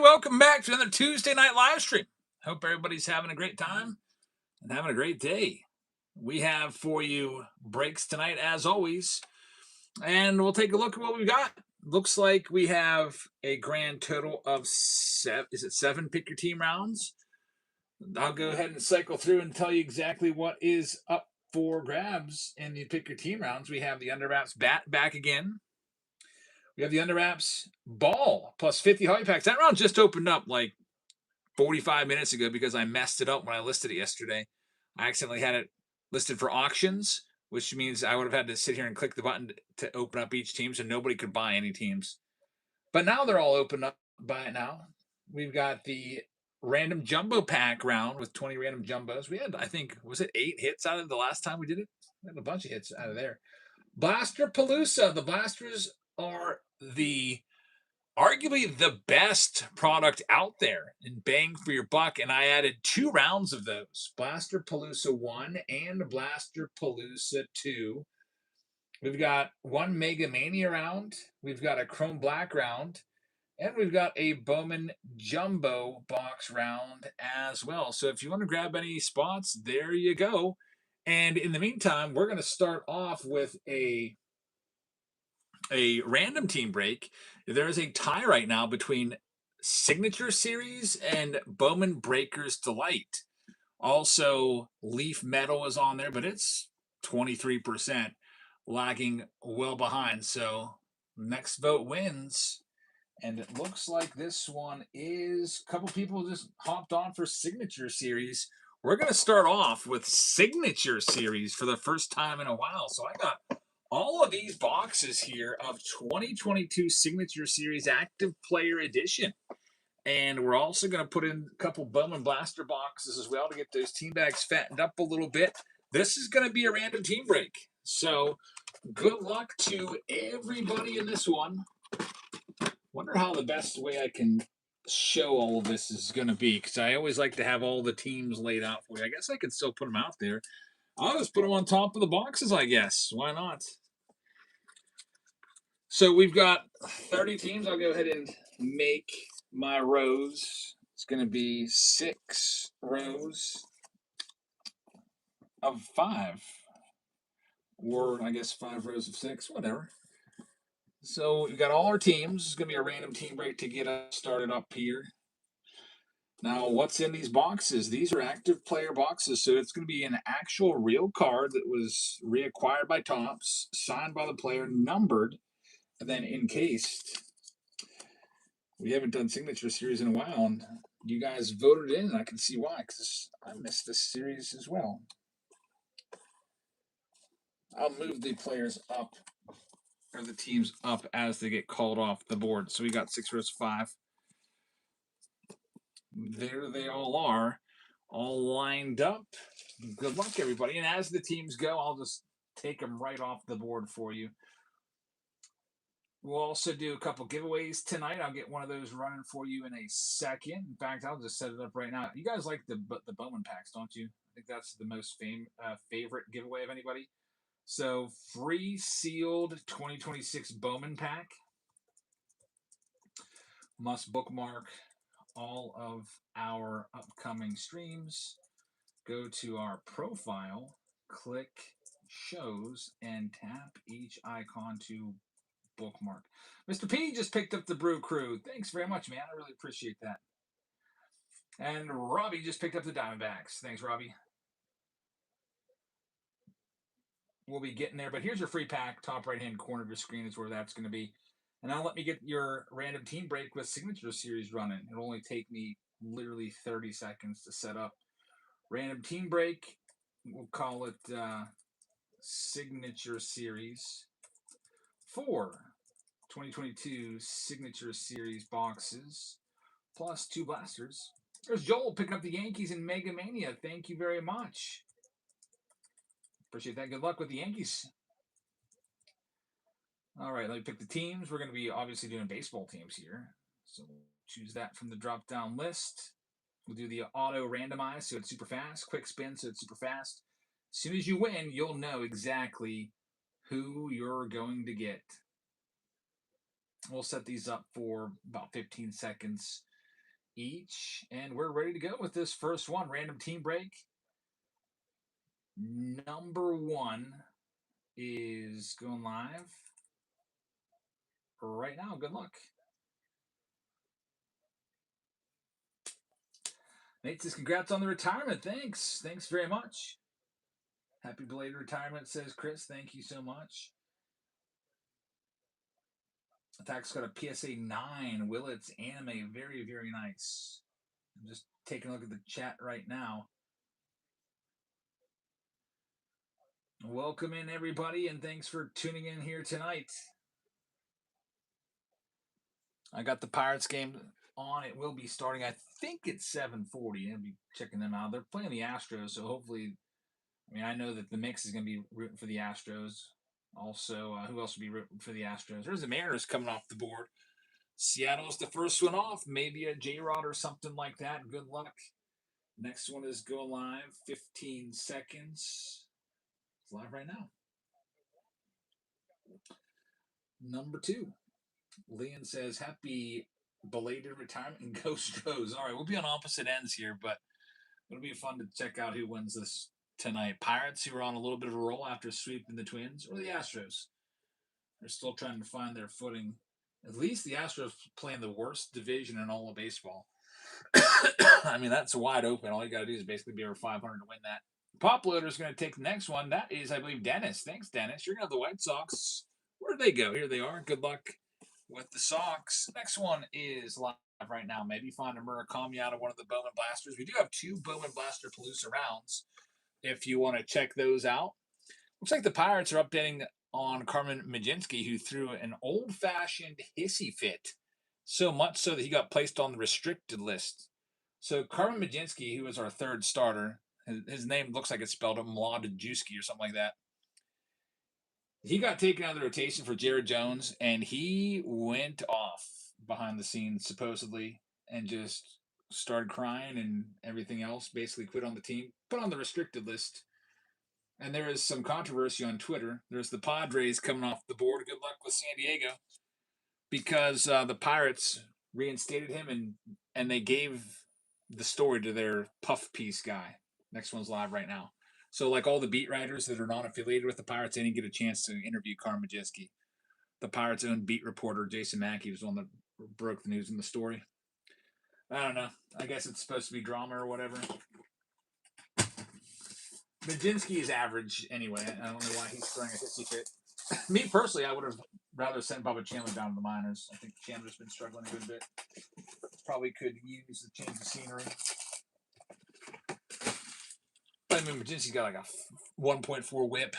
welcome back to another Tuesday night live stream. Hope everybody's having a great time and having a great day. We have for you breaks tonight, as always, and we'll take a look at what we've got. Looks like we have a grand total of seven. Is it seven pick your team rounds? I'll go ahead and cycle through and tell you exactly what is up for grabs in the pick your team rounds. We have the Under Wraps bat back again. We have the Under Wraps ball plus 50 Hobby Packs. That round just opened up like 45 minutes ago because I messed it up when I listed it yesterday. I accidentally had it listed for auctions, which means I would have had to sit here and click the button to open up each team so nobody could buy any teams. But now they're all open up. Buy it now. We've got the random jumbo pack round with 20 random jumbos. We had, I think, was it 8 hits out of the last time we did it? We had a bunch of hits out of there. Blaster Palooza. The blasters are the arguably the best product out there in bang for your buck, and I added 2 rounds of those: Blaster Palooza 1 and Blaster Palooza 2. We've got one Mega Mania round, we've got a Chrome Black round, and we've got a Bowman Jumbo box round as well. So if you want to grab any spots, there you go. And in the meantime, we're going to start off with a random team break. There is a tie right now between Signature Series and Bowman Breakers Delight. Also, Leaf Metal is on there, but it's 23%, lagging well behind. So next vote wins. And it looks like this one is a couple people just hopped on for Signature Series. We're going to start off with Signature Series for the first time in a while. So I got all of these boxes here of 2022 Signature Series Active Player Edition. And we're also going to put in a couple Bowman Blaster boxes as well to get those team bags fattened up a little bit. This is going to be a random team break. So good luck to everybody in this one. Wonder how the best way I can show all of this is going to be, because I always like to have all the teams laid out for you. I guess I can still put them out there. I'll just put them on top of the boxes, I guess. Why not? So we've got 30 teams. I'll go ahead and make my rows. It's going to be 6 rows of 5. Or I guess 5 rows of 6, whatever. So we've got all our teams. It's going to be a random team break to get us started up here. Now, what's in these boxes? These are active player boxes, so it's going to be an actual real card that was reacquired by Topps, signed by the player, numbered, and then encased. We haven't done Signature Series in a while, and you guys voted in, and I can see why, because I missed this series as well. I'll move the players up, or the teams up, as they get called off the board. So we got 6 rows of 5. There they all are, all lined up. Good luck, everybody. And as the teams go, I'll just take them right off the board for you. We'll also do a couple giveaways tonight. I'll get one of those running for you in a second. In fact, I'll just set it up right now. You guys like the Bowman packs, don't you? I think that's the most favorite giveaway of anybody. So, free sealed 2026 Bowman pack. Must bookmark all of our upcoming streams. Go to our profile, click shows, and tap each icon to bookmark. Mr. P just picked up the Brew Crew. Thanks very much, man. I really appreciate that. And Robbie just picked up the Diamondbacks. Thanks, Robbie. We'll be getting there, but here's your free pack. Top right-hand corner of your screen is where that's going to be. And now let me get your random team break with Signature Series running. It'll only take me literally 30 seconds to set up. Random team break. We'll call it Signature Series 4. 2022 Signature Series boxes plus 2 blasters. There's Joel picking up the Yankees in Mega Mania. Thank you very much. Appreciate that. Good luck with the Yankees. All right, let me pick the teams. We're going to be obviously doing baseball teams here. So we'll choose that from the drop-down list. We'll do the auto randomize, so it's super fast. Quick spin, so it's super fast. As soon as you win, you'll know exactly who you're going to get. We'll set these up for about 15 seconds. each. And we're ready to go with this first one. Random team break. Number 1 is going live right now. Good luck. Nate says, congrats on the retirement. Thanks. Thanks very much. Happy belated retirement, says Chris. Thank you so much. Attack's got a PSA 9. Willett's anime. Very, very nice. I'm just taking a look at the chat right now. Welcome in, everybody, and thanks for tuning in here tonight. I got the Pirates game on. It will be starting, I think it's 7:40. I'll be checking them out. They're playing the Astros, so hopefully, I mean, I know that the mix is going to be rooting for the Astros. Also, who else will be rooting for the Astros? There's the Mariners coming off the board. Seattle's the first one off. Maybe a J-Rod or something like that. Good luck. Next one is going live. 15 seconds. It's live right now. Number 2. Leon says, happy belated retirement and go Stros. All right, we'll be on opposite ends here, but it'll be fun to check out who wins this tonight. Pirates, who are on a little bit of a roll after sweeping the Twins, or the Astros. They're still trying to find their footing. At least the Astros playing the worst division in all of baseball. I mean, that's wide open. All you got to do is basically be over 500 to win that. Pop Loader is going to take the next one. That is, I believe, Dennis. Thanks, Dennis. You're going to have the White Sox. Where'd they go? Here they are. Good luck with the Sox. Next one is live right now. Maybe find a Murakami out of one of the Bowman Blasters. We do have 2 Bowman Blaster Palooza rounds if you want to check those out. Looks like the Pirates are updating on Carmen Mlodzinski, who threw an old-fashioned hissy fit, so much so that he got placed on the restricted list. So Carmen Mlodzinski, who was our 3rd starter, his name looks like it's spelled Mlodzinski or something like that. He got taken out of the rotation for Jared Jones, and he went off behind the scenes, supposedly, and just started crying and everything else, basically quit on the team, put on the restricted list. And there is some controversy on Twitter. There's the Padres coming off the board. Good luck with San Diego. Because the Pirates reinstated him, and they gave the story to their puff piece guy. Next one's live right now. So, like all the beat writers that are not affiliated with the Pirates, they didn't get a chance to interview Carmen Mlodzinski. The Pirates' own beat reporter, Jason Mackey, was the one that broke the news in the story. I don't know. I guess it's supposed to be drama or whatever. Mlodzinski is average anyway. I don't know why he's throwing a hissy fit. Me personally, I would have rather sent Bubba Chandler down to the minors. I think Chandler's been struggling a good bit. Probably could use the change of scenery. I mean, Mlodzinski's got like a 1.4 whip.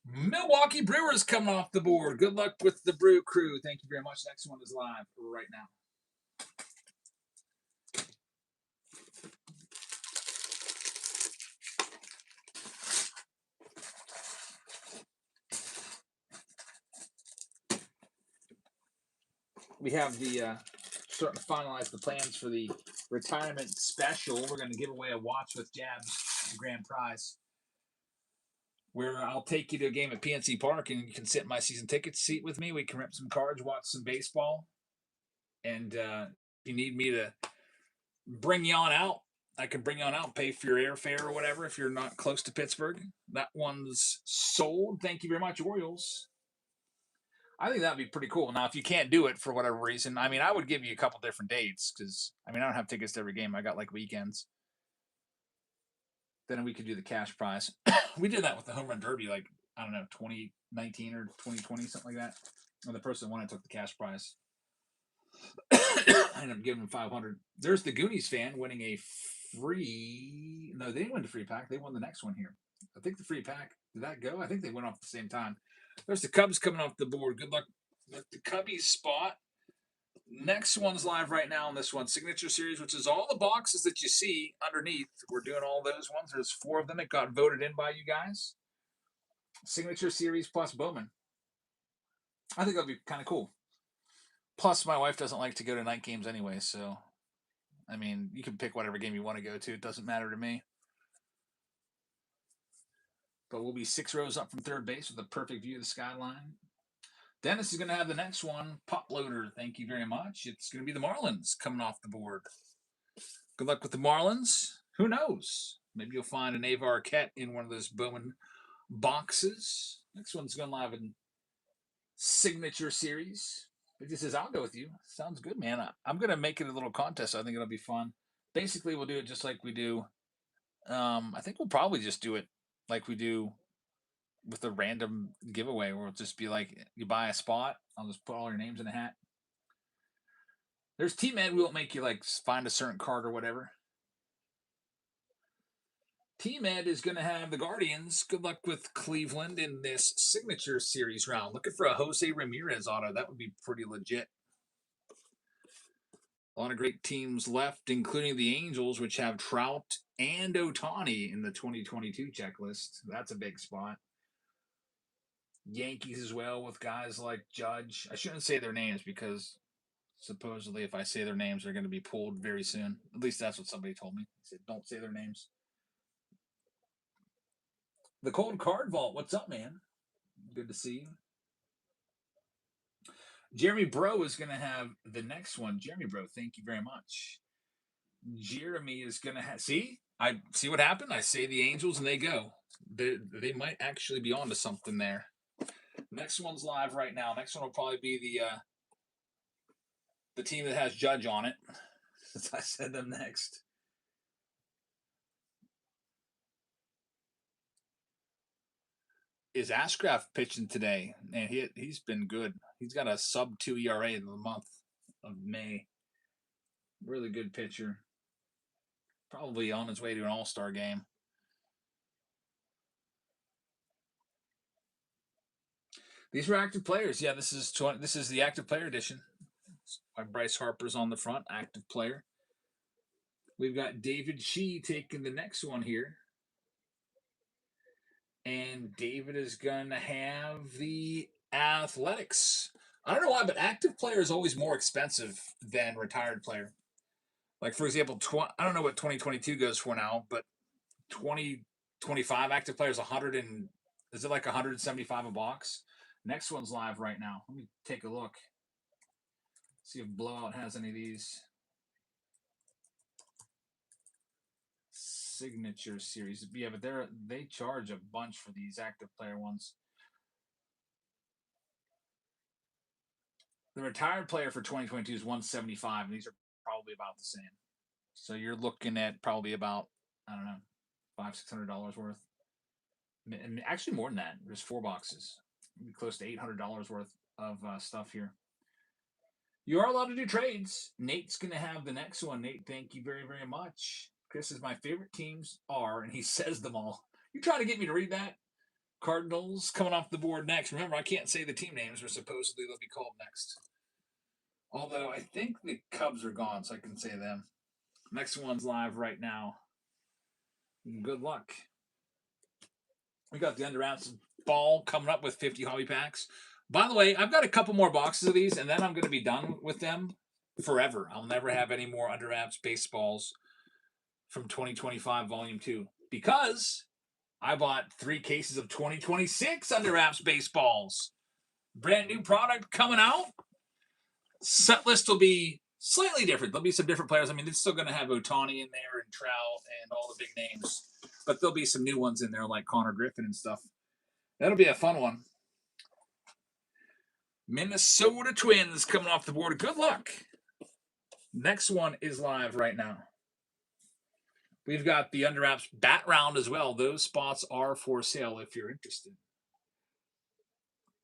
Milwaukee Brewers coming off the board. Good luck with the Brew Crew. Thank you very much. Next one is live right now. We have the starting to finalize the plans for the retirement special. We're going to give away a watch with Jabs, the grand prize, where I'll take you to a game at PNC Park and you can sit in my season ticket seat with me. We can rip some cards, watch some baseball. And if you need me to bring you on out, I can bring you on out, pay for your airfare or whatever if you're not close to Pittsburgh. That one's sold. Thank you very much, Orioles. I think that would be pretty cool. Now, if you can't do it for whatever reason, I mean, I would give you a couple different dates because, I mean, I don't have tickets to every game. I got like weekends. Then we could do the cash prize. We did that with the Home Run Derby, like, I don't know, 2019 or 2020, something like that. And the person that won it took the cash prize. I ended up giving him 500. There's the Goonies fan winning a free. No, they didn't win the free pack. They won the next one here. I think the free pack, did that go? I think they went off at the same time. There's the Cubs coming off the board. Good luck with the Cubbies spot. Next one's live right now on this one. Signature Series, which is all the boxes that you see underneath. We're doing all those ones. There's 4 of them that got voted in by you guys. Signature Series plus Bowman. I think that'll be kind of cool. Plus, my wife doesn't like to go to night games anyway, so, I mean, you can pick whatever game you want to go to. It doesn't matter to me. But we'll be 6 rows up from third base with a perfect view of the skyline. Dennis is going to have the next one. Pop Loader, thank you very much. It's going to be the Marlins coming off the board. Good luck with the Marlins. Who knows? Maybe you'll find an Ava Arquette in one of those Bowman boxes. Next one's going live in Signature Series. It just says, I'll go with you. Sounds good, man. I'm going to make it a little contest. I think it'll be fun. Basically, we'll do it just like we do. I think we'll probably just do it like we do with a random giveaway where it'll just be like, you buy a spot. I'll just put all your names in a hat. There's Team Ed. We won't make you like find a certain card or whatever. Team Ed is going to have the Guardians. Good luck with Cleveland in this Signature Series round. Looking for a Jose Ramirez auto. That would be pretty legit. A lot of great teams left, including the Angels, which have Trout and Ohtani in the 2022 checklist. That's a big spot. Yankees as well with guys like Judge. I shouldn't say their names because supposedly if I say their names, they're going to be pulled very soon. At least that's what somebody told me. They said, don't say their names. The Cold Card Vault. What's up, man? Good to see you. Jeremy Bro is going to have the next one. Jeremy Bro, thank you very much. Jeremy is going to have... See? I see what happened? I say the Angels and they go. They might actually be onto something there. Next one's live right now. Next one will probably be the team that has Judge on it. Since I said them next. Is Ashcraft pitching today? And he's been good. He's got a sub-2 ERA in the month of May. Really good pitcher. Probably on his way to an all-star game. These were active players. Yeah, this is the active player edition. Bryce Harper's on the front, active player. We've got David Shee taking the next one here. And David is going to have the Athletics. I don't know why, but active player is always more expensive than retired player. Like, for example, I don't know what 2022 goes for now, but 2025 active player is 100 and is it like 175 a box? Next one's live right now. Let me take a look. See if Blowout has any of these. Signature Series. Yeah, but they charge a bunch for these active player ones. The retired player for 2022 is 175, and these are probably about the same. So you're looking at probably about, I don't know, $500-600 worth. And actually more than that. There's 4 boxes. Maybe close to $800 worth of stuff here. You are allowed to do trades. Nate's going to have the next one. Nate, thank you very, very much. Chris says my favorite teams are, and he says them all. You trying to get me to read that? Cardinals coming off the board next. Remember, I can't say the team names, or supposedly they'll be called next. Although I think the Cubs are gone, so I can say them. Next one's live right now. Good luck. We got the Under Wraps ball coming up with 50 hobby packs. By the way, I've got a couple more boxes of these, and then I'm going to be done with them forever. I'll never have any more Under Wraps baseballs from 2025 Volume 2 because I bought 3 cases of 2026 Under Wraps baseballs. Brand new product coming out. Set list will be slightly different. There'll be some different players. I mean, it's still going to have Ohtani in there and Trout and all the big names, but there'll be some new ones in there like Connor Griffin and stuff. That'll be a fun one. Minnesota Twins coming off the board. Good luck. Next one is live right now. We've got the Under Wraps bat round as well. Those spots are for sale if you're interested.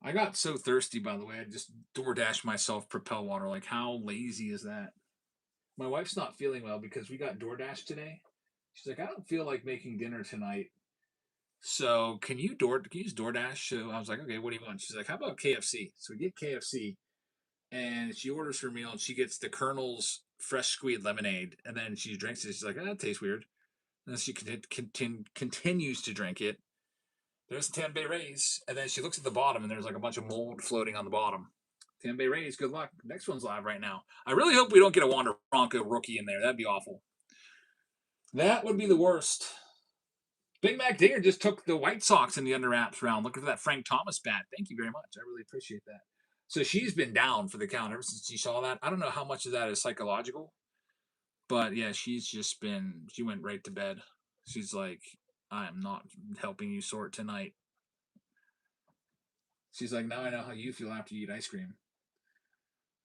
I got so thirsty, by the way. I just DoorDashed myself Propel water. Like, how lazy is that? My wife's not feeling well because we got DoorDash today. She's like, I don't feel like making dinner tonight. So can you use DoorDash? So I was like, okay, what do you want? She's like, how about KFC? So we get KFC, and she orders her meal, and she gets the Colonel's fresh squeezed lemonade, and then she drinks it. She's like, that tastes weird. And then she continues to drink it. There's the Tampa Bay Rays, and then she looks at the bottom, and there's like a bunch of mold floating on the bottom. Tampa Bay Rays, good luck. Next one's live right now. I really hope we don't get a Wander Franco rookie in there. That'd be awful. That would be the worst. Big Mac Dinger just took the White Sox in the Under Wraps round. Looking for that Frank Thomas bat. Thank you very much. I really appreciate that. So she's been down for the count ever since she saw that. I don't know how much of that is psychological, But yeah, she went right to bed. She's like, I am not helping you sort tonight. She's like, now I know how you feel after you eat ice cream.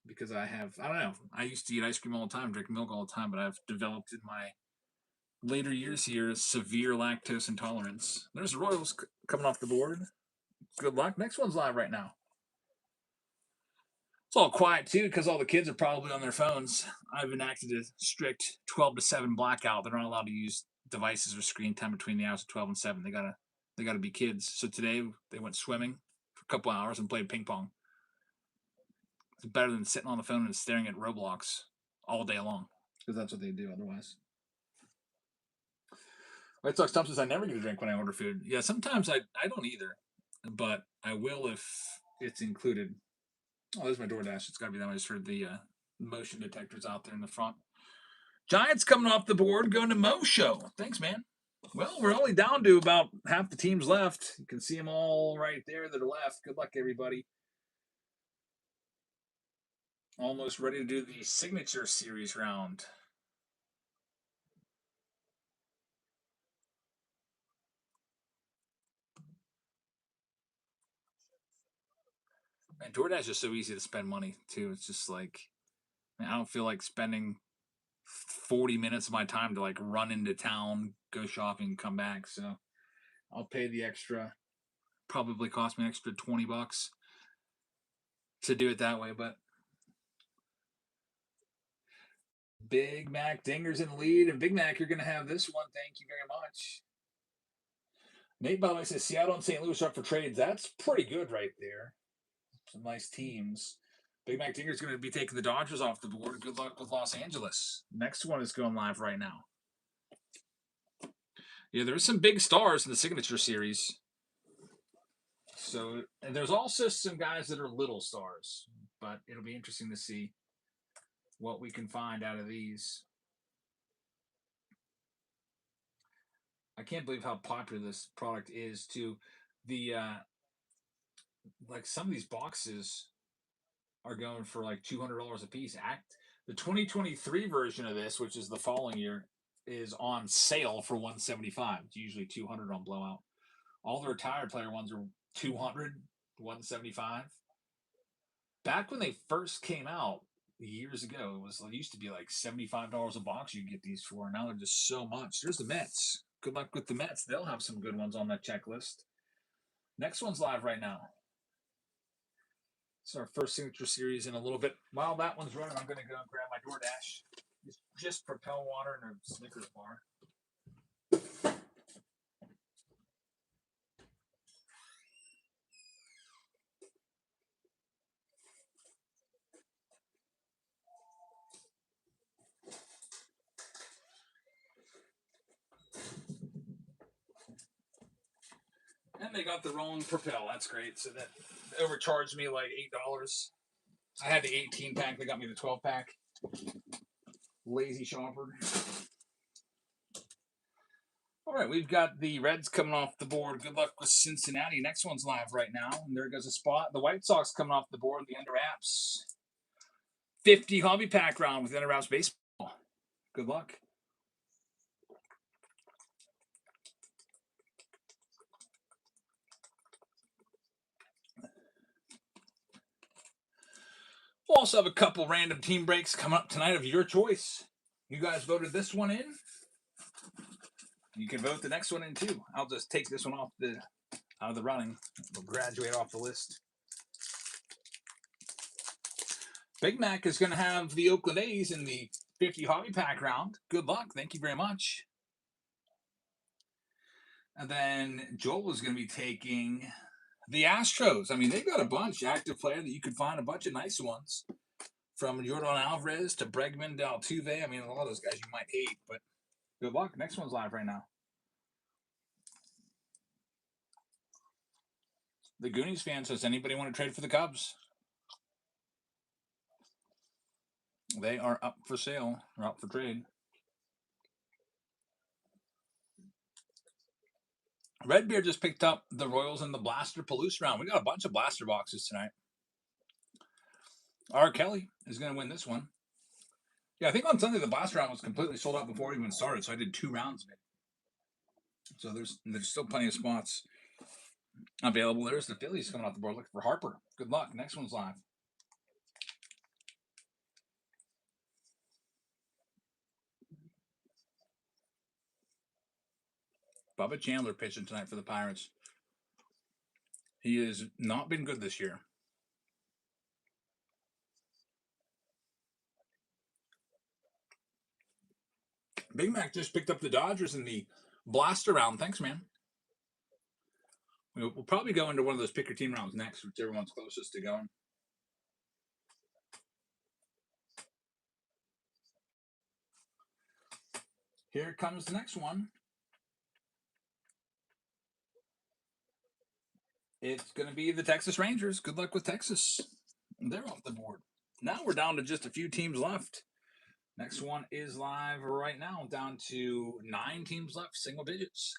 Because I don't know, I used to eat ice cream all the time, drink milk all the time, but I've developed in my later years here severe lactose intolerance. There's the Royals coming off the board. Good luck. Next one's live right now. It's all quiet too because all the kids are probably on their phones. I've enacted a strict 12 to 7 blackout. They're not allowed to use devices or screen time between the hours of 12 and 7. They gotta be kids. So today they went swimming for a couple hours and played ping pong. It's better than sitting on the phone and staring at Roblox all day long because that's what they do otherwise. White Sox Tom says I never get a drink when I order food. Yeah, sometimes I don't either, but I will if it's included. Oh, there's my DoorDash. It's got to be that one. I just heard the motion detectors out there in the front. Giants coming off the board, going to Mo Show. Thanks, man. Well, we're only down to about half the teams left. You can see them all right there that are left. Good luck, everybody. Almost ready to do the signature series round. And DoorDash is so easy to spend money too. It's just like, I don't feel like spending 40 minutes of my time to like run into town, go shopping, come back. So I'll pay the extra. Probably cost me an extra $20 to do it that way, but Big Mac Dinger's in the lead, and Big Mac, you're going to have this one. Thank you very much. Nate, by the way, says Seattle and St. Louis are up for trades. That's pretty good right there. Some nice teams. Big Mac Dinger's going to be taking the Dodgers off the board. Good luck with Los Angeles. Next one is going live right now. Yeah, there's some big stars in the signature series. So, and there's also some guys that are little stars, but it'll be interesting to see what we can find out of these. I can't believe how popular this product is too. The like some of these boxes are going for like $200 a piece. The 2023 version of this, which is the following year, is on sale for $175. It's usually $200 on blowout. All the retired player ones are $200, $175. Back when they first came out years ago, it used to be like $75 a box you get these for. Now they're just so much. There's the Mets. Good luck with the Mets. They'll have some good ones on that checklist. Next one's live right now. It's our first signature series in a little bit. While that one's running, I'm going to go and grab my DoorDash. It's just Propel water and a Snickers bar. And they got the wrong Propel. That's great. So that overcharged me like $8. I had the 18 pack. They got me the 12 pack. Lazy shopper. All right, we've got the Reds coming off the board. Good luck with Cincinnati. Next one's live right now. And there goes a spot. The White Sox coming off the board. The Under Wraps 50 hobby pack round with Under Wraps baseball. Good luck. We'll also have a couple random team breaks coming up tonight of your choice. You guys voted this one in. You can vote the next one in too. I'll just take this one out of the running. We'll graduate off the list. Big Mac is going to have the Oakland A's in the 50 hobby pack round. Good luck. Thank you very much. And then Joel is going to be taking the Astros. I mean, they've got a bunch active player that you could find a bunch of nice ones. From Jordan Alvarez to Bregman to Altuve. I mean, a lot of those guys you might hate, but good luck. Next one's live right now. The Goonies fan says, anybody want to trade for the Cubs? They are up for sale or up for trade. Redbeard just picked up the Royals in the Blaster Palouse round. We got a bunch of blaster boxes tonight. R. Kelly is going to win this one. Yeah, I think on Sunday the last round was completely sold out before it even started, so I did 2 rounds of it. So there's still plenty of spots available. There's the Phillies coming off the board looking for Harper. Good luck. Next one's live. Bubba Chandler pitching tonight for the Pirates. He has not been good this year. Big Mac just picked up the Dodgers in the blaster round. Thanks, man. We'll probably go into one of those pick your team rounds next, whichever one's closest to going. Here comes the next one. It's going to be the Texas Rangers. Good luck with Texas. They're off the board. Now we're down to just a few teams left. Next one is live right now, down to 9 teams left, single digits.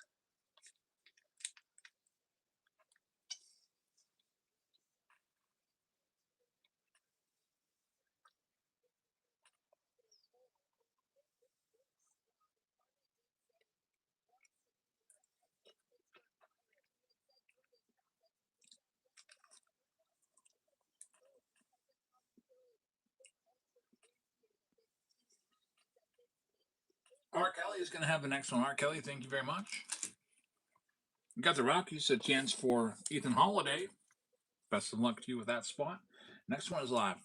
Art Kelly is going to have the next one. Art Kelly, thank you very much. We got the Rockies, a chance for Ethan Holiday. Best of luck to you with that spot. Next one is live.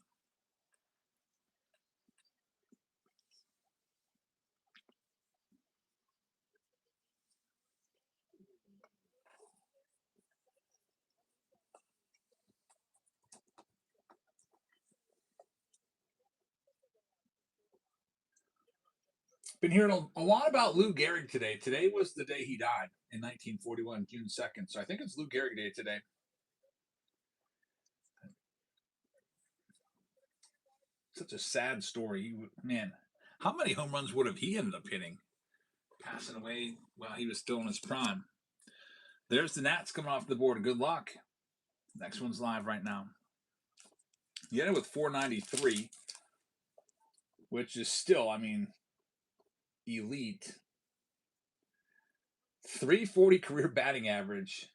Been hearing a lot about Lou Gehrig today. Today was the day he died in 1941, June 2nd. So I think it's Lou Gehrig Day today. Such a sad story. Man, how many home runs would have he ended up hitting? Passing away while he was still in his prime. There's the Nats coming off the board. Good luck. Next one's live right now. He ended with 493, which is still, I mean, elite. 340 career batting average.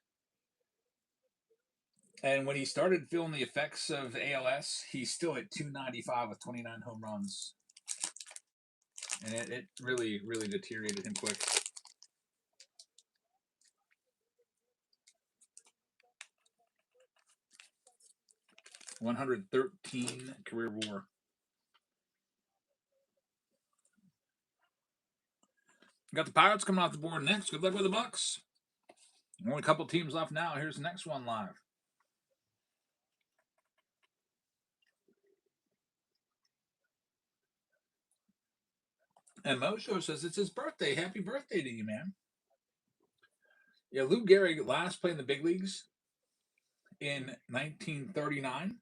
And when he started feeling the effects of ALS, he's still at 295 with 29 home runs. And it really, really deteriorated him quick. 113 career WAR. Got the Pirates coming off the board next. Good luck with the Bucks. Only a couple teams left now. Here's the next one live. And Mosho says it's his birthday. Happy birthday to you, man. Yeah, Lou Gehrig last played in the big leagues in 1939.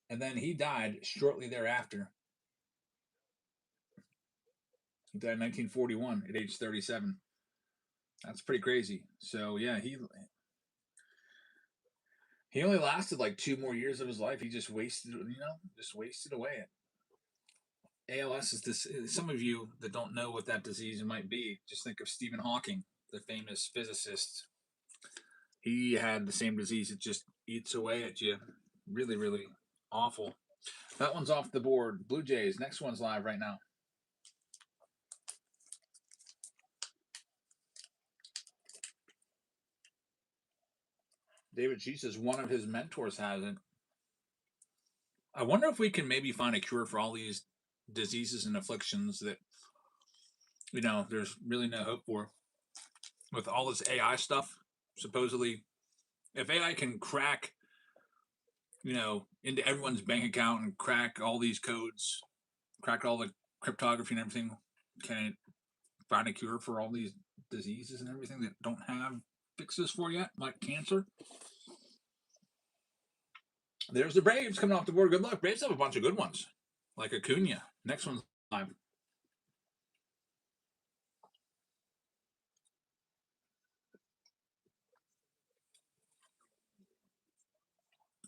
And then he died shortly thereafter. He died in 1941 at age 37. That's pretty crazy. So yeah, he only lasted like 2 more years of his life. He just wasted, just wasted away. ALS is this. Some of you that don't know what that disease might be, just think of Stephen Hawking, the famous physicist. He had the same disease. It just eats away at you. Really, really awful. That one's off the board. Blue Jays. Next one's live right now. David G says one of his mentors hasn't. I wonder if we can maybe find a cure for all these diseases and afflictions that there's really no hope for. With all this AI stuff, supposedly, if AI can crack, into everyone's bank account and crack all these codes, crack all the cryptography and everything, can it find a cure for all these diseases and everything that don't have fixes for yet, like cancer? There's the Braves coming off the board. Good luck. Braves have a bunch of good ones, like Acuna. Next one's live.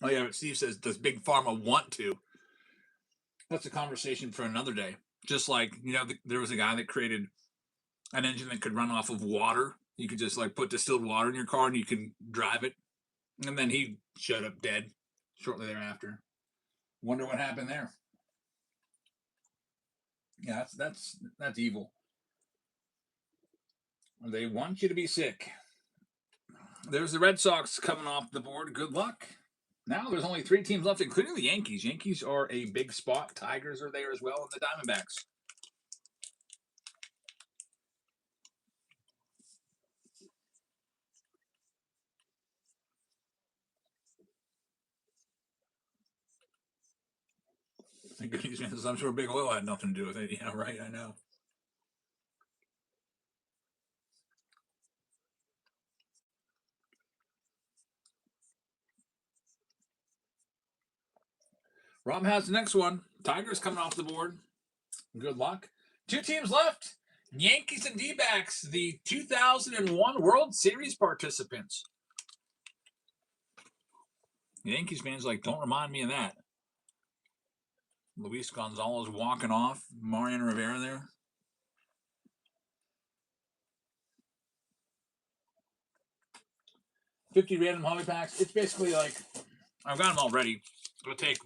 Oh yeah, Steve says, does Big Pharma want to? that's a conversation for another day. Just like, there was a guy that created an engine that could run off of water. You could just like put distilled water in your car and you can drive it. And then he showed up dead shortly thereafter. Wonder what happened there. Yeah, that's evil. They want you to be sick. There's the Red Sox coming off the board. Good luck. Now there's only 3 teams left, including the Yankees. Yankees are a big spot. Tigers are there as well, and the Diamondbacks. I'm sure Big Oil had nothing to do with it. Yeah, right. I know. Rob has the next one. Tigers coming off the board. Good luck. 2 teams left. Yankees and D-backs, the 2001 World Series participants. Yankees fans like, don't remind me of that. Luis Gonzalez walking off. Mariano Rivera there. $50 random hobby packs. It's basically like, I've got them all ready. I'll take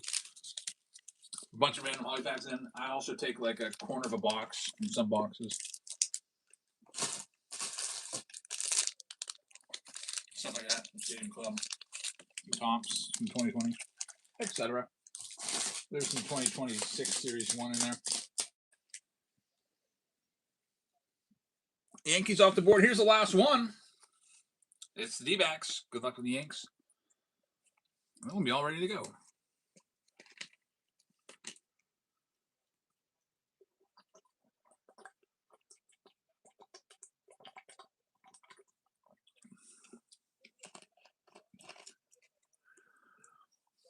a bunch of random hobby packs in. I also take like a corner of a box from some boxes. Stuff like that. Stadium Club. Tops from 2020, etc. There's some 2026 Series 1 in there. Yankees off the board. Here's the last one. It's the D-backs. Good luck with the Yanks. We'll be all ready to go.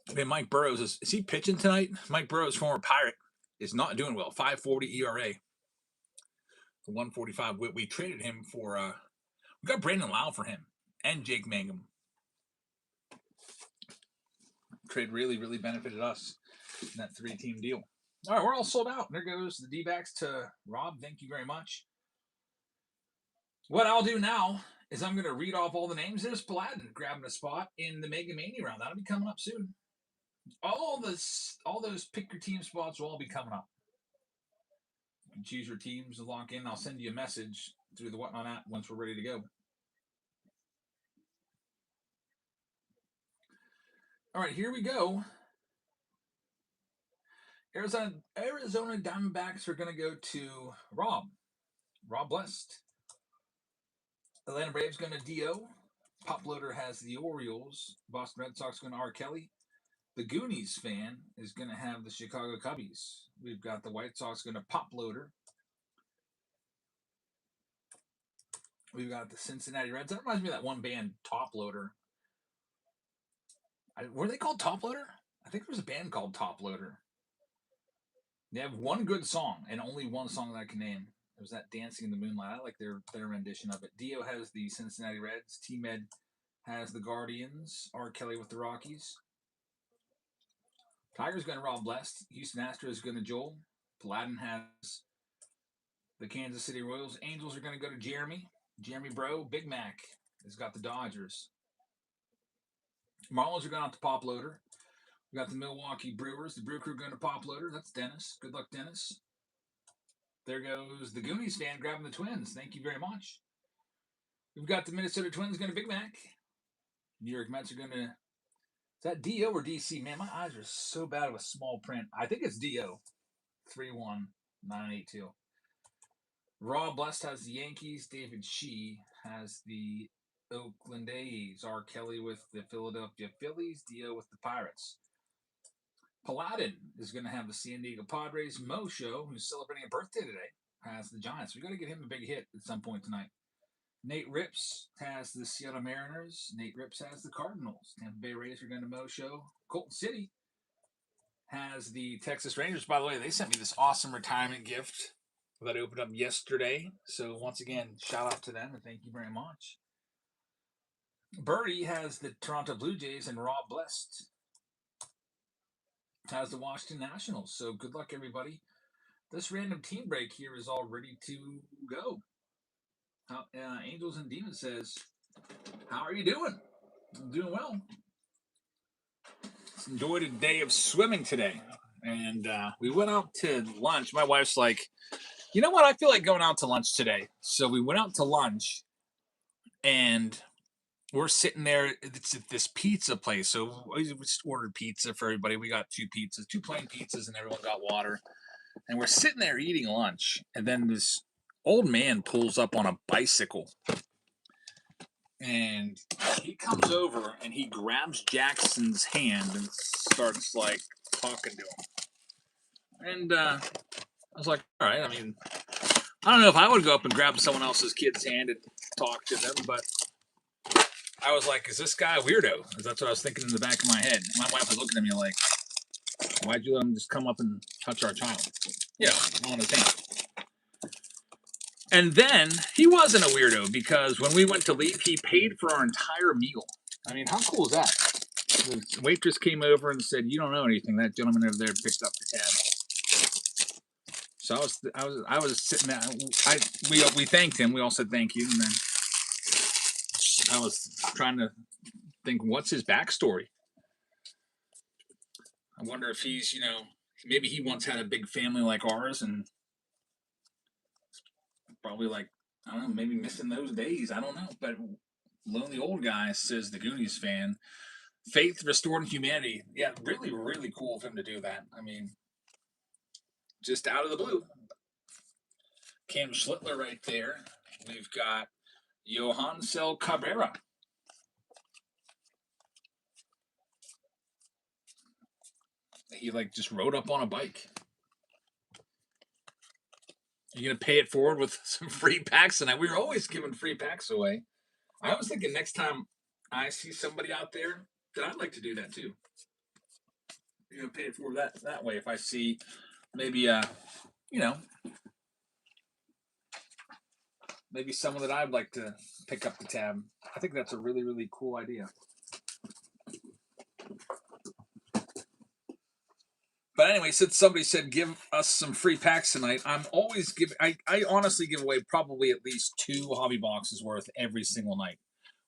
I mean, Mike Burrows is he pitching tonight? Mike Burrows, former Pirate, is not doing well. 5.40 ERA. 145. We traded him for. We got Brandon Lau for him and Jake Mangum. Trade really benefited us in that 3-team deal. All right, we're all sold out. There goes the D-backs to Rob. Thank you very much. What I'll do now is I'm going to read off all the names. There's Paladin grabbing a spot in the Mega Mania round. That'll be coming up soon. All those pick your team spots will all be coming up. You can choose your teams to lock in. I'll send you a message through the Whatnot app once we're ready to go. All right, here we go. Arizona Diamondbacks are going to go to Rob Blessed. Atlanta Braves going to D.O. Poploader has the Orioles. Boston Red Sox going to R. Kelly. The Goonies fan is going to have the Chicago Cubbies. We've got the White Sox going to Poploader. We've got the Cincinnati Reds. That reminds me of that one band, Top Loader. Were they called Top Loader? I think there was a band called Top Loader. They have one good song, and only one song that I can name. It was that Dancing in the Moonlight. I like their rendition of it. Dio has the Cincinnati Reds. T-Med has the Guardians. R. Kelly with the Rockies. Tigers going to Rob Blessed. Houston Astros going to Joel. Paladin has the Kansas City Royals. Angels are going to go to Jeremy. Jeremy Bro. Big Mac has got the Dodgers. Marlins are going out to Poploader. We got the Milwaukee Brewers. The Brew Crew going to Poploader. That's Dennis. Good luck, Dennis. There goes the Goonies fan grabbing the Twins. Thank you very much. We've got the Minnesota Twins going to Big Mac. New York Mets are going to. Is that D.O. or D.C.? Man, my eyes are so bad with small print. I think it's D.O. 31982. Rob Blessed has the Yankees. David Shee has the Oakland A's. R. Kelly with the Philadelphia Phillies. D.O. with the Pirates. Paladin is going to have the San Diego Padres. Mo Show, who's celebrating a birthday today, has the Giants. We got to get him a big hit at some point tonight. Nate Rips has the Seattle Mariners. Nate Rips has the Cardinals. Tampa Bay Rays are going to Mo Show. Colton City has the Texas Rangers. By the way, they sent me this awesome retirement gift that I opened up yesterday. So once again, shout out to them and thank you very much. Birdie has the Toronto Blue Jays and Rob Blessed has the Washington Nationals. So good luck, everybody. This random team break here is all ready to go. Angels and Demons says, how are you doing? I'm doing well. Enjoyed a day of swimming today. And we went out to lunch. My wife's like, you know what? I feel like going out to lunch today. So we went out to lunch and we're sitting there. It's at this pizza place. So we just ordered pizza for everybody. We got 2 pizzas, 2 plain pizzas, and everyone got water. And we're sitting there eating lunch. And then this old man pulls up on a bicycle. And he comes over and he grabs Jackson's hand and starts like talking to him. And I was like, all right. I mean, I don't know if I would go up and grab someone else's kid's hand and talk to them, but I was like, is this guy a weirdo? Because that's what I was thinking in the back of my head. My wife was looking at me like, why'd you let him just come up and touch our child? You know, on his hand. And then he wasn't a weirdo because when we went to leave, he paid for our entire meal. I mean, how cool is that? The waitress came over and said, "You don't know anything. That gentleman over there picked up the tab." So I was sitting there. We thanked him. We all said thank you, and then I was trying to think, what's his backstory? I wonder if he's, maybe he once had a big family like ours, and probably like, I don't know, maybe missing those days. I don't know, but Lonely Old Guy says the Goonies fan. Faith restored in humanity. Yeah, really, really cool of him to do that. I mean, just out of the blue. Cam Schlittler right there. We've got Johansel Cabrera. He like just rode up on a bike. You're gonna pay it forward with some free packs tonight. We were always giving free packs away. I was thinking next time I see somebody out there that I'd like to do that too. You're gonna pay it forward that way. If I see maybe maybe someone that I'd like to pick up the tab. I think that's a really, really cool idea. But anyway, since somebody said give us some free packs tonight, I'm always giving. I honestly give away probably at least 2 hobby boxes worth every single night.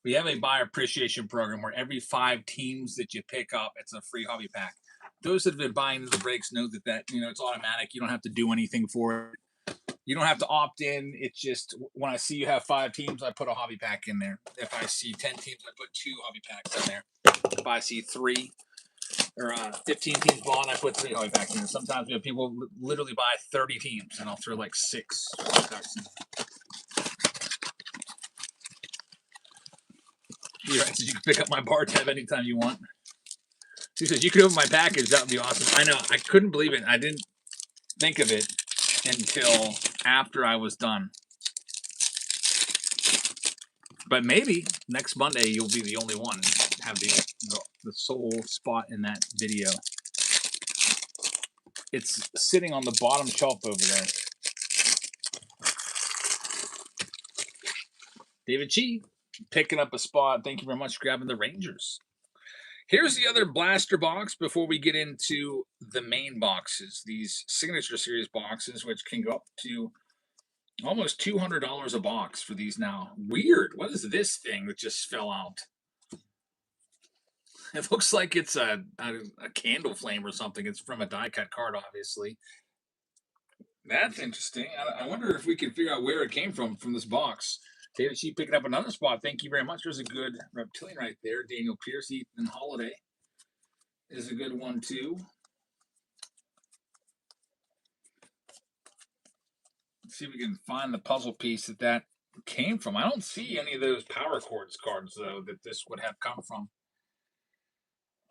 We have a buyer appreciation program where every 5 teams that you pick up, it's a free hobby pack. Those that have been buying the breaks know that it's automatic. You don't have to do anything for it. You don't have to opt in. It's just when I see you have 5 teams, I put a hobby pack in there. If I see 10 teams, I put 2 hobby packs in there. If I see 3 or 15 teams bought, I put 3 hobby packs in there. Sometimes we have people literally buy 30 teams, and I'll throw like 6 packs in. He writes, you can pick up my bar tab anytime you want. He says, you could open my package. That would be awesome. I know. I couldn't believe it. I didn't think of it until after I was done. But maybe next Monday you'll be the only one to have the sole spot in that video. It's sitting on the bottom shelf over there. David Chi picking up a spot. Thank you very much for grabbing the Rangers. Here's the other blaster box before we get into the main boxes. These Signature Series boxes, which can go up to almost $200 a box for these now. Weird. What is this thing that just fell out? It looks like it's a candle flame or something. It's from a die cut card, obviously. That's interesting. I wonder if we can figure out where it came from this box. David Sheep picking up another spot. Thank you very much. There's a good reptilian right there. Daniel Pierce, Ethan Holiday is a good one too. Let's see if we can find the puzzle piece that came from. I don't see any of those Power Chords cards though that this would have come from.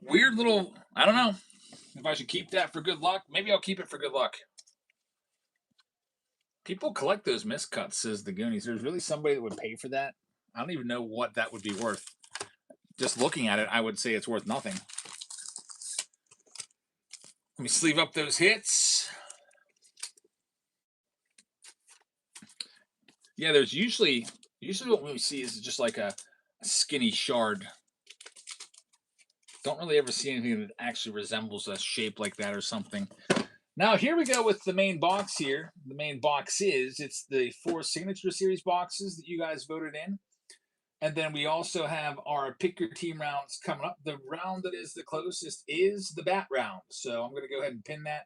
Weird little. I don't know if I should keep that for good luck. Maybe I'll keep it for good luck. People collect those miscuts, says the Goonies. There's really somebody that would pay for that. I don't even know what that would be worth. Just looking at it, I would say it's worth nothing. Let me sleeve up those hits. Yeah, there's usually what we see is just like a skinny shard. Don't really ever see anything that actually resembles a shape like that or something. Now, here we go with the main box here. The main box it's the 4 Signature Series boxes that you guys voted in. And then we also have our Pick Your Team rounds coming up. The round that is the closest is the bat round. So I'm going to go ahead and pin that.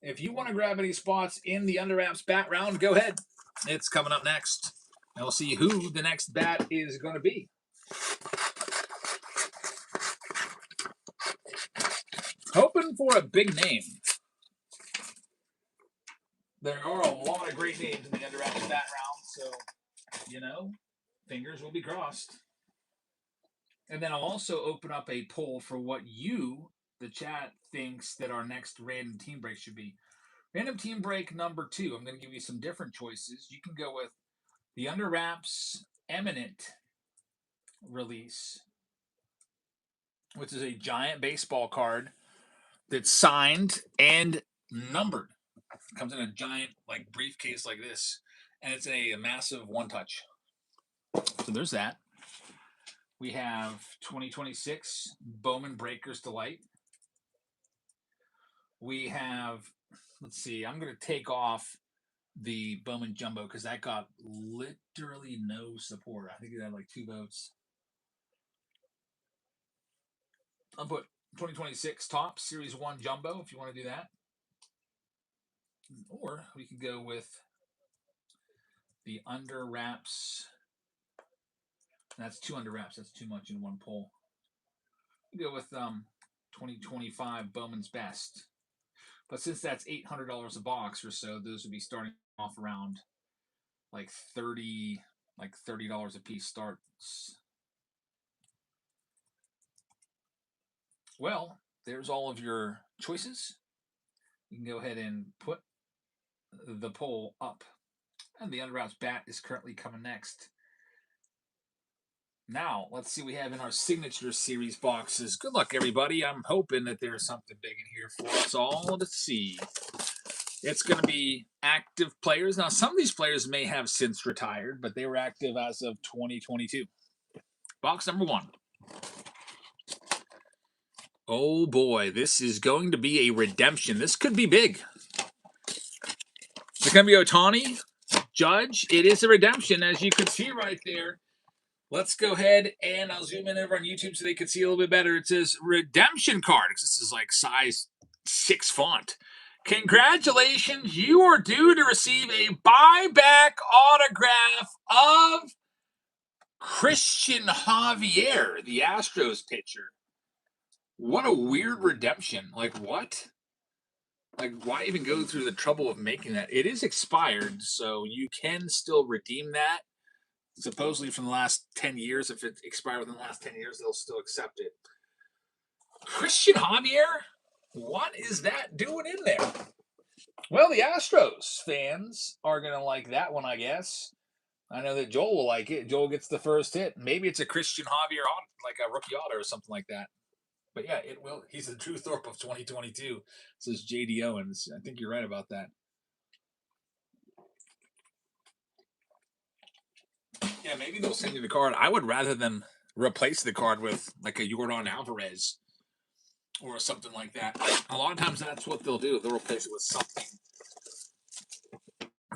If you want to grab any spots in the Under Wraps bat round, go ahead. It's coming up next. And we'll see who the next bat is going to be. Hoping for a big name. There are a lot of great names in the Under Wraps bat round, so, you know, fingers will be crossed. And then I'll also open up a poll for what you, the chat, thinks that our next random team break should be. Random team break number 2. I'm going to give you some different choices. You can go with the Under Wraps Eminent release, which is a giant baseball card that's signed and numbered. It comes in a giant like briefcase like this, and it's a massive one-touch. So there's that. We have 2026 Bowman Breakers Delight. We have, let's see, I'm going to take off the Bowman Jumbo because that got literally no support. I think it had like 2 votes. I'll put 2026 Topps Series 1 Jumbo if you want to do that. Or we could go with the Under Wraps. That's 2 Under Wraps. That's too much in one poll. We go with 2025 Bowman's Best. But since that's $800 a box or so, those would be starting off around like $30 a piece starts. Well, there's all of your choices. You can go ahead and put the poll up. And the Under Wraps bat is currently coming next. Now, let's see what we have in our Signature Series boxes. Good luck, everybody. I'm hoping that there's something big in here for us all to see. It's going to be active players. Now, some of these players may have since retired, but they were active as of 2022. Box number 1. Oh, boy. This is going to be a redemption. This could be big. It's going to be Ohtani, Judge. It is a redemption, as you can see right there. Let's go ahead and I'll zoom in over on YouTube so they can see a little bit better. It says redemption card. This is like size 6 font. Congratulations, you are due to receive a buyback autograph of Christian Javier, the Astros pitcher. What a weird redemption. Like, what? Like, why even go through the trouble of making that? It is expired, so you can still redeem that. Supposedly from the last 10 years, if it expired within the last 10 years, they'll still accept it. Christian Javier? What is that doing in there? Well, the Astros fans are going to like that one, I guess. I know that Joel will like it. Joel gets the first hit. Maybe it's a Christian Javier, like a rookie auto or something like that. But yeah, it will. He's the Drew Thorpe of 2022, says J.D. Owens. I think you're right about that. Yeah, maybe they'll send you the card. I would rather than replace the card with like a Yordan Alvarez or something like that. A lot of times that's what they'll do. They'll replace it with something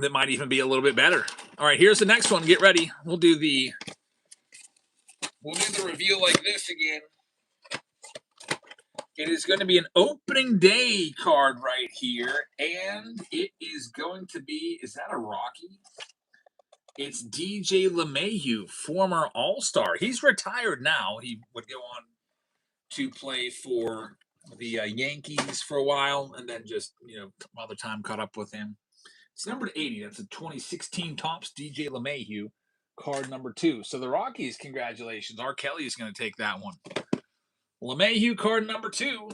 that might even be a little bit better. All right, here's the next one. Get ready. We'll do the reveal like this again. It is going to be an opening day card right here, and it is going to be, is that a Rocky? It's DJ LeMahieu, former All-Star. He's retired now. He would go on to play for the Yankees for a while, and then just, other time caught up with him. It's numbered 80. That's a 2016 Topps DJ LeMahieu, card number 2. So the Rockies, congratulations. R. Kelly is going to take that one. LeMahieu, card number 2.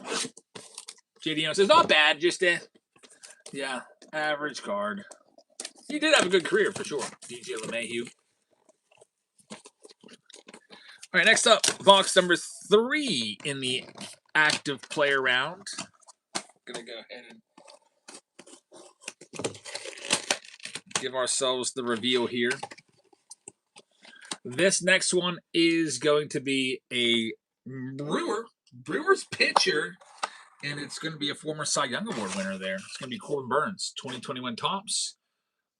JDM says, not bad, just average card. He did have a good career for sure, DJ LeMahieu. All right, next up, box number 3 in the active player round. Gonna go ahead and give ourselves the reveal here. This next one is going to be a Brewer Brewers pitcher, and it's going to be a former Cy Young Award winner there. It's going to be Corbin Burnes, 2021 Topps.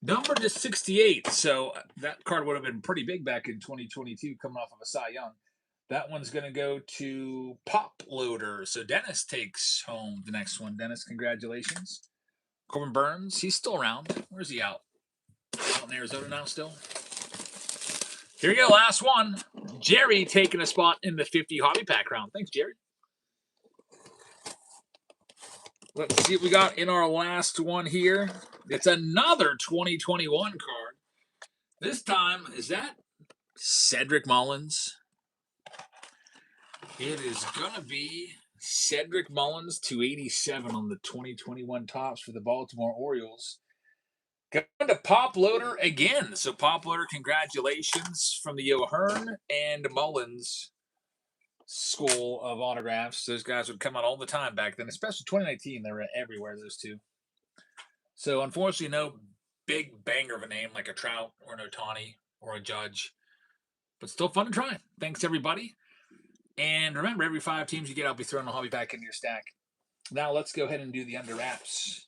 Number to 68. So that card would have been pretty big back in 2022 coming off of a Cy Young. That one's going to go to Pop Loader. So Dennis takes home the next one. Dennis, congratulations. Corbin Burnes, he's still around. Where's he out? Out in Arizona now still? Here we go, last one. Jerry taking a spot in the 50 hobby pack round. Thanks, Jerry. Let's see what we got in our last one here. It's another 2021 card. This time, is that Cedric Mullins? It is going to be Cedric Mullins, 287 on the 2021 Topps for the Baltimore Orioles. Going to Pop Loader again. So Pop Loader, congratulations from the O'Hearn and Mullins school of autographs. Those guys would come out all the time back then, especially 2019. They were everywhere, those two. So unfortunately, no big banger of a name like a Trout or an Ohtani or a Judge, but still fun to try. Thanks, everybody. And remember, every 5 teams you get, I'll be throwing a hobby back into your stack. Now let's go ahead and do the under wraps.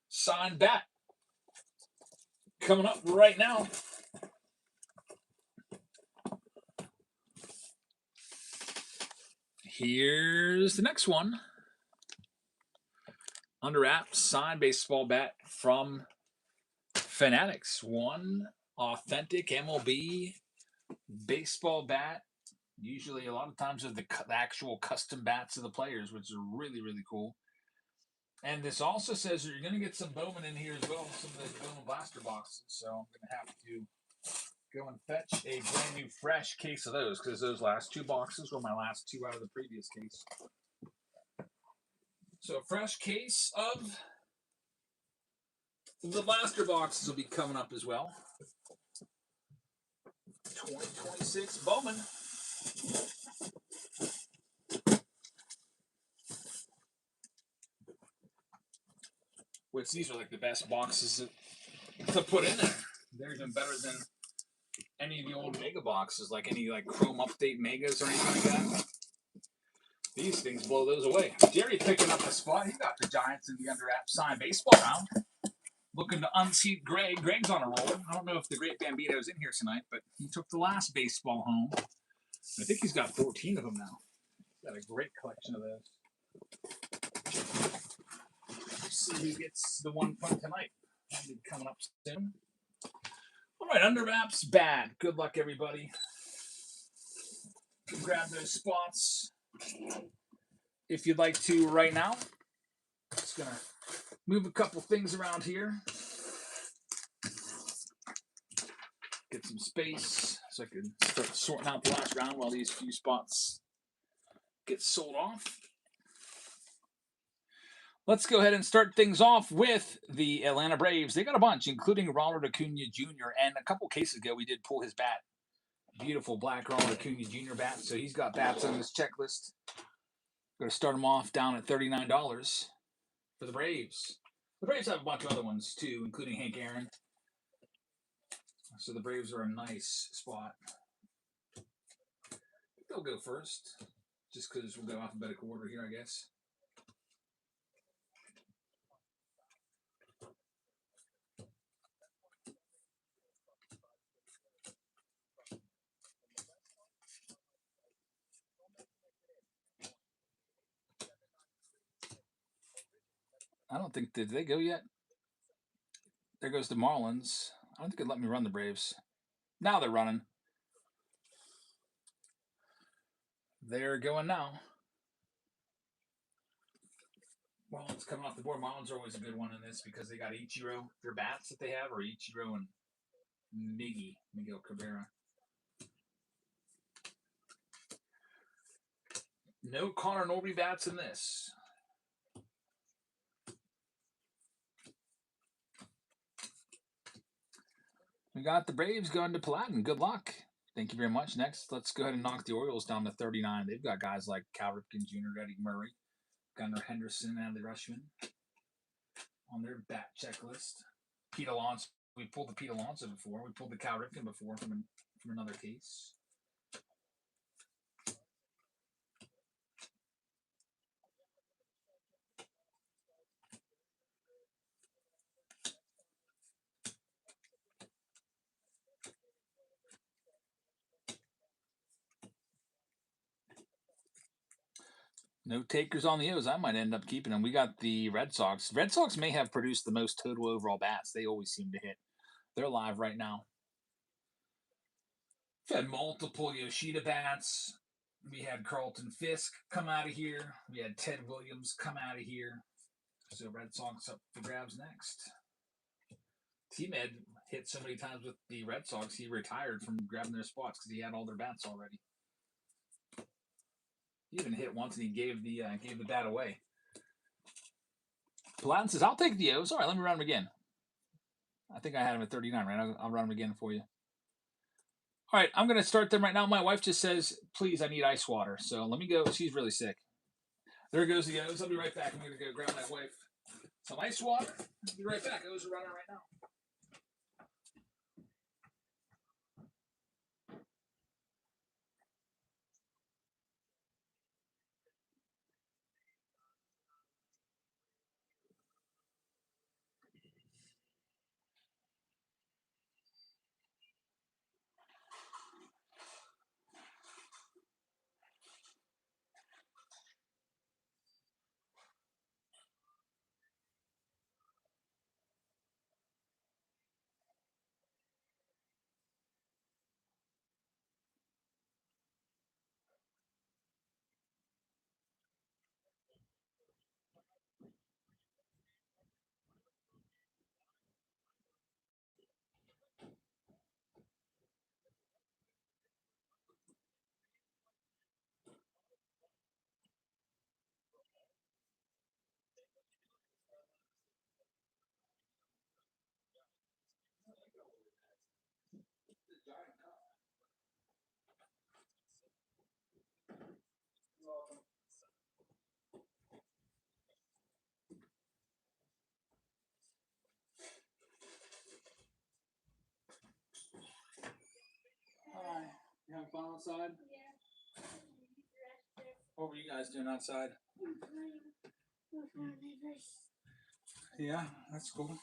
Signed bat. Coming up right now. Here's the next one. Under wraps, signed baseball bat from Fanatics. One authentic MLB baseball bat. Usually, a lot of times, are the actual custom bats of the players, which are really, really cool. And this also says you're going to get some Bowman in here as well, some of those Bowman blaster boxes. So I'm going to have to go and fetch a brand new fresh case of those, because those last 2 boxes were my last 2 out of the previous case. So a fresh case of the blaster boxes will be coming up as well. 2026 Bowman. Which these are like the best boxes to put in there. They're even better than any of the old mega boxes, like any like Chrome Update megas or anything like that. These things blow those away. Jerry picking up the spot. He got the Giants in the under wrap signed baseball round. Looking to unseat Greg. Greg's on a roll. I don't know if the Great Bambino's in here tonight, but he took the last baseball home. I think he's got 14 of them now. Got a great collection of those. See who gets the one from tonight. That'll be coming up soon. All right, under wraps bad. Good luck, everybody. You can grab those spots if you'd like to right now. Just gonna move a couple things around here. Get some space so I can start sorting out the last round while these few spots get sold off. Let's go ahead and start things off with the Atlanta Braves. They got a bunch, including Ronald Acuna Jr. And a couple cases ago, we did pull his bat. Beautiful black Ronald Acuna Jr. bat. So he's got bats on this checklist. Going to start him off down at $39 for the Braves. The Braves have a bunch of other ones too, including Hank Aaron. So the Braves are a nice spot. They'll go first, just because we'll go alphabetical order here, I guess. I don't think, did they go yet? There goes the Marlins. I don't think it'd let me run the Braves. Now they're running. They're going now. Marlins coming off the board. Marlins are always a good one in this because they got Ichiro. Their bats that they have are Ichiro and Miguel Cabrera. No Connor Norby bats in this. We got the Braves going to Paladin. Good luck. Thank you very much. Next, let's go ahead and knock the Orioles down to 39. They've got guys like Cal Ripken Jr., Eddie Murray, Gunnar Henderson, and Adley Rutschman on their bat checklist. Pete Alonso. We pulled the Pete Alonso before. We pulled the Cal Ripken before from another case. No takers on the O's. I might end up keeping them. We got the Red Sox. Red Sox may have produced the most total overall bats. They always seem to hit. They're live right now. We've had multiple Yoshida bats. We had Carlton Fisk come out of here. We had Ted Williams come out of here. So Red Sox up for grabs next. T-Med hit so many times with the Red Sox, he retired from grabbing their spots because he had all their bats already. He even hit once and he gave the bat away. Platten says, I'll take the O's. All right, let me run him again. I think I had him at 39, right? I'll run him again for you. All right, I'm going to start them right now. My wife just says, please, I need ice water. So let me go. She's really sick. There goes the O's. I'll be right back. I'm going to go grab my wife some ice water. I'll be right back. O's are running right now. Hi. You having fun outside? Yeah. What were you guys doing outside? Yeah, that's cool.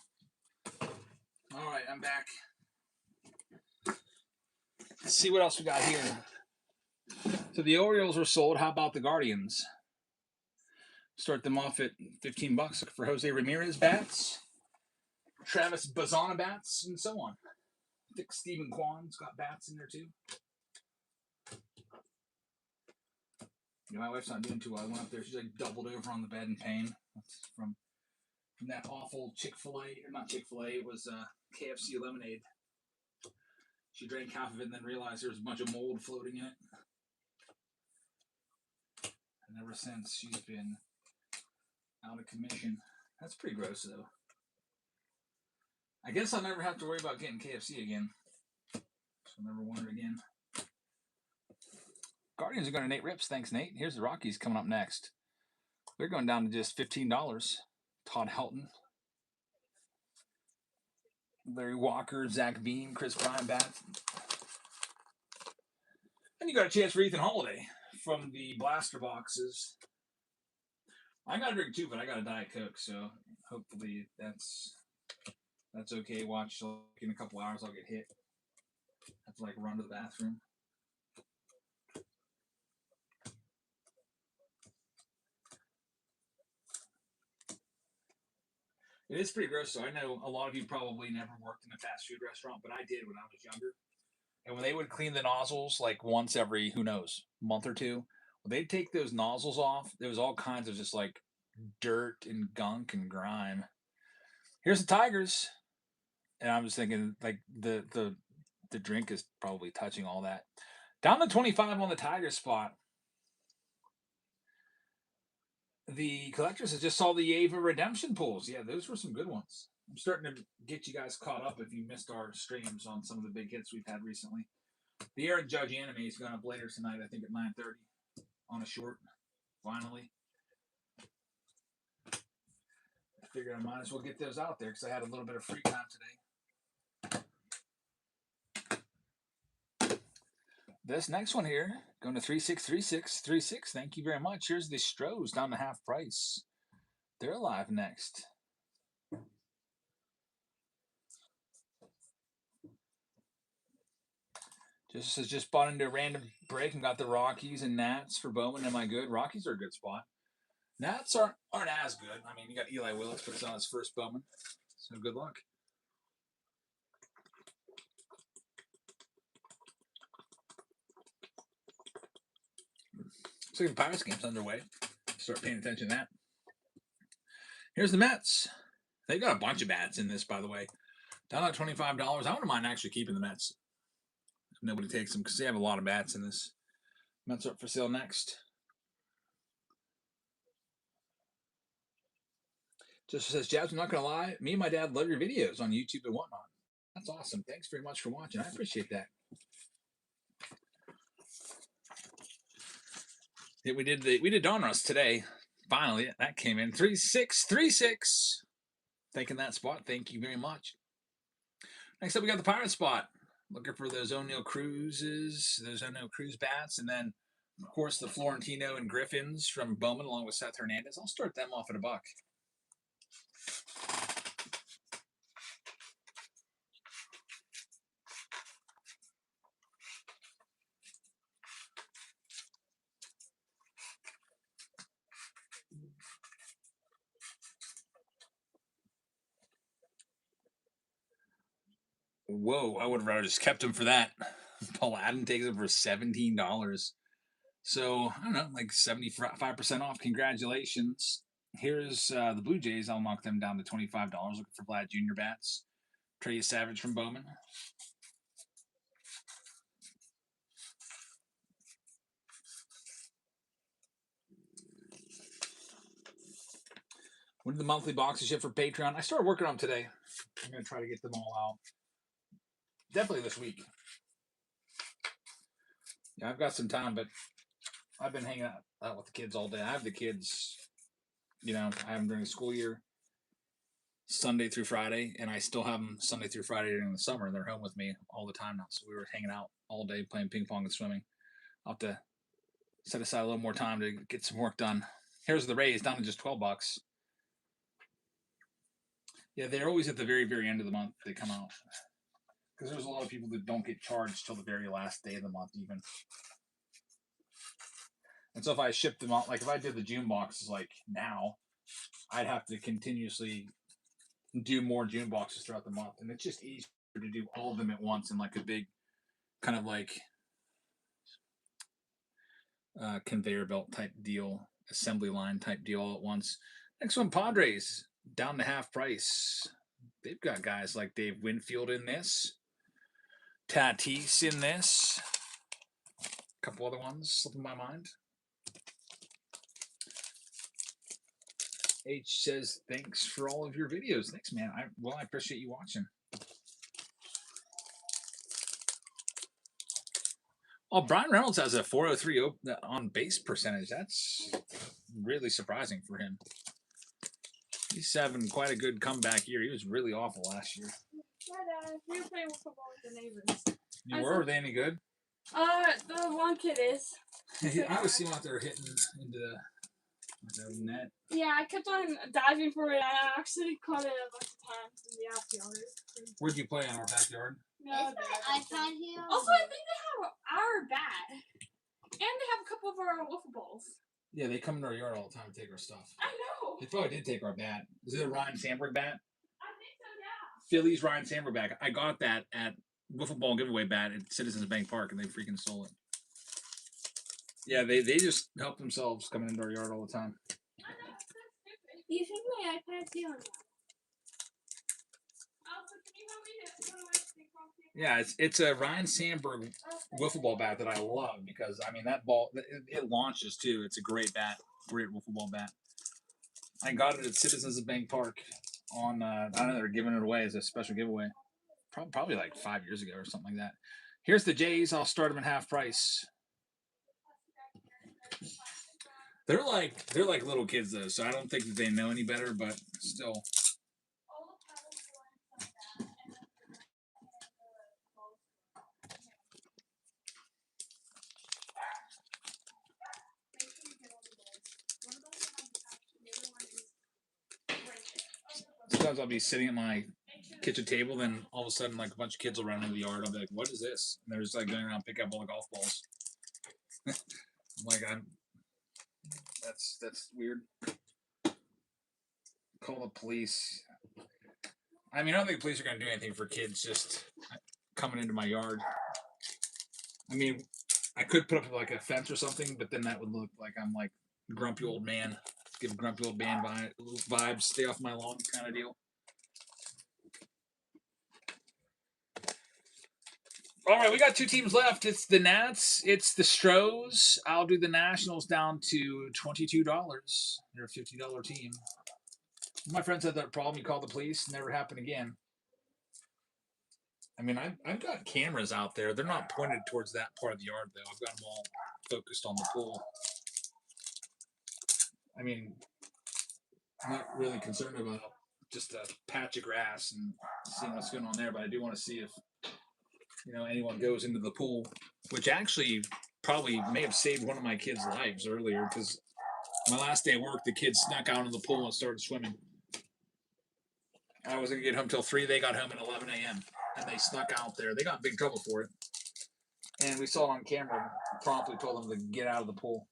All right, I'm back. Let's see what else we got here. So the Orioles were sold. How about the Guardians? Start them off at $15 for Jose Ramirez bats, Travis Bazana bats, and so on. I think Stephen Kwan's got bats in there too. Yeah, my wife's not doing too well. I went up there. She's like doubled over on the bed in pain. That's from that awful Chick-fil-A, or not Chick-fil-A, it was KFC lemonade. She drank half of it and then realized there was a bunch of mold floating in it. And ever since, she's been out of commission. That's pretty gross, though. I guess I'll never have to worry about getting KFC again. So I'll never wonder again. Guardians are going to Nate Rips. Thanks, Nate. Here's the Rockies coming up next. They're going down to just $15. Todd Helton, Larry Walker, Zach Bean, Chris Bryant bats. And you got a chance for Ethan Holiday from the blaster boxes. I got a drink too, but I got a Diet Coke, so hopefully that's okay. Watch, in a couple hours I'll get hit. Have to like run to the bathroom. It is pretty gross. So I know a lot of you probably never worked in a fast food restaurant, but I did when I was younger. And when they would clean the nozzles like once every, who knows, month or two, when they'd take those nozzles off, there was all kinds of just like dirt and gunk and grime. Here's the Tigers. And I was thinking like the drink is probably touching all that. Down to 25 on the Tigers spot. The collectors has just saw the Ava redemption pulls. Yeah, those were some good ones. I'm starting to get you guys caught up if you missed our streams on some of the big hits we've had recently. The Aaron Judge anime is going up later tonight, I think at 9:30 on a short, finally. I figured I might as well get those out there because I had a little bit of free time today. This next one here, going to 363636. Thank you very much. Here's the Stros down to half price. They're live next. Just bought into a random break and got the Rockies and Nats for Bowman. Am I good? Rockies are a good spot. Nats aren't as good. I mean, you got Eli Willis, but it's on his first Bowman. So good luck. So the Pirates game's underway. Start paying attention to that. Here's the Mets. They've got a bunch of bats in this, by the way. Down at $25. I wouldn't mind actually keeping the Mets if nobody takes them because they have a lot of bats in this. Mets are up for sale next. Just says, Jabs, I'm not going to lie. Me and my dad love your videos on YouTube and whatnot. That's awesome. Thanks very much for watching. I appreciate that. Yeah, we did Donruss today. Finally, that came in 3-6. Taking that spot. Thank you very much. Next up, we got the Pirate spot. Looking for those O'Neill Cruzes, those O'Neill Cruz bats, and then, of course, the Florentino and Griffins from Bowman along with Seth Hernandez. I'll start them off at $1. Whoa, I would have rather just kept him for that. Paul Adam takes him for $17. So, I don't know, like 75% off. Congratulations. Here's the Blue Jays. I'll knock them down to $25. Looking for Vlad Jr. bats. Trey Savage from Bowman. When did the monthly boxes ship for Patreon? I started working on them today. I'm going to try to get them all out. Definitely this week. Yeah, I've got some time, but I've been hanging out with the kids all day. I have the kids, I have them during the school year, Sunday through Friday, and I still have them Sunday through Friday during the summer, and they're home with me all the time now. So we were hanging out all day playing ping pong and swimming. I'll have to set aside a little more time to get some work done. Here's the Rays down to just $12. Yeah, they're always at the very, very end of the month they come out. Because there's a lot of people that don't get charged till the very last day of the month even. And so if I shipped them out, like if I did the June boxes like now, I'd have to continuously do more June boxes throughout the month. And it's just easier to do all of them at once in like a big kind of like conveyor belt type deal, assembly line type deal all at once. Next one, Padres, down to half price. They've got guys like Dave Winfield in this, Tatis in this, a couple other ones slipping my mind. H says, thanks for all of your videos. Thanks, man. I appreciate you watching. Oh, Brian Reynolds has a 403 on base percentage. That's really surprising for him. He's having quite a good comeback year. He was really awful last year. Yeah, Dad. We were playing football with the neighbors. You were? Were they any good? The one kid is. I always see him out there hitting into the net. Yeah, I kept on diving for it. I actually caught it a bunch of times in the outfield. Where'd you play in our backyard? No, iPad here. Also, I think they have our bat. And they have a couple of our wiffle balls. Yeah, they come into our yard all the time to take our stuff. I know. They probably did take our bat. Is it a Ryan Sandberg bat? I think so, yeah. Phillies Ryan Sandberg bat. I got that at wiffle ball giveaway bat at Citizens Bank Park, and they freaking stole it. Yeah, they just help themselves coming into our yard all the time. I know, that's stupid. You think my iPad's here or not? Yeah, it's a Ryan Sandberg wiffle ball bat that I love because I mean that ball it launches too. It's a great bat, great wiffle ball bat. I got it at Citizens Bank Park on I don't know, they're giving it away as a special giveaway, probably like 5 years ago or something like that. Here's the Jays. I'll start them at half price. They're like little kids though, so I don't think that they know any better, but still. Sometimes I'll be sitting at my kitchen table, then all of a sudden, like a bunch of kids will run into the yard. I'll be like, "What is this?" And they're just like going around pick up all the golf balls. I'm like, that's weird. Call the police. I mean, I don't think the police are going to do anything for kids just coming into my yard. I mean, I could put up like a fence or something, but then that would look like I'm like grumpy old man. Give grumpy old man vibes. Stay off my lawn kind of deal. All right, we got 2 teams left. It's the Nats. It's the Stros. I'll do the Nationals down to $22. They're a $50 team. My friends had that problem. You call the police. Never happened again. I mean, I've got cameras out there. They're not pointed towards that part of the yard, though. I've got them all focused on the pool. I mean, I'm not really concerned about just a patch of grass and seeing what's going on there, but I do want to see if anyone goes into the pool, which actually probably may have saved one of my kids' lives earlier, because my last day of work, the kids snuck out in the pool and started swimming. I wasn't gonna get home till 3. They got home at 11 a.m. and they snuck out there. They got in big trouble for it, and we saw it on camera. Promptly told them to get out of the pool.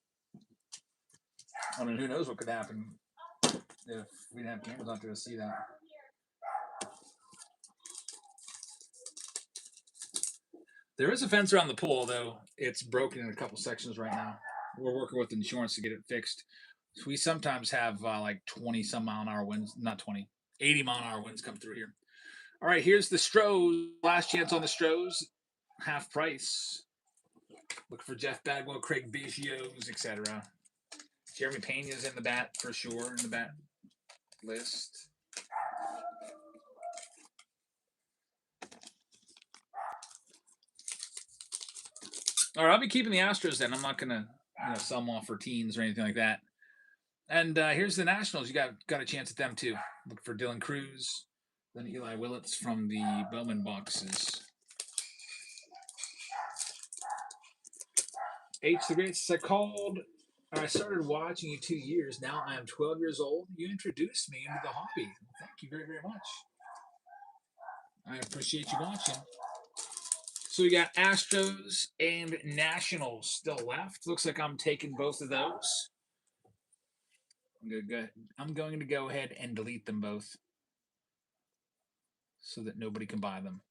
I mean, who knows what could happen if we didn't have cameras out there to see that. There is a fence around the pool, though it's broken in a couple sections right now. We're working with insurance to get it fixed. So we sometimes have like 20 some mile an hour winds, not 20, 80 mile an hour winds come through here. All right, here's the Stros. Last chance on the Stros. Half price. Look for Jeff Bagwell, Craig Biggio's, etc. Jeremy Pena's in the bat for sure, in the bat list. All right, I'll be keeping the Astros then. I'm not going to sell them off for teens or anything like that. And here's the Nationals. You got a chance at them too. Look for Dylan Cruz, then Eli Willits from the Bowman boxes. H the Greats. I started watching you 2 years. Now I am 12 years old. You introduced me into the hobby. Thank you very, very much. I appreciate you watching. So we got Astros and Nationals still left. Looks like I'm taking both of those. I'm going to go ahead and delete them both so that nobody can buy them.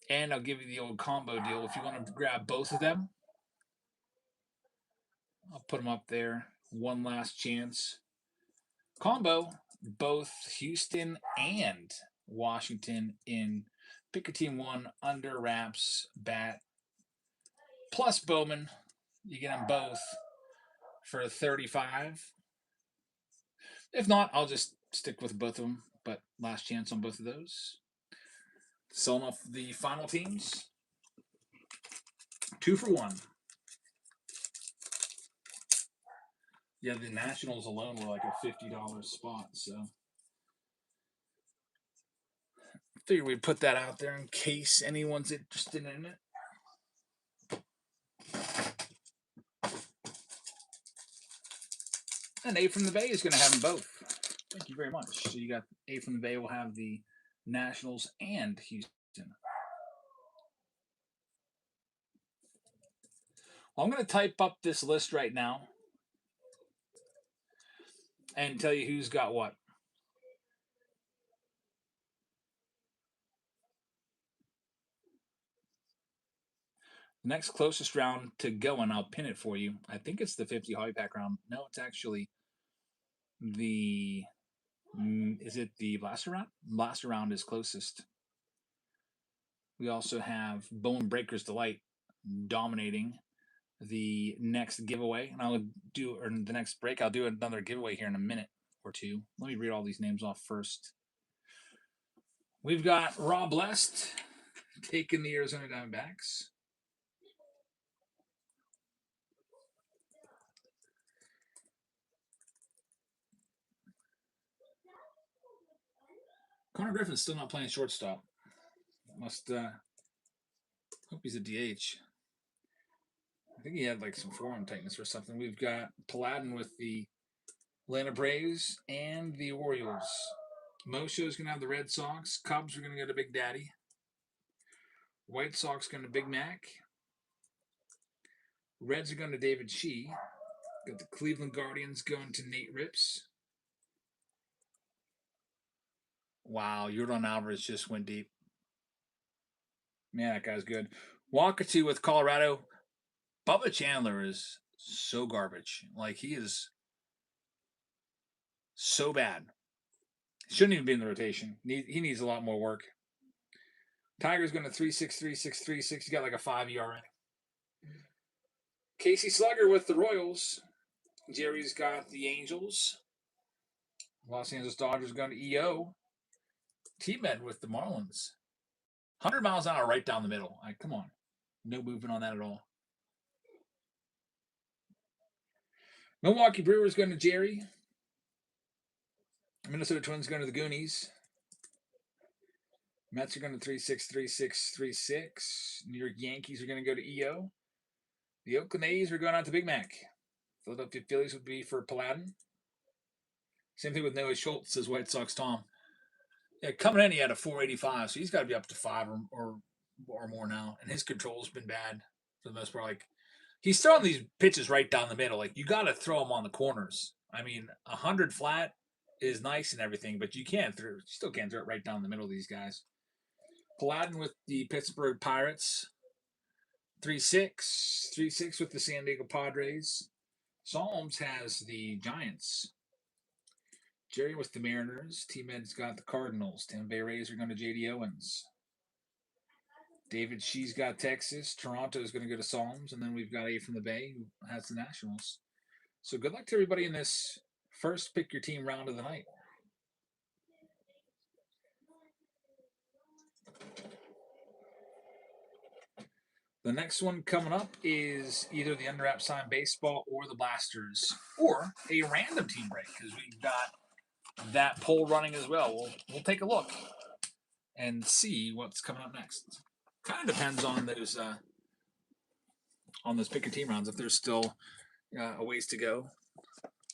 And I'll give you the old combo deal. If you want to grab both of them, I'll put them up there. One last chance. Combo, both Houston and Washington in pick a team 1 under wraps bat plus Bowman. You get them both for 35. If not, I'll just stick with both of them, but last chance on both of those. Selling off the final teams. 2 for 1. Yeah, the Nationals alone were like a $50 spot, so figured we'd put that out there in case anyone's interested in it. And A from the Bay is going to have them both. Thank you very much. So you got A from the Bay will have the Nationals and Houston. Well, I'm going to type up this list right now and tell you who's got what. The next closest round to going, I'll pin it for you. I think it's the 50 hobby pack round. No, it's actually the... Is it the blaster round? Blaster round is closest. We also have Bone Breaker's Delight dominating the next giveaway. And the next break, I'll do another giveaway here in a minute or two. Let me read all these names off first. We've got Rob Blessed taking the Arizona Diamondbacks. Connor Griffin's still not playing shortstop. Must hope he's a DH. I think he had like some forearm tightness or something. We've got Paladin with the Atlanta Braves and the Orioles. Mosho's going to have the Red Sox. Cubs are going to go to Big Daddy. White Sox going to Big Mac. Reds are going to David Shee. Got the Cleveland Guardians going to Nate Rips. Wow, Yordan Alvarez just went deep. Man, that guy's good. Wakatu with Colorado. Bubba Chandler is so garbage. Like, he is so bad. Shouldn't even be in the rotation. He needs a lot more work. Tiger's going to 3.6, 3.6, 3.6. He's got like a 5 ERA. Casey Slugger with the Royals. Jerry's got the Angels. Los Angeles Dodgers going to EO. T-Med with the Marlins. 100 miles an hour right down the middle. Come on. No movement on that at all. Milwaukee Brewers going to Jerry. Minnesota Twins going to the Goonies. Mets are going to 3.6, 3.6, 3.6. New York Yankees are going to go to EO. The Oakland A's are going out to Big Mac. Philadelphia Phillies would be for Paladin. Same thing with Noah Schultz, says White Sox Tom. Yeah, coming in, he had a 485, so he's got to be up to 5 or more now. And his control's been bad for the most part. Like, he's throwing these pitches right down the middle. Like, you got to throw them on the corners. I mean, 100 flat is nice and everything, but you still can't throw it right down the middle of these guys. Paladin with the Pittsburgh Pirates. 3.6. 3.6 with the San Diego Padres. Psalms has the Giants. Jerry with the Mariners. T-Med's got the Cardinals. Tampa Bay Rays are going to J.D. Owens. David Shee's got Texas. Toronto is going to go to Psalms. And then we've got A from the Bay who has the Nationals. So good luck to everybody in this first pick your team round of the night. The next one coming up is either the Under Wrap Sign Baseball or the Blasters or a random team break because we've got that poll running as well. We'll take a look and see what's coming up next. Kind of depends on those pick your team rounds. If there's still a ways to go,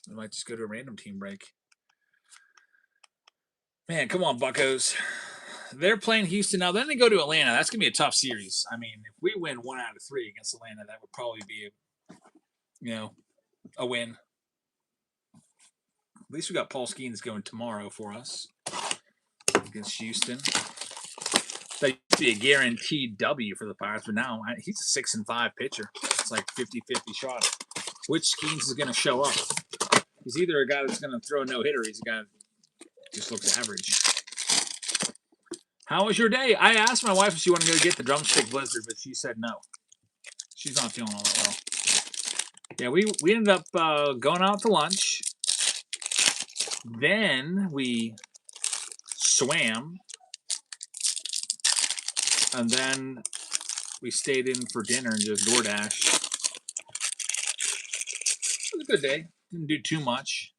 we might just go to a random team break. Man, come on, Buccos. They're playing Houston now. Then they go to Atlanta. That's going to be a tough series. I mean, if we win 1 out of 3 against Atlanta, that would probably be a win. At least we got Paul Skeens going tomorrow for us against Houston. That used to be a guaranteed W for the Pirates, but now he's a 6-5 pitcher. It's like 50-50 shot. Which Skeens is going to show up? He's either a guy that's going to throw a no-hitter, or he's a guy that just looks average. How was your day? I asked my wife if she wanted to go get the drumstick blizzard, but she said no. She's not feeling all that well. Yeah, we ended up going out to lunch. Then we swam. And then we stayed in for dinner and just DoorDash. It was a good day. Didn't do too much.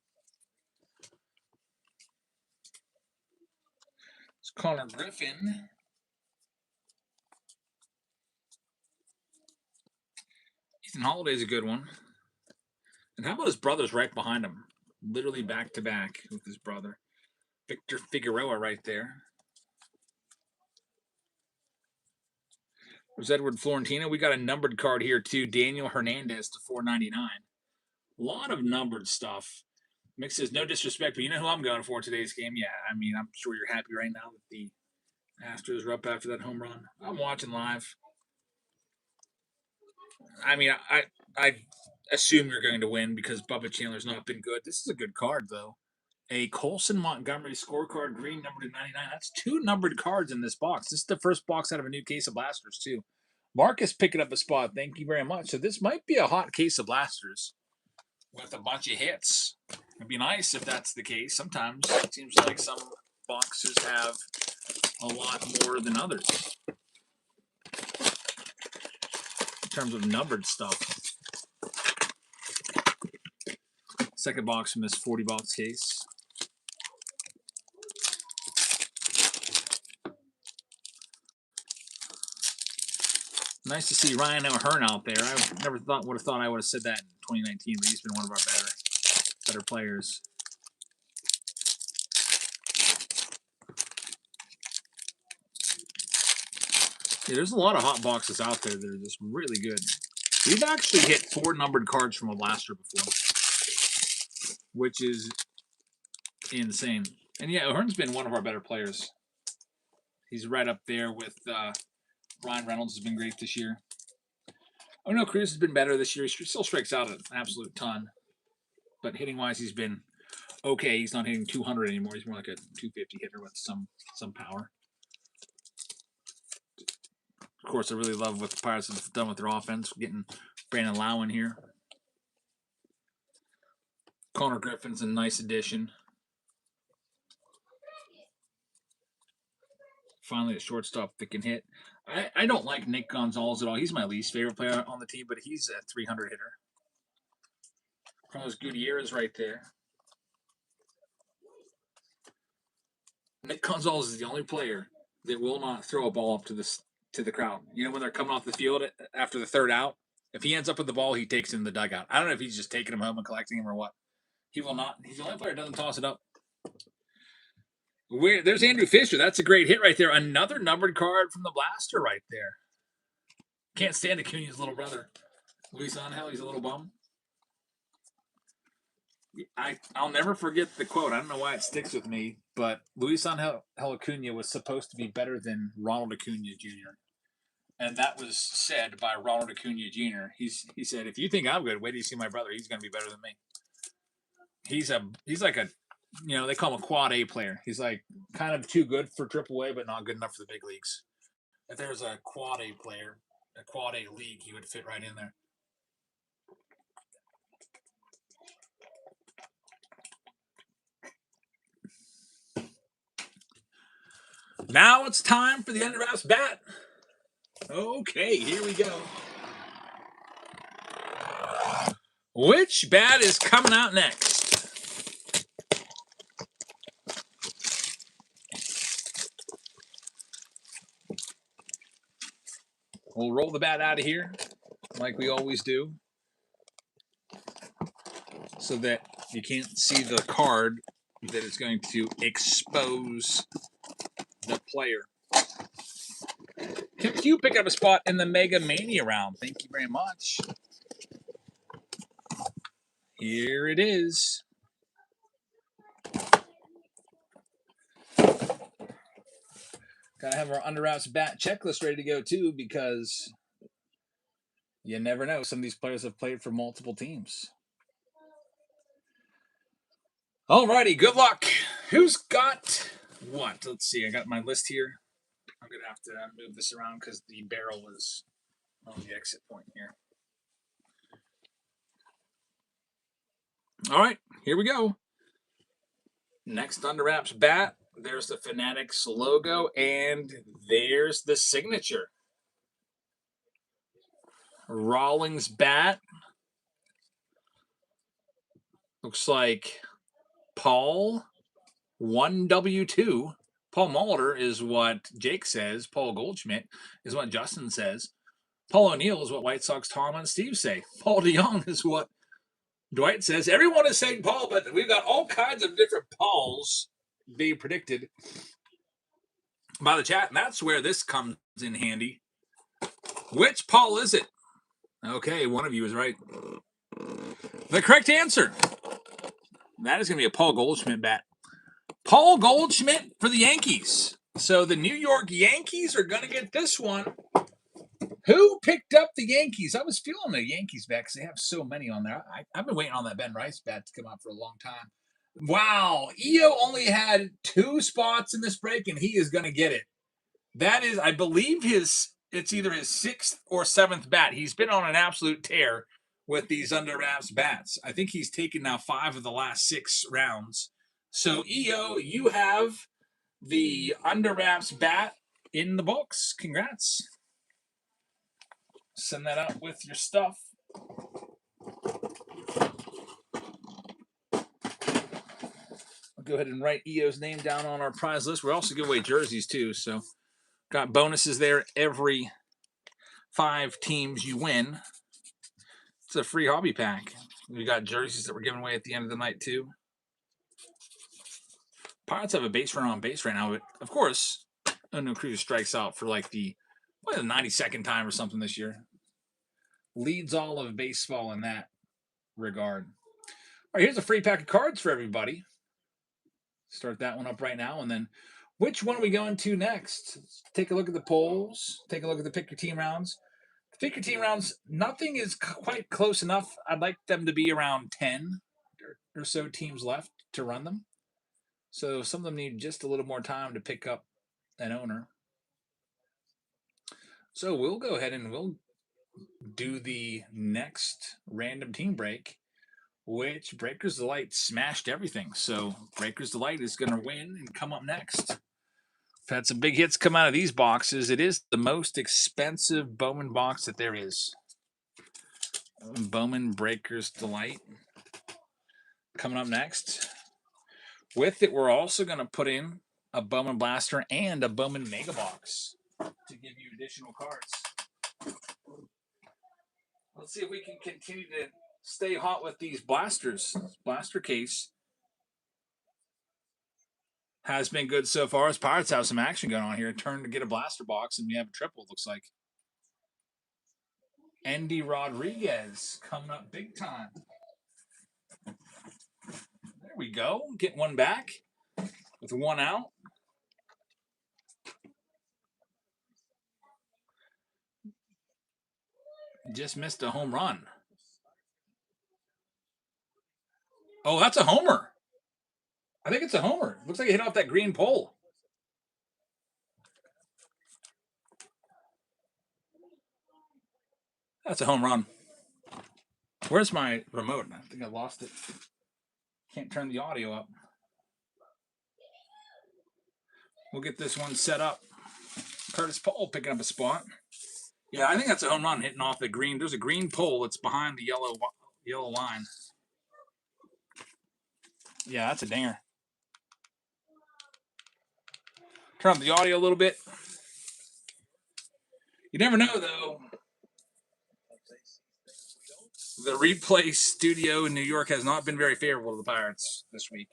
It's Connor Griffin. Ethan Holiday's a good one. And how about his brothers right behind him? Literally back to back with his brother. Victor Figueroa right there. There's Edward Florentino. We got a numbered card here too. Daniel Hernandez to 499. A lot of numbered stuff. Mick says, no disrespect, but you know who I'm going for today's game? Yeah, I mean, I'm sure you're happy right now that the Astros are up after that home run. I'm watching live. I mean, I assume you're going to win because Bubba Chandler's not been good. This is a good card, though. A Colson Montgomery scorecard, green, numbered to 99. That's 2 numbered cards in this box. This is the first box out of a new case of Blasters, too. Marcus picking up a spot. Thank you very much. So this might be a hot case of Blasters with a bunch of hits. It'd be nice if that's the case. Sometimes it seems like some boxes have a lot more than others in terms of numbered stuff. Second box from this 40-box case. Nice to see Ryan O'Hearn out there. I never would have thought I would have said that in 2019, but he's been one of our better players. Yeah, there's a lot of hot boxes out there that are just really good. We've actually hit 4 numbered cards from a blaster before, which is insane. And yeah, O'Hearn's been one of our better players. He's right up there with Ryan Reynolds. Has been great this year. Oh no, Cruz has been better this year. He still strikes out an absolute ton, but hitting wise, he's been okay. He's not hitting 200 anymore. He's more like a 250 hitter with some power. Of course, I really love what the Pirates have done with their offense, getting Brandon Lau in here. Connor Griffin's a nice addition. Finally, a shortstop that can hit. I don't like Nick Gonzalez at all. He's my least favorite player on the team, but he's a 300 hitter. Carlos Gutierrez right there. Nick Gonzalez is the only player that will not throw a ball up to the crowd. You know, when they're coming off the field after the third out, if he ends up with the ball, he takes it in the dugout. I don't know if he's just taking him home and collecting him or what. He will not. He's the only player that doesn't toss it up. There's Andrew Fisher. That's a great hit right there. Another numbered card from the blaster right there. Can't stand Acuna's little brother. Luis Angel, he's a little bum. I'll never forget the quote. I don't know why it sticks with me, but Luis Angel Acuna was supposed to be better than Ronald Acuna Jr. And that was said by Ronald Acuna Jr. He said, "If you think I'm good, wait till you see my brother. He's going to be better than me." He's like a, you know, they call him a quad A player. He's like kind of too good for AAA, but not good enough for the big leagues. If there's a quad A player, a quad A league, he would fit right in there. Now it's time for the Under Wraps bat. Okay, here we go. Which bat is coming out next? We'll roll the bat out of here, like we always do, so that you can't see the card that is going to expose the player. Tim Q pick up a spot in the Mega Mania round. Thank you very much. Here it is. Gotta have our Under Wraps bat checklist ready to go too, because you never know. Some of these players have played for multiple teams. Alrighty, good luck. Who's got what? Let's see. I got my list here. I'm gonna have to move this around because the barrel is on the exit point here. All right, here we go. Next Under Wraps bat. There's the Fanatics logo, and there's the signature. Rawlings bat. Looks like Paul 1W2. Paul Molitor is what Jake says. Paul Goldschmidt is what Justin says. Paul O'Neill is what White Sox Tom and Steve say. Paul DeYoung is what Dwight says. Everyone is saying Paul, but we've got all kinds of different Pauls being predicted by the chat, and that's where this comes in handy. Which Paul is it? Okay, one of you is right. The correct answer. That is going to be a Paul Goldschmidt bat. Paul Goldschmidt for the Yankees. So the New York Yankees are going to get this one. Who picked up the Yankees? I was feeling the Yankees bat because they have so many on there. I've been waiting on that Ben Rice bat to come out for a long time. Wow. EO only had 2 spots in this break, and he is going to get it. That is, I believe, it's either his 6th or 7th bat. He's been on an absolute tear with these Under Wraps bats. I think he's taken now 5 of the last 6 rounds. So, EO, you have the Under Wraps bat in the books. Congrats. Send that out with your stuff. I'll go ahead and write EO's name down on our prize list. We're also giving away jerseys too, so got bonuses there every 5 teams you win. It's a free hobby pack. We got jerseys that we're giving away at the end of the night too. Pirates have a base runner on base right now, but of course, Unknown Cruz strikes out for like the What, a 92nd time or something this year. Leads all of baseball in that regard. All right, here's a free pack of cards for everybody. Start that one up right now, and then which one are we going to next? Let's take a look at the polls. Take a look at the pick your team rounds. The pick your team rounds, nothing is quite close enough. I'd like them to be around 10 or so teams left to run them. So some of them need just a little more time to pick up an owner. So we'll go ahead and we'll do the next random team break, which Breakers Delight smashed everything. So Breakers Delight is going to win and come up next. We've had some big hits come out of these boxes. It is the most expensive Bowman box that there is. Bowman Breakers Delight coming up next. With it, we're also going to put in a Bowman Blaster and a Bowman Mega Box to give you additional cards. Let's see if we can continue to stay hot with these blasters. Blaster case has been good so far. As Pirates have some action going on here. Turn to get a blaster box, and we have a triple, looks like. Endy Rodriguez coming up big time. There we go. Get one back with one out. Just missed a home run. Oh, that's a homer. I think it's a homer. Looks like it hit off that green pole. That's a home run. Where's my remote? I think I lost it. Can't turn the audio up. We'll get this one set up. Curtis Paul picking up a spot. Yeah, I think that's a home run hitting off the green. There's a green pole that's behind the yellow line. Yeah, that's a dinger. Turn up the audio a little bit. You never know, though. The replay studio in New York has not been very favorable to the Pirates this week.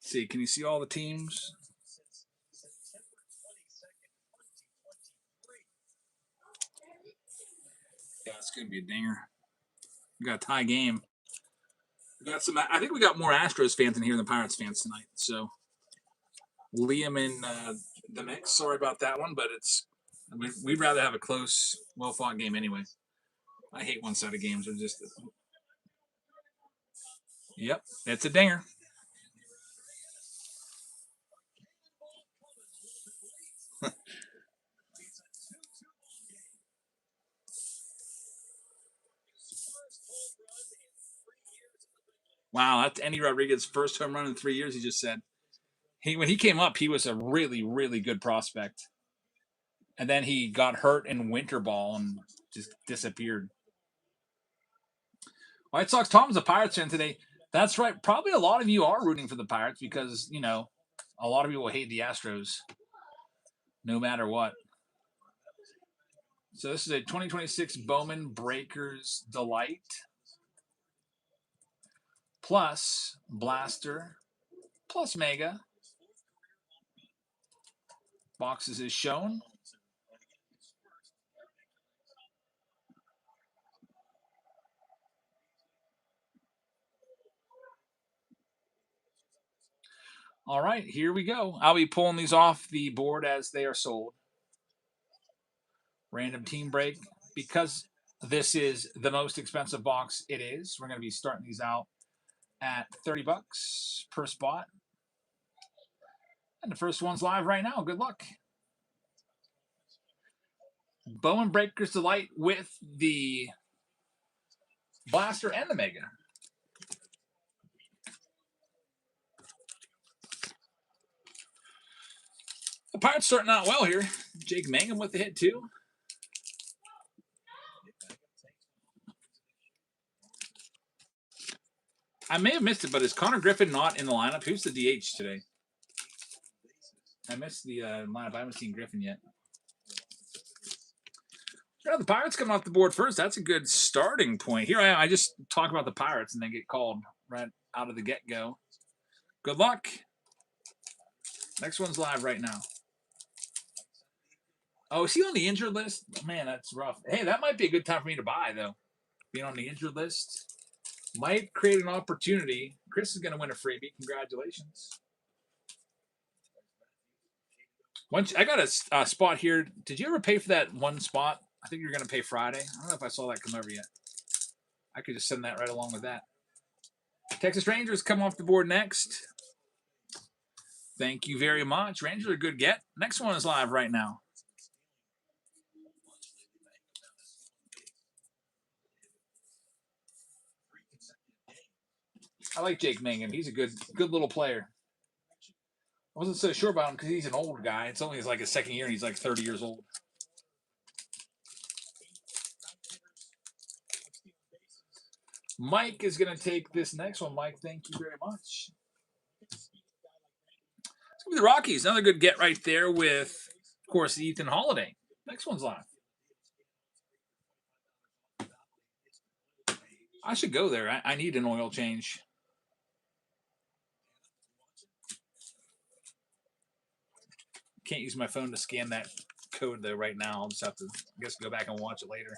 Let's see, can you see all the teams? Yeah, it's going to be a dinger. We got a tie game. We got some. I think we got more Astros fans in here than Pirates fans tonight. So Liam in the mix. Sorry about that one, but it's. We'd rather have a close, well-fought game anyway. I hate one-sided games. They're just. Yep, it's a dinger. Wow, that's Endy Rodriguez's first home run in 3 years. He just said. When he came up, he was a really, really good prospect, and then he got hurt in winter ball and just disappeared. White Sox Tom's a Pirates fan today. That's right. Probably a lot of you are rooting for the Pirates because, you know, a lot of people hate the Astros no matter what. So this is a 2026 Bowman Breakers Delight plus Blaster plus Mega. Boxes is shown. All right, here we go. I'll be pulling these off the board as they are sold. Random team break. Because this is the most expensive box it is, we're going to be starting these out at $30 per spot. And the first one's live right now. Good luck. Bowman Breakers Delight with the Blaster and the Mega. The Pirates starting out well here. Jake Mangum with the hit too. I may have missed it, but is Connor Griffin not in the lineup? Who's the DH today? I missed the lineup. I haven't seen Griffin yet. Yeah, the Pirates coming off the board first. That's a good starting point. Here I am. I just talk about the Pirates and they get called right out of the get-go. Good luck. Next one's live right now. Oh, is he on the injured list? Man, that's rough. Hey, that might be a good time for me to buy, though. Being on the injured list might create an opportunity. Chris is going to win a freebie. Congratulations. I got a spot here. Did you ever pay for that one spot? I think you're going to pay Friday. I don't know if I saw that come over yet. I could just send that right along with that. Texas Rangers come off the board next. Thank you very much. Rangers are a good get. Next one is live right now. I like Jake Mangum. He's a good little player. I wasn't so sure about him because he's an old guy. It's only like his second year and he's like 30 years old. Mike is going to take this next one. Mike, thank you very much. It's going to be the Rockies. Another good get right there with, of course, Ethan Holiday. Next one's live. I should go there. I need an oil change. Can't use my phone to scan that code, though, right now. I'll just have to, I guess, go back and watch it later.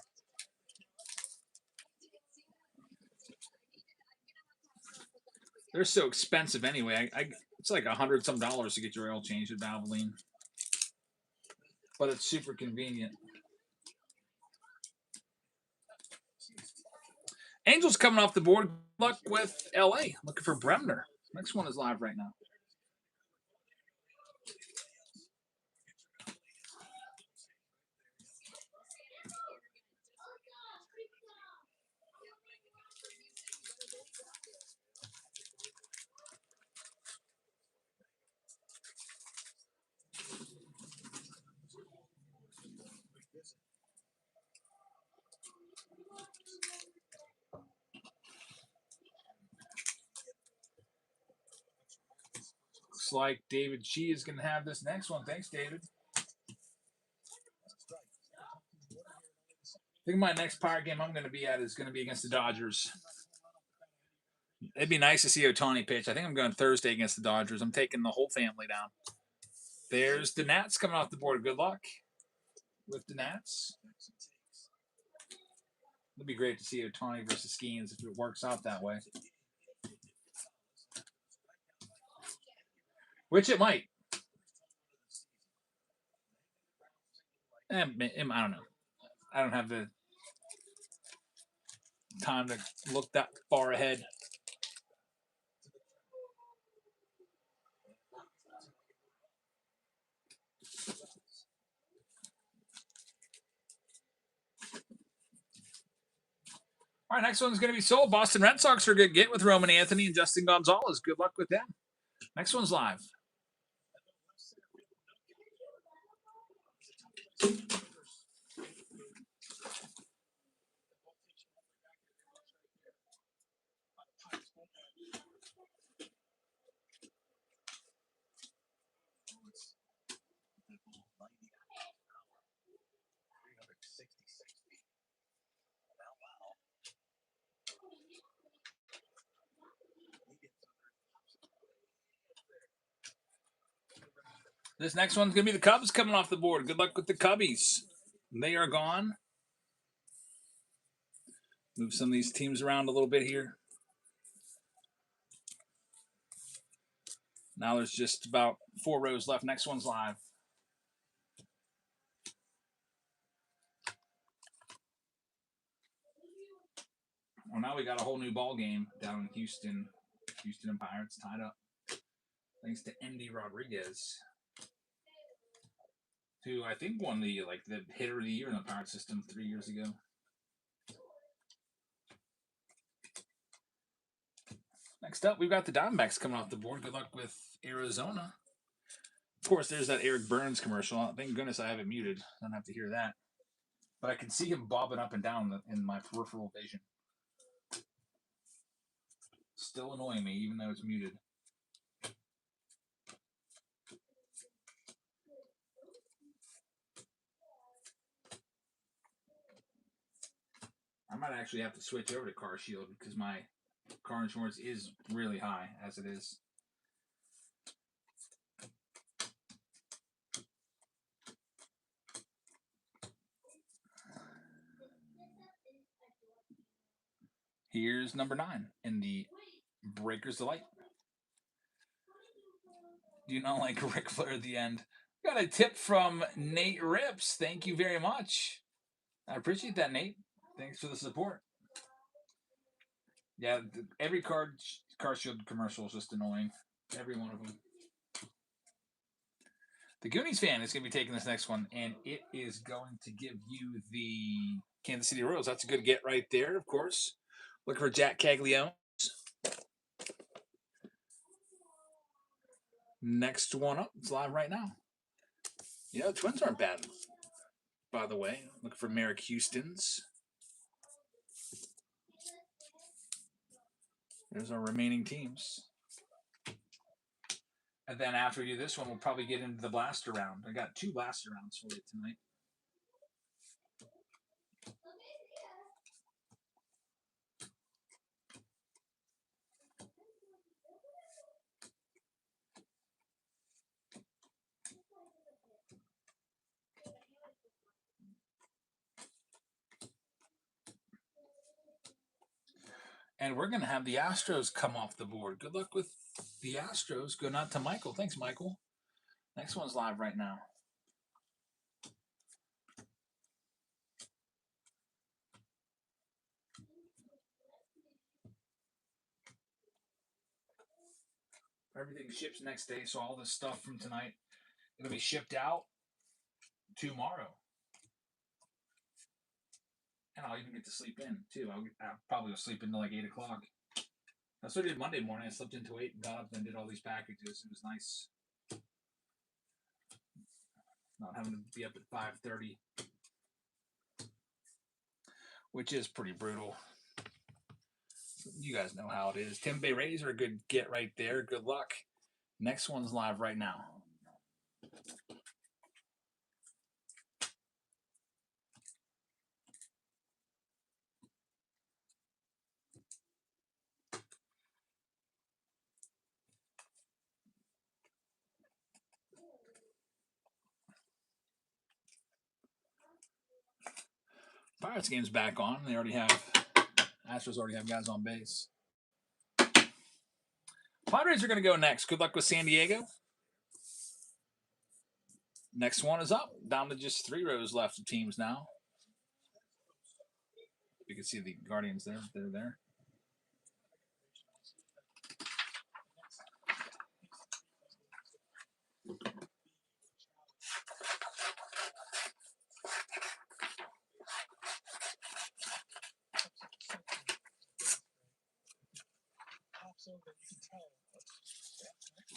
They're so expensive anyway. It's like $100 some to get your oil changed at Valvoline. But it's super convenient. Angels coming off the board. Good luck with LA. Looking for Bremner. Next one is live right now. Looks like David G is going to have this next one. Thanks, David. I think my next Pirate game I'm going to be at is going to be against the Dodgers. It'd be nice to see Ohtani pitch. I think I'm going Thursday against the Dodgers. I'm taking the whole family down. There's the Nats coming off the board. Good luck with the Nats. It'd be great to see Ohtani versus Skeens if it works out that way. Which it might. I don't know. I don't have the time to look that far ahead. All right, next one's going to be sold. Boston Red Sox are a good get with Roman Anthony and Justin Gonzalez. Good luck with them. Next one's live. This next one's going to be the Cubs coming off the board. Good luck with the Cubbies. They are gone. Move some of these teams around a little bit here. Now there's just about 4 rows left. Next one's live. Well, now we got a whole new ball game down in Houston. Houston and Pirates tied up. Thanks to Endy Rodriguez, who I think won the hitter of the year in the Pirate system 3 years ago. Next up, we've got the Diamondbacks coming off the board. Good luck with Arizona. Of course, there's that Eric Burns commercial. Thank goodness I have it muted. I don't have to hear that. But I can see him bobbing up and down in my peripheral vision. Still annoying me, even though it's muted. Might actually have to switch over to Car Shield because my car insurance is really high as it is. Here's number 9 in the Breakers Delight. Do you not like Ric Flair at the end? Got a tip from Nate Rips. Thank you very much. I appreciate that, Nate. Thanks for the support. Yeah, every Car Shield commercial is just annoying. Every one of them. The Goonies fan is going to be taking this next one, and it is going to give you the Kansas City Royals. That's a good get right there, of course. Looking for Jack Caglione. Next one up. It's live right now. Yeah, the Twins aren't bad, by the way. Looking for Merrick Houston's. There's our remaining teams. And then after we do this one, we'll probably get into the blaster round. I got 2 blaster rounds for you tonight. And we're going to have the Astros come off the board. Good luck with the Astros. Good night to Michael. Thanks, Michael. Next one's live right now. Everything ships next day, so all this stuff from tonight it'll be shipped out tomorrow. And I'll even get to sleep in, too. I'll probably go sleep until like 8 o'clock. That's what I did Monday morning. I slept into 8 and got up and did all these packages. It was nice. Not having to be up at 5:30. Which is pretty brutal. You guys know how it is. Tampa Bay Rays are a good get right there. Good luck. Next one's live right now. Pirates game's back on. They already have Astros already have guys on base. Padres are going to go next. Good luck with San Diego. Next one is up. Down to just 3 rows left of teams now. You can see the Guardians there. They're there.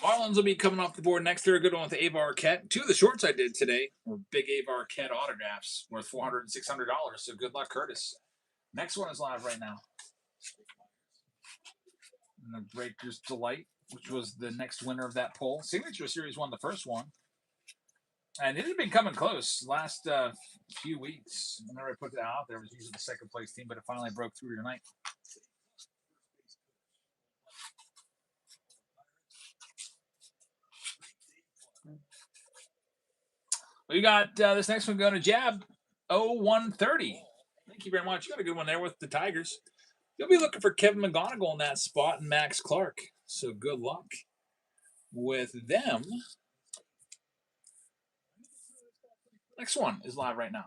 Marlins will be coming off the board next. They're a good one with Abe Arquette. 2 of the shorts I did today were big Abe Arquette autographs worth $400 and $600. So good luck, Curtis. Next one is live right now. And the Breakers Delight, which was the next winner of that poll. Signature Series won the first one. And it had been coming close last few weeks. Whenever I put that out there, it was usually the second place team, but it finally broke through tonight. We got this next one going to Jab 0130. Thank you very much. You got a good one there with the Tigers. You'll be looking for Kevin McGonigal in that spot and Max Clark. So good luck with them. Next one is live right now.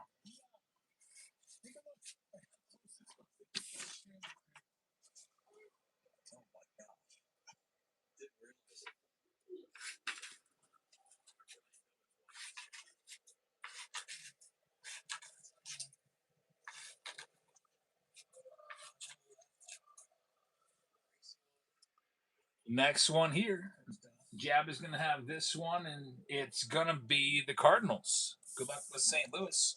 Next one here. Jab is going to have this one, and it's going to be the Cardinals. Good luck with St. Louis.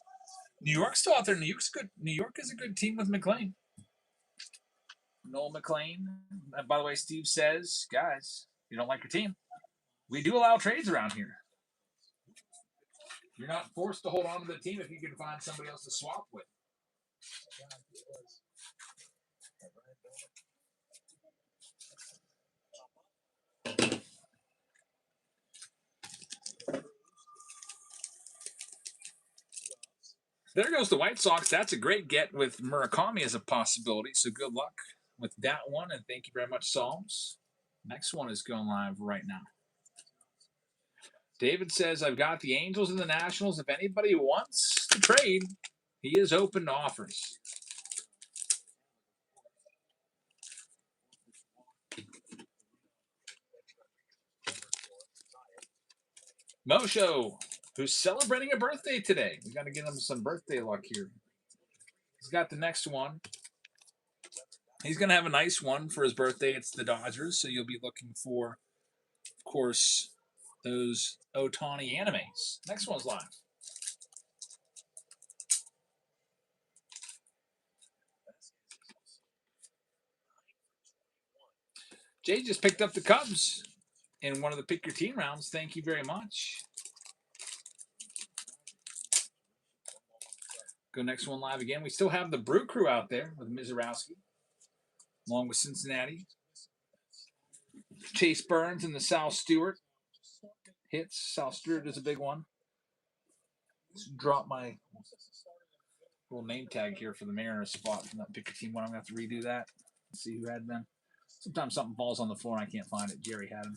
New York's still out there. New York's good. New York is a good team with McLean. Noel McLean. By the way, Steve says, guys, you don't like your team. We do allow trades around here. You're not forced to hold on to the team if you can find somebody else to swap with. There goes the White Sox. That's a great get with Murakami as a possibility. So good luck with that one, and thank you very much, Psalms. Next one is going live right now. David says, I've got the Angels and the Nationals. If anybody wants to trade, he is open to offers. Mosho, who's celebrating a birthday today. We got to give him some birthday luck here. He's got the next one. He's going to have a nice one for his birthday. It's the Dodgers, so you'll be looking for, of course, those Ohtani animes. Next one's live. Jay just picked up the Cubs in one of the pick your team rounds. Thank you very much. Go next one live again. We still have the Brew Crew out there with Mizorowski, along with Cincinnati. Chase Burns and the Sal Stewart hits. Sal Stewart is a big one. Just drop my little name tag here for the Mariners spot from that pick your team one. I'm going to have to redo that. Let's see who had them. Sometimes something falls on the floor and I can't find it. Jerry had them.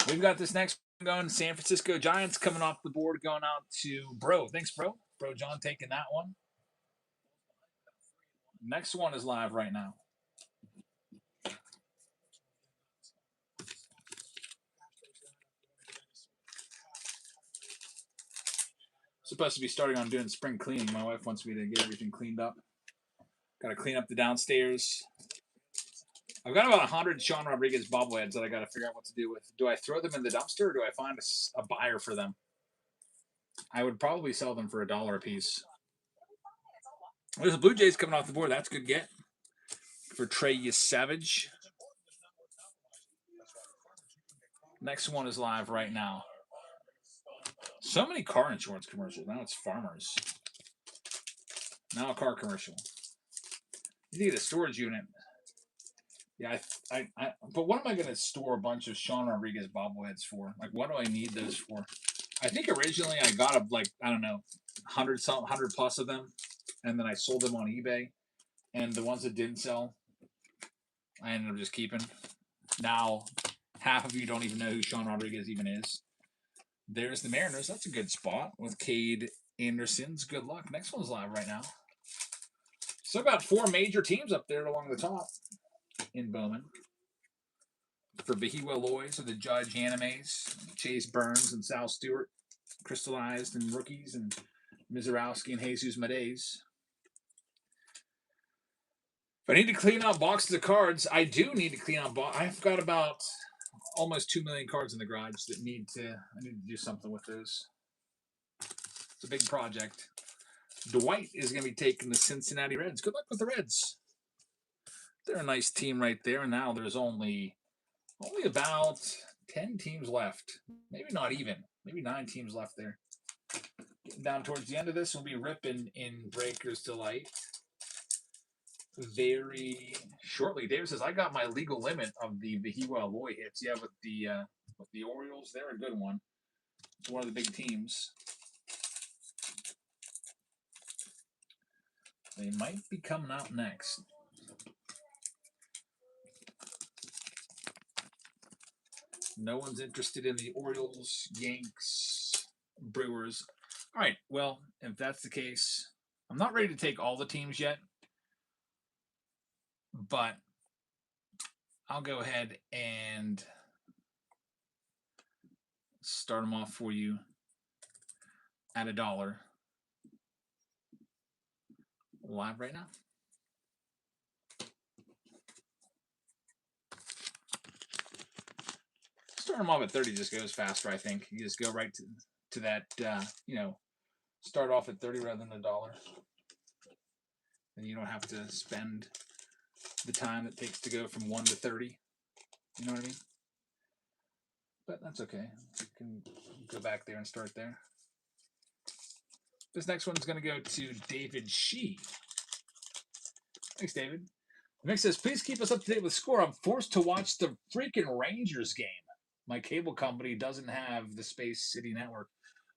We've got this next one going. San Francisco Giants coming off the board, going out to Bro. Thanks, Bro. Bro John taking that one. Next one is live right now. Supposed to be starting on doing spring cleaning. My wife wants me to get everything cleaned up. Got to clean up the downstairs. I've got about 100 Sean Rodriguez bobbleheads that I got to figure out what to do with. Do I throw them in the dumpster or do I find a buyer for them? I would probably sell them for $1 a piece. There's the Blue Jays coming off the board. That's a good get for Trey Savage. Next one is live right now. So many car insurance commercials. Now it's Farmers. Now a car commercial. You need a storage unit. Yeah, but what am I going to store a bunch of Sean Rodriguez bobbleheads for? Like, what do I need those for? I think originally I got I don't know, 100 plus of them, and then I sold them on eBay. And the ones that didn't sell, I ended up just keeping. Now, half of you don't even know who Sean Rodriguez even is. There's the Mariners. That's a good spot with Cade Anderson's. Good luck. Next one's live right now. Still got 4 major teams up there along the top in Bowman. For Behiwa Loys or the Judge Animes, Chase Burns and Sal Stewart, crystallized and rookies, and Mizorowski and Jesus Medeiros. If I need to clean out boxes of cards, I do need to clean out I've got about almost 2 million cards in the garage that I need to do something with those. It's a big project. Dwight is going to be taking the Cincinnati Reds. Good luck with the Reds. They're a nice team right there. And now there's only about 10 teams left. Maybe not even. Maybe 9 teams left there. Getting down towards the end of this, we'll be ripping in Breaker's Delight very shortly. David says, I got my legal limit of the Behiwa Aloy hits. Yeah, with the Orioles, they're a good one. It's one of the big teams. They might be coming out next. No one's interested in the Orioles, Yanks, Brewers. All right, well, if that's the case, I'm not ready to take all the teams yet, but I'll go ahead and start them off for you at $1 live right now. Start them off at 30 just goes faster, I think. You just go right to that, start off at 30 rather than $1. Then you don't have to spend the time it takes to go from 1 to 30. You know what I mean? But that's okay. You can go back there and start there. This next one's going to go to David Shee. Thanks, David. Nick says, please keep us up to date with score. I'm forced to watch the freaking Rangers game. My cable company doesn't have the Space City Network.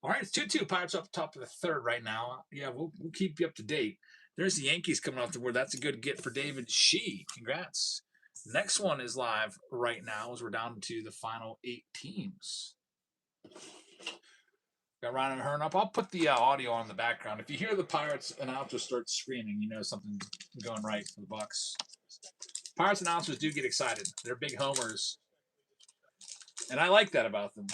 All right, it's 2-2. Pirates up top of the third right now. Yeah, we'll keep you up to date. There's the Yankees coming off the board. That's a good get for David Shee. Congrats. Next one is live right now as we're down to the final 8 teams. Got Ryan Hearn up. I'll put the audio on in the background. If you hear the Pirates announcer start screaming, you know something's going right for the Bucks. Pirates announcers do get excited. They're big homers. And I like that about them.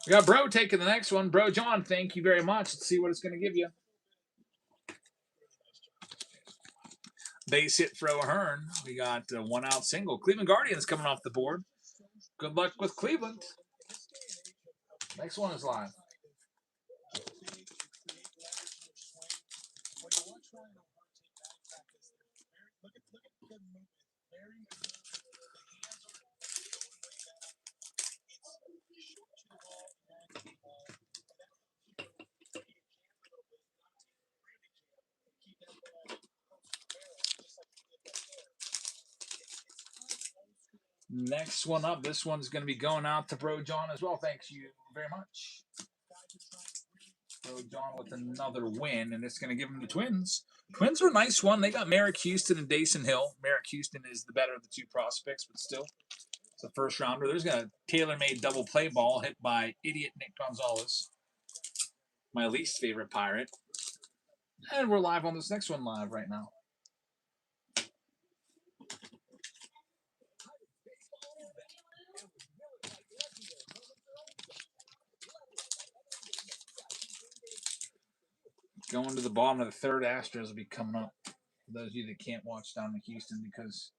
We got Bro taking the next one. Bro John, thank you very much. Let's see what it's going to give you. Base hit for O'Hearn. We got a 1-out single. Cleveland Guardians coming off the board. Good luck with Cleveland. Next one is live. Next one up. This one's going to be going out to Bro John as well. Thanks you very much. Bro John with another win, and it's going to give him the Twins. Twins are a nice one. They got Merrick Houston and Dason Hill. Merrick Houston is the better of the two prospects, but still, it's a first rounder. There's a tailor-made double play ball hit by idiot Nick Gonzalez, my least favorite Pirate. And we're live on this next one live right now. Going to the bottom of the third, Astros will be coming up. For those of you that can't watch down in Houston because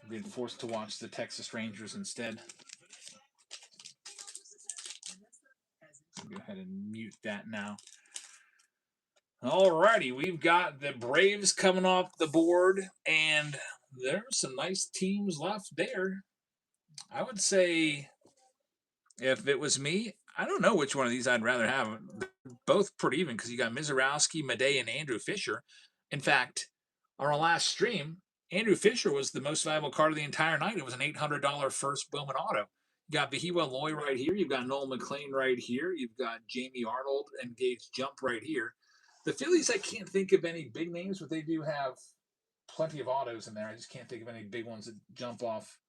we're being forced to watch the Texas Rangers instead. Go ahead and mute that now. Alrighty, we've got the Braves coming off the board, and there's some nice teams left there. I would say, if it was me, I don't know which one of these I'd rather have. Both pretty even because you got Mizorowski, Madej, and Andrew Fisher. In fact, on our last stream, Andrew Fisher was the most valuable card of the entire night. It was an $800 first Bowman auto. You got Bahiwa Loy right here. You've got Noel McLean right here. You've got Jamie Arnold and Gage Jump right here. The Phillies, I can't think of any big names, but they do have plenty of autos in there. I just can't think of any big ones that jump off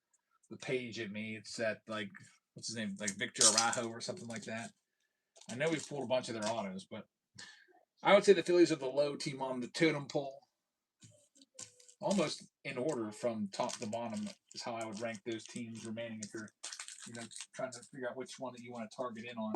the page at me. It's that, like, what's his name? Like Victor Arajo or something like that. I know we've pulled a bunch of their autos, but I would say the Phillies are the low team on the totem pole. Almost in order from top to bottom is how I would rank those teams remaining if you're trying to figure out which one that you want to target in on.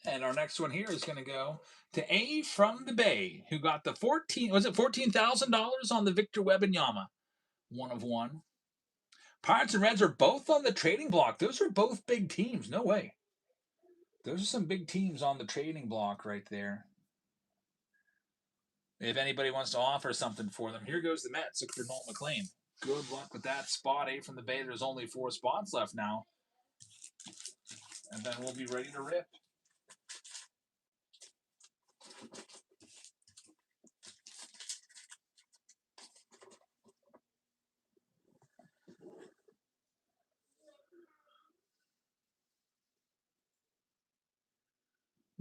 And our next one here is going to go to A from the Bay, who got the $14,000 on the Victor Wembanyama. 1 of 1. Pirates and Reds are both on the trading block. Those are both big teams. No way. Those are some big teams on the trading block right there. If anybody wants to offer something for them, here goes the Mets for Noel McLean. Good luck with that spot. A from the Bay. There's only 4 spots left now. And then we'll be ready to rip.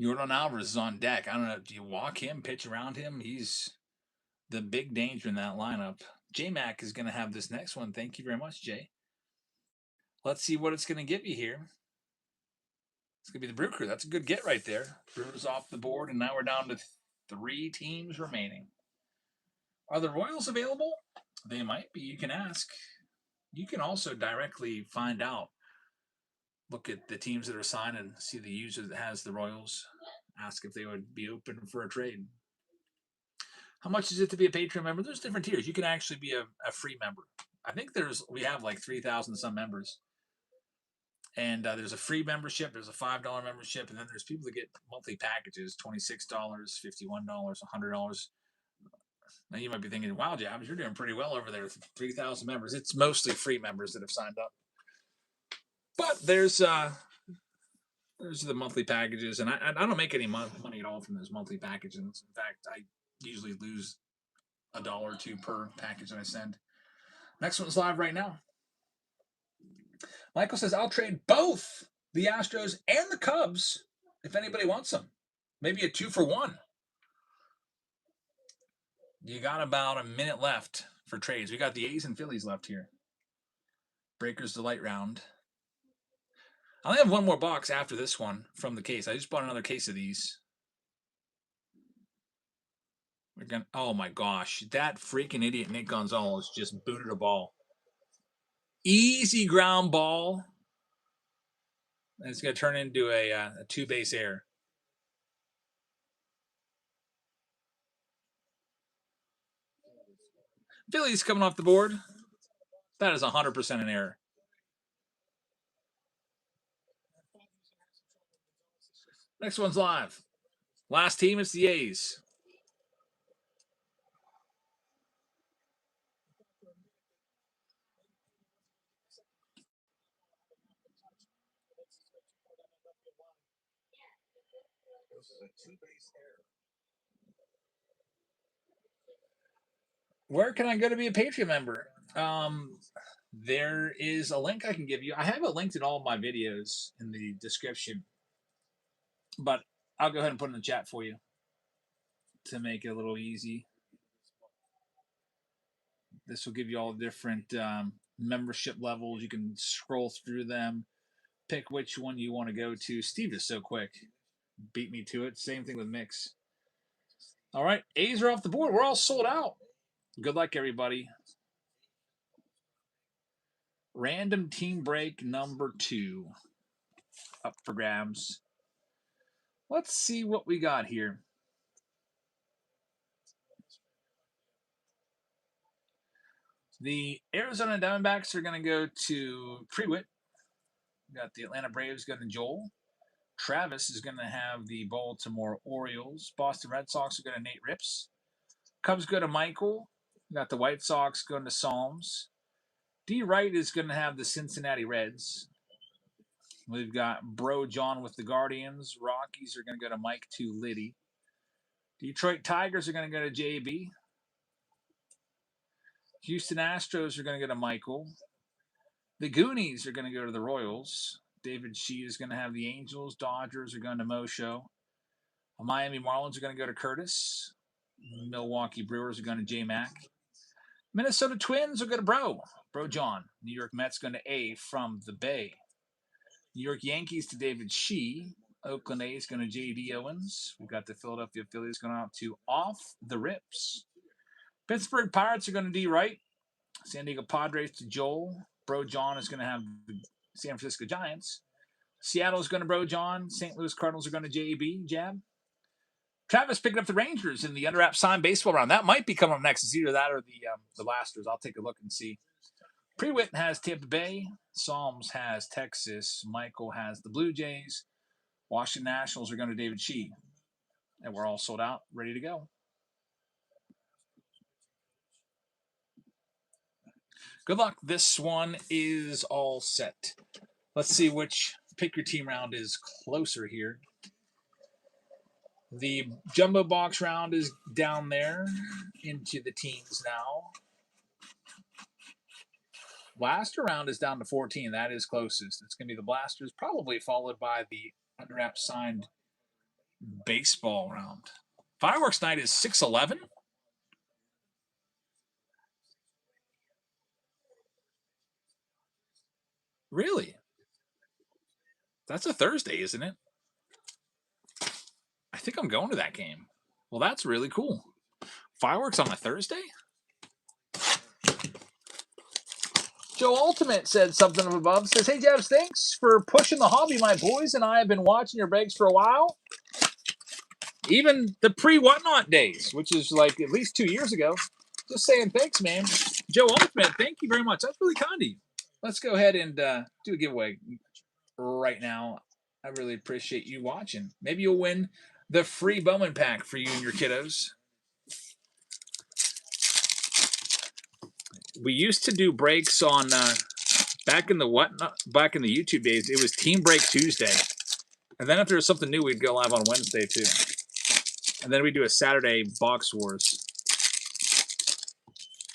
Yordan Alvarez is on deck. I don't know. Do you walk him, pitch around him? He's the big danger in that lineup. J-Mac is going to have this next one. Thank you very much, Jay. Let's see what it's going to give you here. It's going to be the Brew Crew. That's a good get right there. Brew's off the board, and now we're down to 3 teams remaining. Are the Royals available? They might be. You can ask. You can also directly find out. Look at the teams that are signed and see the user that has the Royals. Ask if they would be open for a trade. How much is it to be a Patreon member? There's different tiers. You can actually be a free member. I think we have like 3,000 some members. And there's a free membership, there's a $5 membership, and then there's people that get monthly packages, $26, $51, $100. Now you might be thinking, wow, Jabs, you're doing pretty well over there. 3,000 members. It's mostly free members that have signed up. But there's the monthly packages, and I don't make any money at all from those monthly packages. In fact, I usually lose $1 or $2 per package that I send. Next one's live right now. Michael says, I'll trade both the Astros and the Cubs if anybody wants them. Maybe a 2-for-1. You got about a minute left for trades. We got the A's and Phillies left here. Breakers Delight round. I only have one more box after this one from the case. I just bought another case of these. Oh my gosh. That freaking idiot Nick Gonzalez just booted a ball. Easy ground ball. And it's going to turn into a 2-base error. Phillies coming off the board. That is 100% an error. Next one's live. Last team, it's the A's. Where can I go to be a Patreon member? There is a link I can give you. I have it linked in all of my videos in the description, but I'll go ahead and put it in the chat for you to make it a little easy. This will give you all the different membership levels. You can scroll through them, pick which one you want to go to. Steve is so quick. Beat me to it. Same thing with Mix. All right, A's are off the board. We're all sold out. Good luck, everybody. Random team break number 2 up for grabs. Let's see what we got here. The Arizona Diamondbacks are going to go to Prewitt. We got the Atlanta Braves going to Joel. Travis is going to have the Baltimore Orioles. Boston Red Sox are going to Nate Rips. Cubs go to Michael. We got the White Sox going to Psalms. D. Wright is going to have the Cincinnati Reds. We've got Bro John with the Guardians. Rockies are going to go to Mike to Liddy. Detroit Tigers are going to go to JB. Houston Astros are going to go to Michael. The Goonies are going to go to the Royals. David Shee is going to have the Angels. Dodgers are going to Mosho. Miami Marlins are going to go to Curtis. Milwaukee Brewers are going to J-Mac. Minnesota Twins are going to Bro John. New York Mets going to A from the Bay. New York Yankees to David Shee. Oakland A's going to J.D. Owens. We've got the Philadelphia Phillies going out to Off the Rips. Pittsburgh Pirates are going to D. Wright. San Diego Padres to Joel. Bro John is going to have the San Francisco Giants. Seattle is going to Bro John. St. Louis Cardinals are going to J.B. Jab. Travis picking up the Rangers in the Under-Wrap Sign baseball round. That might be coming up next. It's either that or the Blasters. I'll take a look and see. Prewitt has Tampa Bay. Psalms has Texas. Michael has the Blue Jays. Washington Nationals are going to David Shee. And we're all sold out, ready to go. Good luck. This one is all set. Let's see which pick your team round is closer here. The jumbo box round is down there into the teens now. Blaster round is down to 14. That is closest. It's going to be the Blasters, probably followed by the Under-Wrap Signed baseball round. Fireworks night is 6/11. Really? That's a Thursday, isn't it? I think I'm going to that game. Well, that's really cool. Fireworks on a Thursday? Joe Ultimate said something up above. Says, hey, Jabs, thanks for pushing the hobby. My boys and I have been watching your breaks for a while. Even the pre-whatnot days, which is like at least 2 years ago. Just saying thanks, man. Joe Altman, thank you very much. That's really kind of you. Let's go ahead and do a giveaway right now. I really appreciate you watching. Maybe you'll win the free Bowman pack for you and your kiddos. We used to do breaks on back in the YouTube days. It was Team Break Tuesday, and then if there was something new, we'd go live on Wednesday too, and then we do a Saturday Box Wars.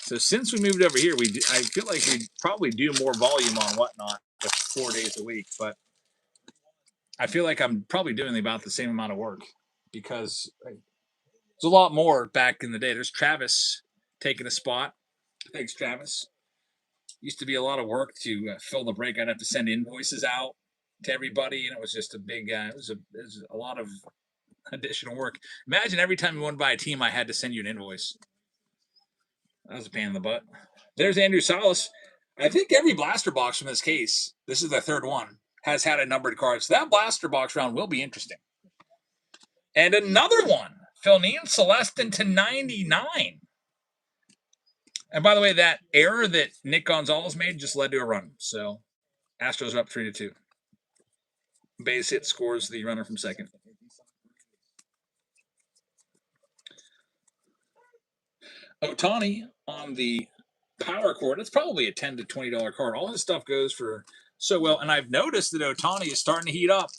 So since we moved over here, I feel like we probably do more volume on Whatnot with 4 days a week, but I feel like I'm probably doing about the same amount of work because there's a lot more back in the day. There's Travis taking a spot. Thanks, Travis. Used to be a lot of work to fill the break. I'd have to send invoices out to everybody, and it was just a big. It was a lot of additional work. Imagine every time you wanted to buy a team, I had to send you an invoice. That was a pain in the butt. There's Andrew Salas. I think every blaster box from this case, this is the third one, has had a numbered card. So that blaster box round will be interesting. And another one, Philneen Celestin to 99. And by the way, that error that Nick Gonzalez made just led to a run. So Astros are up 3-2. Base hit scores the runner from second. Ohtani on the power cord. It's probably a $10 to $20 card. All this stuff goes for so well. And I've noticed that Ohtani is starting to heat up.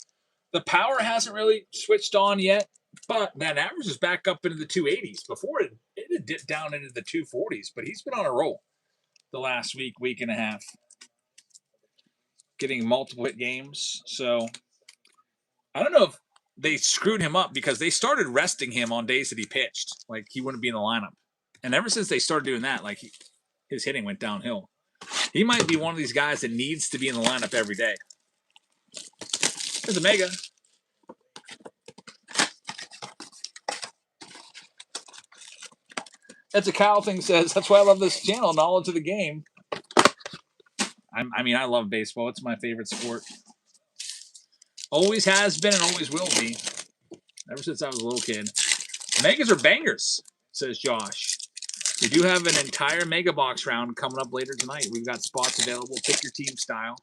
The power hasn't really switched on yet, but that average is back up into the 280s. Before it had dipped down into the 240s, but he's been on a roll the last week and a half, getting multiple hit games. So I don't know if they screwed him up because they started resting him on days that he pitched, like he wouldn't be in the lineup. And ever since they started doing that, like his hitting went downhill. He might be one of these guys that needs to be in the lineup every day. There's a mega. That's a Kyle thing says, that's why I love this channel, knowledge of the game. I love baseball. It's my favorite sport. Always has been and always will be. Ever since I was a little kid. Megas are bangers, says Josh. We do have an entire mega box round coming up later tonight. We've got spots available. Pick your team style.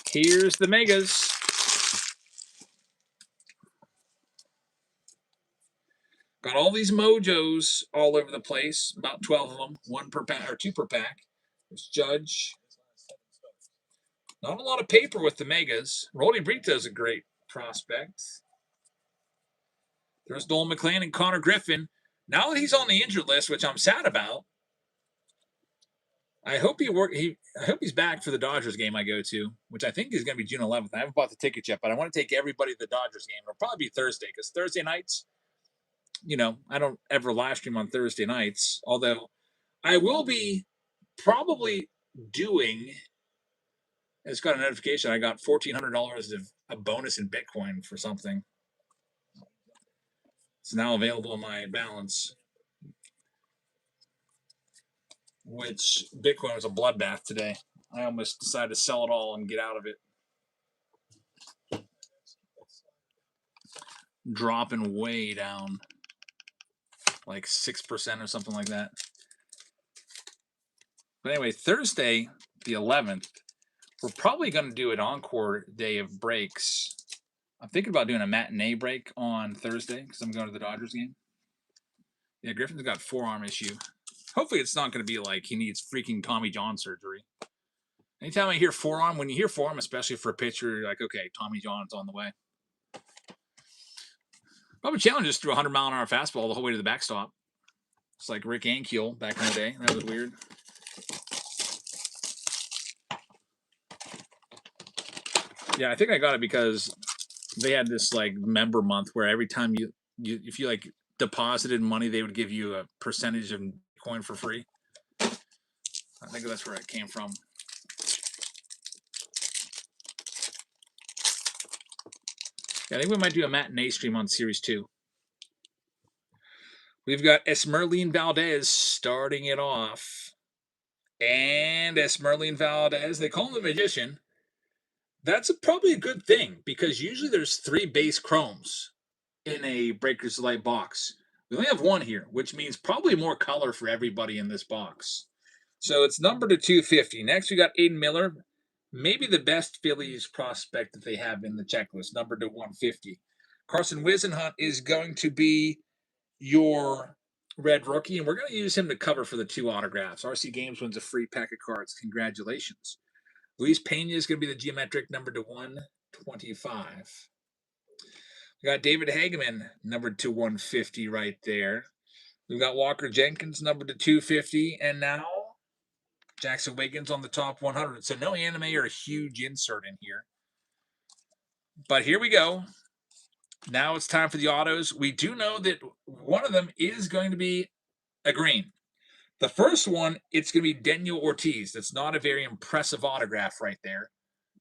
Here's the megas. Got all these mojos all over the place. About 12 of them. 1 per pack or 2 per pack. There's Judge. Not a lot of paper with the megas. Rolly Brito's a great prospect. There's Noel McClain and Connor Griffin. Now that he's on the injured list, which I'm sad about, I hope he's back for the Dodgers game I go to, which I think is going to be June 11th. I haven't bought the ticket yet, but I want to take everybody to the Dodgers game. It'll probably be Thursday because Thursday nights, I don't ever live stream on Thursday nights. Although I will be probably doing. It's got a notification. I got $1,400 of a bonus in Bitcoin for something. It's now available on my balance. Which Bitcoin was a bloodbath today. I almost decided to sell it all and get out of it. Dropping way down, like 6% or something like that. But anyway, Thursday, the 11th, we're probably going to do an encore day of breaks. I'm thinking about doing a matinee break on Thursday because I'm going to the Dodgers game. Yeah, Griffin's got forearm issue. Hopefully it's not going to be like he needs freaking Tommy John surgery. Anytime I hear forearm, when you hear forearm, especially for a pitcher, you're like, okay, Tommy John's on the way. Bubba Chandler just threw a 100-mile-an-hour fastball the whole way to the backstop. It's like Rick Ankiel back in the day. That was weird. Yeah, I think I got it because they had this like member month where every time you if you like deposited money, they would give you a percentage of Bitcoin for free. I think that's where it came from. Yeah, I think we might do a matinee stream on Series 2. We've got Esmerlin Valdez starting it off. And Esmerlin Valdez, they call him the Magician. That's probably a good thing because usually there's 3 base chromes in a Breakers Delight box. We only have 1 here, which means probably more color for everybody in this box. So it's numbered to 250. Next, we got Aiden Miller, maybe the best Phillies prospect that they have in the checklist, numbered to 150. Carson Wisenhunt is going to be your red rookie, and we're going to use him to cover for the 2 autographs. RC Games wins a free pack of cards. Congratulations. Luis Pena is going to be the geometric number to 125. We got David Hageman numbered to 150 right there. We've got Walker Jenkins numbered to 250, and now Jackson Wiggins on the top 100. So no anime or a huge insert in here. But here we go. Now it's time for the autos. We do know that one of them is going to be a green. The first one, it's going to be Daniel Ortiz. That's not a very impressive autograph right there.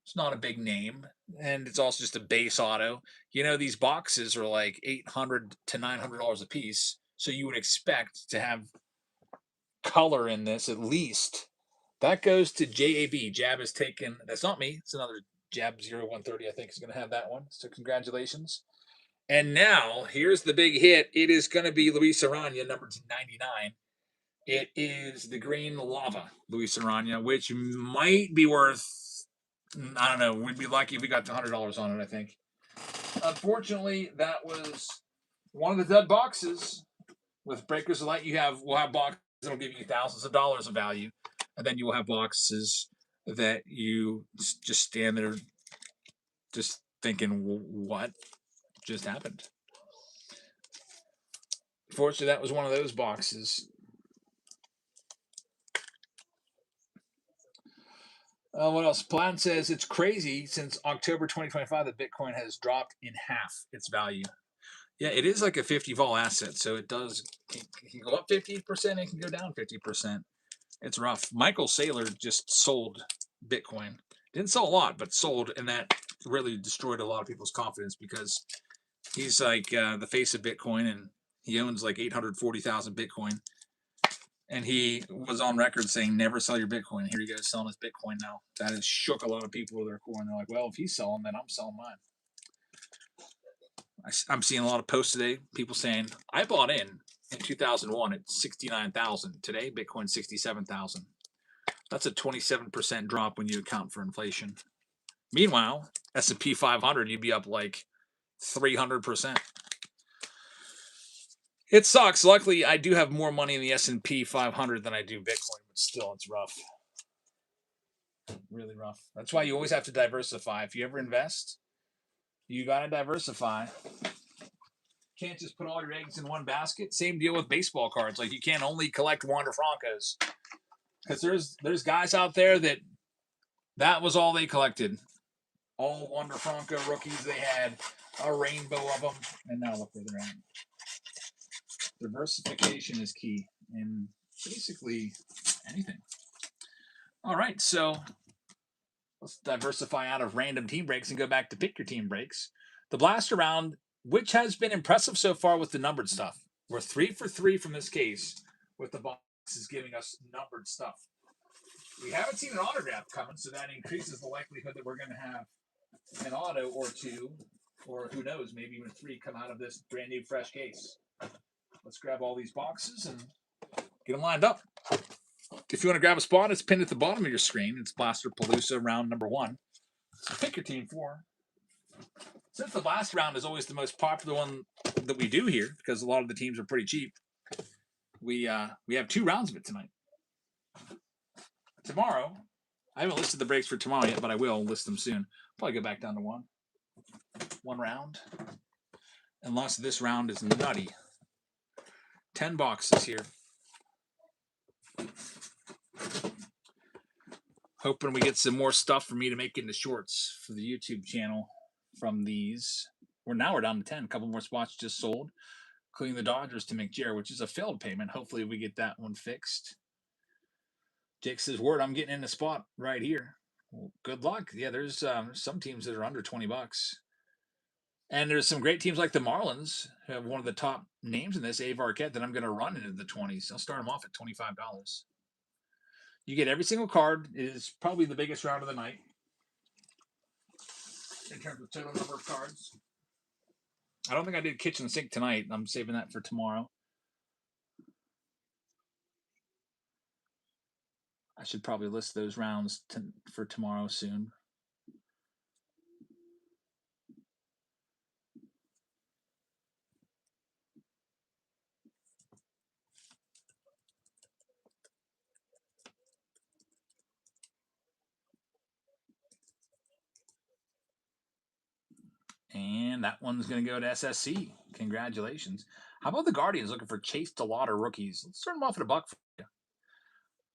It's not a big name, and it's also just a base auto. You know, these boxes are like $800 to $900 a piece, so you would expect to have color in this at least. That goes to JAB. Jab is taken. That's not me. It's another Jab 0130, I think, is going to have that one. So congratulations. And now, here's the big hit. It is going to be Luis Arana, number 99. It is the green lava, Luis Arana, which might be worth, I don't know, we'd be lucky if we got $100 on it, I think. Unfortunately, that was one of the dead boxes. With Breakers of Light, we'll have boxes that'll give you thousands of dollars of value, and then you will have boxes that you just stand there just thinking, what just happened? Fortunately, that was one of those boxes. What else? Plan says it's crazy since October 2025 that Bitcoin has dropped in half its value. Yeah, it is like a 50 vol asset, so it can go up 50%, it can go down 50%. It's rough. Michael Saylor just sold Bitcoin. Didn't sell a lot, but sold, and that really destroyed a lot of people's confidence because he's like the face of Bitcoin, and he owns like 840,000 Bitcoin. And he was on record saying, never sell your Bitcoin. Here he goes selling his Bitcoin now. That has shook a lot of people to their core. And they're like, well, if he's selling, then I'm selling mine. I'm seeing a lot of posts today, people saying, I bought in 2001 at 69,000. Today, Bitcoin 67,000. That's a 27% drop when you account for inflation. Meanwhile, S&P 500, you'd be up like 300%. It sucks. Luckily, I do have more money in the S&P 500 than I do Bitcoin, but still, it's rough. Really rough. That's why you always have to diversify. If you ever invest, you got to diversify. Can't just put all your eggs in one basket. Same deal with baseball cards. Like, you can't only collect Wander Francos. Because there's guys out there that was all they collected. All Wander Franco rookies. They had a rainbow of them. And now look where they're at. Diversification is key in basically anything. All right, so let's diversify out of random team breaks and go back to pick your team breaks. The blaster round, which has been impressive so far with the numbered stuff. We're 3 for 3 from this case with the boxes giving us numbered stuff. We haven't seen an autograph coming, so that increases the likelihood that we're going to have an auto or 2, or who knows, maybe even 3 come out of this brand new fresh case. Let's grab all these boxes and get them lined up. If you want to grab a spot, it's pinned at the bottom of your screen. It's Blaster Palooza round number 1. So pick your team 4. Since the last round is always the most popular one that we do here, because a lot of the teams are pretty cheap, we have 2 rounds of it tonight. Tomorrow, I haven't listed the breaks for tomorrow yet, but I will list them soon. Probably go back down to 1 round. Unless this round is nutty. 10 boxes here. Hoping we get some more stuff for me to make into shorts for the YouTube channel from these. We're down to 10. A couple more spots just sold, including the Dodgers to McJair, which is a failed payment. Hopefully we get that one fixed. Jake says, word, I'm getting in a spot right here. Well, good luck. Yeah, there's some teams that are under 20 bucks. And there's some great teams like the Marlins, who have one of the top names in this, Abe Arquette, that I'm going to run into the 20s. I'll start them off at $25. You get every single card. It is probably the biggest round of the night. in terms of total number of cards. I don't think I did kitchen sink tonight. I'm saving that for tomorrow. I should probably list those rounds for tomorrow soon. And that one's going to go to SSC. Congratulations. How about the Guardians looking for Chase DeLauder rookies? Let's start them off at $1 for you.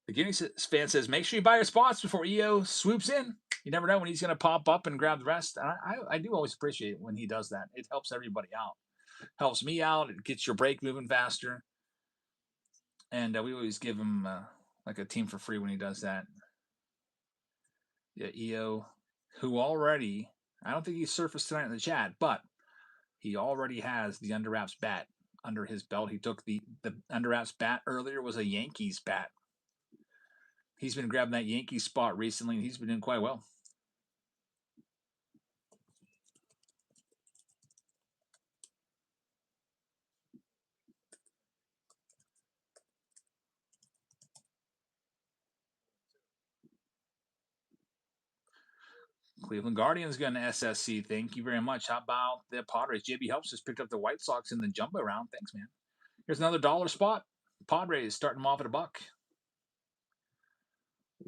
The Guinea fan says, make sure you buy your spots before EO swoops in. You never know when he's going to pop up and grab the rest. I do always appreciate it when he does that. It helps everybody out. Helps me out. It gets your break moving faster. And we always give him like a team for free when he does that. Yeah, EO, who already, I don't think he surfaced tonight in the chat, but he already has the Under Wraps bat under his belt. He took the Under Wraps bat earlier, was a Yankees bat. He's been grabbing that Yankees spot recently, and he's been doing quite well. Cleveland Guardians going to SSC. Thank you very much. How about the Padres? JB Helps us picked up the White Sox in the jumbo round. Thanks, man. Here's another dollar spot. Padres starting them off at $1.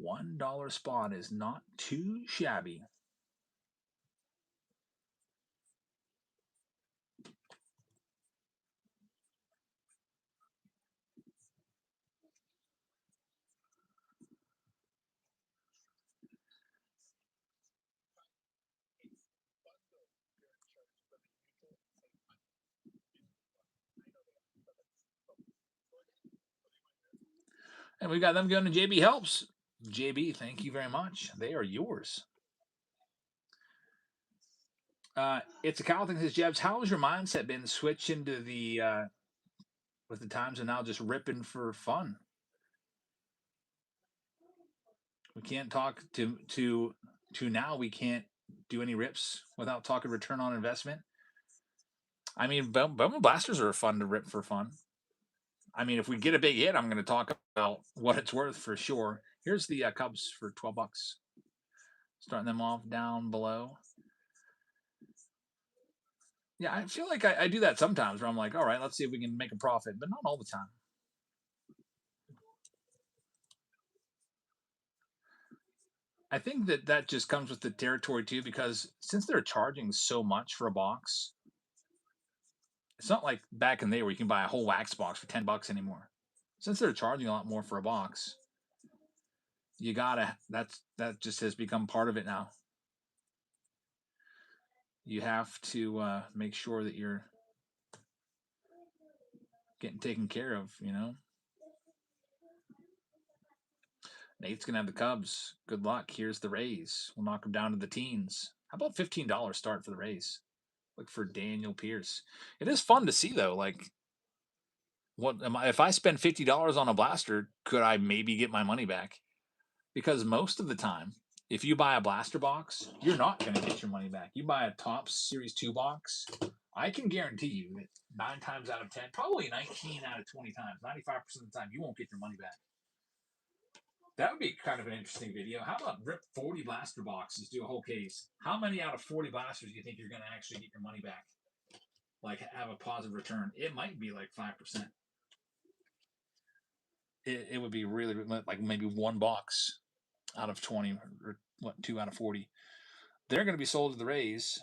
$1 spot is not too shabby. And we got them going to JB Helps. JB, thank you very much. They are yours. It's a Kyle thing says, Jebs, how has your mindset been switching to the with the times and now just ripping for fun? We can't talk to now. We can't do any rips without talking return on investment. I mean, Bowman Blasters are fun to rip for fun. I mean, if we get a big hit, I'm going to talk about what it's worth for sure. Here's the Cubs for $12. Starting them off down below. Yeah, I feel like I do that sometimes where I'm like, all right, let's see if we can make a profit, but not all the time. I think that just comes with the territory too, because since they're charging so much for a box, it's not like back in the day where you can buy a whole wax box for $10 anymore. Since they're charging a lot more for a box, you gotta that just has become part of it now. You have to make sure that you're getting taken care of, you know. Nate's gonna have the Cubs. Good luck. Here's the Rays. We'll knock them down to the teens. How about $15 start for the Rays? Look for Daniel Pierce. It is fun to see though. Like, what am I? If I spend $50 on a blaster, could I maybe get my money back? Because most of the time, if you buy a blaster box, you're not going to get your money back. You buy a Topps Series 2 box, I can guarantee you that 9 times out of 10, probably 19 out of 20 times, 95% of the time, you won't get your money back. That would be kind of an interesting video. How about rip 40 blaster boxes, do a whole case? How many out of 40 blasters do you think you're going to actually get your money back? Like, have a positive return? It might be like 5%. It would be really, like maybe one box out of 20, or what, 2 out of 40. They're going to be sold to the Rays.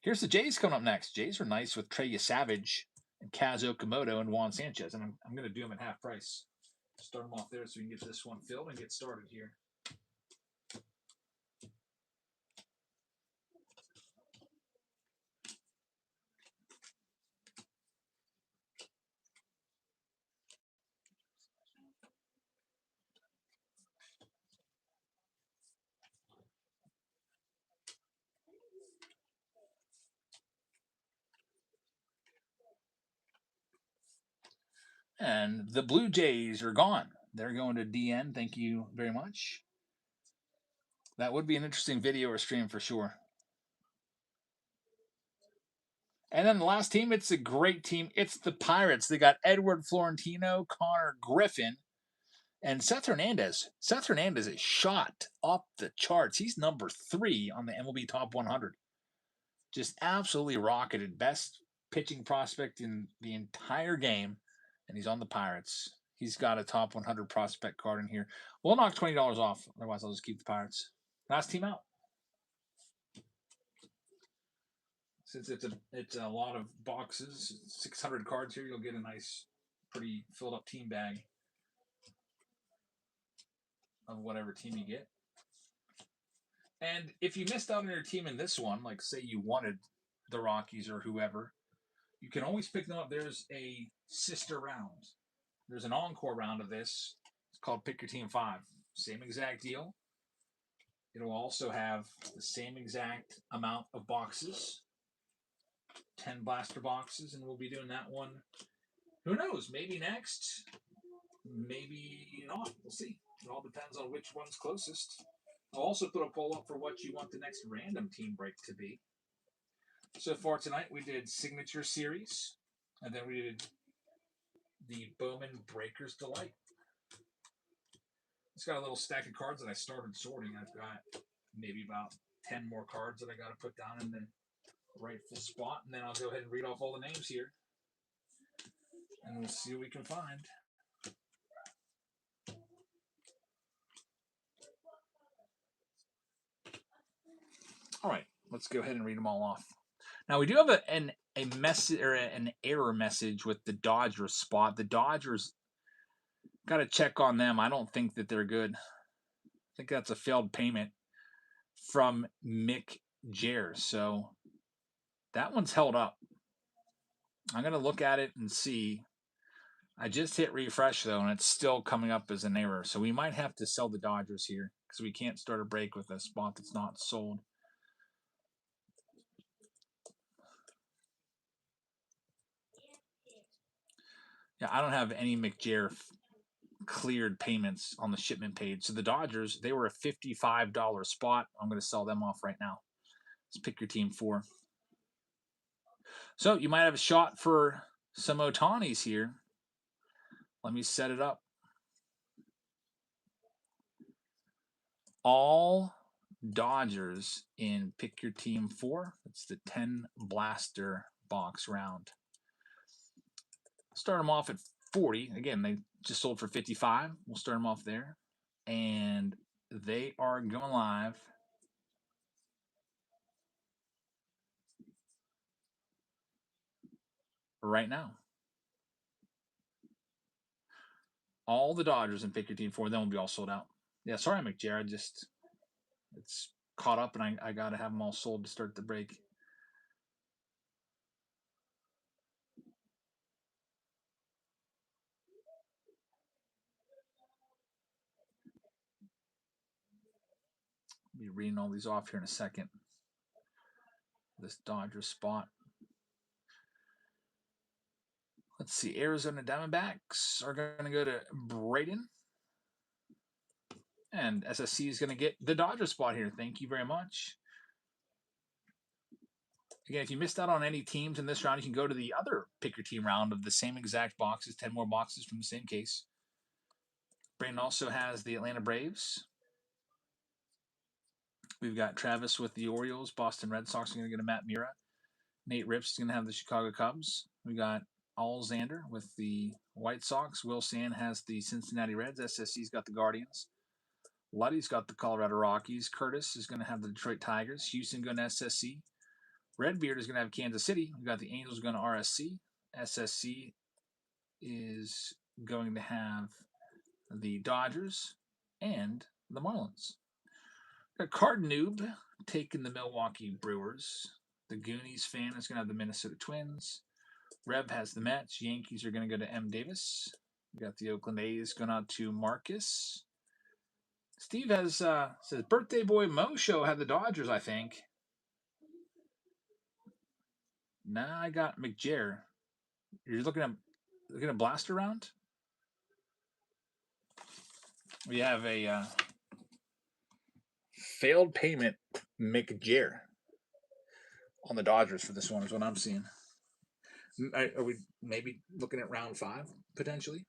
Here's the Jays coming up next. Jays are nice with Trey Savage and Kaz Okamoto and Juan Sanchez, and I'm going to do them at half price. Start them off there so we can get this one filled and get started here. And the Blue Jays are gone. They're going to DN. Thank you very much. That would be an interesting video or stream for sure. And then the last team, it's a great team. It's the Pirates. They got Edward Florentino, Connor Griffin, and Seth Hernandez. Seth Hernandez is shot off the charts. He's number 3 on the MLB Top 100. Just absolutely rocketed. Best pitching prospect in the entire game, and he's on the Pirates. He's got a top 100 prospect card in here. We'll knock $20 off. Otherwise, I'll just keep the Pirates. Last team out. Since it's a lot of boxes, 600 cards here, you'll get a nice, pretty filled up team bag of whatever team you get. And if you missed out on your team in this one, like say you wanted the Rockies or whoever, you can always pick them up. There's a sister round. There's an encore round of this. It's called Pick Your Team 5. Same exact deal. It'll also have the same exact amount of boxes. 10 blaster boxes, and we'll be doing that one. Who knows? Maybe next. Maybe not. We'll see. It all depends on which one's closest. I'll also put a poll up for what you want the next random team break to be. So far tonight, we did Signature Series, and then we did the Bowman Breakers Delight. It's got a little stack of cards that I started sorting. I've got maybe about 10 more cards that I got to put down in the rightful spot, and then I'll go ahead and read off all the names here, and we'll see what we can find. All right, let's go ahead and read them all off. Now we do have a message or an error message with the Dodgers spot. The Dodgers, got to check on them. I don't think that they're good. I think that's a failed payment from Mick Jer. So that one's held up. I'm going to look at it and see. I just hit refresh though, and it's still coming up as an error. So we might have to sell the Dodgers here because we can't start a break with a spot that's not sold. Yeah, I don't have any McJair cleared payments on the shipment page. So the Dodgers, they were a $55 spot. I'm going to sell them off right now. Let's pick your team 4. So you might have a shot for some Otanis here. Let me set it up. All Dodgers in pick your team 4. It's the 10 blaster box round. Start them off at 40. Again, they just sold for 55. We'll start them off there. And they are going live right now. All the Dodgers in pick your team 4. Then we'll be all sold out. Yeah, sorry, McJared. It's caught up, and I got to have them all sold to start the break. I'll be reading all these off here in a second. This Dodgers spot. Let's see. Arizona Diamondbacks are going to go to Braden. And SSC is going to get the Dodgers spot here. Thank you very much. Again, if you missed out on any teams in this round, you can go to the other pick your team round of the same exact boxes, 10 more boxes from the same case. Braden also has the Atlanta Braves. We've got Travis with the Orioles. Boston Red Sox are going to get a Matt Mura. Nate Rips is going to have the Chicago Cubs. We got Alexander with the White Sox. Will Sand has the Cincinnati Reds. SSC's got the Guardians. Luddy's got the Colorado Rockies. Curtis is going to have the Detroit Tigers. Houston going to SSC. Redbeard is going to have Kansas City. We've got the Angels going to RSC. SSC is going to have the Dodgers and the Marlins. Got Card Noob taking the Milwaukee Brewers. The Goonies fan is going to have the Minnesota Twins. Rev has the Mets. Yankees are going to go to M. Davis. We got the Oakland A's going out to Marcus. Steve has says birthday boy Mo Show had the Dodgers, I think. Now I got McJair. You're looking at blaster round? We have a failed payment McJair on the Dodgers for this one is what I'm seeing. Are we maybe looking at round 5 potentially?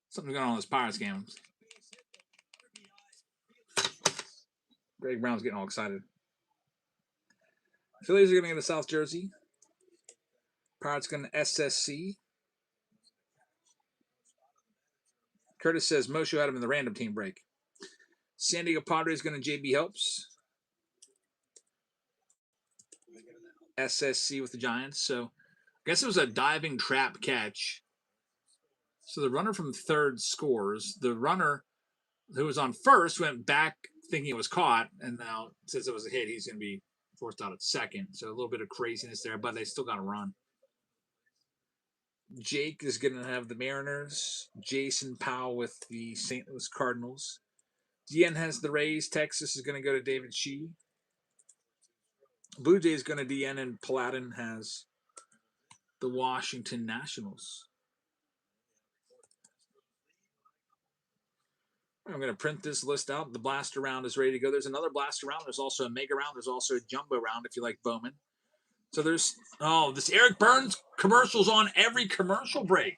Something going on with this Pirates game. Greg Brown's getting all excited. Phillies are going to get a South Jersey. Pirates going to SSC. Curtis says Moshe had him in the random team break. San Diego Padres going to JB Helps. SSC with the Giants. So I guess it was a diving trap catch. So the runner from third scores. The runner who was on first went back thinking it was caught, and now since it was a hit, he's going to be forced out at second. So a little bit of craziness there, but they still got to run. Jake is going to have the Mariners. Jason Powell with the St. Louis Cardinals. DN has the Rays. Texas is going to go to David Shee. Blue Jays going to DN, and Paladin has the Washington Nationals. I'm going to print this list out. The blaster round is ready to go. There's another blaster round. There's also a mega round. There's also a jumbo round if you like Bowman. So there's, this Eric Burns commercial's on every commercial break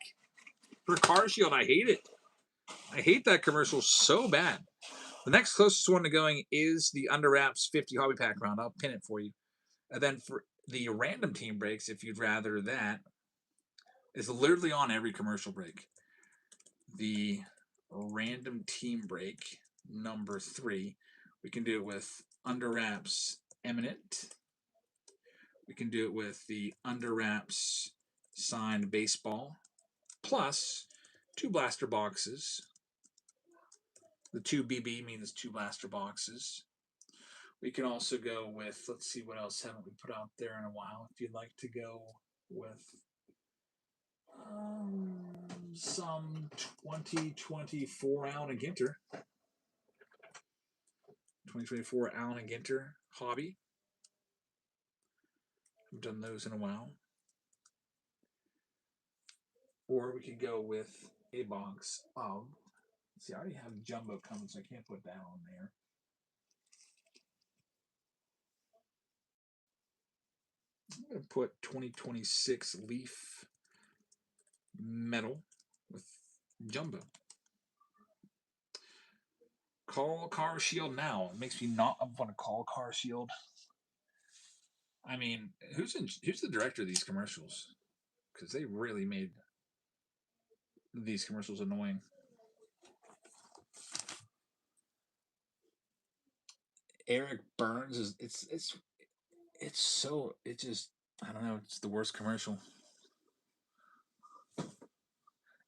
for Car Shield. I hate it. I hate that commercial so bad. The next closest one to going is the Under Wraps 50 Hobby Pack round. I'll pin it for you. And then for the random team breaks, if you'd rather that, is literally on every commercial break. The random team break number 3, we can do it with Under Wraps Eminent. We can do it with the Under Wraps signed baseball, plus 2 blaster boxes. The 2 BB means 2 blaster boxes. We can also go with, let's see, what else haven't we put out there in a while? If you'd like to go with some 2024 Allen & Ginter. 2024 Allen & Ginter hobby. I've done those in a while. Or we could go with a box of, see, I already have jumbo coming, so I can't put that on there. I'm going to put 2026 Leaf Metal with jumbo. Call Car Shield now. It makes me not want to call Car Shield. I mean, who's the director of these commercials? Because they really made these commercials annoying. Eric Burns is I don't know, it's the worst commercial.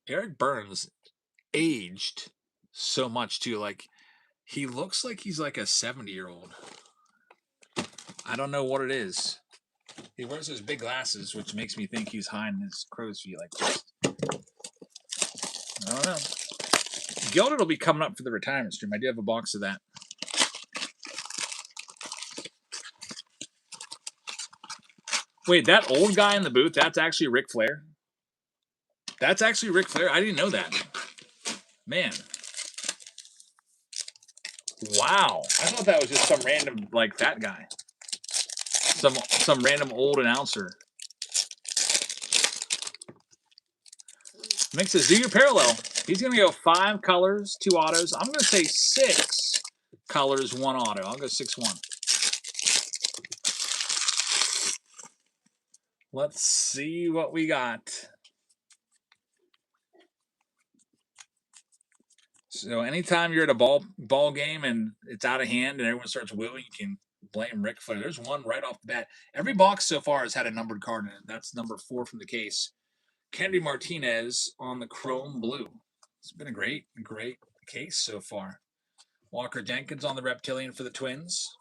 Eric Burns aged so much too. Like, he looks like he's like a 70-year-old. I don't know what it is. He wears those big glasses, which makes me think he's high in his crow's feet. Like, I don't know. Gilded will be coming up for the retirement stream. I do have a box of that. Wait, that old guy in the booth, that's actually Ric Flair? That's actually Ric Flair? I didn't know that. Man. Wow. I thought that was just some random, like, fat guy. Some random old announcer. Mick says, do your parallel. He's going to go 5 colors, 2 autos. I'm going to say 6 colors, 1 auto. I'll go 6-1. Let's see what we got. So anytime you're at a ball game and it's out of hand and everyone starts wooing, you can blame Ric Flair. There's one right off the bat. Every box so far has had a numbered card in it. That's number 4 from the case. Kennedy Martinez on the chrome blue. It's been a great case so far. Walker Jenkins on the Reptilian for the Twins.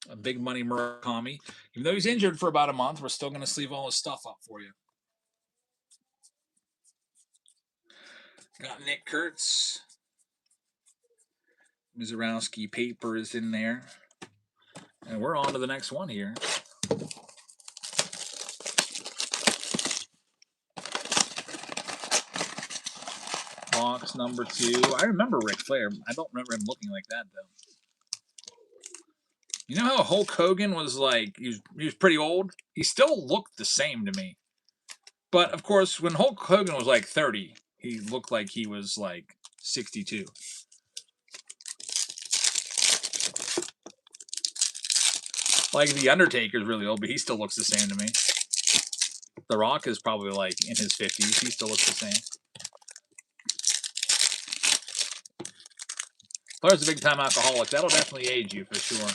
A big money Murakami. Even though he's injured for about a month, we're still going to sleeve all his stuff up for you. Got Nick Kurtz. Mizorowski paper is in there. And we're on to the next one here. box number 2. I remember Ric Flair. I don't remember him looking like that, though. You know how Hulk Hogan was like, he was pretty old? He still looked the same to me. But, of course, when Hulk Hogan was like 30, he looked like he was like 62. Like, The Undertaker's really old, but he still looks the same to me. The Rock is probably like in his 50s. He still looks the same. Flair's a big-time alcoholic. That'll definitely age you for sure.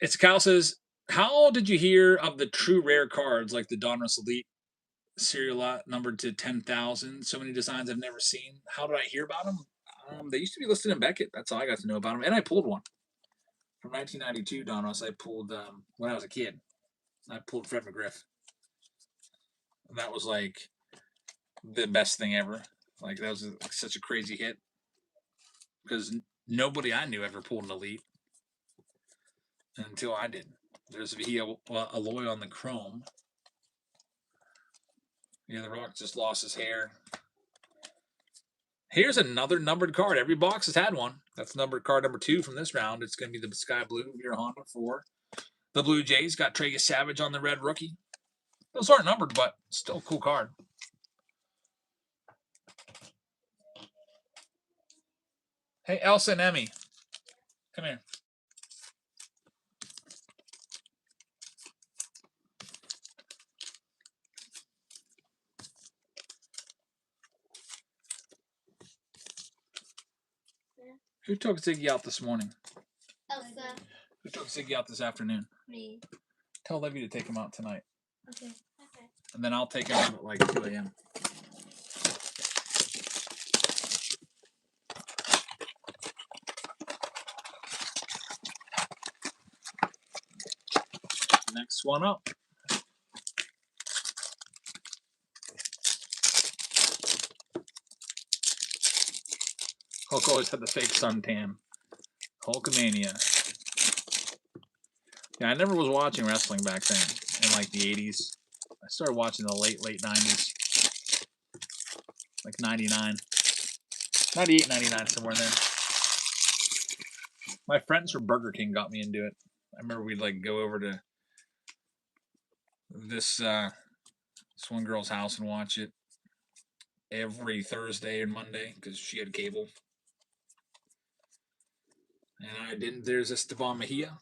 It's Cal says, how did you hear of the true rare cards like the Donruss Elite serial lot numbered to 10,000? So many designs I've never seen. How did I hear about them? They used to be listed in Beckett. That's all I got to know about them. And I pulled one. From 1992, Donruss, I pulled, when I was a kid, I pulled Fred McGriff. And that was like the best thing ever. Like, that was such a crazy hit. Because nobody I knew ever pulled an Elite. Until I did. There's Vihia Alloy on the chrome. Yeah, The Rock just lost his hair. Here's another numbered card. Every box has had one. That's numbered card number 2 from this round. It's going to be the Sky Blue of your Honda for the Blue Jays. Got Trey Savage on the red rookie. Those aren't numbered, but still a cool card. Hey, Elsa and Emmy. Come here. Who took Ziggy out this morning? Elsa. Who took Ziggy out this afternoon? Me. Tell Levy to take him out tonight. Okay. Okay. And then I'll take him out at like 2 a.m. Next one up. Hulk always had the fake suntan. Hulkamania. Yeah, I never was watching wrestling back then in like the 80s. I started watching the late 90s. Like 99. 98, 99, somewhere in there. My friends from Burger King got me into it. I remember we'd like go over to this one girl's house and watch it every Thursday and Monday because she had cable. And I didn't. There's Esteban Mejia.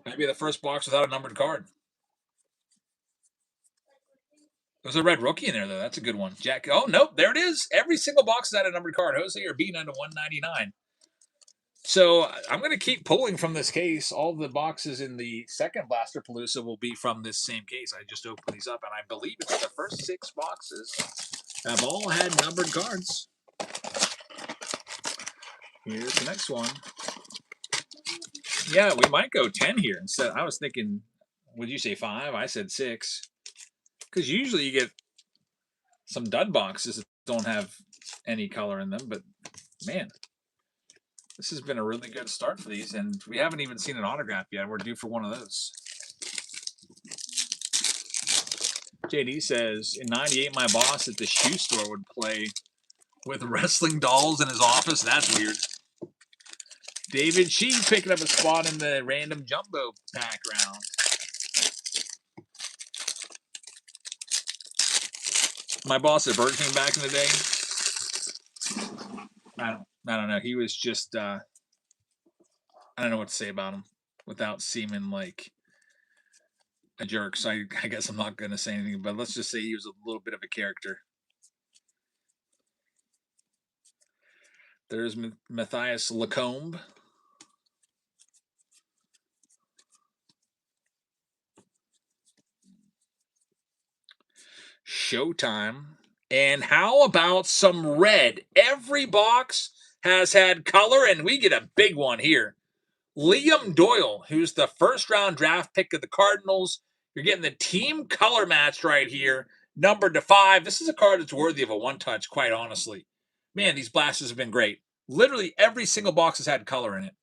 Maybe the first box without a numbered card. There's a red rookie in there, though. That's a good one. Jack. Oh, nope. There it is. Every single box has had a numbered card. Jose Urbina to 199. So I'm going to keep pulling from this case. All the boxes in the second Blaster Palooza will be from this same case. I just opened these up, and I believe it's the first 6 boxes have all had numbered cards. Here's the next one. Yeah, we might go 10 here instead. I was thinking, would you say 5? I said 6. Because usually you get some dud boxes that don't have any color in them. But, man, this has been a really good start for these. And we haven't even seen an autograph yet. We're due for one of those. JD says, in 98, my boss at the shoe store would play with wrestling dolls in his office. That's weird. David Shee picking up a spot in the random jumbo pack round. My boss at Burger King back in the day, I don't know. He was just, I don't know what to say about him without seeming like a jerk. So I guess I'm not going to say anything, but let's just say he was a little bit of a character. There's Matthias Lacombe. Showtime. And how about some red? Every box has had color, and we get a big one here. Liam Doyle, who's the first-round draft pick of the Cardinals. You're getting the team color match right here, numbered to 5. This is a card that's worthy of a one-touch, quite honestly. Man, these blasters have been great. Literally every single box has had color in it.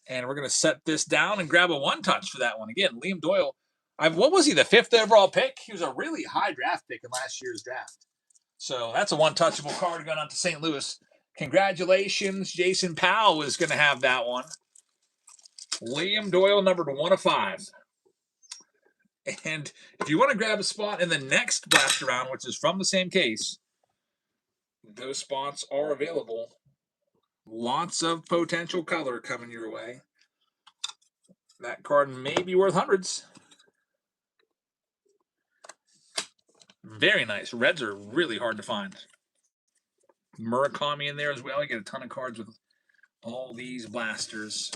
And we're going to set this down and grab a one-touch for that one. Again, Liam Doyle, what was he, the 5th overall pick? He was a really high draft pick in last year's draft. So that's a one-touchable card going out to St. Louis. Congratulations. Jason Powell is going to have that one. Liam Doyle, numbered 1/5. And if you want to grab a spot in the next blaster round, which is from the same case, those spots are available. Lots of potential color coming your way. That card may be worth hundreds. Very nice. Reds are really hard to find. Murakami in there as well. You get a ton of cards with all these blasters.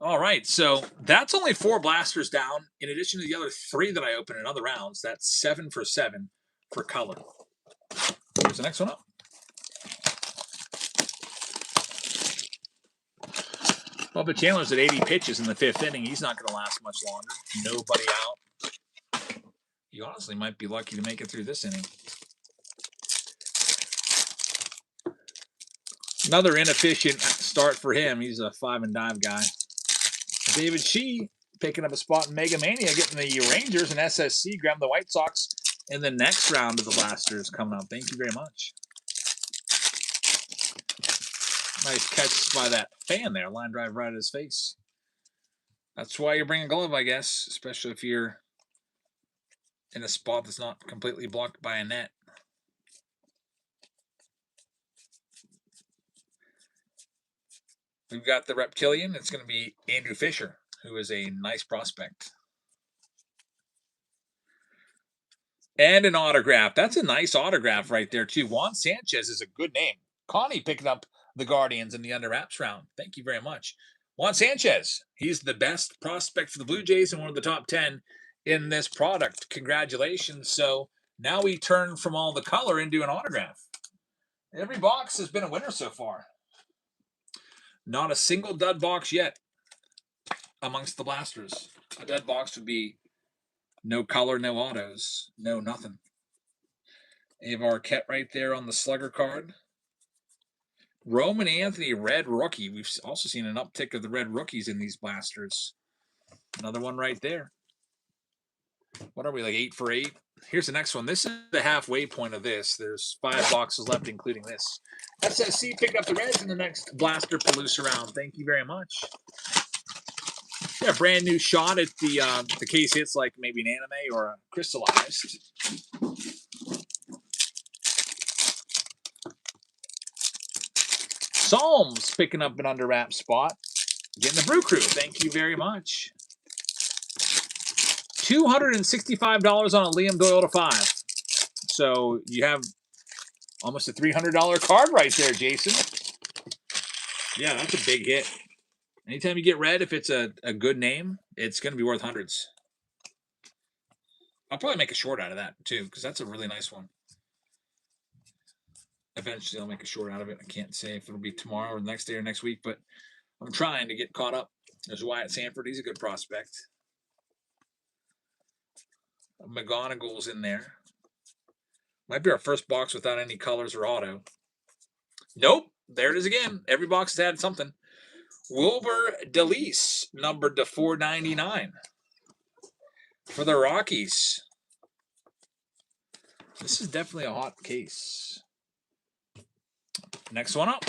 All right, so that's only 4 blasters down. In addition to the other 3 that I opened in other rounds, that's 7 for 7 for color. Here's the next one up. Bubba Chandler's at 80 pitches in the 5th inning. He's not going to last much longer. Nobody out. He honestly might be lucky to make it through this inning. Another inefficient start for him. He's a 5-and-dive guy. David Shee picking up a spot in Mega Mania, getting the Rangers and SSC, grabbing the White Sox in the next round of the blasters coming up. Thank you very much. Nice catch by that fan there. Line drive right at his face. That's why you bring a glove, I guess, especially if you're in a spot that's not completely blocked by a net. We've got the Reptilian. It's going to be Andrew Fisher, who is a nice prospect. And an autograph. That's a nice autograph right there, too. Juan Sanchez is a good name. Connie picking up the Guardians in the under wraps round. Thank you very much. Juan Sanchez. He's the best prospect for the Blue Jays and one of the top 10 in this product. Congratulations. So now we turn from all the color into an autograph. Every box has been a winner so far. Not a single dud box yet amongst the blasters. A dud box would be no color, no autos, no nothing. Avar Arquette right there on the slugger card. Roman Anthony, red rookie. We've also seen an uptick of the red rookies in these blasters. Another one right there. What are we, like 8 for 8? Here's the next one. This is the halfway point of this. There's 5 boxes left, including this. SSC picked up the Reds in the next Blaster Palooza round. Thank you very much. Yeah, brand new shot at the case hits like maybe an anime or a crystallized. Psalms picking up an under wrap spot. Getting the Brew Crew. Thank you very much. $265 on a Liam Doyle to 5. So you have almost a $300 card right there, Jason. Yeah, that's a big hit. Anytime you get red, if it's a good name, it's going to be worth hundreds. I'll probably make a short out of that, too, because that's a really nice one. Eventually, I'll make a short out of it. I can't say if it'll be tomorrow or the next day or next week, but I'm trying to get caught up. There's Wyatt Sanford. He's a good prospect. McGonagall's in there. Might be our first box without any colors or auto. Nope. There it is again. Every box has had something. Wilber Delis, numbered to 499 for the Rockies. This is definitely a hot case. Next one up.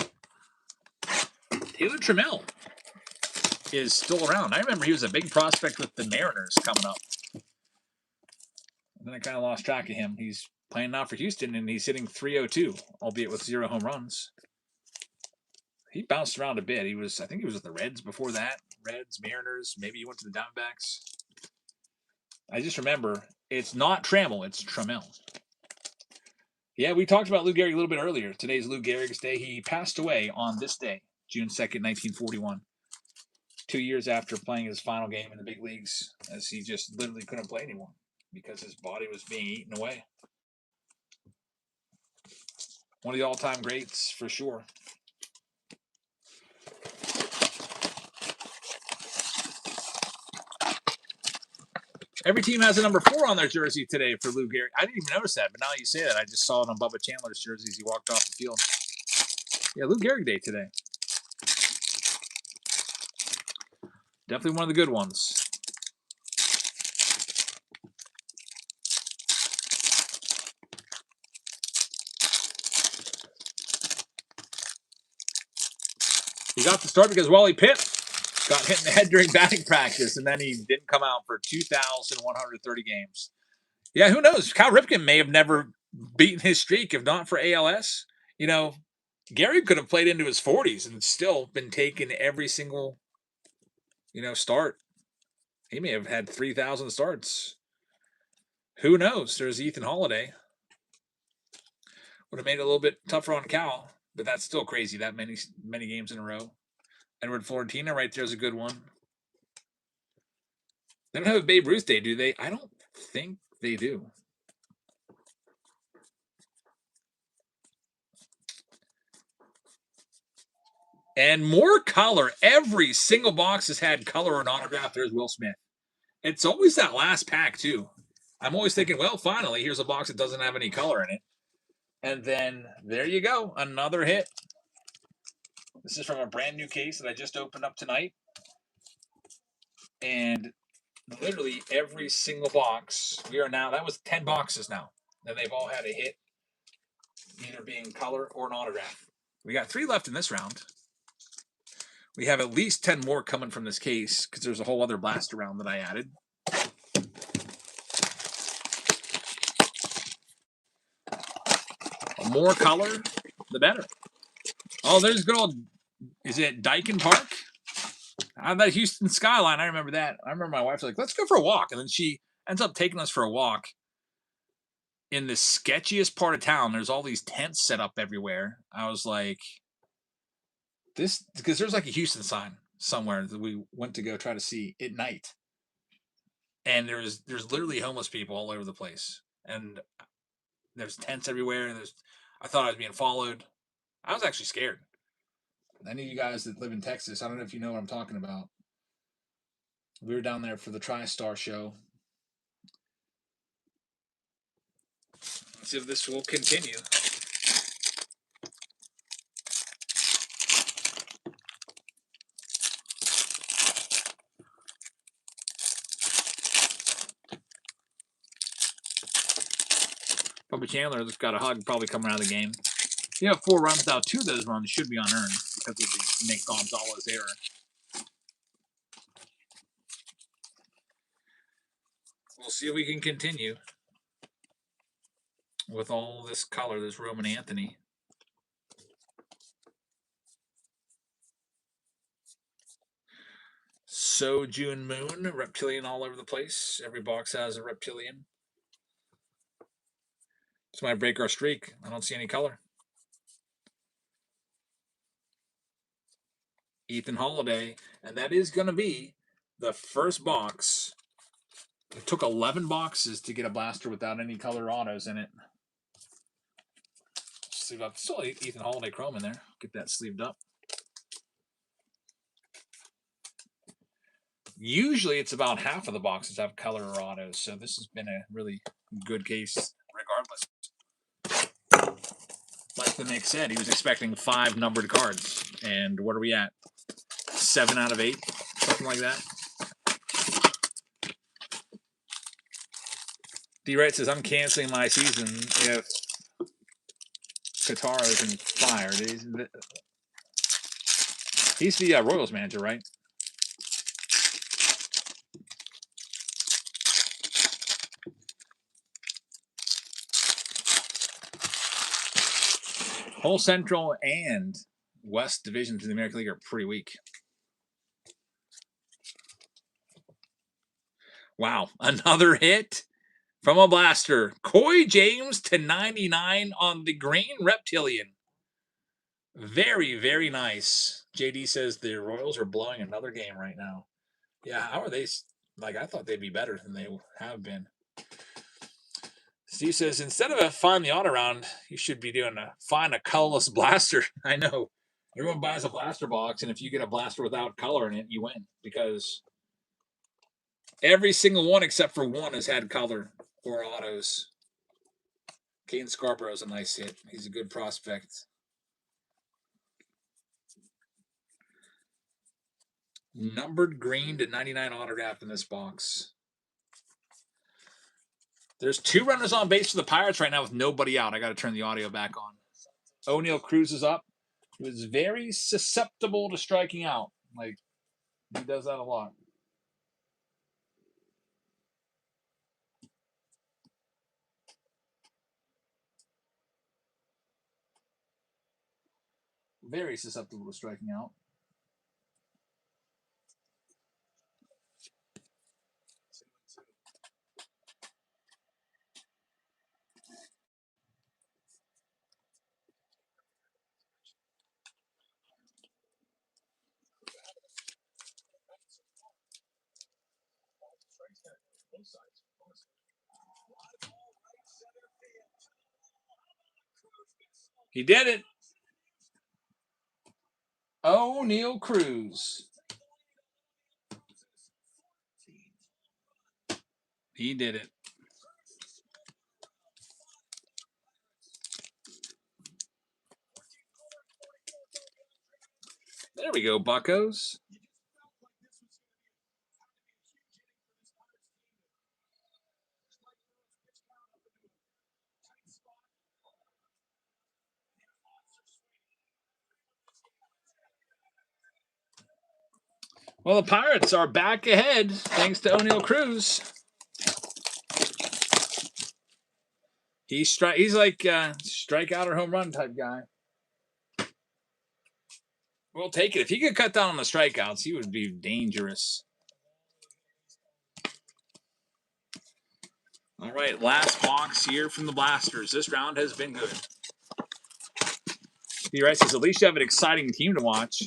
Taylor Trammell is still around. I remember he was a big prospect with the Mariners coming up. And then I kind of lost track of him. He's playing now for Houston, and he's hitting .302, albeit with 0 home runs. He bounced around a bit. I think he was with the Reds before that. Reds, Mariners, maybe he went to the Diamondbacks. I just remember it's not Trammell, it's Trammell. Yeah, we talked about Lou Gehrig a little bit earlier. Today's Lou Gehrig's day. He passed away on this day, June 2nd, 1941. 2 years after playing his final game in the big leagues, as he just literally couldn't play anymore because his body was being eaten away. One of the all-time greats for sure. Every team has a number 4 on their jersey today for Lou Gehrig. I didn't even notice that, but now you say that, I just saw it on Bubba Chandler's jersey as he walked off the field. Yeah, Lou Gehrig Day today. Definitely one of the good ones. He got the start because Wally Pipp got hit in the head during batting practice, and then he didn't come out for 2,130 games. Yeah, who knows? Cal Ripken may have never beaten his streak if not for ALS. You know, Gary could have played into his 40s and still been taking every single, start. He may have had 3,000 starts. Who knows? There's Ethan Holiday. Would have made it a little bit tougher on Cal, but that's still crazy. That many games in a row. Edward Florentino right there is a good one. They don't have a Babe Ruth Day, do they? I don't think they do. And more color. Every single box has had color or an autograph. There's Will Smith. It's always that last pack, too. I'm always thinking, well, finally, here's a box that doesn't have any color in it. And then there you go. Another hit. This is from a brand new case that I just opened up tonight. And literally every single box, that was 10 boxes now. And they've all had a hit, either being color or an autograph. We got 3 left in this round. We have at least 10 more coming from this case because there's a whole other blaster round that I added. The more color, the better. Oh, there's good old, is it Dyken Park? That Houston skyline, I remember that. I remember my wife's like, let's go for a walk. And then she ends up taking us for a walk in the sketchiest part of town. There's all these tents set up everywhere. I was like, because there's like a Houston sign somewhere that we went to go try to see at night. And there's literally homeless people all over the place. And there's tents everywhere. And I thought I was being followed. I was actually scared. Any of you guys that live in Texas, I don't know if you know what I'm talking about. We were down there for the TriStar show. Let's see if this will continue. Bubba Chandler's got a hug probably coming out of the game. If you have 4 runs out, 2 of those runs should be unearned because of the Nick Gonzalez error. We'll see if we can continue with all this color, this Roman Anthony. June Moon, reptilian all over the place. Every box has a reptilian. This might break our streak. I don't see any color. Ethan Holiday, and that is going to be the first box. It took 11 boxes to get a blaster without any color autos in it. Sleeve up. Still Ethan Holiday chrome in there. Get that sleeved up. Usually it's about half of the boxes have color or autos, so this has been a really good case regardless. Like the Nick said, he was expecting 5 numbered cards, and what are we at? 7 out of 8, something like that. D-Wright says, I'm canceling my season if Qatar isn't fired. He's the Royals manager, right? Whole Central and West divisions in the American League are pretty weak. Wow, another hit from a blaster. Coy James to 99 on the green reptilian. Very, very nice. JD says the Royals are blowing another game right now. Yeah, how are they? Like, I thought they'd be better than they have been. Steve says, instead of a find the auto round, you should be doing find a colorless blaster. I know. Everyone buys a blaster box, and if you get a blaster without color in it, you win. Because every single one except for one has had color or autos. Kane Scarborough's a nice hit. He's a good prospect. Numbered green to 99 autographed in this box. There's 2 runners on base for the Pirates right now with nobody out. I got to turn the audio back on. O'Neill Cruz is up. He was very susceptible to striking out. Like, he does that a lot. Very susceptible to striking out. He did it. O'Neill Cruz. He did it. There we go, buckos. Well, the Pirates are back ahead thanks to O'Neill Cruz. He's like strikeout or home run type guy. We'll take it. If he could cut down on the strikeouts, he would be dangerous. All right, last box here from the Blasters. This round has been good. P. Rice says, at least you have an exciting team to watch.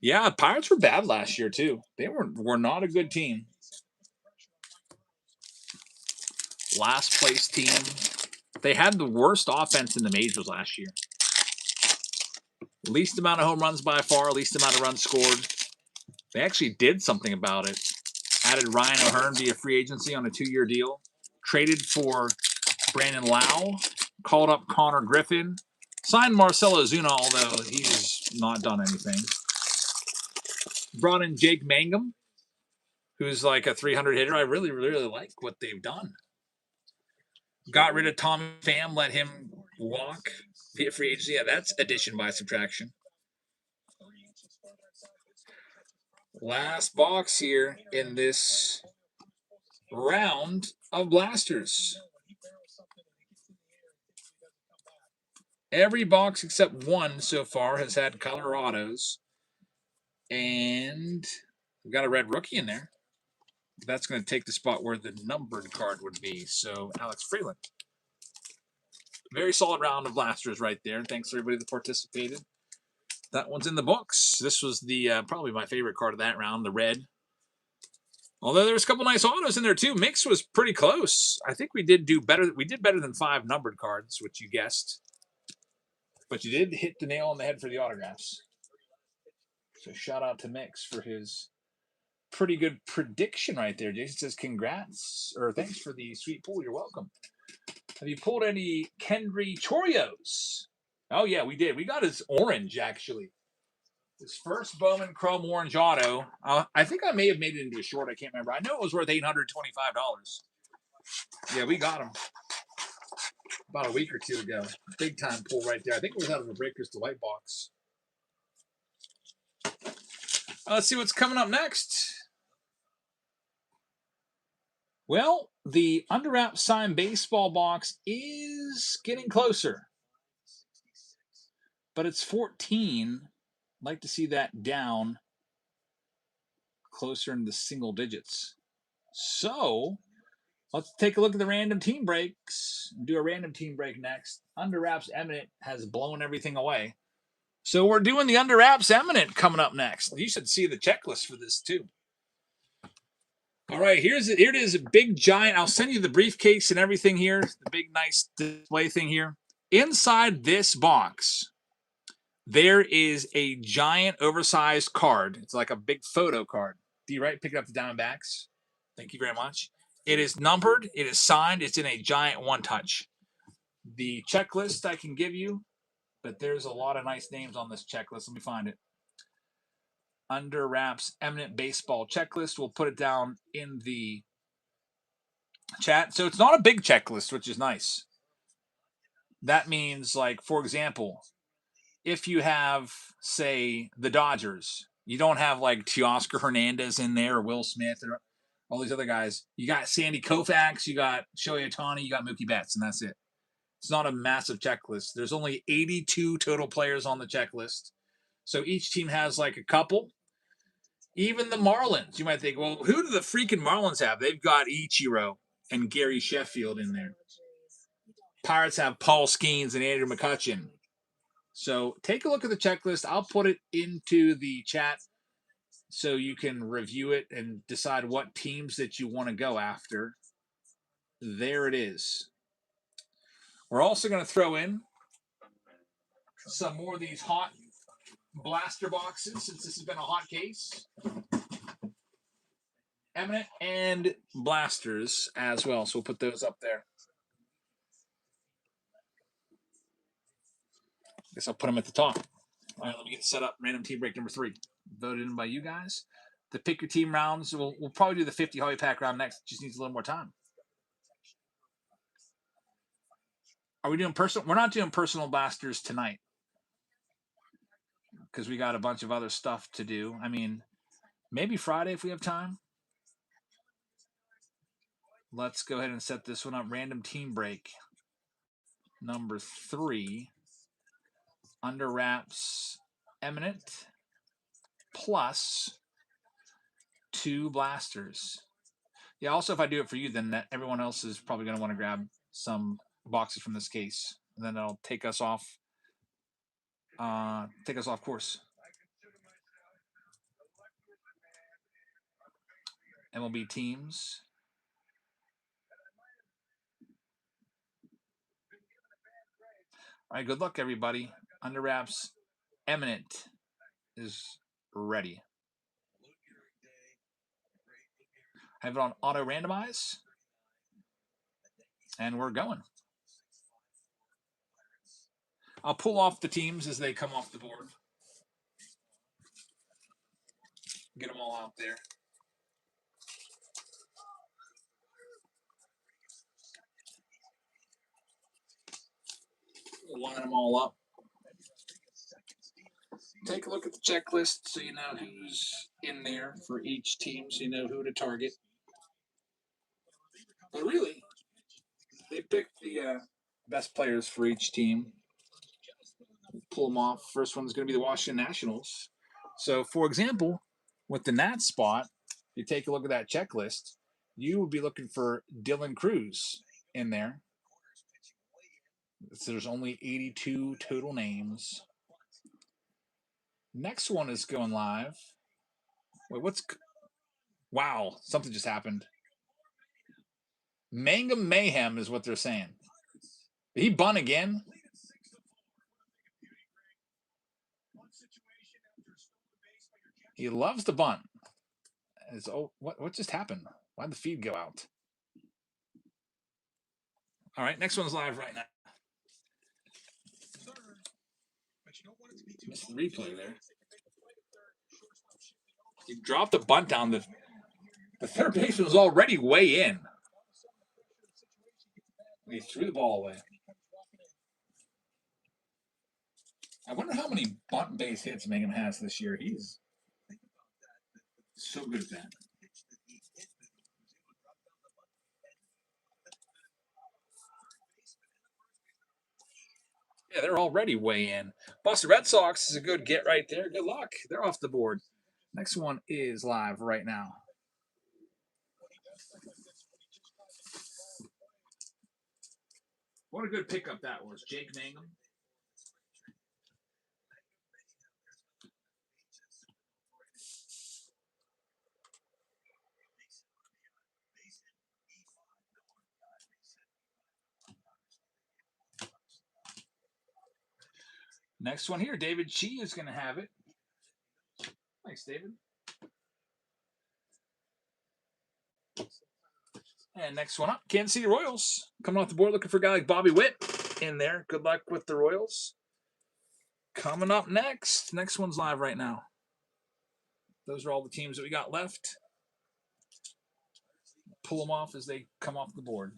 Yeah, Pirates were bad last year, too. They were not a good team. Last place team. They had the worst offense in the majors last year. Least amount of home runs by far, least amount of runs scored. They actually did something about it. Added Ryan O'Hearn via free agency on a 2-year deal. Traded for Brandon Lau. Called up Connor Griffin. Signed Marcelo Zuna, although he's not done anything. Brought in Jake Mangum, who's like a 300 hitter. I really, really like what they've done. Got rid of Tommy Pham, let him walk via free agency. Yeah, that's addition by subtraction. Last box here in this round of Blasters. Every box except one so far has had Colorados. And we've got a red rookie in there. That's going to take the spot where the numbered card would be. So, Alex Freeland. Very solid round of Blasters right there. Thanks to everybody that participated. That one's in the books. This was the probably my favorite card of that round, the red. Although there's a couple nice autos in there too. Mix was pretty close. I think we did do better. We did better than 5 numbered cards, which you guessed. But you did hit the nail on the head for the autographs. So shout out to Mix for his pretty good prediction right there. Jason says congrats, or thanks for the sweet pull. You're welcome. Have you pulled any Kendry Chorios? Oh, yeah, we did. We got his orange, actually. His first Bowman Chrome Orange auto. I think I may have made it into a short. I can't remember. I know it was worth $825. Yeah, we got him about a week or two ago. Big time pull right there. I think it was out of a Breakers Delight box. Let's see what's coming up next. Well, the Under Wrap signed baseball box is getting closer. But it's 14. I'd like to see that down closer into single digits. So let's take a look at the random team breaks. Do a random team break next. Under Wraps Eminent has blown everything away. So we're doing the Under Wraps Eminent coming up next. You should see the checklist for this too. All right, here it is, a big giant. I'll send you the briefcase and everything here. The big nice display thing here. Inside this box, there is a giant oversized card. It's like a big photo card. D. Wright picking up the Diamondbacks. Thank you very much. It is numbered. It is signed. It's in a giant one-touch. The checklist I can give you, but there's a lot of nice names on this checklist. Let me find it. Under Wraps Eminent Baseball Checklist. We'll put it down in the chat. So it's not a big checklist, which is nice. That means, like, for example, if you have, say, the Dodgers, you don't have like Teoscar Hernandez in there or Will Smith or all these other guys. You got Sandy Koufax, you got Shohei Ohtani, you got Mookie Betts, and that's it. It's not a massive checklist. There's only 82 total players on the checklist. So each team has like a couple. Even the Marlins, you might think, well, who do the freaking Marlins have? They've got Ichiro and Gary Sheffield in there. Pirates have Paul Skeens and Andrew McCutchen. So take a look at the checklist. I'll put it into the chat so you can review it and decide what teams that you want to go after. There it is. We're also going to throw in some more of these hot blaster boxes since this has been a hot case. Eminent and blasters as well. So we'll put those up there. Guess I'll put them at the top. All right, let me get set up. Random team break number 3. Voted in by you guys. The pick your team rounds. We'll probably do the 50 Hobby Pack round next. Just needs a little more time. Are we doing personal? We're not doing personal blasters tonight because we got a bunch of other stuff to do. I mean, maybe Friday if we have time. Let's go ahead and set this one up. Random team break number 3. Under Wraps Eminent plus 2 blasters. Yeah, also if I do it for you, then everyone else is probably going to want to grab some boxes from this case. And then it'll take us off course. MLB teams. All right, good luck, everybody. Under Wraps Eminent is ready. I have it on auto randomize. And we're going. I'll pull off the teams as they come off the board. Get them all out there. Line them all up. Take a look at the checklist so you know who's in there for each team, so you know who to target. But really, they picked the best players for each team. Pull them off. First one's going to be the Washington Nationals. So, for example, with the Nats spot, you take a look at that checklist, you would be looking for Dylan Cruz in there. So there's only 82 total names. Next one is going live. Wait, wow, something just happened. Mangum Mayhem is what they're saying. Did he bunt again? He loves to bunt. What just happened? Why'd the feed go out? All right, next one's live right now. Missed the replay there. He dropped the bunt down. The third baseman was already way in. He threw the ball away. I wonder how many bunt base hits Mangum has this year. He's so good at that. Yeah, they're already way in. Boston Red Sox is a good get right there. Good luck. They're off the board. Next one is live right now. What a good pickup that was, Jake Mangum. Next one here, David Chi is going to have it. Thanks, David. And next one up, Kansas City Royals. Coming off the board, looking for a guy like Bobby Witt in there. Good luck with the Royals. Coming up next. Next one's live right now. Those are all the teams that we got left. Pull them off as they come off the board.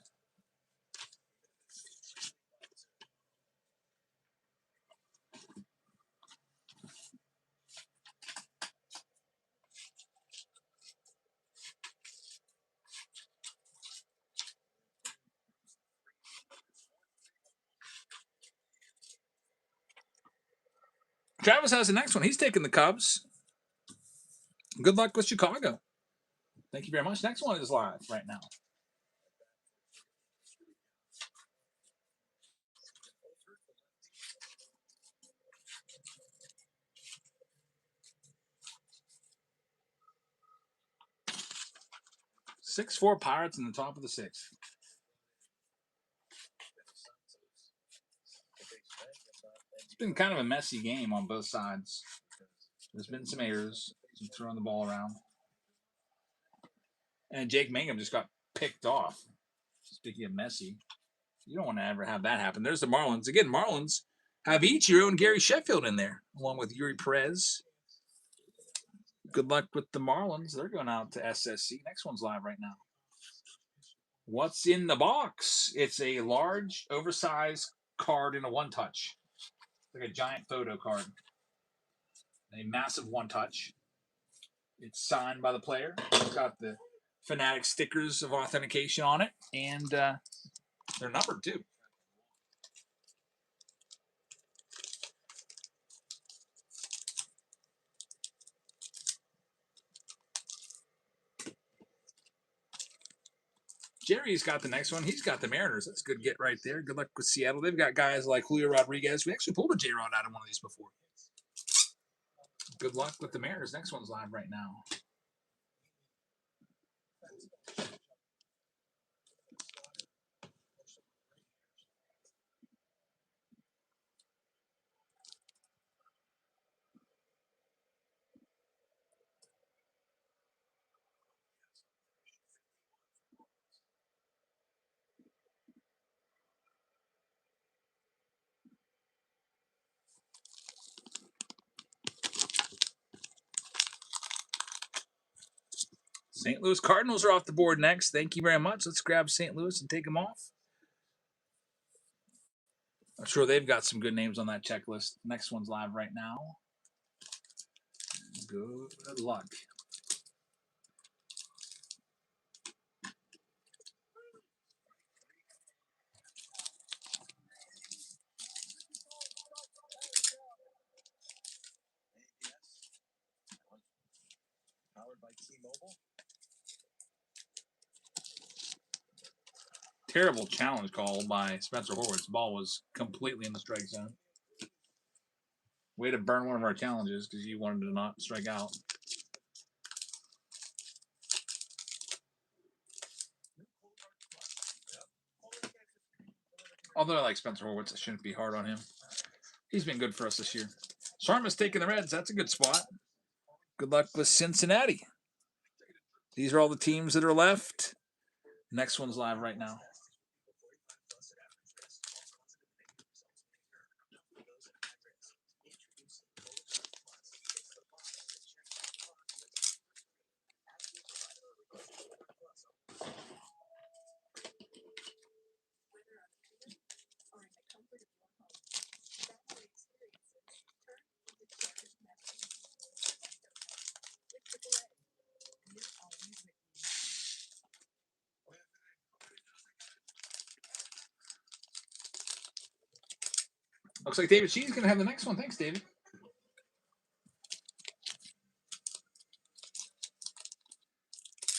Travis has the next one. He's taking the Cubs. Good luck with Chicago. Thank you very much. Next one is live right now. Six-4 Pirates in the top of the sixth. It's been kind of a messy game on both sides. There's been some errors, some throwing the ball around. And Jake Mangum just got picked off. Speaking of messy, you don't want to ever have that happen. There's the Marlins. Again, Marlins have Ichiro and Gary Sheffield in there, along with Yuri Perez. Good luck with the Marlins. They're going out to SSC. Next one's live right now. What's in the box? It's a large, oversized card in a one-touch. Like a giant photo card. A massive one-touch. It's signed by the player. It's got the Fanatic stickers of authentication on it, and they're numbered too. Jerry's got the next one. He's got the Mariners. That's a good get right there. Good luck with Seattle. They've got guys like Julio Rodriguez. We actually pulled a J-Rod out of one of these before. Good luck with the Mariners. Next one's live right now. St. Louis Cardinals are off the board next. Thank you very much. Let's grab St. Louis and take them off. I'm sure they've got some good names on that checklist. Next one's live right now. Good luck. Powered by T-Mobile. Terrible challenge call by Spencer Horwitz. The ball was completely in the strike zone. Way to burn one of our challenges because you wanted to not strike out. Although I like Spencer Horwitz, it shouldn't be hard on him. He's been good for us this year. Sharma's taking the Reds. That's a good spot. Good luck with Cincinnati. These are all the teams that are left. Next one's live right now. Looks like David Shee's going to have the next one. Thanks, David.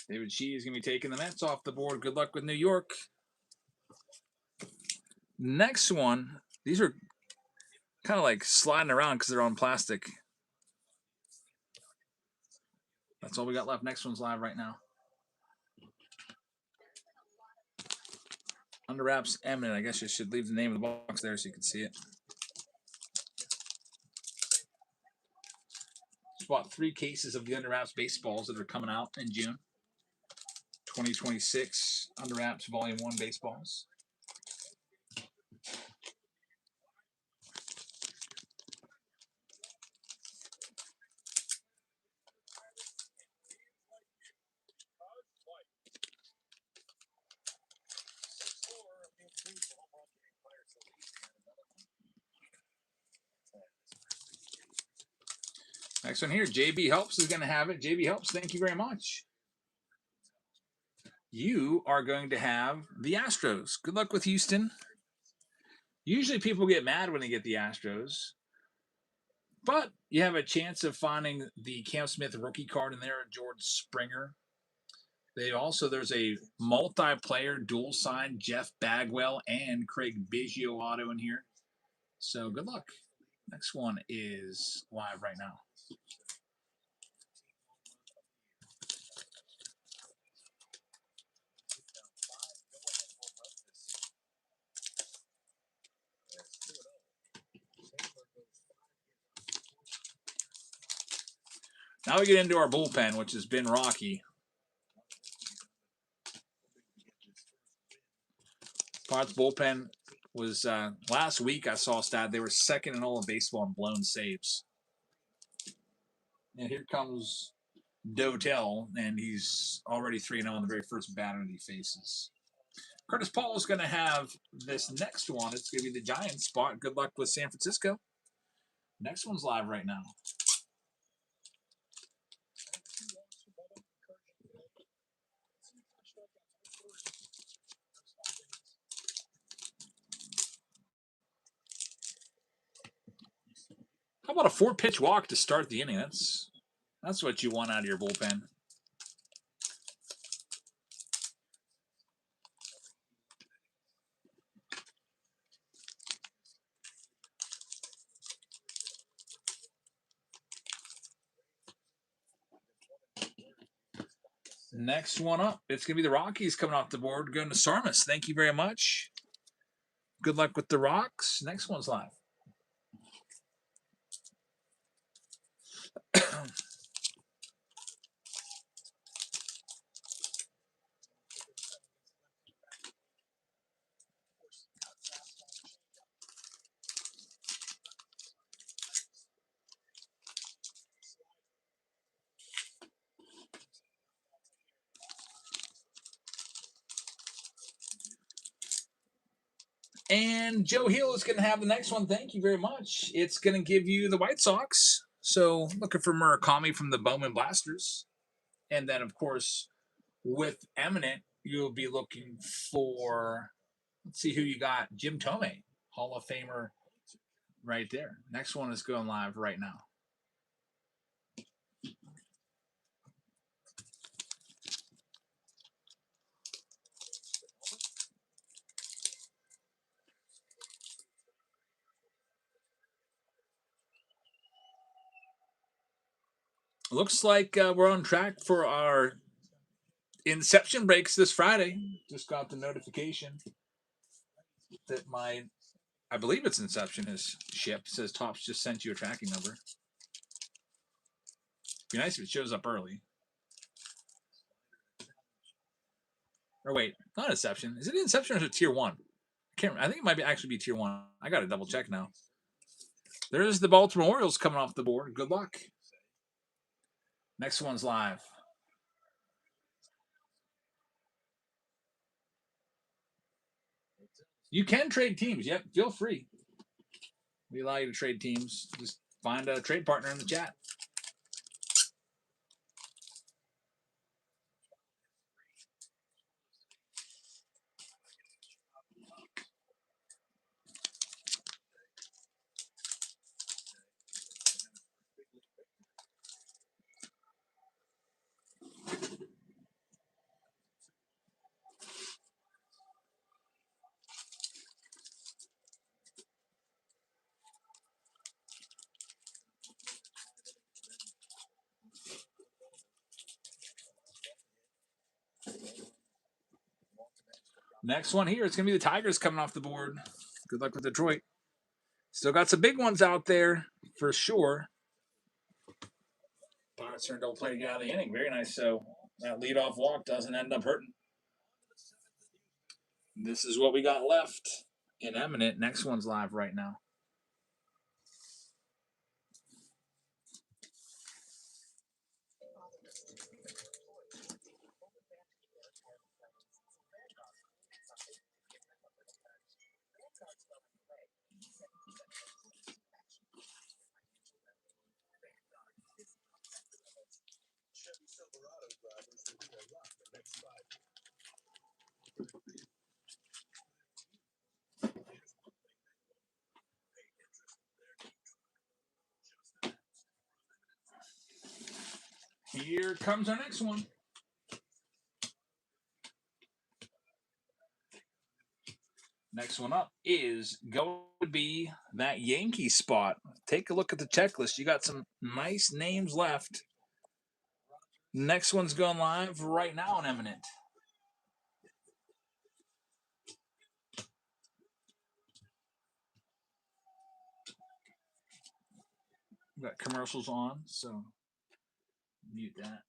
David Shee is going to be taking the Mets off the board. Good luck with New York. Next one. These are kind of like sliding around because they're on plastic. That's all we got left. Next one's live right now. Under wraps eminent. I guess you should leave the name of the box there so you can see it. Just bought 3 cases of the Under Wraps baseballs that are coming out in June. 2026 Under Wraps Volume 1 baseballs. Next one here, JB Helps is going to have it. JB Helps, thank you very much. You are going to have the Astros. Good luck with Houston. Usually people get mad when they get the Astros, but you have a chance of finding the Cam Smith rookie card in there, George Springer. There's a multiplayer dual sign Jeff Bagwell and Craig Biggio auto in here. So good luck. Next one is live right now. Now we get into our bullpen, which has been rocky. Pirates bullpen was last week. I saw a stat they were second in all of baseball in blown saves. And here comes Dotel, and he's already 3-0 on the very first batter that he faces. Curtis Paul is going to have this next one. It's going to be the Giants spot. Good luck with San Francisco. Next one's live right now. How about a 4-pitch walk to start the inning? That's what you want out of your bullpen. Next one up, it's going to be the Rockies coming off the board. Going to Sarmas. Thank you very much. Good luck with the Rocks. Next one's live. And Joe Hill is going to have the next one. Thank you very much. It's going to give you the White Sox. So looking for Murakami from the Bowman Blasters. And then, of course, with Eminent, you'll be looking for, let's see who you got. Jim Thome, Hall of Famer right there. Next one is going live right now. Looks like we're on track for our Inception breaks this Friday. Just got the notification that I believe it's Inception is shipped. It says Topps just sent you a tracking number. Be nice if it shows up early. Or wait, not Inception. Is it Inception or is it Tier 1? I think it might actually be Tier 1. I got to double check now. There's the Baltimore Orioles coming off the board. Good luck. Next one's live. You can trade teams. Yep, feel free. We allow you to trade teams. Just find a trade partner in the chat. Next one here, it's going to be the Tigers coming off the board. Good luck with Detroit. Still got some big ones out there for sure. Pirates are double play to get out of the inning. Very nice. So that leadoff walk doesn't end up hurting. This is what we got left in Eminent. Next one's live right now. Silverado drivers will be a lot the next 5 years. Here's one thing they won't pay interest on their new driver. Just Here comes our next one. Next one up is going to be that Yankee spot. Take a look at the checklist. You got some nice names left. Next one's going live right now on Eminent. We've got commercials on, so mute that.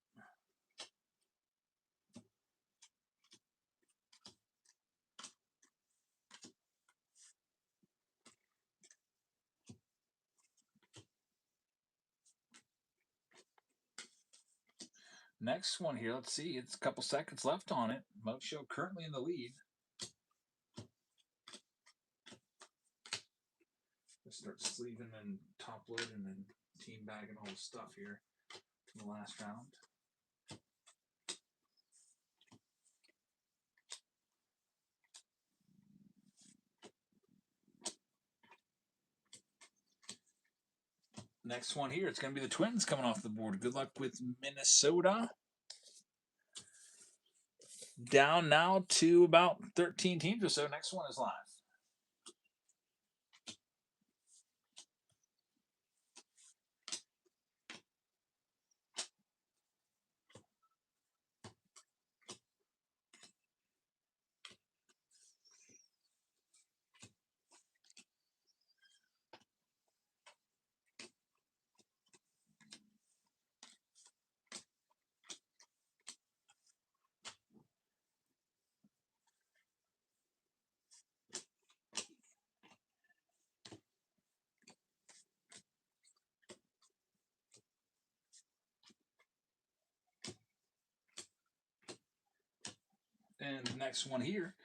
Next one here, let's see. It's a couple seconds left on it. Mocho currently in the lead. Just start sleeving and top loading and team bagging all the stuff here in the last round. Next one here, it's going to be the Twins coming off the board. Good luck with Minnesota. Down now to about 13 teams or so. Next one is live. And the next one here,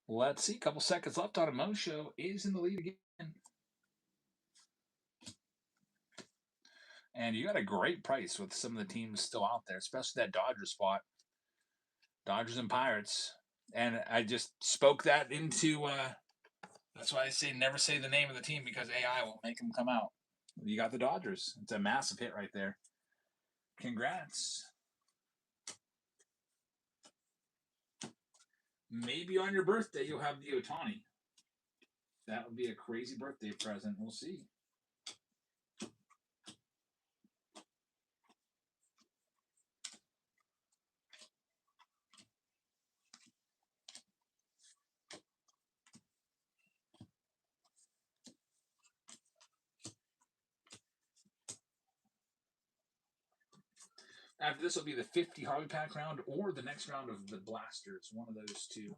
let's see, a couple seconds left on a Mo Show is in the lead again. And you got a great price with some of the teams still out there, especially that Dodgers spot. Dodgers and Pirates. And I just spoke that into, that's why I say never say the name of the team because AI will make them come out. You got the Dodgers. It's a massive hit right there. Congrats. Maybe on your birthday you'll have the Ohtani. That would be a crazy birthday present. We'll see. After this will be the 50 Harley Pack round or the next round of the Blasters. One of those two.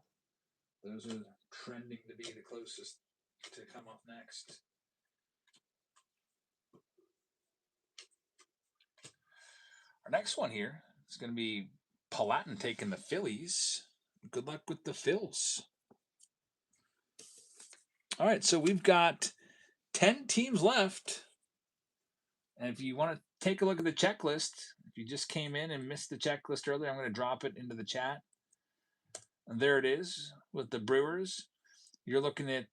Those are trending to be the closest to come up next. Our next one here is going to be Palatine taking the Phillies. Good luck with the Phils. All right, so we've got 10 teams left. And if you want to take a look at the checklist, if you just came in and missed the checklist earlier, I'm going to drop it into the chat. And there it is with the Brewers. You're looking at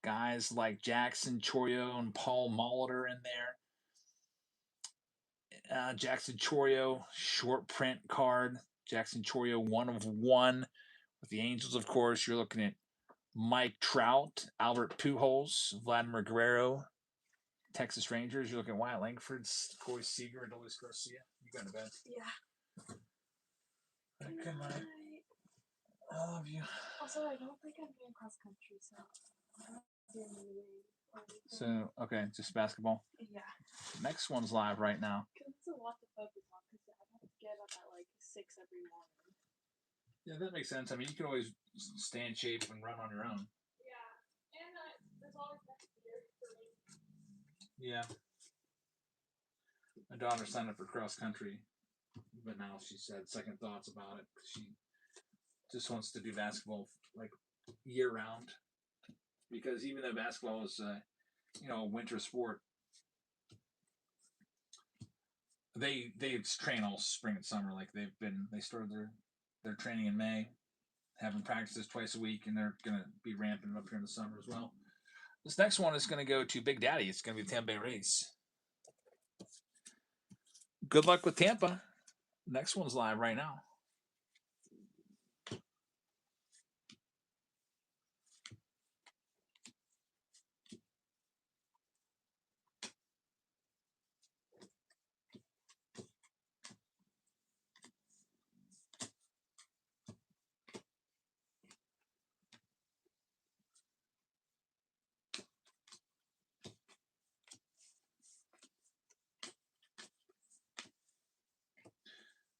guys like Jackson Chourio and Paul Molitor in there. Jackson Chourio, short print card. Jackson Chourio, 1 of 1. With the Angels, of course, you're looking at Mike Trout, Albert Pujols, Vladimir Guerrero, Texas Rangers. You're looking at Wyatt Langford, Corey Seager, and Luis Garcia. You going to bed? Yeah. Good night. I love you. Also, I don't think I'm doing cross country, so I don't see any game or anything. So, okay, just basketball. Yeah. Next one's live right now. Because it's a lot to focus on because I have to get up at like 6 every morning. Yeah, that makes sense. I mean, you can always stay in shape and run on your own. Yeah. And there's always next year for me. Yeah. My daughter signed up for cross country, but now she said second thoughts about it. She just wants to do basketball like year round, because even though basketball is, a winter sport, They train all spring and summer. Like they started their training in May, having practices twice a week, and they're gonna be ramping it up here in the summer as well. This next one is gonna go to Big Daddy. It's gonna be the Tampa Bay Rays. Good luck with Tampa. Next one's live right now.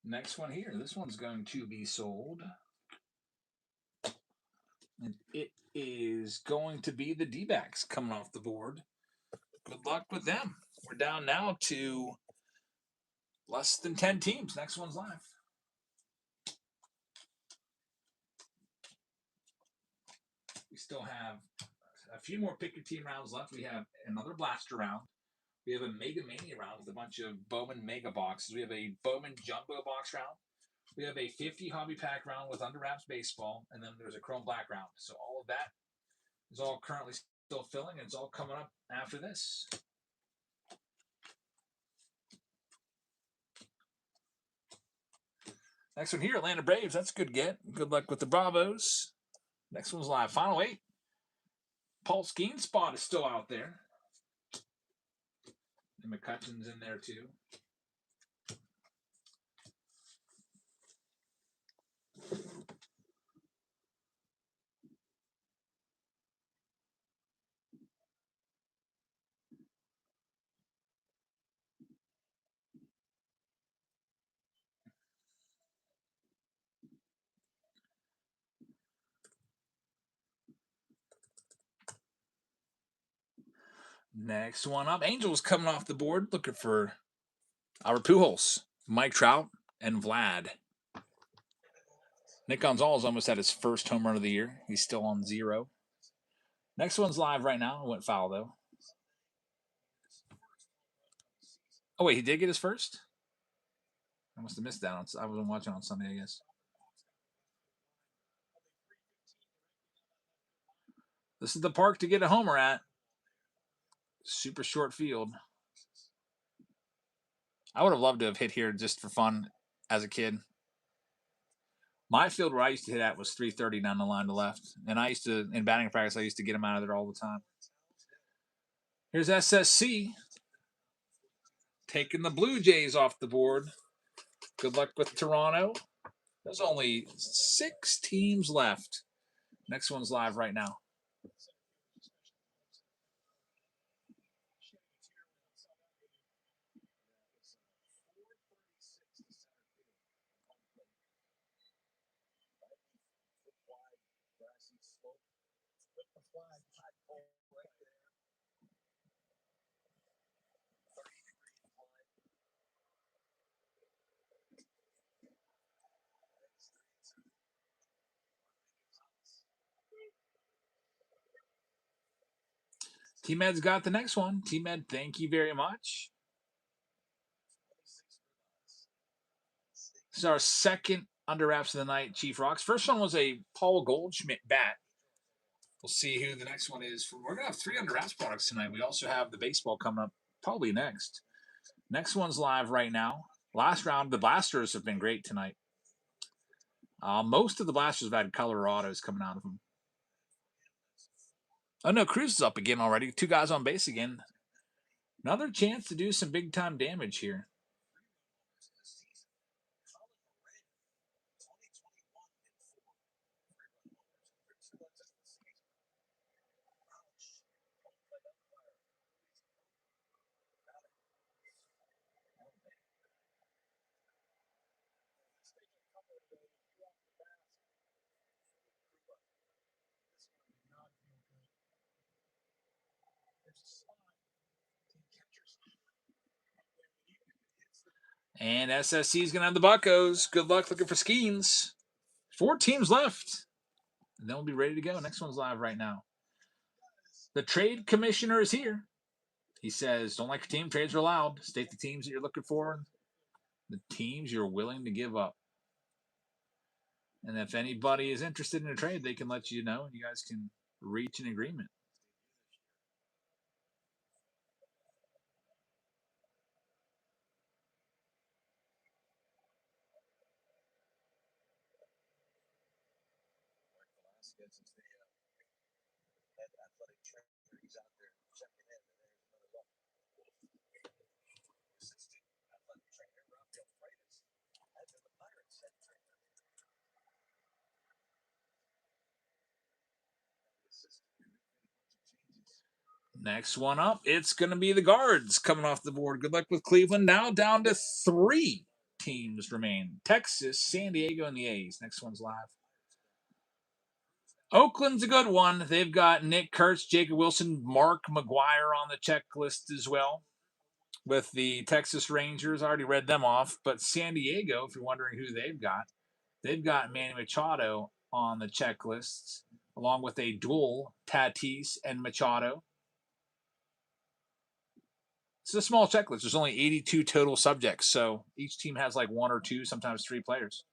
Next one here. This one's going to be sold. And it is going to be the D-backs coming off the board. Good luck with them. We're down now to less than 10 teams. Next one's live. We still have a few more pick your team rounds left. We have another blaster round. We have a Mega Mania round with a bunch of Bowman Mega boxes. We have a Bowman Jumbo box round. We have a 50 hobby pack round with Under Wraps baseball, and then there's a Chrome Black round. So all of that is all currently still filling, and it's all coming up after this. Next one here, Atlanta Braves. That's a good get. Good luck with the Bravos. Next one's live. Final 8. Paul Skeen spot is still out there. And McCutcheon's in there too. Next one up. Angels coming off the board looking for our Pujols, Mike Trout, and Vlad. Nick Gonzalez almost had his first home run of the year. He's still on 0. Next one's live right now. It went foul, though. Oh, wait, he did get his first? I must have missed that. I wasn't watching on Sunday, I guess. This is the park to get a homer at. Super short field. I would have loved to have hit here just for fun as a kid. My field where I used to hit at was 330 down the line to left. And I used to, in batting practice, I used to get him out of there all the time. Here's SSC taking the Blue Jays off the board. Good luck with Toronto. There's only 6 teams left. Next one's live right now. T-Med's got the next one. T-Med, thank you very much. This is our second Under Wraps of the night, Chief Rocks. First one was a Paul Goldschmidt bat. We'll see who the next one is. We're going to have 3 Under Wraps products tonight. We also have the baseball coming up probably next. Next one's live right now. Last round, the Blasters have been great tonight. Most of the Blasters have had color autos coming out of them. Oh, no, Cruz is up again already. 2 guys on base again. Another chance to do some big-time damage here. And SSC is going to have the Buccos. Good luck looking for Skeens. 4 teams left. And then we'll be ready to go. Next one's live right now. The trade commissioner is here. He says, don't like your team. Trades are allowed. State the teams that you're looking for. The teams you're willing to give up. And if anybody is interested in a trade, they can let you know, and you guys can reach an agreement. Mark Velasquez is the head athletic trainer. He's out there checking in, and there's another look. Assistant athletic trainer Rafael Freitas has been the Pirates head trainer. The assistant made a bunch of changes. Next one up, it's going to be the Guards coming off the board. Good luck with Cleveland. Now down to 3 teams remain. Texas, San Diego, and the A's. Next one's live. Oakland's a good one. They've got Nick Kurtz, Jacob Wilson, Mark McGuire on the checklist as well. With the Texas Rangers, I already read them off. But San Diego, if you're wondering who they've got Manny Machado on the checklist, along with a dual Tatis and Machado. It's a small checklist. There's only 82 total subjects, so each team has like 1 or 2, sometimes 3 players.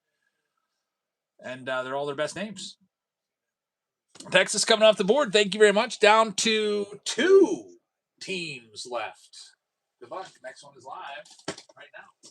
And they're all their best names. Texas coming off the board. Thank you very much. Down to 2 teams left. Good luck. Next one is live right now.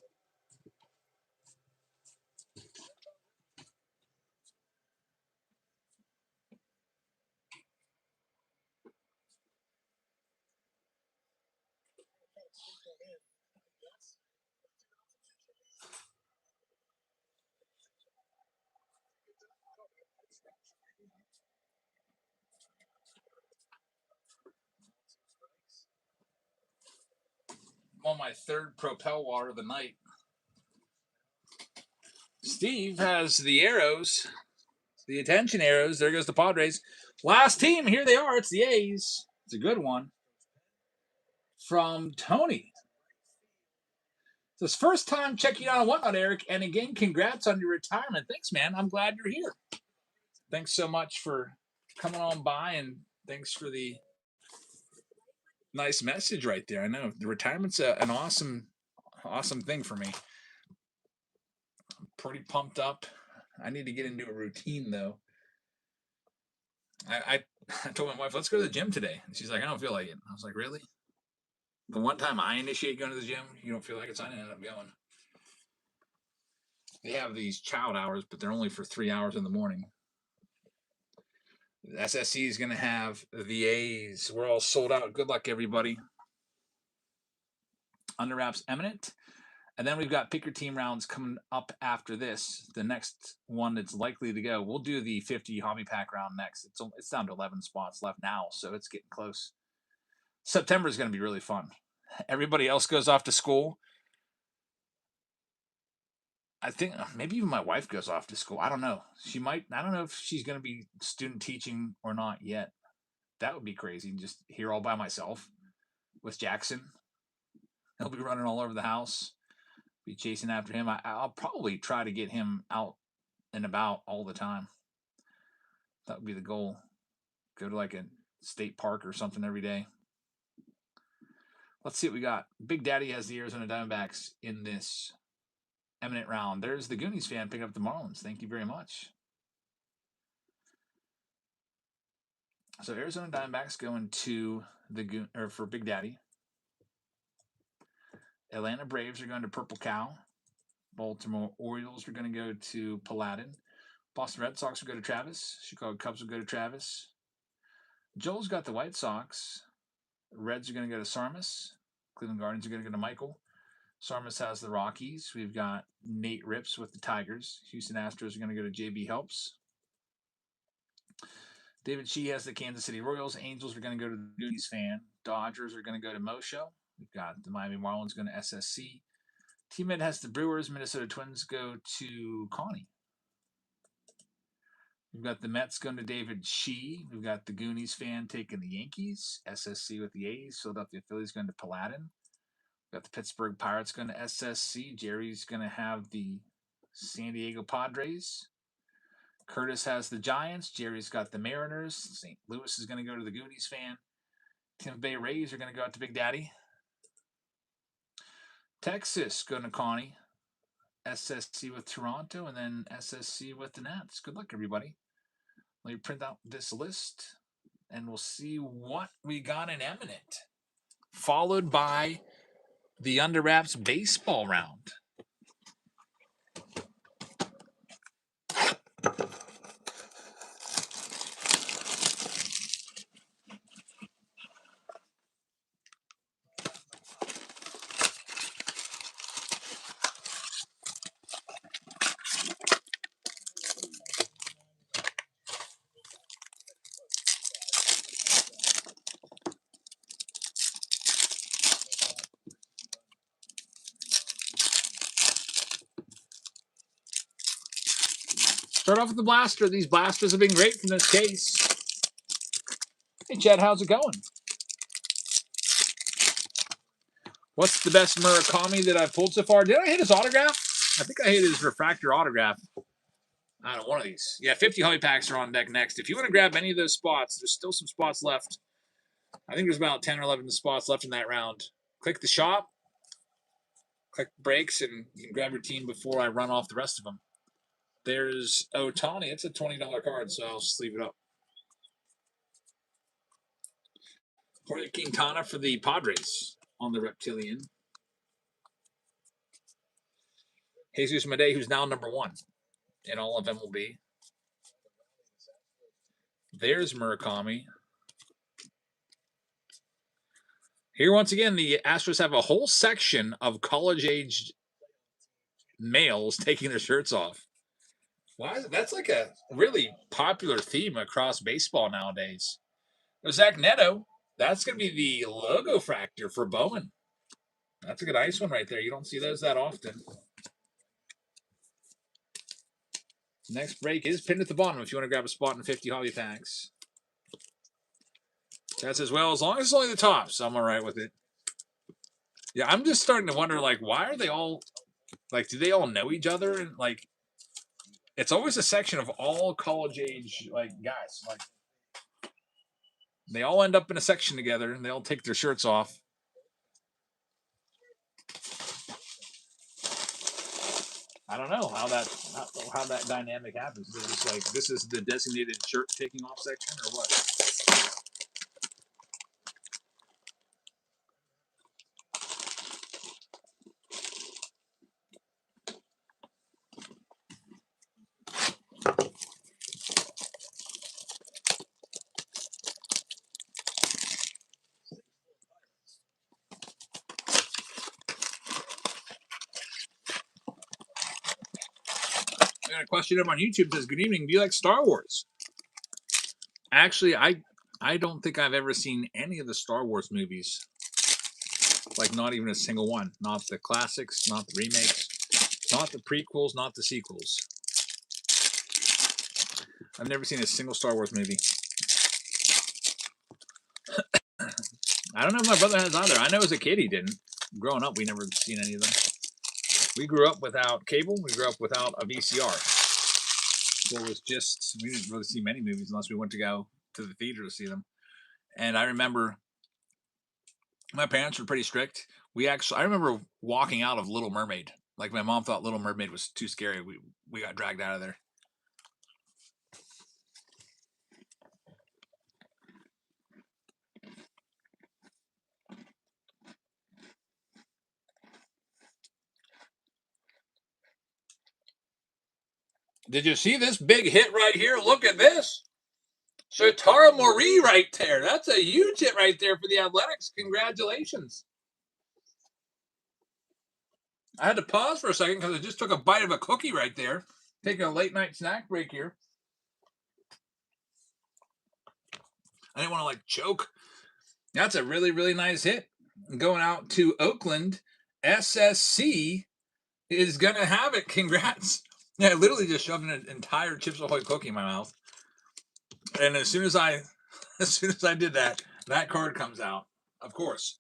I'm on my 3rd Propel water of the night. Steve has the arrows, the attention arrows. There goes the Padres. Last team, here they are. It's the A's. It's a good one. From Tony. It's his first time checking out on Whatnot, Eric. And again, congrats on your retirement. Thanks, man. I'm glad you're here. Thanks so much for coming on by, and thanks for the nice message right there. I know the retirement's an awesome thing for me. I'm pretty pumped up. I need to get into a routine though. I told my wife, let's go to the gym today. And she's like, I don't feel like it. I was like, really? The one time I initiate going to the gym, you don't feel like it, so I ended up going. They have these child hours, but they're only for 3 hours in the morning. The SSC is going to have the A's. We're all sold out. Good luck, everybody. Under Wraps Eminent. And then we've got pick your team rounds coming up after this. The next one that's likely to go. We'll do the 50 hobby pack round next. It's down to 11 spots left now, so it's getting close. September is going to be really fun. Everybody else goes off to school. I think maybe even my wife goes off to school. I don't know. She might. I don't know if she's going to be student teaching or not yet. That would be crazy. Just here all by myself with Jackson. He'll be running all over the house. Be chasing after him. I'll probably try to get him out and about all the time. That would be the goal. Go to like a state park or something every day. Let's see what we got. Big Daddy has the Arizona Diamondbacks in this eminent round. There's the Goonies fan picking up the Marlins. Thank you very much. So Arizona Diamondbacks going to for Big Daddy. Atlanta Braves are going to Purple Cow. Baltimore Orioles are going to go to Paladin. Boston Red Sox will go to Travis. Chicago Cubs will go to Travis. Joel's got the White Sox. Reds are going to go to Sarmas. Cleveland Guardians are going to go to Michael. Sarmas has the Rockies. We've got Nate Rips with the Tigers. Houston Astros are going to go to JB Helps. David Shee has the Kansas City Royals. Angels are going to go to the Goonies fan. Dodgers are going to go to Mosho. We've got the Miami Marlins going to SSC. Teammate has the Brewers. Minnesota Twins go to Connie. We've got the Mets going to David Shee. We've got the Goonies fan taking the Yankees. SSC with the A's. Philadelphia Phillies going to Paladin. We've got the Pittsburgh Pirates going to SSC. Jerry's going to have the San Diego Padres. Curtis has the Giants. Jerry's got the Mariners. St. Louis is going to go to the Goonies fan. Tampa Bay Rays are going to go out to Big Daddy. Texas going to Connie. SSC with Toronto, and then SSC with the Nats. Good luck, everybody. Let me print out this list, and we'll see what we got in Eminent, followed by the Under Wraps baseball round. Start off with the blaster. These blasters have been great from this case. Hey, Chad, how's it going? What's the best Murakami that I've pulled so far? Did I hit his autograph? I think I hit his refractor autograph. I don't know, one of these. Yeah, 50 hobby packs are on deck next. If you want to grab any of those spots, there's still some spots left. I think there's about 10 or 11 spots left in that round. Click the shop, click breaks, and you can grab your team before I run off the rest of them. There's Ohtani. It's a $20 card, so I'll just leave it up. Jorge Quintana for the Padres on the Reptilian. Jesus Madej, who's now number 1 in all of MLB. There's Murakami. Here, once again, the Astros have a whole section of college-aged males taking their shirts off. Why? That's like a really popular theme across baseball nowadays. Zach Neto, that's going to be the logo fractor for Bowman. That's a good ice one right there. You don't see those that often. Next break is pinned at the bottom if you want to grab a spot in 50 hobby packs. That's as well, as long as it's only the tops, I'm all right with it. Yeah, I'm just starting to wonder, like, why are they all, like, do they all know each other? And, like, it's always a section of all college age, like, guys. Like, they all end up in a section together, and they all take their shirts off. I don't know how that dynamic happens. They're just like, this is the designated shirt taking off section, or what? I got a question up on YouTube that says, "Good evening. Do you like Star Wars?" Actually, I don't think I've ever seen any of the Star Wars movies. Like, not even a single one. Not the classics, not the remakes, not the prequels, not the sequels. I've never seen a single Star Wars movie. I don't know if my brother has either. I know as a kid he didn't. Growing up, we never seen any of them. We grew up without cable. We grew up without a VCR. So it was just, we didn't really see many movies unless we went to go to the theater to see them. And I remember my parents were pretty strict. I remember walking out of Little Mermaid. Like, my mom thought Little Mermaid was too scary. We got dragged out of there. Did you see this big hit right here? Look at this. Shotaro Mori right there. That's a huge hit right there for the Athletics. Congratulations. I had to pause for a second because I just took a bite of a cookie right there. Taking a late night snack break here. I didn't want to, like, choke. That's a really, really nice hit. Going out to Oakland. SSC is going to have it. Congrats. Yeah, I literally just shoved an entire Chips Ahoy cookie in my mouth. And as soon as I did that, that card comes out, of course.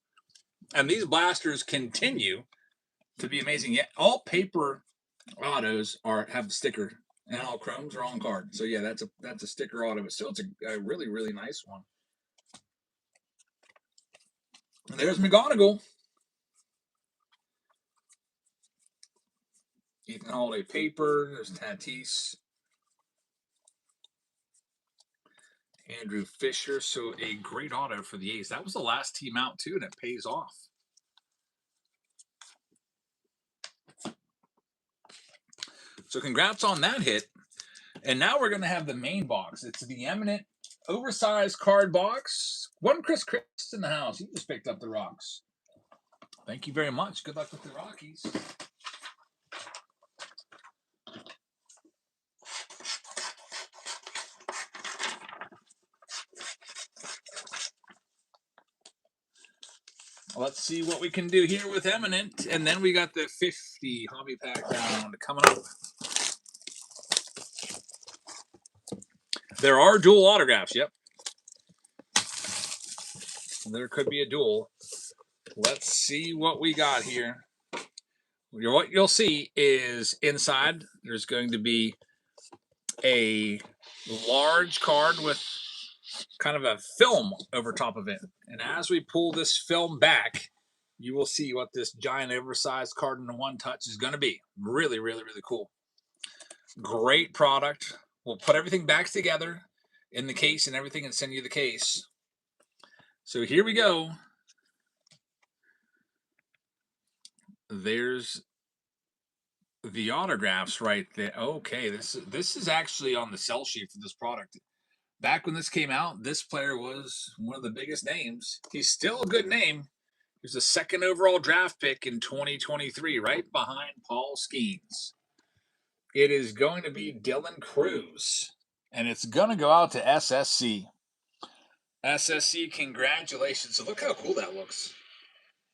And these blasters continue to be amazing. Yeah, all paper autos have the sticker, and all chromes are on card. So yeah, that's a sticker auto, but still, it's a really, really nice one. And there's McGonigal. Ethan Holiday paper. There's Tatis. Andrew Fisher. So a great auto for the A's. That was the last team out too, and it pays off. So congrats on that hit. And now we're going to have the main box. It's the Eminent oversized card box. One Chris in the house. He just picked up the rocks. Thank you very much. Good luck with the Rockies. Let's see what we can do here with Eminent. And then we got the 50 hobby pack round coming up. There are dual autographs. Yep. There could be a duel. Let's see what we got here. What you'll see is inside there's going to be a large card with kind of a film over top of it. And as we pull this film back, you will see what this giant oversized card in the one touch is going to be. Really, really, really cool. Great product. We'll put everything back together in the case and everything and send you the case. So here we go. There's the autographs right there. Okay, this is actually on the sell sheet for this product. Back when this came out, this player was one of the biggest names. He's still a good name. He's the second overall draft pick in 2023, right behind Paul Skeens. It is going to be Dylan Cruz, and it's going to go out to SSC. SSC, congratulations. So look how cool that looks.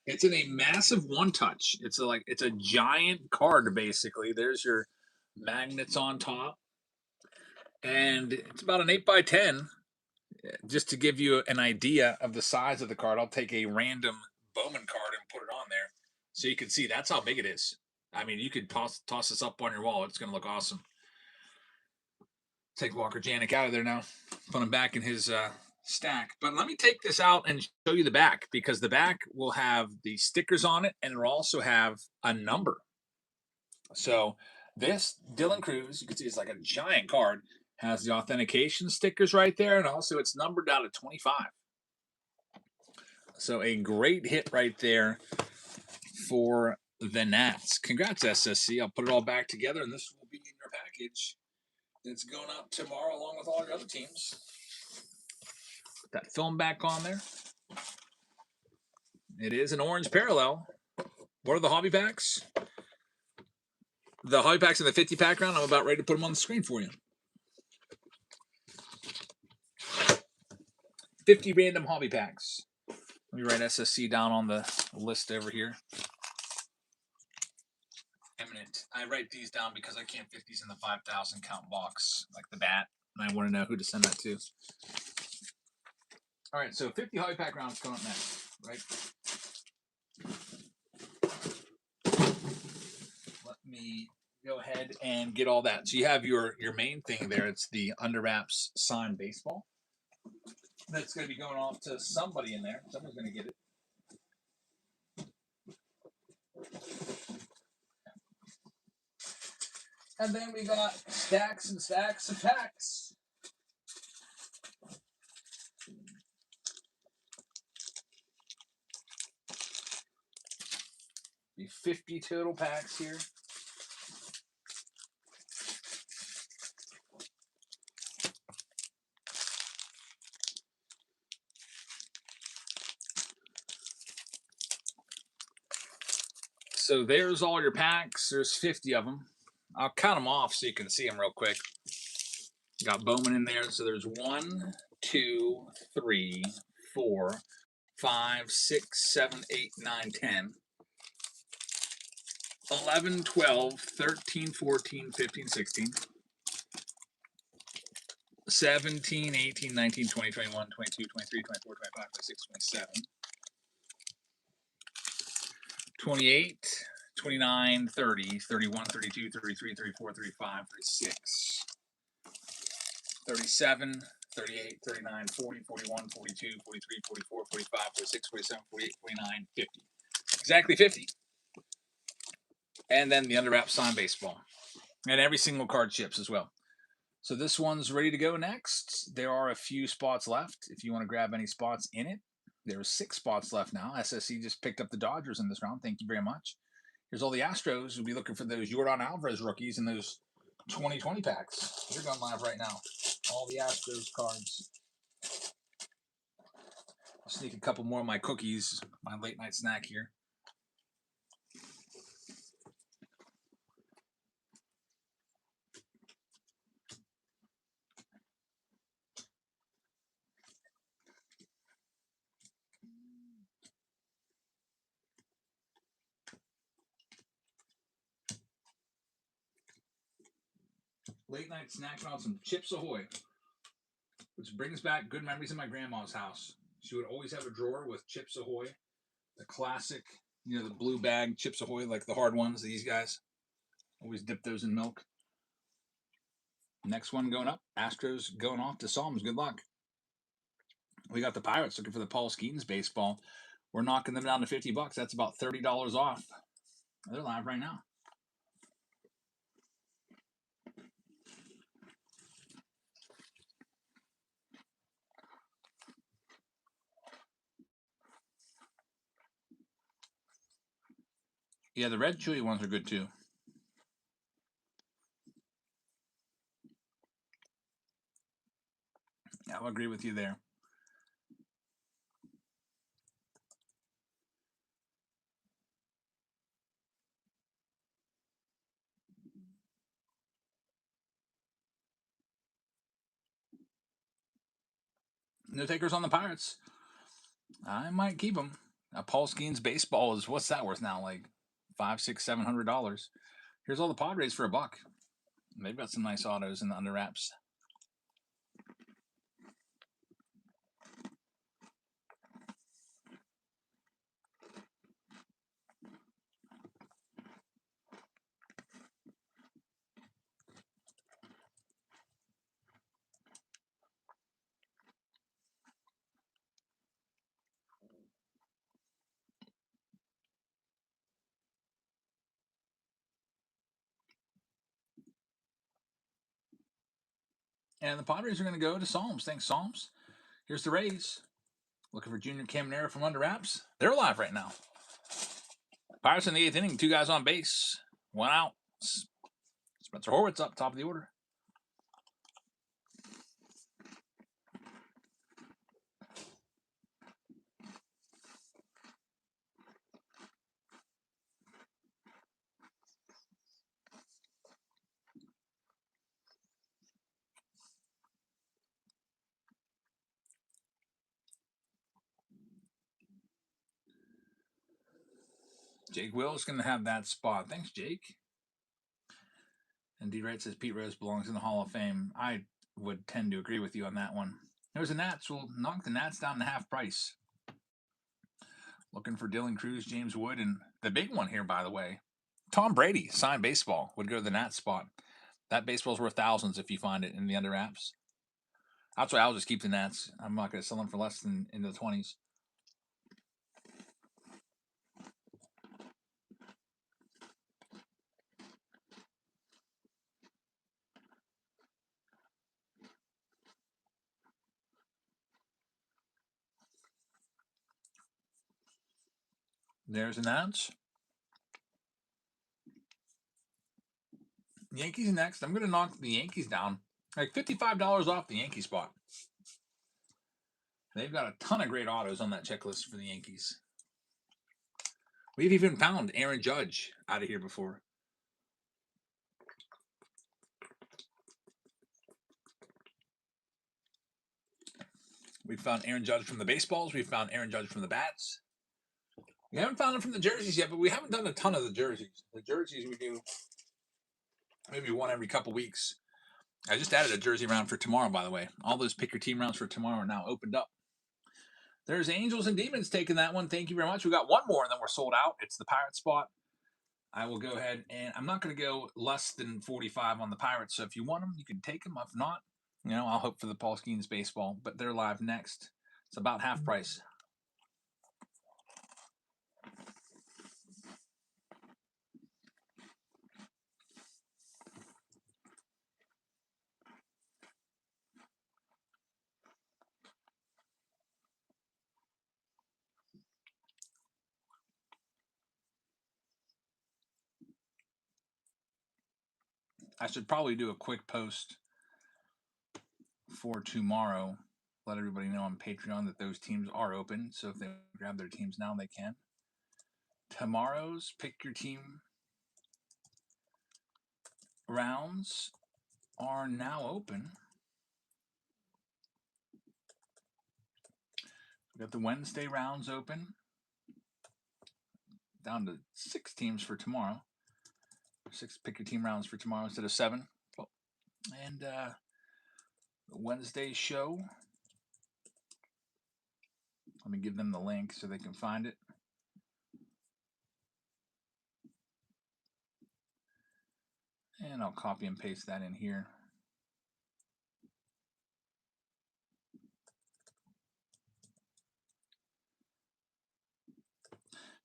It's in a massive one-touch. It's a giant card, basically. There's your magnets on top. And it's about an 8x10. Just to give you an idea of the size of the card, I'll take a random Bowman card and put it on there so you can see that's how big it is. I mean, you could toss this up on your wall. It's going to look awesome. Take Walker Janik out of there now. Put him back in his stack. But let me take this out and show you the back, because the back will have the stickers on it and it'll also have a number. So this Dylan Cruz, you can see it's like a giant card, has the authentication stickers right there, and also it's numbered out of 25. So a great hit right there for the Nats. Congrats, SSC. I'll put it all back together, and this will be in your package. It's going out tomorrow along with all your other teams. Put that film back on there. It is an orange parallel. What are the hobby packs? The hobby packs in the 50 pack round. I'm about ready to put them on the screen for you. 50 random hobby packs. Let me write SSC down on the list over here. Eminent. I write these down because I can't fit these in the 5,000 count box, like the bat, and I want to know who to send that to. All right, so 50 hobby pack rounds coming up next, right? Let me go ahead and get all that. So you have your main thing there. It's the Under Wraps signed baseball. That's going to be going off to somebody in there. Someone's going to get it. And then we got stacks and stacks of packs. The 50 total packs here. So there's all your packs. There's 50 of them. I'll count them off so you can see them real quick. Got Bowman in there. So there's 1, 2, 3, 4, 5, 6, 7, 8, 9, 10, 11, 12, 13, 14, 15, 16, 17, 18, 19, 20, 21, 22, 23, 24, 25, 26, 27, 28, 29, 30, 31, 32, 33, 34, 35, 36, 37, 38, 39, 40, 41, 42, 43, 44, 45, 46, 47, 48, 49, 50. Exactly 50. And then the underwrap signed baseball. And every single card chips as well. So this one's ready to go next. There are a few spots left. If you want to grab any spots in it, there are 6 spots left now. SSC just picked up the Dodgers in this round. Thank you very much. Here's all the Astros. We'll be looking for those Yordan Alvarez rookies and those 2020 packs. They're going live right now. All the Astros cards. I'll sneak a couple more of my cookies, my late night snack here. Late night snacking on some Chips Ahoy, which brings back good memories of my grandma's house. She would always have a drawer with Chips Ahoy, the classic, the blue bag Chips Ahoy, like the hard ones, these guys. Always dip those in milk. Next one going up, Astros going off to Psalms. Good luck. We got the Pirates looking for the Paul Skeens baseball. We're knocking them down to $50. That's about $30 off. They're live right now. Yeah, the red chewy ones are good too. I'll agree with you there. No takers on the Pirates. I might keep them. A Paul Skeens baseball is, what's that worth now? Like $500, $600, $700. Here's all the Padres for $1. They've got some nice autos in the underwraps. And the Padres are going to go to Psalms. Thanks, Psalms. Here's the Rays. Looking for Junior Caminero from under wraps. They're alive right now. Pirates in the 8th inning. 2 guys on base. 1 out. Spencer Horwitz up top of the order. Jake Will is going to have that spot. Thanks, Jake. And D. Wright says Pete Rose belongs in the Hall of Fame. I would tend to agree with you on that one. There's the Nats. We'll knock the Nats down to half price. Looking for Dylan Cruz, James Wood, and the big one here, by the way, Tom Brady, signed baseball, would go to the Nats spot. That baseball's worth thousands if you find it in the underwraps. That's why I'll just keep the Nats. I'm not going to sell them for less than in the 20s. There's the Nats. Yankees next. I'm going to knock the Yankees down. Like $55 off the Yankee spot. They've got a ton of great autos on that checklist for the Yankees. We've even found Aaron Judge out of here before. We've found Aaron Judge from the baseballs. We've found Aaron Judge from the bats. We haven't found him from the jerseys yet, but we haven't done a ton of the jerseys. The jerseys we do maybe one every couple weeks. I just added a jersey round for tomorrow, by the way. All those pick your team rounds for tomorrow are now opened up. There's Angels and Demons taking that one. Thank you very much. We got one more, and then we're sold out. It's the Pirate spot. I will go ahead, and I'm not going to go less than 45 on the Pirates. So if you want them, you can take them. If not, I'll hope for the Paul Skeens baseball. But they're live next. It's about half price. I should probably do a quick post for tomorrow. Let everybody know on Patreon that those teams are open. So if they grab their teams now, they can. Tomorrow's Pick Your Team rounds are now open. We got the Wednesday rounds open. Down to 6 teams for tomorrow. 6 Pick Your Team rounds for tomorrow instead of 7. And the Wednesday show. Let me give them the link so they can find it. And I'll copy and paste that in here.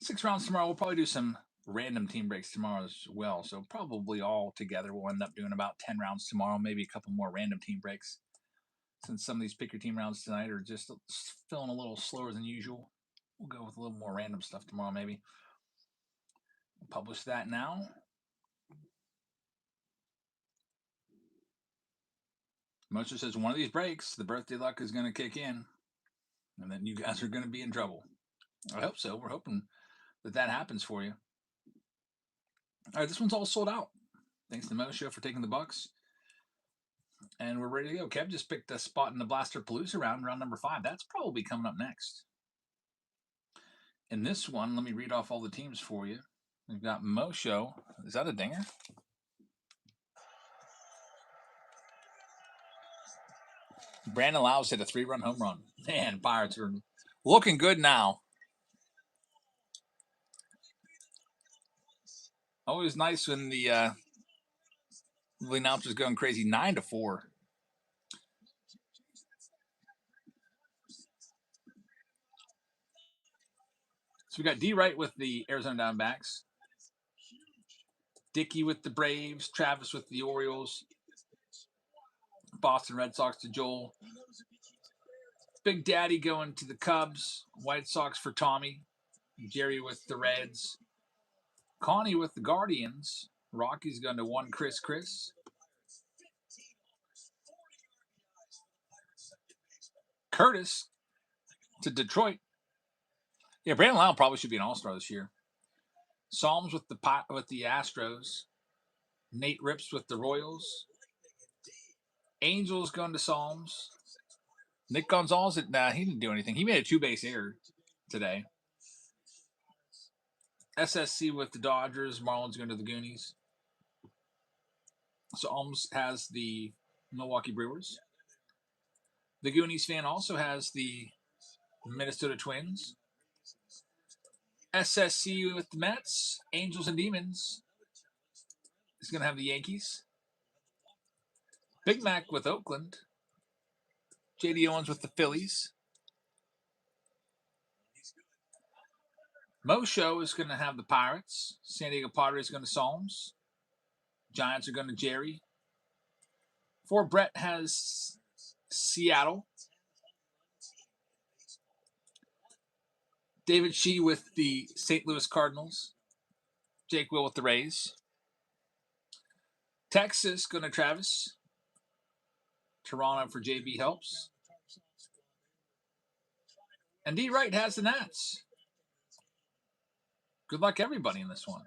Six rounds tomorrow. We'll probably do some random team breaks tomorrow as well. So probably all together we'll end up doing about 10 rounds tomorrow, maybe a couple more random team breaks. Since some of these Pick Your Team rounds tonight are just feeling a little slower than usual, we'll go with a little more random stuff tomorrow maybe. We'll publish that now. Moser says one of these breaks, the birthday luck is going to kick in, and then you guys are going to be in trouble. I hope so. We're hoping that happens for you. All right, this one's all sold out. Thanks to Mo Show for taking the Bucks. And we're ready to go. Kev just picked a spot in the Blaster Palooza round number 5. That's probably coming up next. In this one, let me read off all the teams for you. We've got Mo Show. Is that a dinger? Brandon Lowes hit a 3-run home run. Man, Pirates are looking good now. Always nice when the announcer's going crazy. 9-4. So we got D. Wright with the Arizona Diamondbacks, Dickey with the Braves, Travis with the Orioles, Boston Red Sox to Joel, Big Daddy going to the Cubs, White Sox for Tommy, Jerry with the Reds, Connie with the Guardians, Rocky's going to 1 Chris, Curtis to Detroit. Yeah, Brandon Lowe probably should be an all-star this year. Psalms with the Astros, Nate Rips with the Royals, Angels going to Psalms. Nick Gonzalez, he didn't do anything. He made a 2-base error today. SSC with the Dodgers. Marlins going to the Goonies. Psalms has the Milwaukee Brewers. The Goonies fan also has the Minnesota Twins. SSC with the Mets. Angels and Demons is going to have the Yankees. Big Mac with Oakland. J.D. Owens with the Phillies. Mo Show is going to have the Pirates. San Diego Padres going to Psalms. Giants are going to Jerry. For Brett has Seattle. David Shee with the St. Louis Cardinals. Jake Will with the Rays. Texas going to Travis. Toronto for JB Helps. And D. Wright has the Nats. Good luck, everybody, in this one.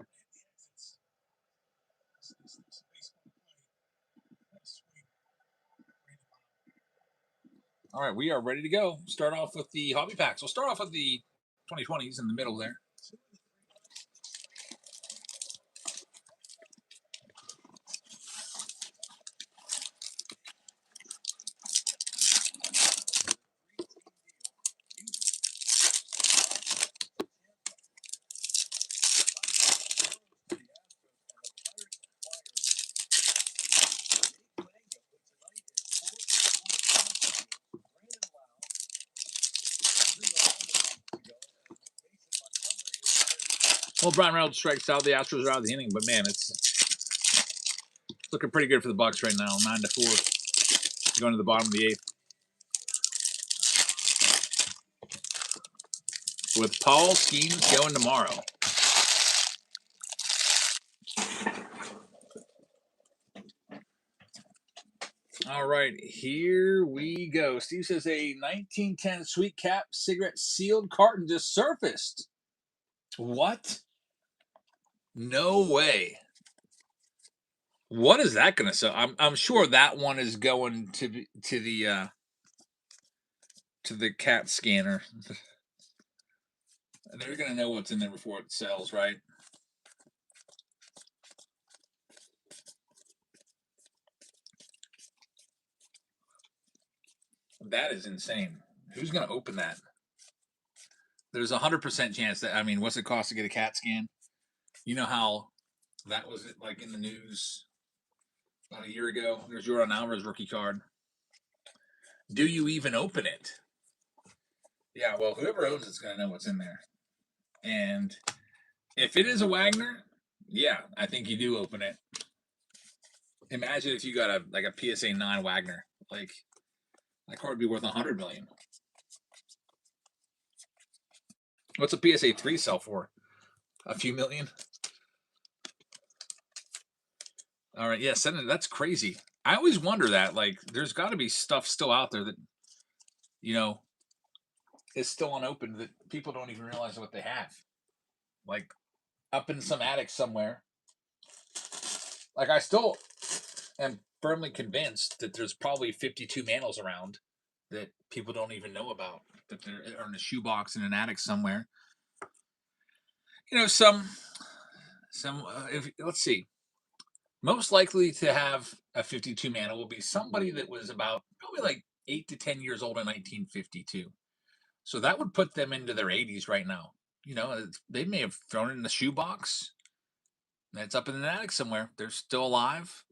All right, we are ready to go. Start off with the hobby packs. We'll start off with the 2020s in the middle there. Well, Brian Reynolds strikes out. The Astros are out of the inning, but man, it's looking pretty good for the Bucks right now. 9-4, going to the bottom of the 8th. With Paul Skeens going tomorrow. All right, here we go. Steve says a 1910 Sweet Cap cigarette sealed carton just surfaced. What? No way. What is that going to sell? I'm sure that one is going to the cat scanner. They're going to know what's in there before it sells, right? That is insane. Who's going to open that? There's a 100% chance that, I mean, what's it cost to get a CAT scan? You know how that was like in the news about a year ago? There's Jordan Alvarez rookie card. Do you even open it? Yeah, well, whoever owns it's going to know what's in there. And if it is a Wagner, yeah, I think you do open it. Imagine if you got a PSA 9 Wagner. Like, that card would be worth $100 million. What's a PSA 3 sell for? A few million? All right, yeah, that's crazy. I always wonder that. Like, there's got to be stuff still out there that, is still unopened that people don't even realize what they have. Like, up in some attic somewhere. Like, I still am firmly convinced that there's probably 52 Mantles around that people don't even know about, that they're in a shoebox in an attic somewhere. Let's see. Most likely to have a 52 Mantle will be somebody that was about probably like 8 to 10 years old in 1952. So that would put them into their 80s right now. They may have thrown it in the shoebox. That's up in an attic somewhere. They're still alive.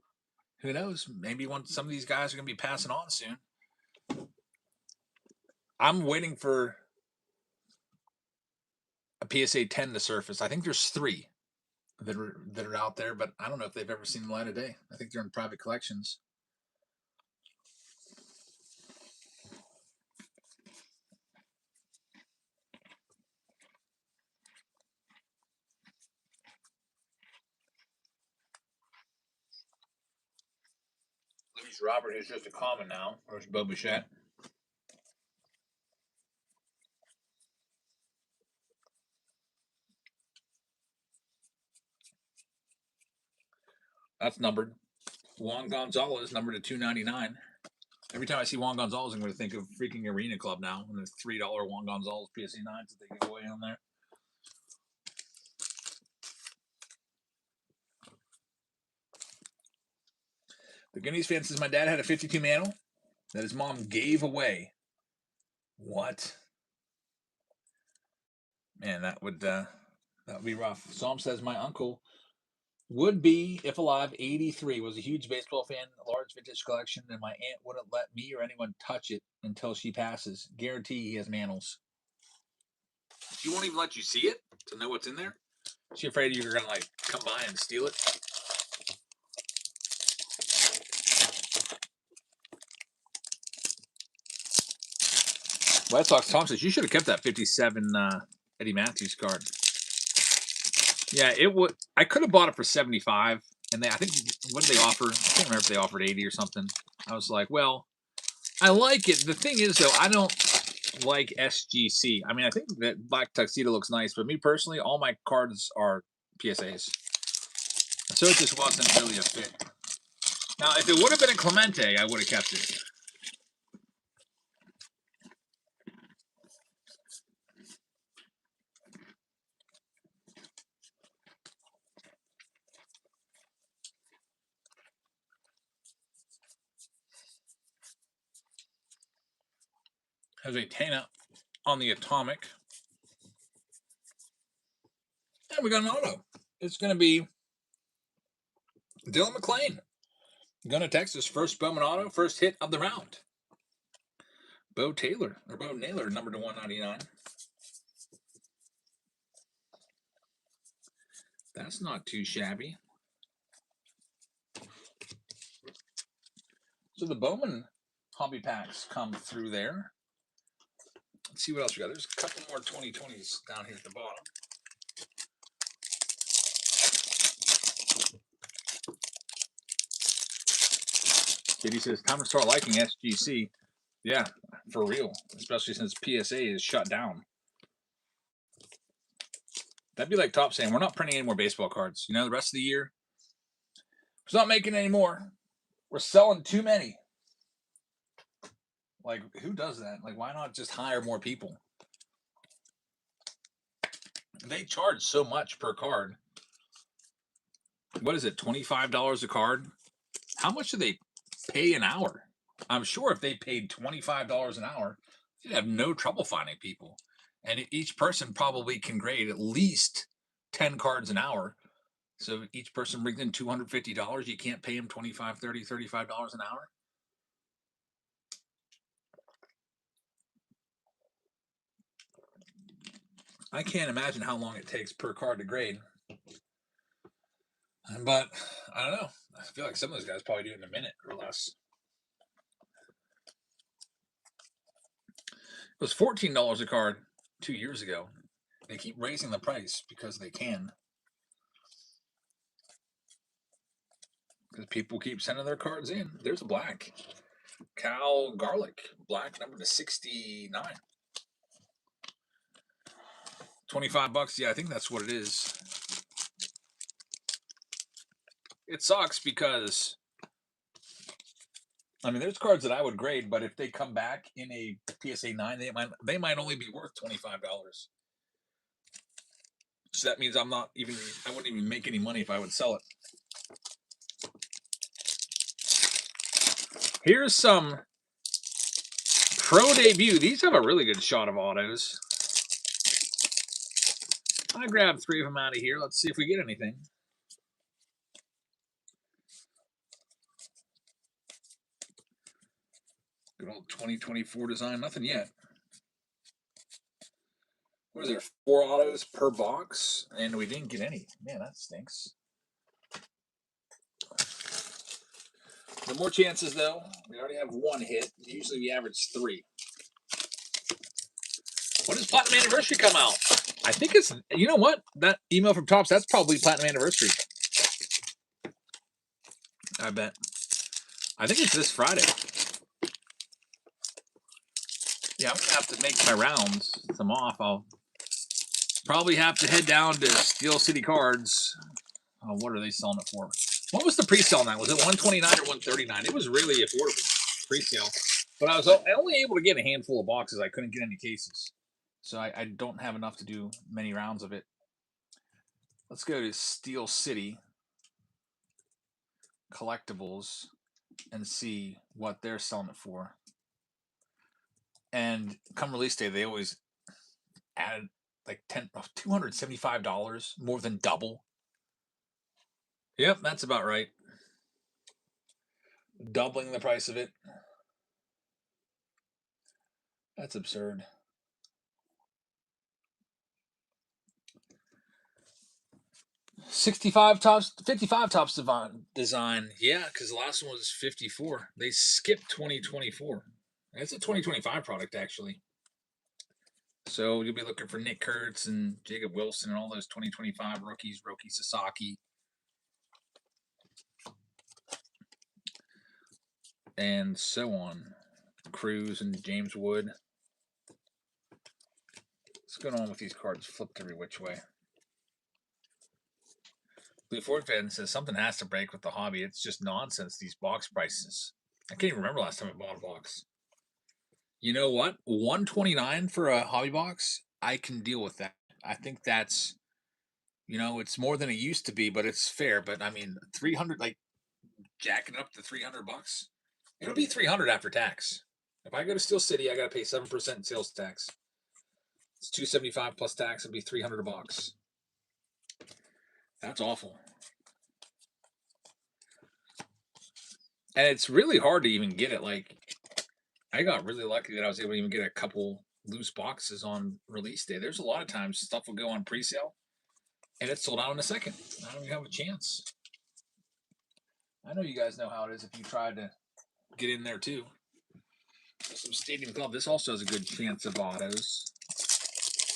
Who knows? Maybe some of these guys are going to be passing on soon. I'm waiting for a PSA 10 to surface. I think there's 3 that are out there, but I don't know if they've ever seen the light of day. I think they're in private collections. Luis Robert is just a common now. There's Bo Bichette. That's numbered. Juan Gonzalez, numbered to 299. Every time I see Juan Gonzalez, I'm going to think of freaking Arena Club now. And there's $3 Juan Gonzalez PSA 9s that they give away on there. The Guineas fan says my dad had a 52 Mantle that his mom gave away. What? Man, that would be rough. Psalm says my uncle would be, if alive, 83. Was a huge baseball fan, a large vintage collection, and my aunt wouldn't let me or anyone touch it until she passes. Guarantee he has Mantles. She won't even let you see it to know what's in there. She afraid you're gonna come by and steal it. White Sox Tom says you should have kept that 57 Eddie Matthews card. Yeah, it would. I could have bought it for 75, and I think what did they offer? I can't remember if they offered 80 or something. I was like, well, I like it. The thing is, though, I don't like SGC. I mean, I think that Black Tuxedo looks nice, but me personally, all my cards are PSAs, so it just wasn't really a fit. Now, if it would have been a Clemente, I would have kept it. Has a Tana on the Atomic. And we got an auto. It's going to be Dylan McClain. Going to Texas. First Bowman auto. First hit of the round. Bo Naylor, number to 199. That's not too shabby. So the Bowman hobby packs come through there. Let's see what else we got. There's a couple more 2020s down here at the bottom. JD says, time to start liking SGC. Yeah, for real. Especially since PSA is shut down. That'd be like Top saying, we're not printing any more baseball cards. You know, the rest of the year, we're not making any more. We're selling too many. Like, who does that? Like, why not just hire more people? They charge so much per card. What is it, $25 a card? How much do they pay an hour? I'm sure if they paid $25 an hour, you'd have no trouble finding people. And each person probably can grade at least 10 cards an hour. So each person brings in $250. You can't pay them $25, $30, $35 an hour. I can't imagine how long it takes per card to grade. But I don't know. I feel like some of those guys probably do it in a minute or less. It was $14 a card 2 years ago. They keep raising the price because they can. Because people keep sending their cards in. There's a black. Cal Garlic. Black number to 69. $25. Yeah, I think that's what it is. It sucks because, I mean, there's cards that I would grade, but if they come back in a PSA 9, they might only be worth $25. So that means I wouldn't even make any money if I would sell it. Here's some Pro Debut. These have a really good shot of autos. I grabbed 3 of them out of here. Let's see if we get anything. Good old 2024 design. Nothing yet. What is there? 4 autos per box, and we didn't get any. Man, that stinks. The more chances, though. We already have 1 hit. Usually we average 3. When does Platinum Anniversary come out? I think it's, you know what? That email from Tops, that's probably Platinum Anniversary. I bet. I think it's this Friday. Yeah, I'm going to have to make my rounds. Since I'm off, I'll probably have to head down to Steel City Cards. Oh, what are they selling it for? What was the pre-sale on that? Was it $129 or $139? It was really affordable pre-sale. But I was only able to get a handful of boxes. I couldn't get any cases. So I don't have enough to do many rounds of it. Let's go to Steel City Collectibles and see what they're selling it for. And come release day, they always added like $275, more than double. Yep, that's about right. Doubling the price of it. That's absurd. $65 tops, $55 tops design. Yeah, because the last one was $54. They skipped 2024. That's a 2025 product, actually. So you'll be looking for Nick Kurtz and Jacob Wilson and all those 2025 rookies, Roki Sasaki. And so on. Cruz and James Wood. What's going on with these cards flipped every which way? Blue Ford fan says something has to break with the hobby. It's just nonsense, these box prices. I can't even remember last time I bought a box. You know what? $129 for a hobby box, I can deal with that. I think that's, you know, it's more than it used to be, but it's fair. But I mean, 300, like jacking up to $300. It'll be $300 after tax. If I go to Steel City, I got to pay 7% sales tax. It's $275 plus tax. It'll be $300 a box. That's awful. And it's really hard to even get it. Like, I got really lucky that I was able to even get a couple loose boxes on release day. There's a lot of times stuff will go on pre-sale and it's sold out in a second. I don't even have a chance. I know you guys know how it is if you tried to get in there too. Some Stadium Club. This also has a good chance of autos. I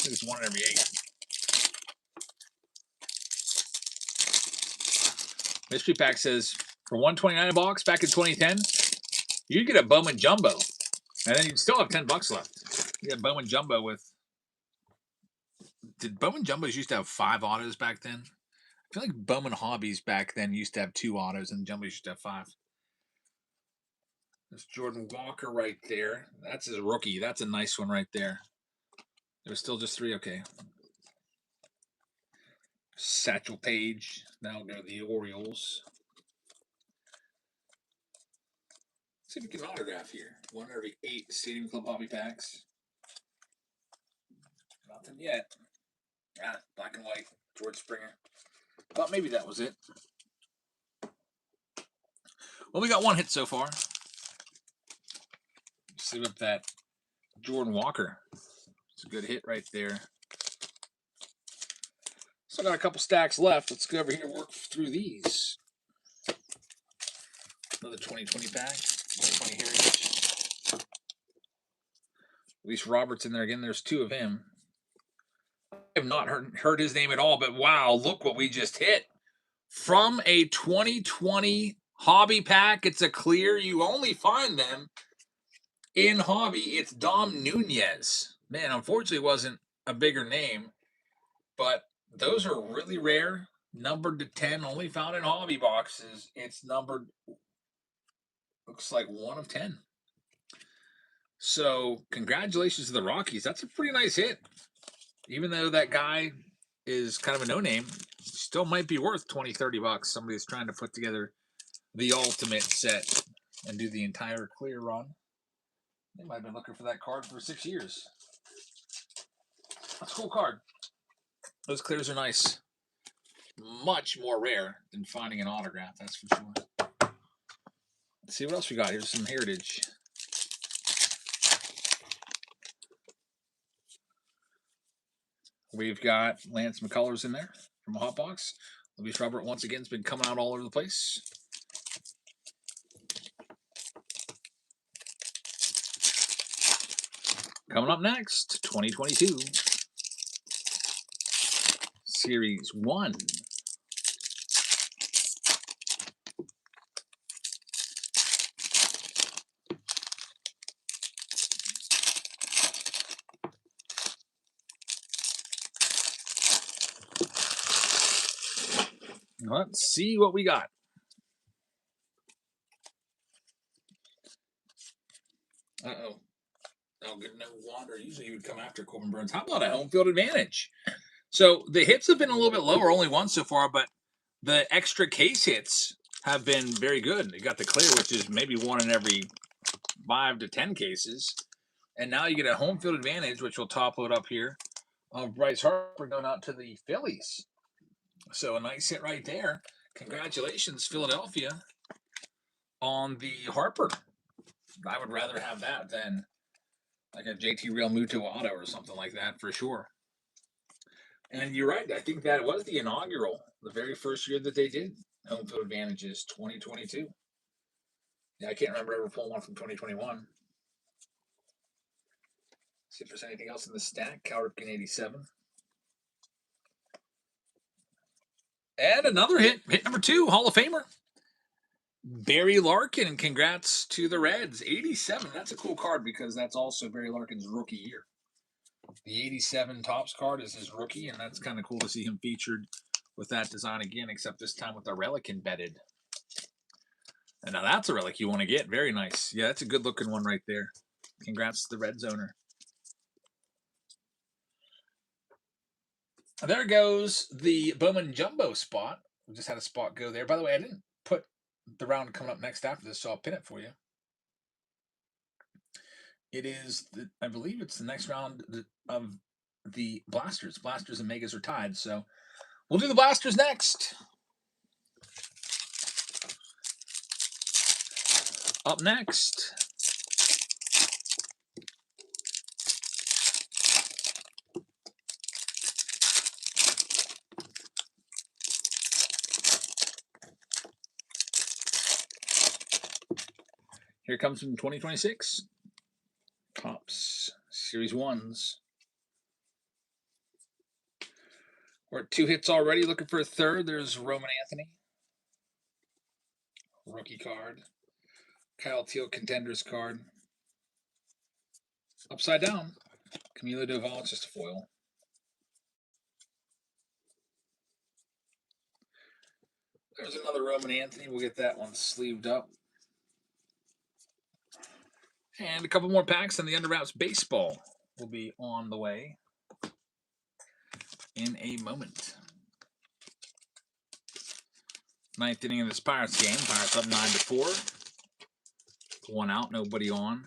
think it's 1 in every 8. Mystery Pack says for $129 a box back in 2010, You'd get a Bowman Jumbo, and then you'd still have $10 left. You get Bowman Jumbo with. Did Bowman Jumbos used to have 5 autos back then? I feel like Bowman Hobbies back then used to have 2 autos, and Jumbos used to have 5. There's Jordan Walker right there. That's his rookie. That's a nice one right there. There's still just 3. Okay. Satchel Paige. Now go to the Orioles. Let's see if we can autograph here. 1 every 8 Stadium Club hobby packs. Nothing yet. Ah, black and white. George Springer. Thought maybe that was it. Well, we got 1 hit so far. See what that Jordan Walker. It's a good hit right there. Still got a couple stacks left. Let's go over here and work through these. Another 2020 pack. 2020 Heritage. Reese Roberts in there again. There's 2 of him. I have not heard his name at all, but wow, look what we just hit. From a 2020 hobby pack, it's a clear. You only find them in hobby. It's Dom Nunez. Man, unfortunately, wasn't a bigger name, but those are really rare. Numbered to 10, only found in hobby boxes. It's numbered, looks like 1 of 10. So, congratulations to the Rockies. That's a pretty nice hit. Even though that guy is kind of a no-name, still might be worth $20-30. Somebody's trying to put together the ultimate set and do the entire clear run. They might have been looking for that card for 6 years. That's a cool card. Those clears are nice. Much more rare than finding an autograph, that's for sure. Let's see what else we got. Here's some Heritage. We've got Lance McCullers in there from a hot box. Luis Robert once again has been coming out all over the place. Coming up next, 2022 Series 1. Let's see what we got. Uh-oh. Oh, good. No Wander. Usually you would come after Corbin Burns. How about a home field advantage? So the hits have been a little bit lower, only 1 so far, but the extra case hits have been very good. You got the clear, which is maybe 1 in every 5 to 10 cases. And now you get a home field advantage, which will top load up here of Bryce Harper going out to the Phillies. So a nice hit right there. Congratulations, Philadelphia, on the Harper. I would rather have that than like a JT Real Muto auto or something like that for sure. And you're right. I think that was the inaugural, the very first year that they did home field advantages, 2022. Yeah, I can't remember ever pulling one from 2021. See if there's anything else in the stack. Cal Ripken 87. And another hit number 2, Hall of Famer. Barry Larkin, congrats to the Reds. 87. That's a cool card because that's also Barry Larkin's rookie year. The 87 Topps card is his rookie, and that's kind of cool to see him featured with that design again, except this time with a relic embedded. And now that's a relic you want to get. Very nice. Yeah, that's a good looking one right there. Congrats to the Reds owner. There goes the Bowman Jumbo spot. We just had a spot go there. By the way, I didn't put the round coming up next after this, so I'll pin it for you. It is, I believe it's the next round of the Blasters. Blasters and Megas are tied, so we'll do the Blasters next. Up next, here comes from 2026. Topps Series 1s. We're at 2 hits already. Looking for a third. There's Roman Anthony. Rookie card. Kyle Teal Contenders card. Upside down. Camilo Doval, it's just a foil. There's another Roman Anthony. We'll get that one sleeved up. And a couple more packs, and the Under Wraps baseball will be on the way in a moment. Ninth inning of this Pirates game. Pirates up 9-4. One out, nobody on.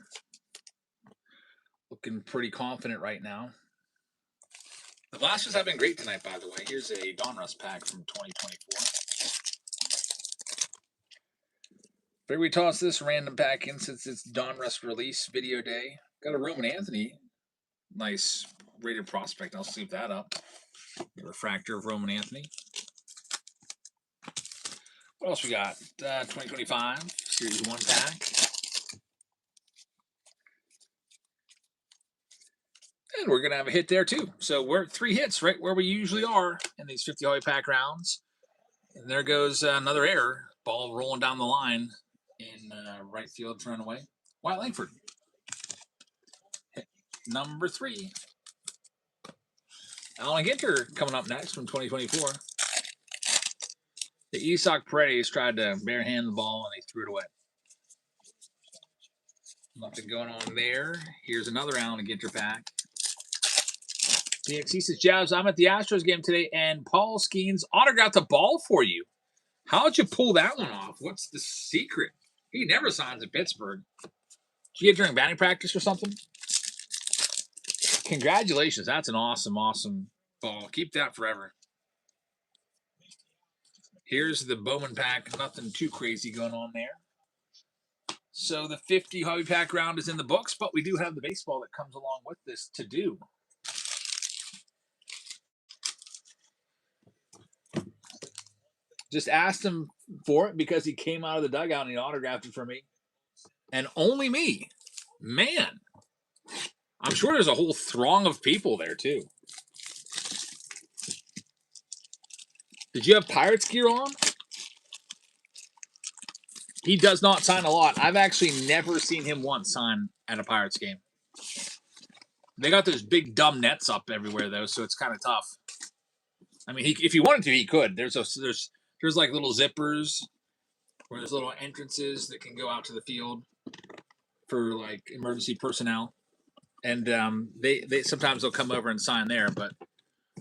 Looking pretty confident right now. The Blasters have been great tonight, by the way. Here's a Donruss pack from 2024. Figure we toss this random pack in since it's Donruss release video day. Got a Roman Anthony. Nice rated prospect. I'll sleeve that up. A refractor of Roman Anthony. What else we got? 2025 Series 1 pack. And we're going to have a hit there too. So we're at 3 hits, right where we usually are in these 50 Hobby Pack rounds. And there goes another error. Ball rolling down the line in right field, thrown away. Wyatt Langford. Hit number 3. Alan Ginter coming up next from 2024. The Isaac Paredes tried to barehand the ball and they threw it away. Nothing going on there. Here's another Alan Ginter pack. DXE says, Jazz, I'm at the Astros game today, and Paul Skeens autographed a ball for you. How'd you pull that one off? What's the secret? He never signs in Pittsburgh. Did you get during batting practice or something? Congratulations. That's an awesome, awesome ball. Keep that forever. Here's the Bowman pack. Nothing too crazy going on there. So the 50 Hobby Pack round is in the books, but we do have the baseball that comes along with this to do. Just asked him for it because he came out of the dugout and he autographed it for me. And only me. Man. I'm sure there's a whole throng of people there, too. Did you have Pirates gear on? He does not sign a lot. I've actually never seen him once sign at a Pirates game. They got those big dumb nets up everywhere, though, so it's kind of tough. I mean, if he wanted to, he could. There's like little zippers where there's little entrances that can go out to the field for like emergency personnel, and they sometimes they'll come over and sign there. But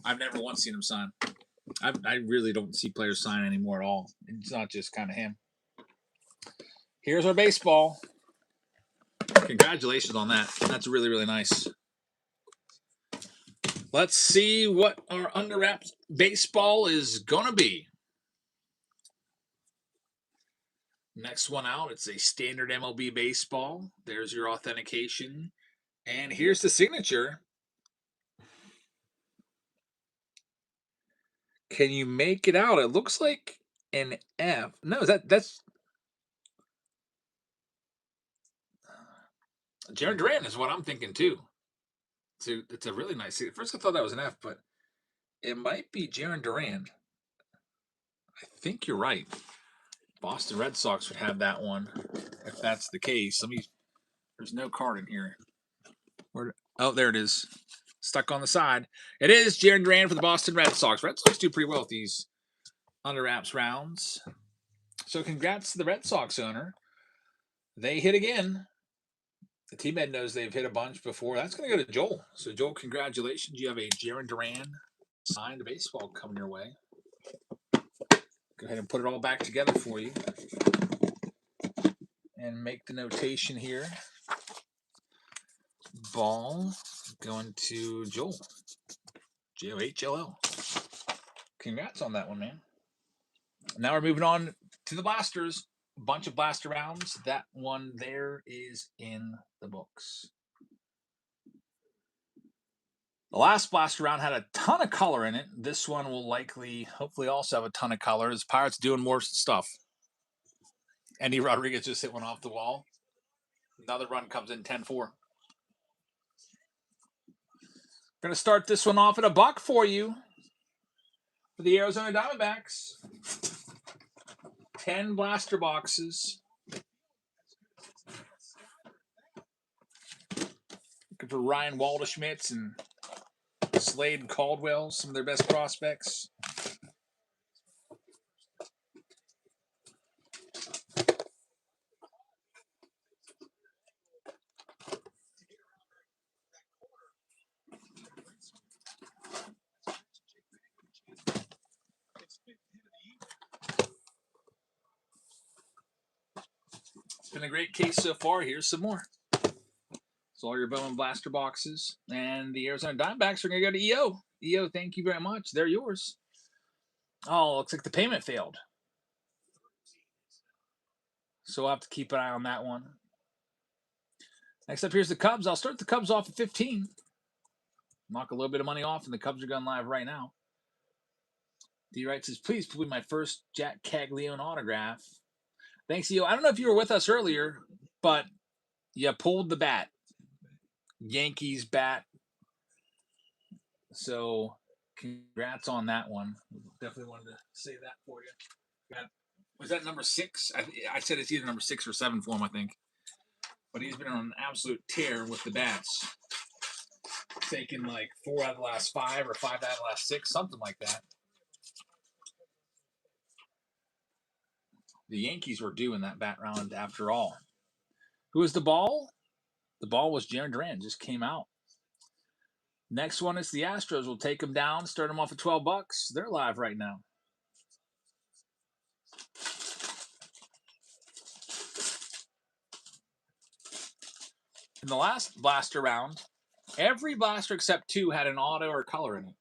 I've never once seen him sign. I really don't see players sign anymore at all. It's not just kind of him. Here's our baseball. Congratulations on that. That's really, really nice. Let's see what our Under Wraps baseball is going to be. Next one out, it's a standard MLB baseball. There's your authentication. And here's the signature. Can you make it out? It looks like an F. No, that's Jarren Duran is what I'm thinking too. It's a really nice. At first I thought that was an F, but it might be Jarren Duran. I think you're right. Boston Red Sox would have that one if that's the case. There's no card in here. Oh, there it is. Stuck on the side. It is Jarren Duran for the Boston Red Sox. Red Sox do pretty well with these Under Wraps rounds. So congrats to the Red Sox owner. They hit again. The teammate knows they've hit a bunch before. That's going to go to Joel. So, Joel, congratulations. You have a Jarren Duran signed baseball coming your way. Go ahead and put it all back together for you. And make the notation here. Ball going to Joel. Johl. Congrats on that one, man. Now we're moving on to the Blasters. A bunch of blaster rounds. That one there is in the books. The last blaster round had a ton of color in it. This one will hopefully also have a ton of colors. Pirates doing more stuff. Andy Rodriguez just hit one off the wall. Another run comes in 10-4. Going to start this one off at $1 for you. For the Arizona Diamondbacks. 10 blaster boxes. Looking for Ryan Waldschmidts and Slade Caldwell, some of their best prospects. It's been a great case so far. Here's some more. So all your Bowman Blaster boxes. And the Arizona Diamondbacks are going to go to EO. EO, thank you very much. They're yours. Oh, looks like the payment failed. So we'll have to keep an eye on that one. Next up, here's the Cubs. I'll start the Cubs off at 15. Knock a little bit of money off, and the Cubs are going live right now. D. Wright says, please pull my first Jack Caglione autograph. Thanks, EO. I don't know if you were with us earlier, but you pulled the bat. Yankees bat. So congrats on that one. Definitely wanted to say that for you. Was that number 6? I said it's either number 6 or 7 for him, I think. But he's been on an absolute tear with the bats. Taking like 4 out of the last 5 or 5 out of the last 6, something like that. The Yankees were due in that bat round after all. Who was the ball? The ball was Jarren Duran. Just came out. Next one is the Astros. We'll take them down, start them off at $12. They're live right now. In the last blaster round, every blaster except 2 had an auto or color in it.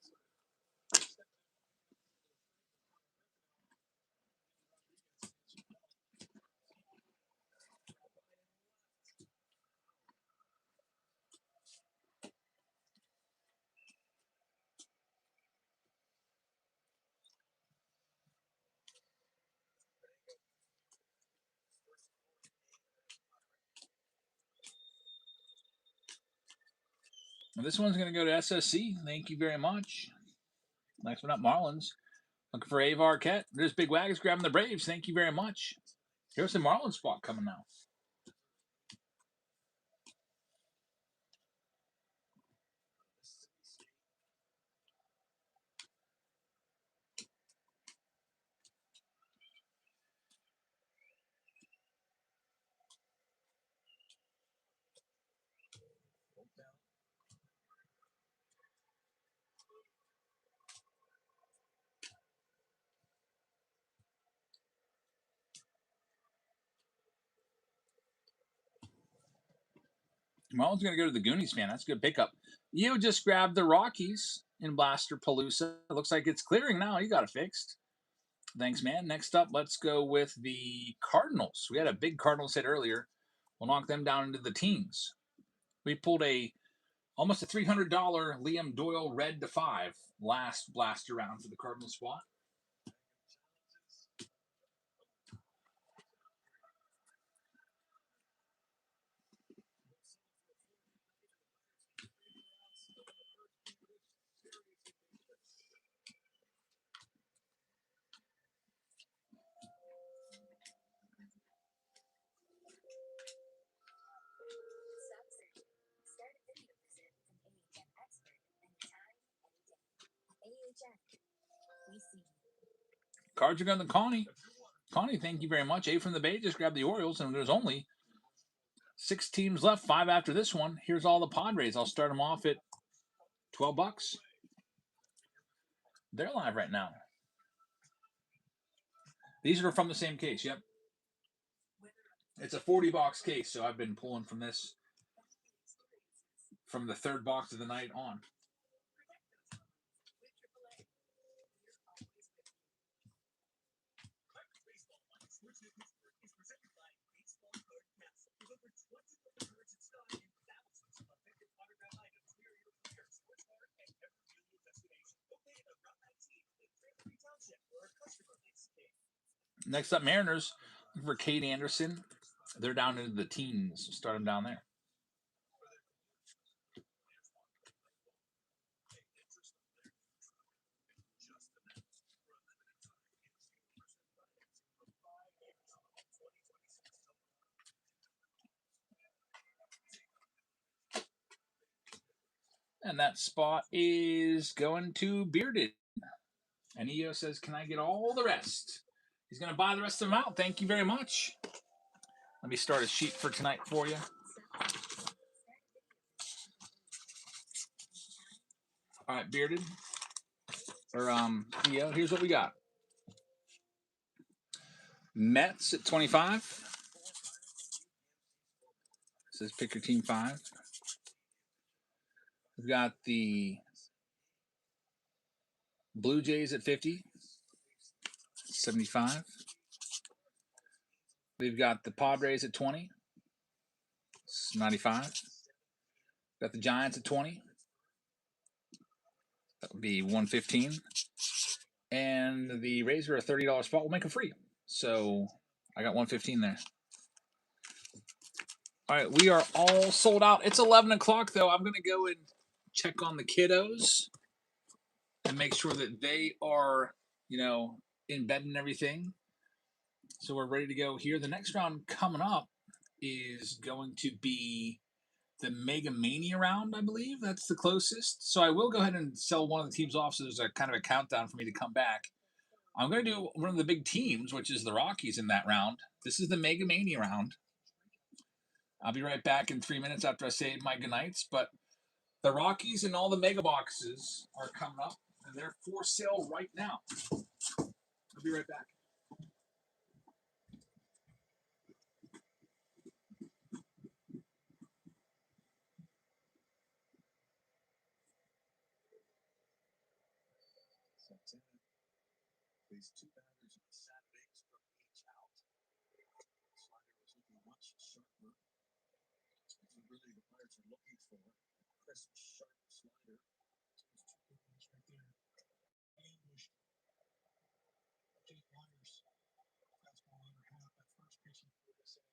And this one's going to go to SSC. Thank you very much. Next one up, Marlins. Looking for Avar Kett. There's Big Wags grabbing the Braves. Thank you very much. Here's the Marlins spot coming now. Marlins going to go to the Goonies, man. That's a good pickup. You just grabbed the Rockies in Blaster Palooza. It looks like it's clearing now. You got it fixed. Thanks, man. Next up, let's go with the Cardinals. We had a big Cardinals hit earlier. We'll knock them down into the teens. We pulled almost a $300 Liam Doyle red to 5 last blaster round for the Cardinals spot. Cards are going to Connie. Connie, thank you very much. A from the Bay just grabbed the Orioles, and there's only 6 teams left, 5 after this one. Here's all the Padres. I'll start them off at $12. They're live right now. These are from the same case. Yep. It's a 40-box case, so I've been pulling from this from the 3rd box of the night on. Next up, Mariners for Kate Anderson. They're down into the teens. Start them down there. And that spot is going to Bearded. And EO says, can I get all the rest? He's going to buy the rest of them out. Thank you very much. Let me start a sheet for tonight for you. All right, Bearded. Or EO, here's what we got. Mets at 25. It says pick your team 5. We've got the Blue Jays at 50. 75. We've got the Padres at 20. It's 95. Got the Giants at 20. That would be 115. And the Rays are a $30 spot. We'll make them free. So I got 115 there. All right, we are all sold out. It's 11 o'clock, though. I'm going to go and check on the kiddos and make sure that they are, in bed and everything. So we're ready to go here. The next round coming up is going to be the Mega Mania round, I believe. That's the closest. So I will go ahead and sell one of the teams off so there's a kind of a countdown for me to come back. I'm going to do one of the big teams, which is the Rockies in that round. This is the Mega Mania round. I'll be right back in 3 minutes after I say my goodnights. But the Rockies and all the mega boxes are coming up, and they're for sale right now. I'll be right back. These 2 batters on Saturday struck each out. Slider was looking much sharper. This is really the players are looking for. Crisp, sharp slider. There's 2 good ones right there. Ambushed. Jake Myers. Fastball under half. That first pitch he threw to say.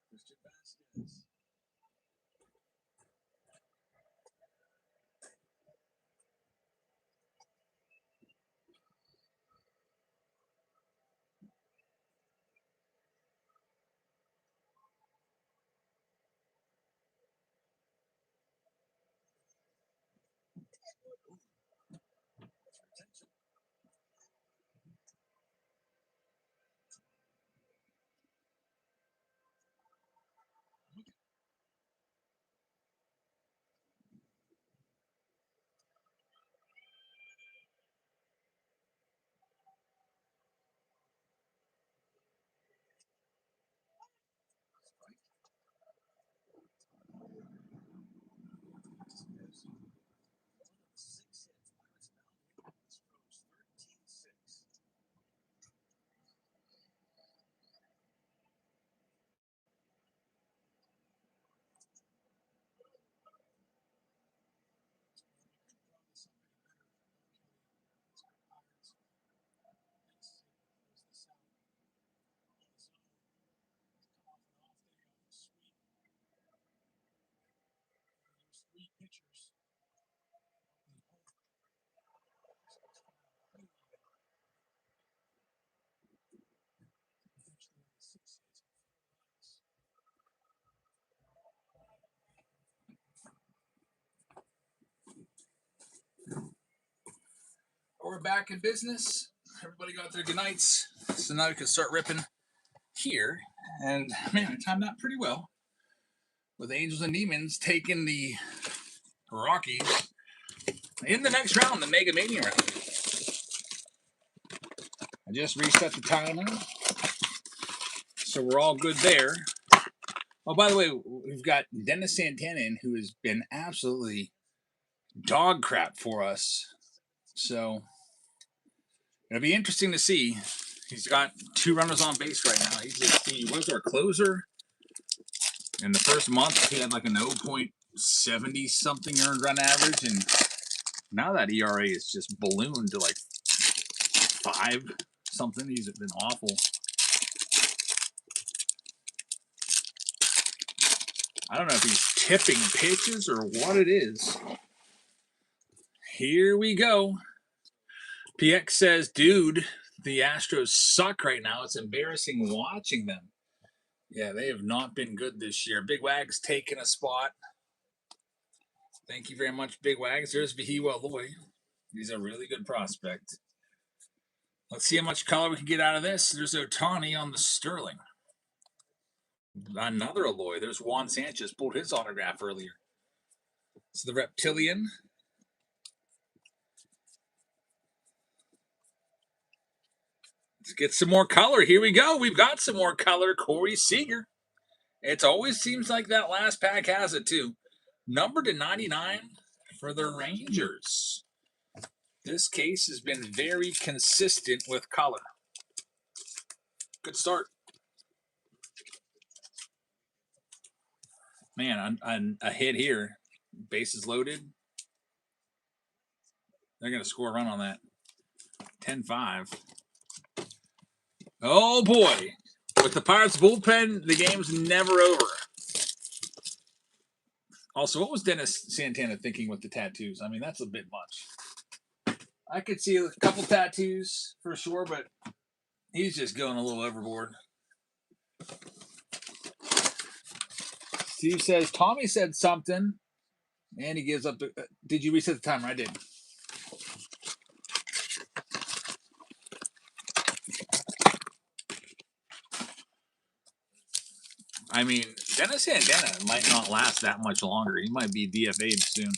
Christian Vasquez. Pitchers. We're back in business. Everybody got their good nights. So now we can start ripping here. And man, I timed that pretty well. With Angels and Demons taking the Rockies in the next round, the Mega Mania round. I just reset the timer, so we're all good there. Oh, by the way, we've got Dennis Santana in, who has been absolutely dog crap for us. So it'll be interesting to see. He's got 2 runners on base right now. He was our closer. In the first month, he had like a 0.70 something earned run average, and now that ERA is just ballooned to like 5 something. He's been awful. I don't know if he's tipping pitches or what it is. Here we go. PX says, dude, the Astros suck right now. It's embarrassing watching them. Yeah, they have not been good this year. Big Wag's taking a spot. Thank you very much, Big Wags. There's Vihiwa Loy. He's a really good prospect. Let's see how much color we can get out of this. There's Ohtani on the Sterling. Another Aloy. There's Juan Sanchez. Pulled his autograph earlier. It's the Reptilian. Let's get some more color. Here we go. We've got some more color. Corey Seager. It always seems like that last pack has it too. Number to 99 for the Rangers. This case has been very consistent with color. Good start. Man, on a hit here. Bases loaded. They're going to score a run on that. 10-5. Oh, boy. With the Pirates bullpen, the game's never over. Also, what was Dennis Santana thinking with the tattoos? I mean, that's a bit much. I could see a couple tattoos for sure, but he's just going a little overboard. Steve says, Tommy said something, and he gives up. Did you reset the timer? I did. I mean, Dennis Santana might not last that much longer. He might be DFA'd soon.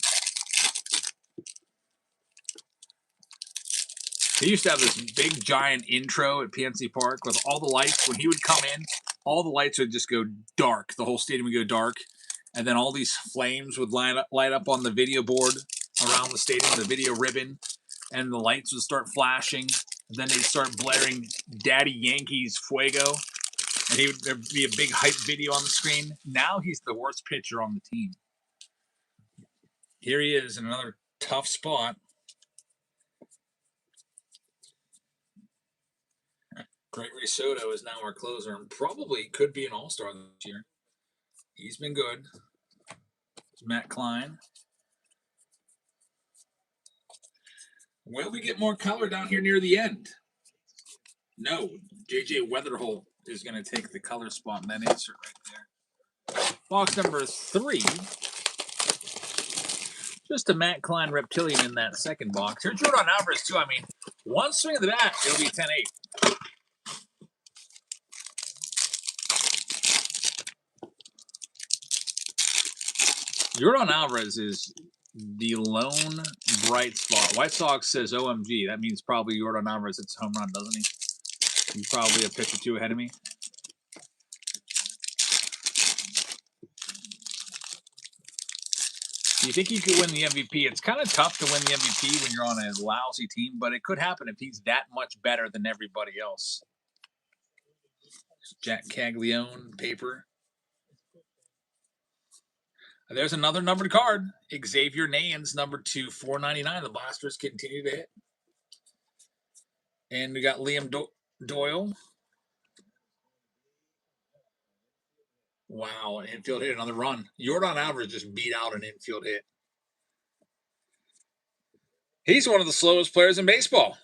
He used to have this big, giant intro at PNC Park with all the lights. When he would come in, all the lights would just go dark. The whole stadium would go dark. And then all these flames would light up on the video board around the stadium, the video ribbon. And the lights would start flashing. And then they'd start blaring Daddy Yankees Fuego. And there'd be a big hype video on the screen. Now he's the worst pitcher on the team. Here he is in another tough spot. Gregory Soto is now our closer and probably could be an all-star this year. He's been good. It's Matt Klein. Will we get more color down here near the end? No. JJ Weatherholt is going to take the color spot in that insert right there. Box number 3. Just a Matt Klein Reptilian in that second box. Here's Jordan Alvarez, too. I mean, one swing of the bat, it'll be 10-8. Jordan Alvarez is the lone bright spot. White Sox says OMG. That means probably Jordan Alvarez hits home run, doesn't he? He's probably a pitch or two ahead of me. Do you think he could win the MVP? It's kind of tough to win the MVP when you're on a lousy team, but it could happen if he's that much better than everybody else. Jack Caglione paper. There's another numbered card. Xavier Nains, number 2/499. The Blasters continue to hit. And we got Liam Doyle. Wow, an infield hit, another run. Jordan Alvarez just beat out an infield hit. He's one of the slowest players in baseball.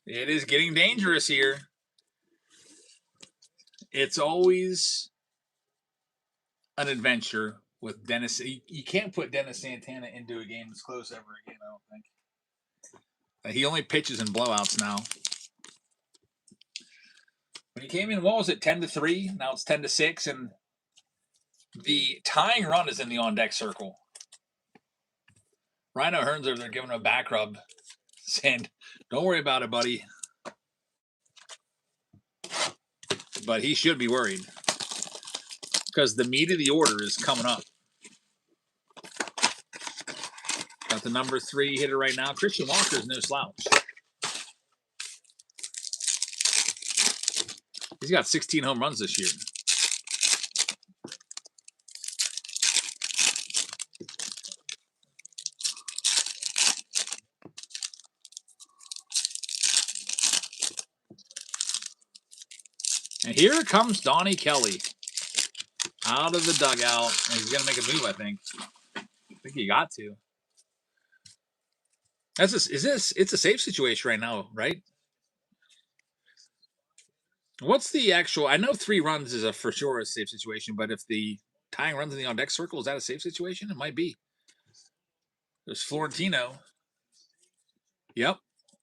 It is getting dangerous here. It's always an adventure with Dennis. You can't put Dennis Santana into a game that's close ever again, I don't think. He only pitches in blowouts now. When he came in, what was it, 10-3? Now it's 10-6, and the tying run is in the on-deck circle. Rhino Hearns over there giving him a back rub, saying, "Don't worry about it, buddy." But he should be worried because the meat of the order is coming up. Got the number 3 hitter right now. Christian Walker is no slouch. He's got 16 home runs this year. And here comes Donnie Kelly out of the dugout. And he's going to make a move, I think. I think he got to. It's a safe situation right now, right? What's the actual? I know 3 runs is for sure a safe situation, but if the tying runs in the on deck circle, is that a safe situation? It might be. There's Florentino. Yep.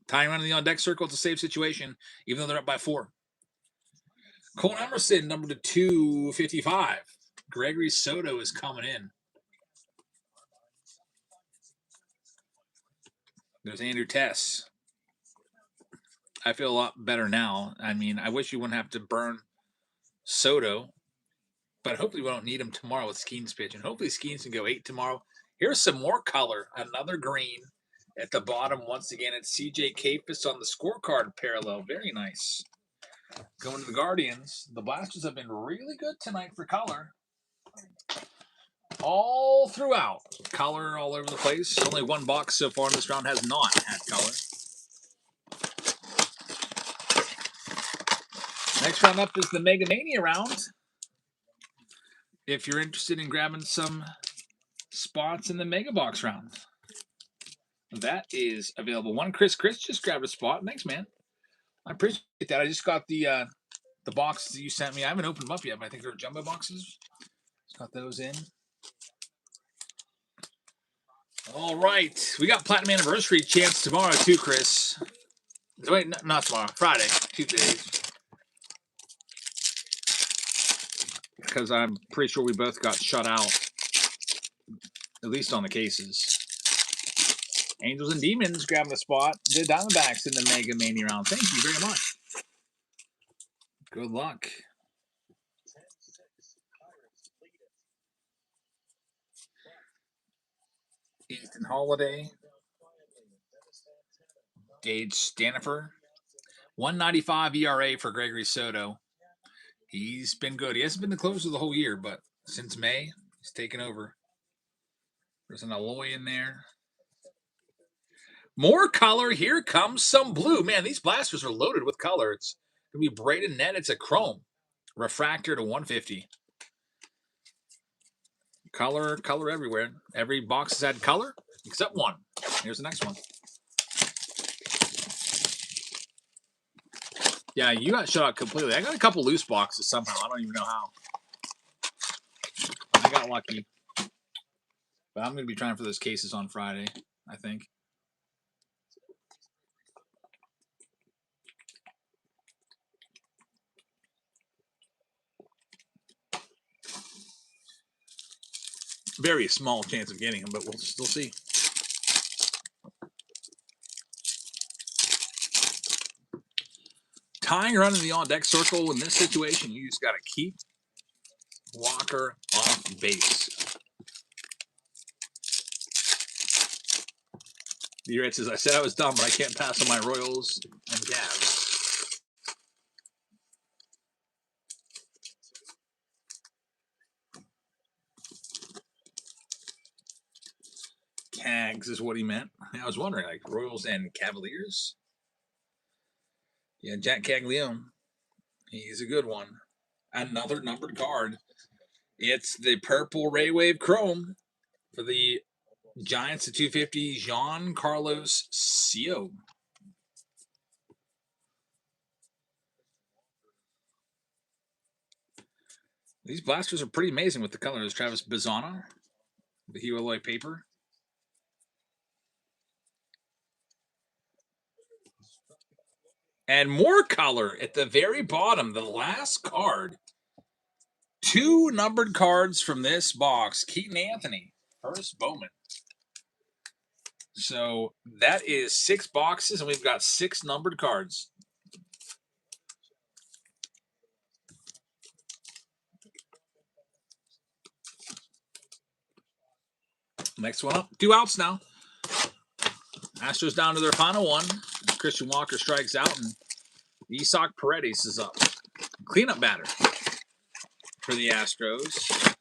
Tying run in the on deck circle, it's a safe situation, even though they're up by 4. Cole Emerson, number to 255. Gregory Soto is coming in. There's Andrew Tess. I feel a lot better now. I mean, I wish you wouldn't have to burn Soto, but hopefully we don't need him tomorrow with Skeens pitching. Hopefully Skeens can go 8 tomorrow. Here's some more color. Another green at the bottom. Once again, it's CJ Capus on the scorecard parallel. Very nice. Going to the Guardians. The Blasters have been really good tonight for color. All throughout. Color all over the place. Only one box so far in this round has not had color. Next round up is the Mega Mania round. If you're interested in grabbing some spots in the Mega Box round, that is available. One Chris just grabbed a spot. Thanks, man. I appreciate that. I just got the boxes that you sent me. I haven't opened them up yet, but I think they're jumbo boxes. Just got those in. All right. We got Platinum Anniversary chance tomorrow, too, Chris. Wait, not tomorrow. Friday. 2 days. Because I'm pretty sure we both got shut out. At least on the cases. Angels and Demons grabbing a spot. The Diamondbacks in the Mega Mania round. Thank you very much. Good luck. Ethan Holiday. Gage Stanifer. 195 ERA for Gregory Soto. He's been good. He hasn't been the closer the whole year, but since May, he's taken over. There's an Alloy in there. More color. Here comes some blue. Man, these blasters are loaded with color. It's going to be Braden Net. It's a chrome. Refractor to 150. Color everywhere. Every box has had color except one. Here's the next one. Yeah, you got shut out completely. I got a couple loose boxes somehow. I don't even know how. I got lucky. But I'm going to be trying for those cases on Friday, I think. Very small chance of getting them, but we'll still see. Tying run in the on-deck circle in this situation, you just got to keep Walker off base. D-Red says, I said I was dumb, but I can't pass on my Royals and Cavs. Cags is what he meant. I was wondering, like Royals and Cavaliers? Yeah, Jack Caglione. He's a good one. Another numbered card. It's the purple Ray Wave Chrome for the Giants at 250, Giancarlo Cio. These blasters are pretty amazing with the colors. Travis Bazzana, the Hero Alloy paper. And more color at the very bottom, the last card. 2 numbered cards from this box. Keaton Anthony, first Bowman. So that is 6 boxes, and we've got 6 numbered cards. Next one up. 2 outs now. Astros down to their final one. Christian Walker strikes out, and Isaac Paredes is up. Cleanup batter for the Astros.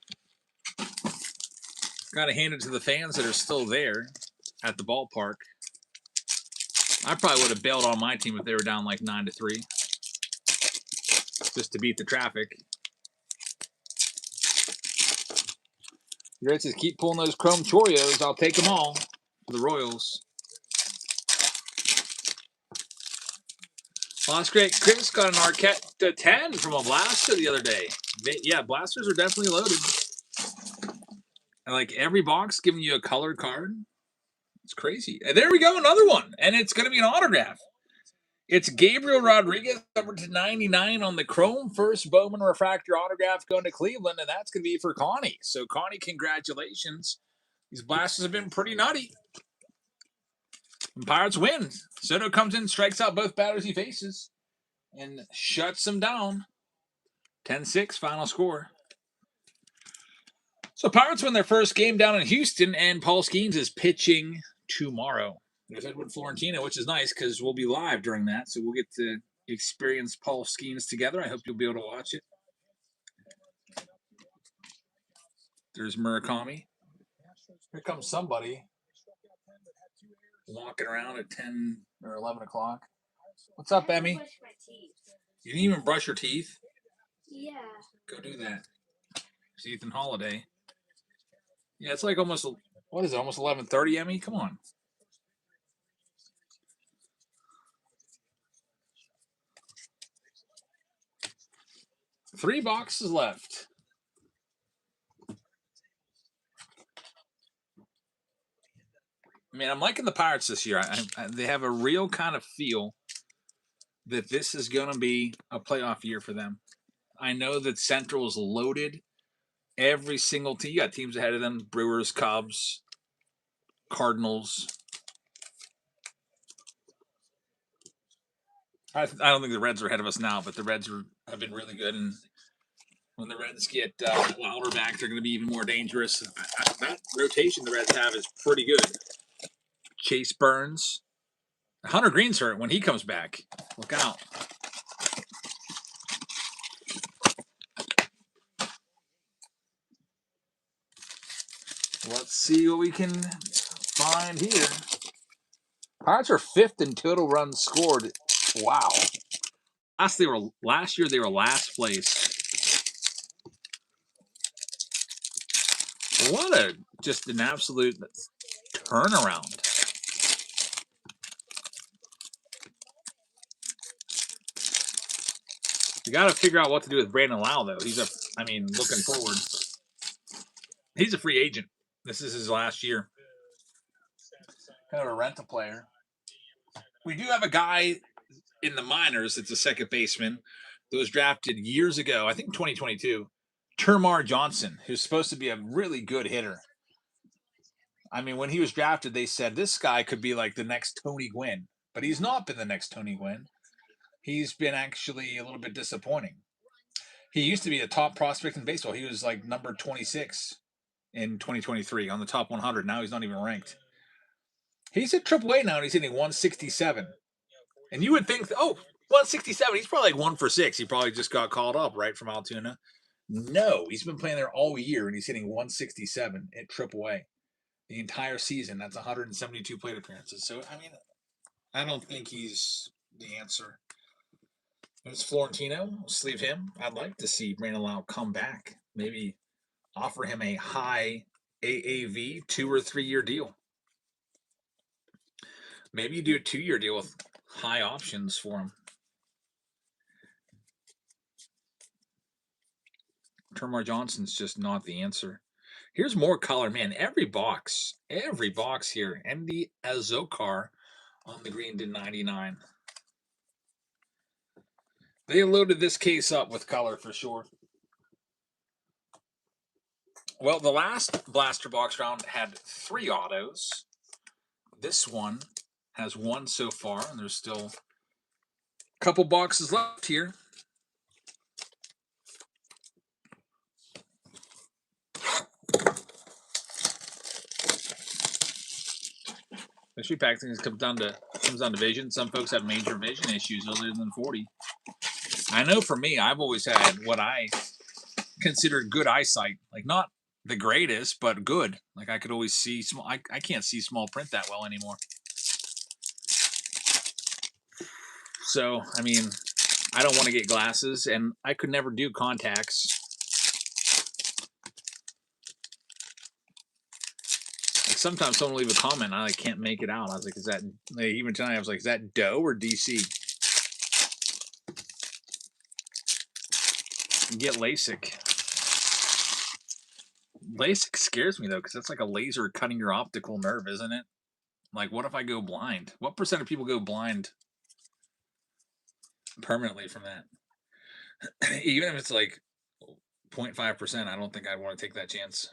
Got to hand it to the fans that are still there at the ballpark. I probably would have bailed on my team if they were down like 9-3, just to beat the traffic. The Reds just keep pulling those Chrome Choreos. I'll take them all for the Royals. Well, that's great. Chris got an Arquette to 10 from a Blaster the other day. Yeah, Blasters are definitely loaded. And like every box giving you a colored card. It's crazy. And there we go, another one. And it's going to be an autograph. It's Gabriel Rodriguez, number to 99 on the Chrome. First Bowman Refractor autograph going to Cleveland, and that's going to be for Connie. So, Connie, congratulations. These Blasters have been pretty nutty. And Pirates win. Soto comes in, strikes out both batters he faces, and shuts them down. 10-6, final score. So Pirates win their first game down in Houston, and Paul Skeens is pitching tomorrow. There's Edwin Florentino, which is nice because we'll be live during that, so we'll get to experience Paul Skeens together. I hope you'll be able to watch it. There's Murakami. Here comes somebody walking around at 10 or 11 o'clock. What's up, Emmy? You didn't even brush your teeth? Yeah. Go do that. It's Ethan Holiday. Yeah, it's like almost, what is it, almost 11:30, Emmy? Come on. Three boxes left. I mean, I'm liking the Pirates this year. They have a real kind of feel that this is going to be a playoff year for them. I know that Central is loaded. Every single team. You got teams ahead of them. Brewers, Cubs, Cardinals. I don't think the Reds are ahead of us now, but the Reds have been really good. And when the Reds get Wilder back, they're going to be even more dangerous. That rotation the Reds have is pretty good. Chase Burns. Hunter Green's hurt when he comes back. Look out. Let's see what we can find here. Pirates are 5th in total runs scored. Wow. Last year they were last place. What just an absolute turnaround. You got to figure out what to do with Brandon Lau, though. Looking forward. He's a free agent. This is his last year. Kind of a rent-a-player. We do have a guy in the minors that's a second baseman that was drafted years ago, I think 2022, Termar Johnson, who's supposed to be a really good hitter. I mean, when he was drafted, they said this guy could be like the next Tony Gwynn, but he's not been the next Tony Gwynn. He's been actually a little bit disappointing. He used to be a top prospect in baseball. He was like number 26 in 2023 on the top 100. Now he's not even ranked. He's at AAA now, and he's hitting 167. And you would think, 167, he's probably like 1 for 6. He probably just got called up, right, from Altoona. No, he's been playing there all year, and he's hitting 167 at AAA. The entire season, that's 172 plate appearances. So, I mean, I don't think he's the answer. There's Florentino. We'll sleeve him. I'd like to see Brandon Lau come back. Maybe offer him a high AAV 2 or 3 year deal. Maybe you do a 2-year deal with high options for him. Termar Johnson's just not the answer. Here's more color, man. Every box here. Andy Azokar on the green to 99. They loaded this case up with color for sure. Well, the last Blaster Box round had 3 autos. this one has one so far, and there's still a couple boxes left here. Especially packaging comes down to vision. Some folks have major vision issues other than 40. I know for me, I've always had what I consider good eyesight. Like not the greatest, but good. Like I could always see small. I can't see small print that well anymore. So I mean, I don't want to get glasses, and I could never do contacts. Like sometimes someone will leave a comment, I like can't make it out. I was like, is that like, even tonight? I was like, is that Doe or DC? Get LASIK. LASIK scares me though, because that's like a laser cutting your optical nerve, isn't it? Like, what if I go blind? What percent of people go blind permanently from that? Even if it's like 0.5%, I don't think I'd want to take that chance.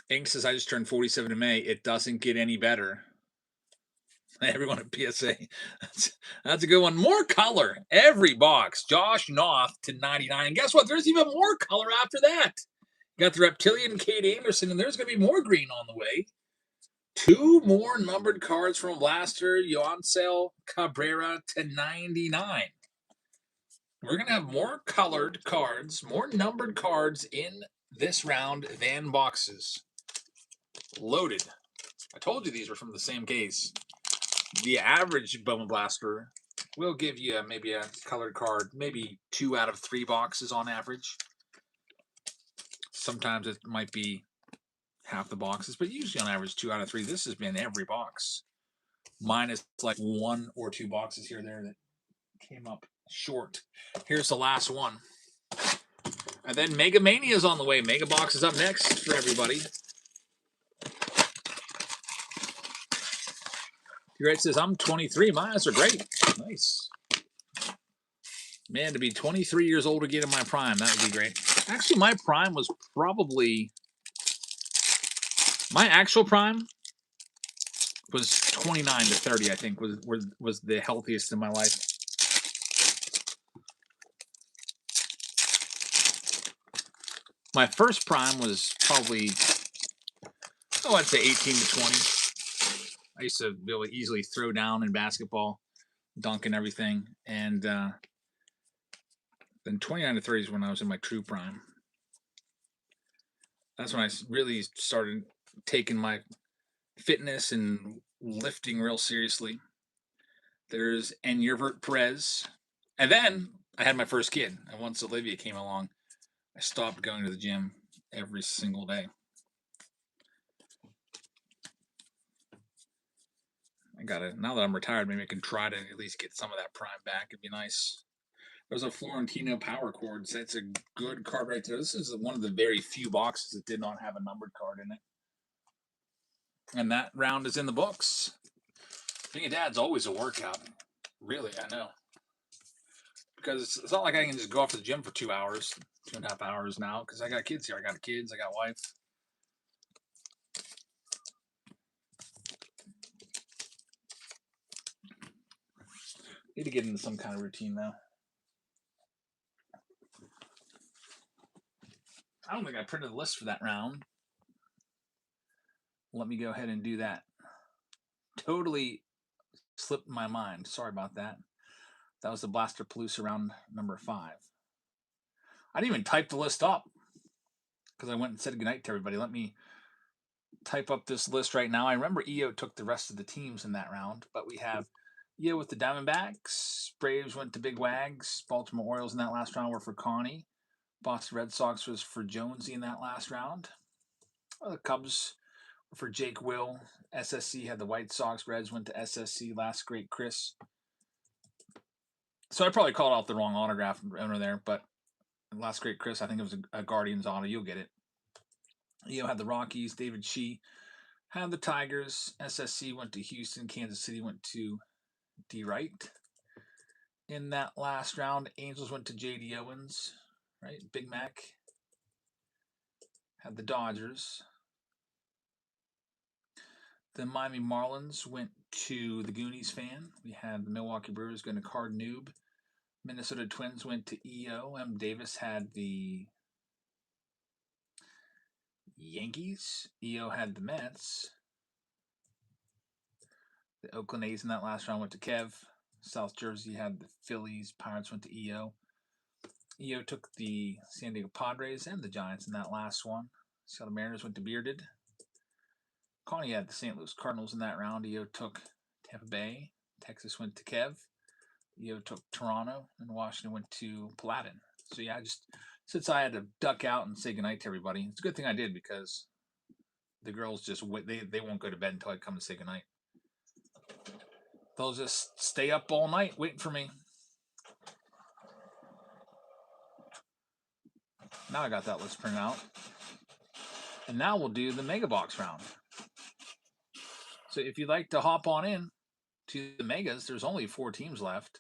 Ink says, I just turned 47 in May. It doesn't get any better. Everyone at PSA. That's a good one. More color. Every box. Josh Noth to 99. And guess what? There's even more color after that. You got the Reptilian Kate Anderson, and there's going to be more green on the way. 2 more numbered cards from Blaster, Yoancel Cabrera to 99. We're going to have more colored cards, more numbered cards in this round than boxes. Loaded. I told you these were from the same case. The average Bowman Blaster will give you maybe a colored card, maybe 2 out of 3 boxes on average. Sometimes it might be half the boxes, but usually on average 2 out of 3. This has been every box. Minus like 1 or 2 boxes here and there that came up short. Here's the last one. And then Mega Mania is on the way. Mega Box is up next for everybody. T-Right says, I'm 23. My eyes are great. Nice. Man, to be 23 years old again in my prime, that would be great. Actually, my prime was probably... My actual prime was 29 to 30, I think, was the healthiest in my life. My first prime was probably, I'd say 18 to 20. I used to be able to easily throw down in basketball, dunk and everything. And then 29 to 30 is when I was in my true prime. That's when I really started taking my fitness and lifting real seriously. There's Enyervert Perez. And then I had my first kid. And once Olivia came along, I stopped going to the gym every single day. Now that I'm retired, maybe I can try to at least get some of that prime back. It'd be nice. There's a Florentino Power Chords. That's a good card right there. This is one of the very few boxes that did not have a numbered card in it. And that round is in the books. Being a dad's always a workout. Really, I know. Because it's not like I can just go off to the gym for 2 hours, 2.5 hours now, because I got kids here. I got kids, I got wife. Need to get into some kind of routine though. I don't think I printed the list for that round. Let me go ahead and do that. Totally slipped my mind. Sorry about that. That was the Blaster Palooza round number 5. I didn't even type the list up because I went and said goodnight to everybody. Let me type up this list right now. I remember EO took the rest of the teams in that round, but we have EO with the Diamondbacks. Braves went to Big Wags. Baltimore Orioles in that last round were for Connie. Boston Red Sox was for Jonesy in that last round. The Cubs were for Jake Will. SSC had the White Sox. Reds went to SSC. Last Great Chris. So I probably called out the wrong autograph owner there, but Last Great Chris, I think it was a Guardians auto. You'll get it. EO had the Rockies. David Shee had the Tigers. SSC went to Houston. Kansas City went to D. Wright. In that last round, Angels went to J.D. Owens, right? Big Mac had the Dodgers. The Miami Marlins went to the Goonies fan. We had the Milwaukee Brewers going to Card Noob. Minnesota Twins went to EO. M. Davis had the Yankees. EO had the Mets. The Oakland A's in that last round went to Kev. South Jersey had the Phillies. Pirates went to EO. EO took the San Diego Padres and the Giants in that last one. Seattle Mariners went to Bearded. Connie had the St. Louis Cardinals in that round. EO took Tampa Bay. Texas went to Kev. EO took Toronto. And Washington went to Paladin. So yeah, since I had to duck out and say goodnight to everybody, it's a good thing I did because the girls just they won't go to bed until I come to say goodnight. They'll just stay up all night waiting for me. Now I got that list printed out. And now we'll do the Mega Box round. So if you'd like to hop on in to the Megas, there's only 4 teams left.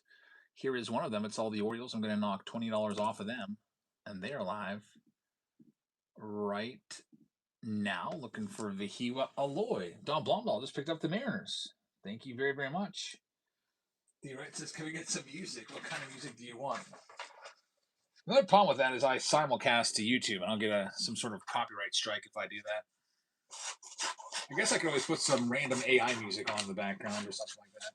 Here is one of them. It's all the Orioles. I'm going to knock $20 off of them. And they are live right now. Looking for Vihiwa Aloy. Don Blomdahl just picked up the Mariners. Thank you very, very much. The right says, can we get some music? What kind of music do you want? Another problem with that is I simulcast to YouTube, and I'll get some sort of copyright strike if I do that. I guess I could always put some random AI music on in the background or something like that.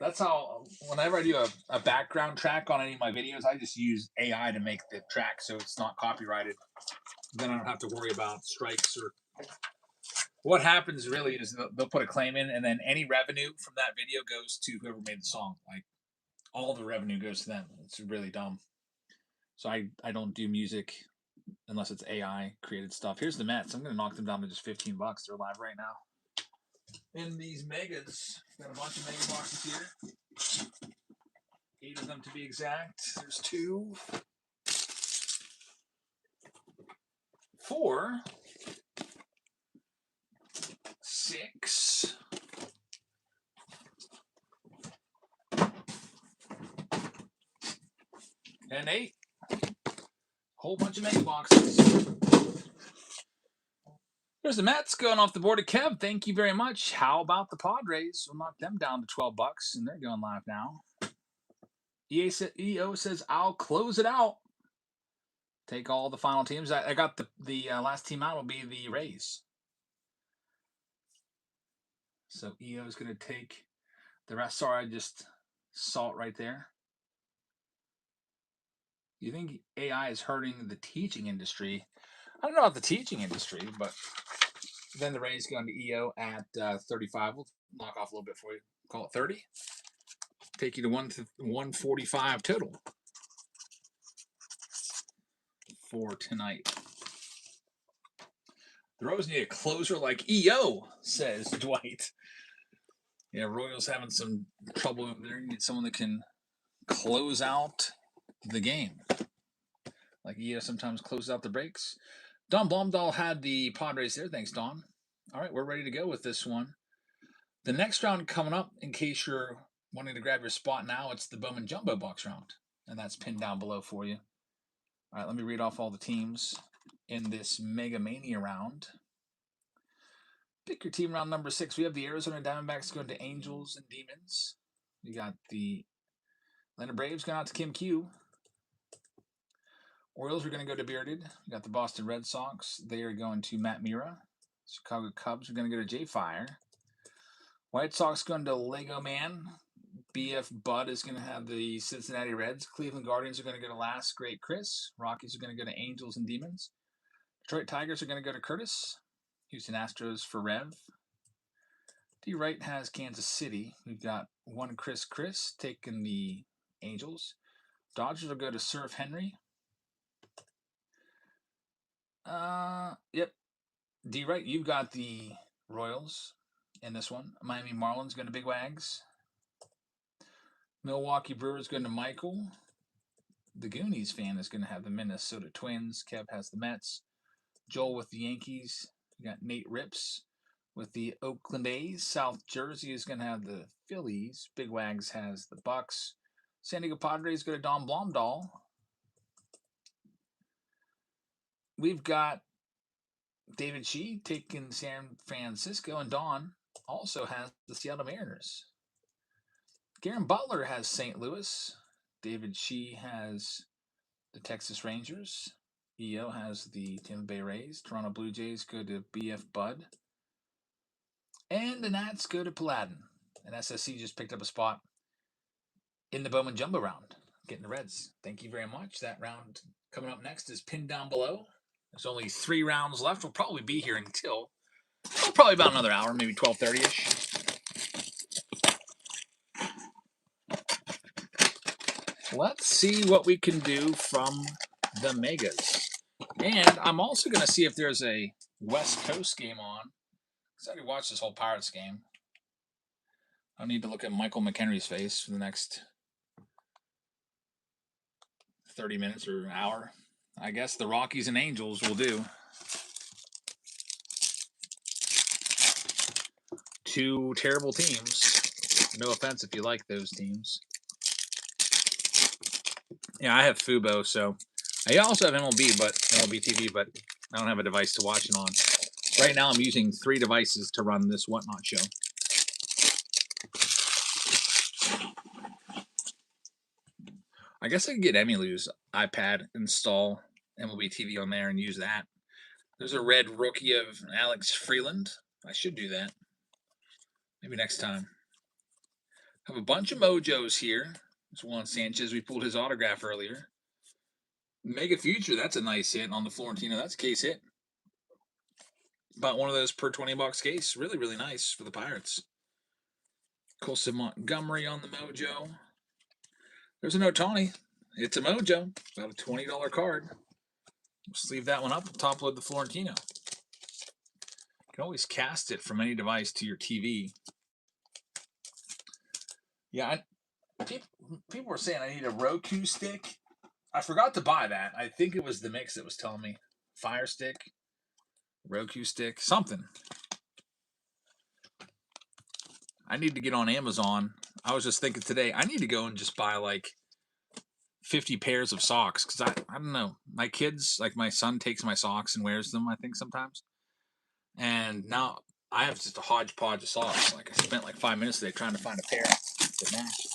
That's how, whenever I do a background track on any of my videos, I just use AI to make the track so it's not copyrighted. Then I don't have to worry about strikes or... What happens really is they'll put a claim in, and then any revenue from that video goes to whoever made the song. Like, all the revenue goes to them. It's really dumb. So I don't do music unless it's AI created stuff. Here's the Mets. I'm going to knock them down to just $15. They're live right now. In these Megas, got a bunch of Mega boxes here. 8 of them to be exact. There's 2, 4, 6, and 8. Whole bunch of Mega boxes. There's the Mets going off the board at Kev. Thank you very much. How about the Padres? We'll knock them down to $12, and they're going live now. EO says, I'll close it out. Take all the final teams. I got the last team out will be the Rays. So EO is going to take the rest. Sorry, I just saw it right there. You think AI is hurting the teaching industry? I don't know about the teaching industry, but then the Rays going to EO at 35. We'll knock off a little bit for you. Call it 30. Take you to 145 total for tonight. The Royals need a closer like EO, says Dwight. Yeah, Royals having some trouble over there. You need someone that can close out the game. Like EO sometimes closes out the breaks. Don Blomdahl had the Padres there. Thanks, Don. All right, we're ready to go with this one. The next round coming up, in case you're wanting to grab your spot now, it's the Bowman Jumbo Box round. And that's pinned down below for you. All right, let me read off all the teams in this Mega Mania round. Pick your team round number 6. We have the Arizona Diamondbacks going to Angels and Demons. We got the Atlanta Braves going out to Kim Q. Orioles are going to go to Bearded. We got the Boston Red Sox. They are going to Matt Mira. Chicago Cubs are going to go to Jay Fire. White Sox going to Lego Man. BF Bud is going to have the Cincinnati Reds. Cleveland Guardians are going to go to Last Great Chris. Rockies are going to go to Angels and Demons. Detroit Tigers are going to go to Curtis. Houston Astros for Rev. D. Wright has Kansas City. We've got one Chris taking the Angels. Dodgers will go to Surf Henry. Yep. D. Wright, you've got the Royals in this one. Miami Marlins going to Big Wags. Milwaukee Brewers going to Michael. The Goonies fan is going to have the Minnesota Twins. Kev has the Mets. Joel with the Yankees. We got Nate Rips with the Oakland A's. South Jersey is going to have the Phillies. Big Wags has the Bucks. San Diego Padres go to Don Blomdahl. we've got David Shee taking San Francisco, and Don also has the Seattle Mariners. Garen Butler has St. Louis. David Shee has the Texas Rangers. EO has the Tampa Bay Rays. Toronto Blue Jays go to BF Bud. And the Nats go to Paladin. And SSC just picked up a spot in the Bowman Jumbo round, getting the Reds. Thank you very much. That round coming up next is pinned down below. There's only 3 rounds left. We'll probably be here until probably about another hour, maybe 12:30-ish. Let's see what we can do from the Megas. And I'm also going to see if there's a West Coast game on. Because I already watched this whole Pirates game. I need to look at Michael McHenry's face for the next 30 minutes or an hour. I guess the Rockies and Angels will do. 2 terrible teams. No offense if you like those teams. Yeah, I have Fubo, so I also have MLB TV, but I don't have a device to watch it on. Right now, I'm using 3 devices to run this Whatnot show. I guess I could get Emily's iPad, install MLB TV on there, and use that. There's a red rookie of Alex Freeland. I should do that. Maybe next time. Have a bunch of mojos here. There's Juan Sanchez. We pulled his autograph earlier. Mega Future, that's a nice hit on the Florentino. That's a case hit. About one of those per $20 case. Really, really nice for the Pirates. Colson Montgomery on the mojo. There's an Ohtani. It's a mojo. About a $20 card. Just leave that one up. Top load the Florentino. You can always cast it from any device to your TV. Yeah, people were saying I need a Roku stick. I forgot to buy that. I think it was the mix that was telling me. Fire stick, Roku stick, something. I need to get on Amazon. I was just thinking today, I need to go and just buy like 50 pairs of socks. Because I don't know. My kids, like my son takes my socks and wears them, I think, sometimes. And now I have just a hodgepodge of socks. Like I spent like 5 minutes today trying to find a pair to match.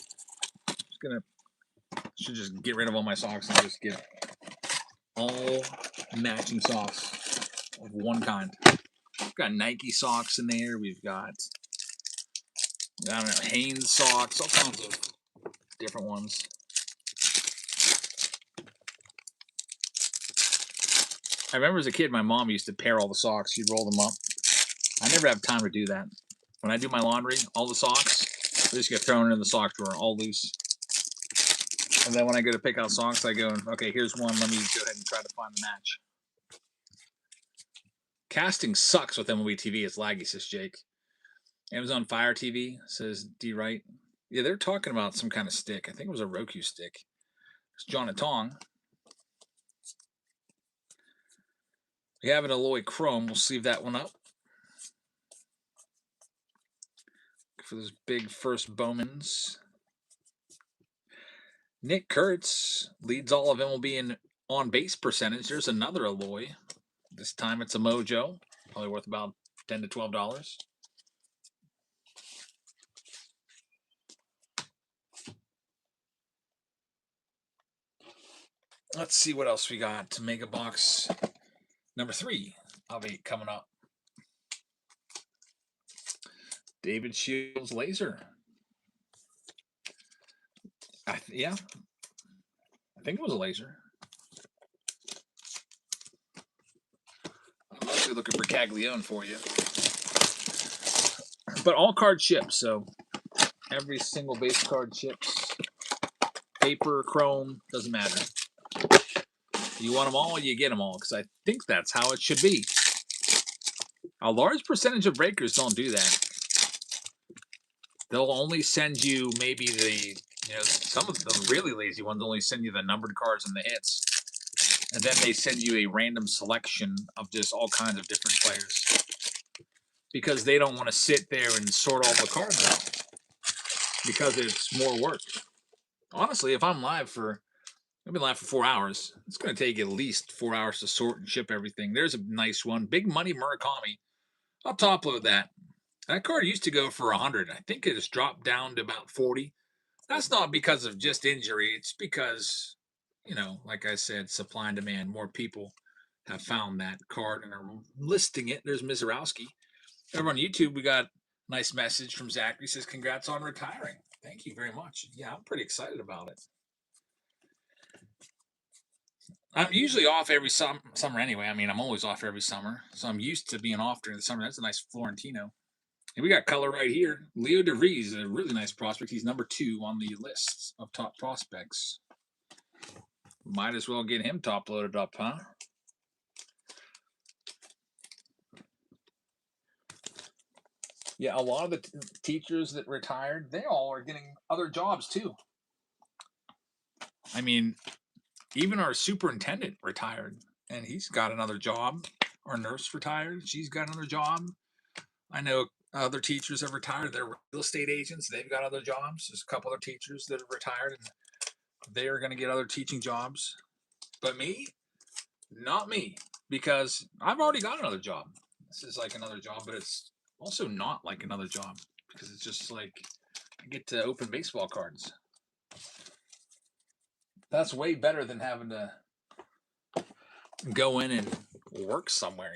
Should just get rid of all my socks and just get all matching socks of one kind. We've got Nike socks in there. We've got, I don't know, Hanes socks, all kinds of different ones. I remember as a kid, my mom used to pair all the socks. She'd roll them up. I never have time to do that. When I do my laundry, all the socks, they just get thrown in the sock drawer, all loose. And then when I go to pick out socks, I go, okay, here's one. Let me go ahead and try to find the match. Casting sucks with MLB TV. It's laggy, says Jake. Amazon Fire TV, says D. Wright. Yeah, they're talking about some kind of stick. I think it was a Roku stick. It's John Tong. We have an Alloy Chrome. We'll sleeve that one up. For those big first Bowmans. Nick Kurtz leads all of MLB in on-base percentage. There's another Alloy. This time it's a mojo. Probably worth about $10 to $12. Let's see what else we got. Mega Box number 3 of 8 coming up. David Shields laser. Yeah, I think it was a laser. I'm mostly looking for Caglione for you. But all card ships, so every single base card ships. Paper, chrome, doesn't matter. You want them all, you get them all, because I think that's how it should be. A large percentage of breakers don't do that. They'll only send you maybe some of the really lazy ones only send you the numbered cards and the hits. And then they send you a random selection of just all kinds of different players. Because they don't want to sit there and sort all the cards out. Because it's more work. Honestly, if I'm live for I've been live for 4 hours. It's going to take at least 4 hours to sort and ship everything. There's a nice one. Big Money Murakami. I'll top load that. That card used to go for 100. I think it has dropped down to about 40. That's not because of just injury. It's because, like I said, supply and demand. More people have found that card and are listing it. There's Mizorowski. Over on YouTube, we got a nice message from Zachary. He says, congrats on retiring. Thank you very much. Yeah, I'm pretty excited about it. I'm usually off every summer anyway. I mean, I'm always off every summer. So I'm used to being off during the summer. That's a nice Florentino. And we got color right here. Leo DeVries, a really nice prospect. He's number 2 on the list of top prospects. Might as well get him top loaded up, huh? Yeah, a lot of the teachers that retired, they all are getting other jobs too. I mean, even our superintendent retired, and he's got another job. Our nurse retired, she's got another job. I know other teachers have retired. They're real estate agents. They've got other jobs. There's a couple other teachers that have retired, and they are going to get other teaching jobs. But me, not me, because I've already got another job. This is like another job, but it's also not like another job because it's just like I get to open baseball cards. That's way better than having to go in and work somewhere,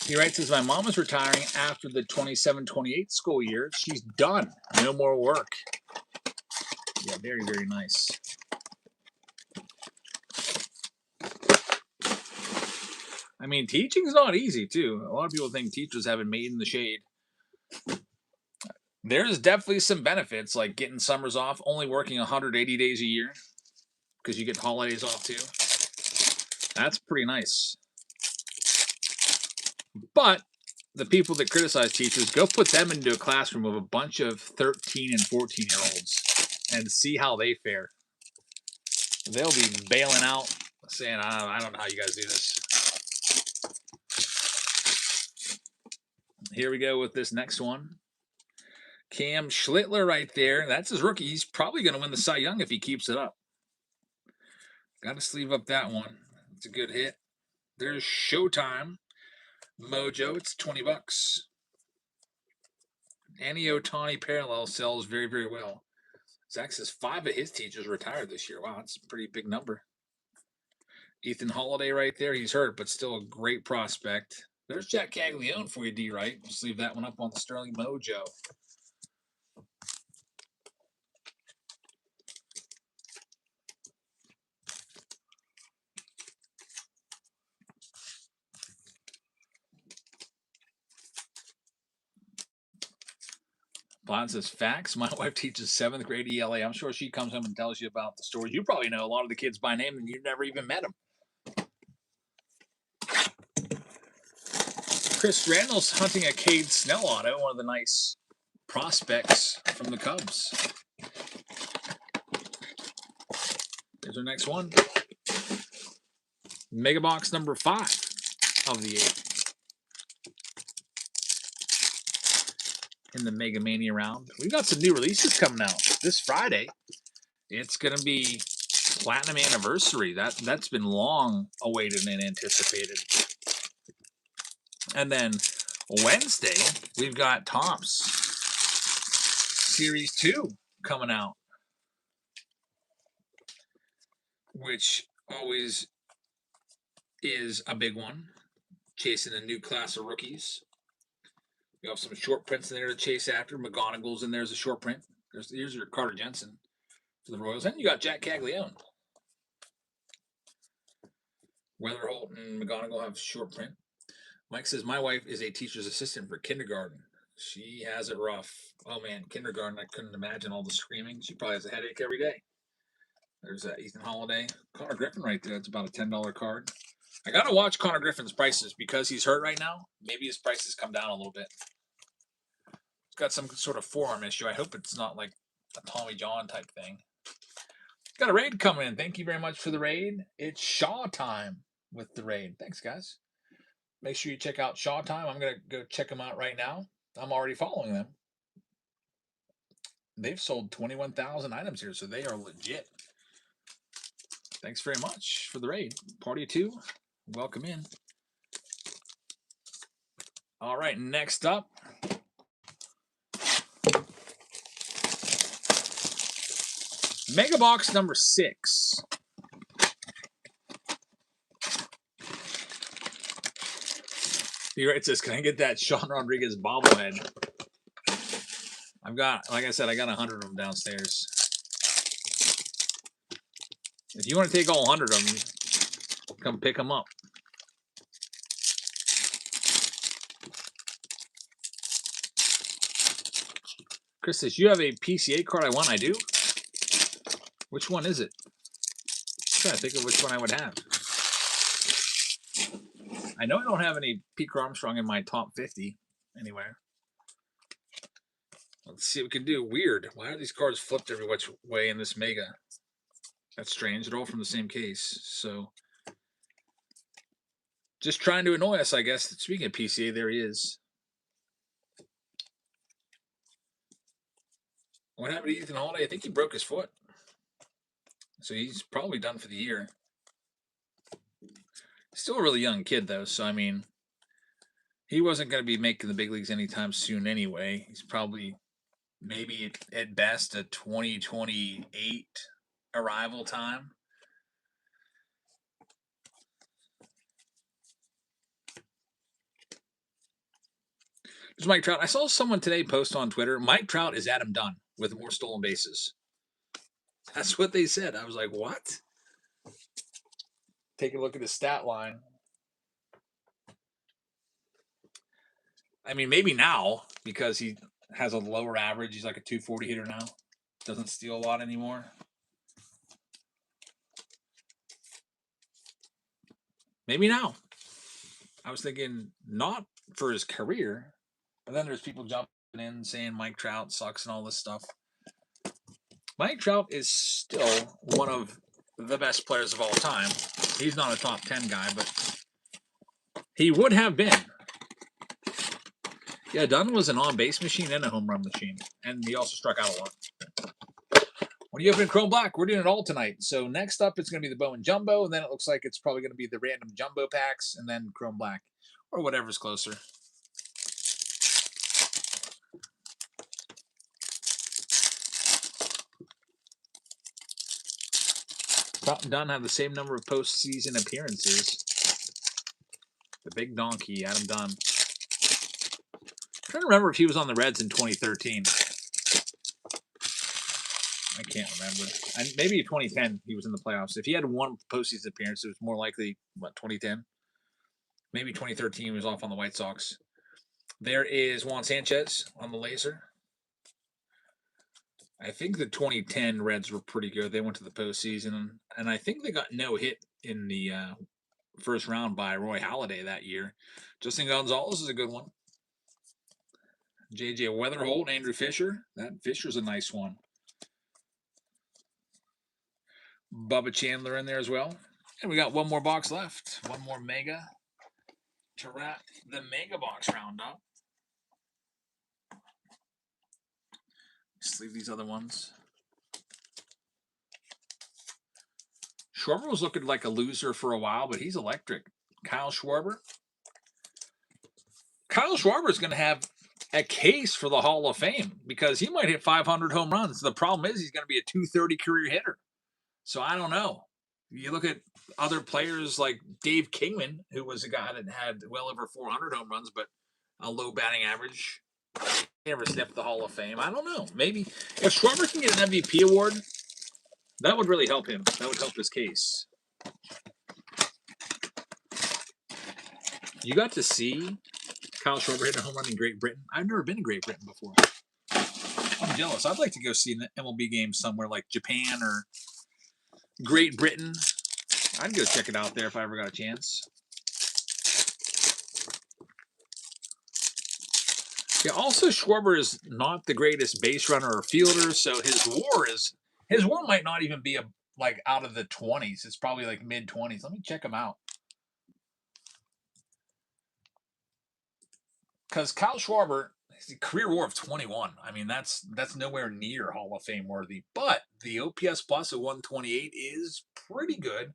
He writes, says, my mom is retiring after the 27-28 school year. She's done. No more work. Yeah, very, very nice. I mean, teaching's not easy, too. A lot of people think teachers have it made in the shade. There's definitely some benefits, like getting summers off, only working 180 days a year, because you get holidays off, too. That's pretty nice. But the people that criticize teachers, go put them into a classroom of a bunch of 13 and 14-year-olds and see how they fare. They'll be bailing out, saying, I don't know how you guys do this. Here we go with this next one. Cam Schlittler right there. That's his rookie. He's probably going to win the Cy Young if he keeps it up. Got to sleeve up that one. It's a good hit. There's Showtime. Mojo, it's $20. Any Ohtani parallel sells very, very well. Zach says 5 of his teachers retired this year. Wow, that's a pretty big number. Ethan Holiday right there. He's hurt, but still a great prospect. There's Jack Caglione for you, D. Right. Just leave that one up on the Sterling Mojo. Bond says, facts. My wife teaches 7th grade ELA. I'm sure she comes home and tells you about the stories. You probably know a lot of the kids by name and you've never even met them. Chris Randall's hunting a Cade Snell auto, one of the nice prospects from the Cubs. Here's our next one. Mega box number 5 of the 8. In the Mega Mania round. We've got some new releases coming out this Friday. It's going to be Platinum Anniversary. That's been long awaited and anticipated. And then Wednesday, we've got Topps Series 2 coming out, which always is a big one, chasing a new class of rookies. You have some short prints in there to chase after. McGonagall's in there as a short print. Here's your Carter Jensen for the Royals. And you got Jack Caglione. Weatherholt and McGonagall have short print. Mike says, my wife is a teacher's assistant for kindergarten. She has it rough. Oh, man, kindergarten, I couldn't imagine all the screaming. She probably has a headache every day. There's Ethan Holiday. Connor Griffin right there. It's about a $10 card. I got to watch Connor Griffin's prices because he's hurt right now. Maybe his prices come down a little bit. He's got some sort of forearm issue. I hope it's not like a Tommy John type thing. Got a raid coming in. Thank you very much for the raid. It's Shaw time with the raid. Thanks, guys. Make sure you check out Shaw Time. I'm going to go check them out right now. I'm already following them. they've sold 21,000 items here, so they are legit. Thanks very much for the raid. Party of 2, welcome in. All right, next up. Mega Box number 6. It says, can I get that Sean Rodriguez bobblehead? I've got, like I said, I got 100 of them downstairs. If you want to take all 100 of them, come pick them up. Chris says, you have a PCA card I want? I do. Which one is it? I'm trying to think of which one I would have. I know I don't have any Pete Armstrong in my top 50 anywhere. Let's see what we can do. Weird. Why are these cards flipped every which way in this Mega? That's strange. They're all from the same case. So, just trying to annoy us, I guess. Speaking of PCA, there he is. What happened to Ethan Holiday? I think he broke his foot. So he's probably done for the year. Still a really young kid, though. So, I mean, he wasn't going to be making the big leagues anytime soon anyway. He's probably, maybe at best, a 2028 arrival time. There's Mike Trout. I saw someone today post on Twitter, Mike Trout is Adam Dunn with more stolen bases. That's what they said. I was like, what? Take a look at the stat line. I mean, maybe now, because he has a lower average. He's like a 240 hitter now. Doesn't steal a lot anymore. Maybe now. I was thinking not for his career, but then there's people jumping in saying Mike Trout sucks and all this stuff. Mike Trout is still one of the best players of all time. He's not a top 10 guy, but he would have been. Yeah, Dunn was an on-base machine and a home run machine, and he also struck out a lot. When you open Chrome Black, we're doing it all tonight. So next up, it's going to be the Bowman Jumbo, and then it looks like it's probably going to be the random Jumbo packs, and then Chrome Black, or whatever's closer. Trout and Dunn have the same number of postseason appearances. The big donkey, Adam Dunn. I'm trying to remember if he was on the Reds in 2013. I can't remember. And maybe 2010 he was in the playoffs. If he had one postseason appearance, it was more likely, 2010? Maybe 2013 he was off on the White Sox. There is Juan Sanchez on the laser. I think the 2010 Reds were pretty good. They went to the postseason, and I think they got no hit in the first round by Roy Halladay that year. Justin Gonzalez is a good one. J.J. Weatherholt, Andrew Fisher. That Fisher's a nice one. Bubba Chandler in there as well. And we got one more box left. One more Mega to wrap the Mega Box roundup. Just leave these other ones. Schwarber was looking like a loser for a while, but he's electric. Kyle Schwarber. Kyle Schwarber is going to have a case for the Hall of Fame because he might hit 500 home runs. The problem is he's going to be a 230 career hitter. So I don't know. You look at other players like Dave Kingman, who was a guy that had well over 400 home runs, but a low batting average. Never sniffed the Hall of Fame. I don't know. Maybe if Schwarber can get an MVP award, that would really help him. That would help his case. You got to see Kyle Schwarber hit a home run in Great Britain. I've never been to Great Britain before. I'm jealous. I'd like to go see an MLB game somewhere like Japan or Great Britain. I'd go check it out there if I ever got a chance. Yeah, also Schwarber is not the greatest base runner or fielder, so his WAR might not even be like out of the 20s. It's probably like mid 20s. Let me check him out. Because Kyle Schwarber, He's a career WAR of 21. I mean, that's nowhere near Hall of Fame worthy. But the OPS plus of 128 is pretty good.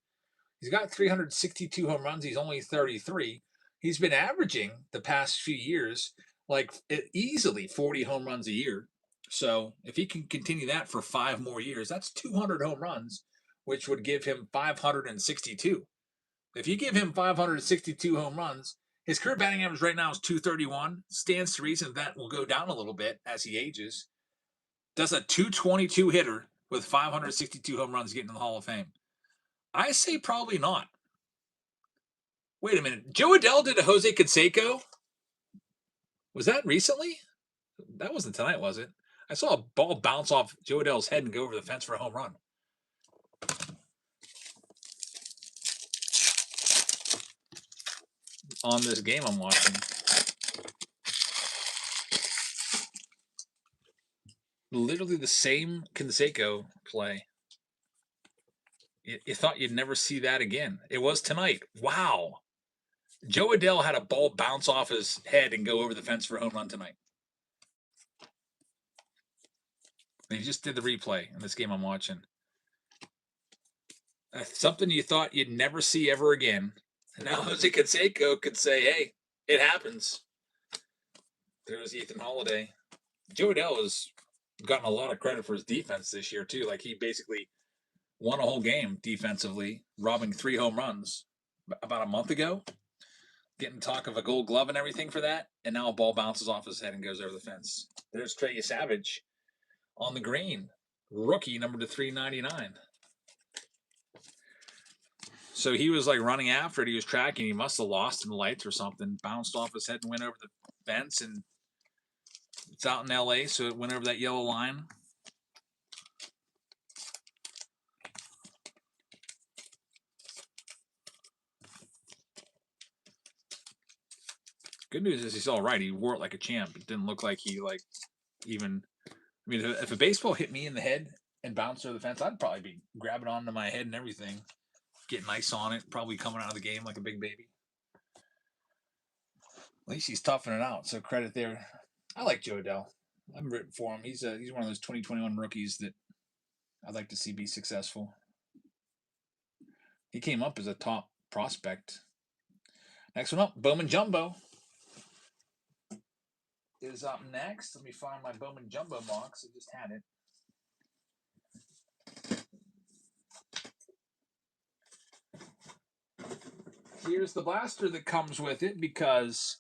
He's got 362 home runs. He's only 33. He's been averaging the past few years like easily 40 home runs a year. So if he can continue that for 5 more years, that's 200 home runs, which would give him 562. If you give him 562 home runs, his career batting average right now is 231. Stands to reason that will go down a little bit as he ages. Does a 222 hitter with 562 home runs get in the Hall of Fame? I say probably not. Wait a minute. Joe Adell did a Jose Canseco? Was that recently? That wasn't tonight, was it? I saw a ball bounce off Joe Adell's head and go over the fence for a home run. On this game I'm watching. Literally the same Canseco play. You thought you'd never see that again. It was tonight. Wow. Joe Adell had a ball bounce off his head and go over the fence for a home run tonight. And he just did the replay in this game I'm watching. Something you thought you'd never see ever again. And now Jose Canseco could say, hey, it happens. There's Ethan Holiday. Joe Adell has gotten a lot of credit for his defense this year, too. Like, he basically won a whole game defensively, robbing 3 home runs about a month ago. Getting talk of a Gold Glove and everything for that. And now a ball bounces off his head and goes over the fence. There's Trey Savage on the green. Rookie, number to 399. So he was like running after it. He was tracking. He must have lost in the lights or something. Bounced off his head and went over the fence. And it's out in LA, so it went over that yellow line. Good news is he's all right. He wore it like a champ. It didn't look like he even. I mean, if a baseball hit me in the head and bounced over the fence, I'd probably be grabbing onto my head and everything, getting ice on it, probably coming out of the game like a big baby. At least he's toughing it out. So credit there. I like Joe Adell. I'm rooting for him. He's one of those 2021 rookies that I'd like to see be successful. He came up as a top prospect. Next one up, Bowman Jumbo is up next. Let me find my Bowman Jumbo box. I just had it. Here's the blaster that comes with it because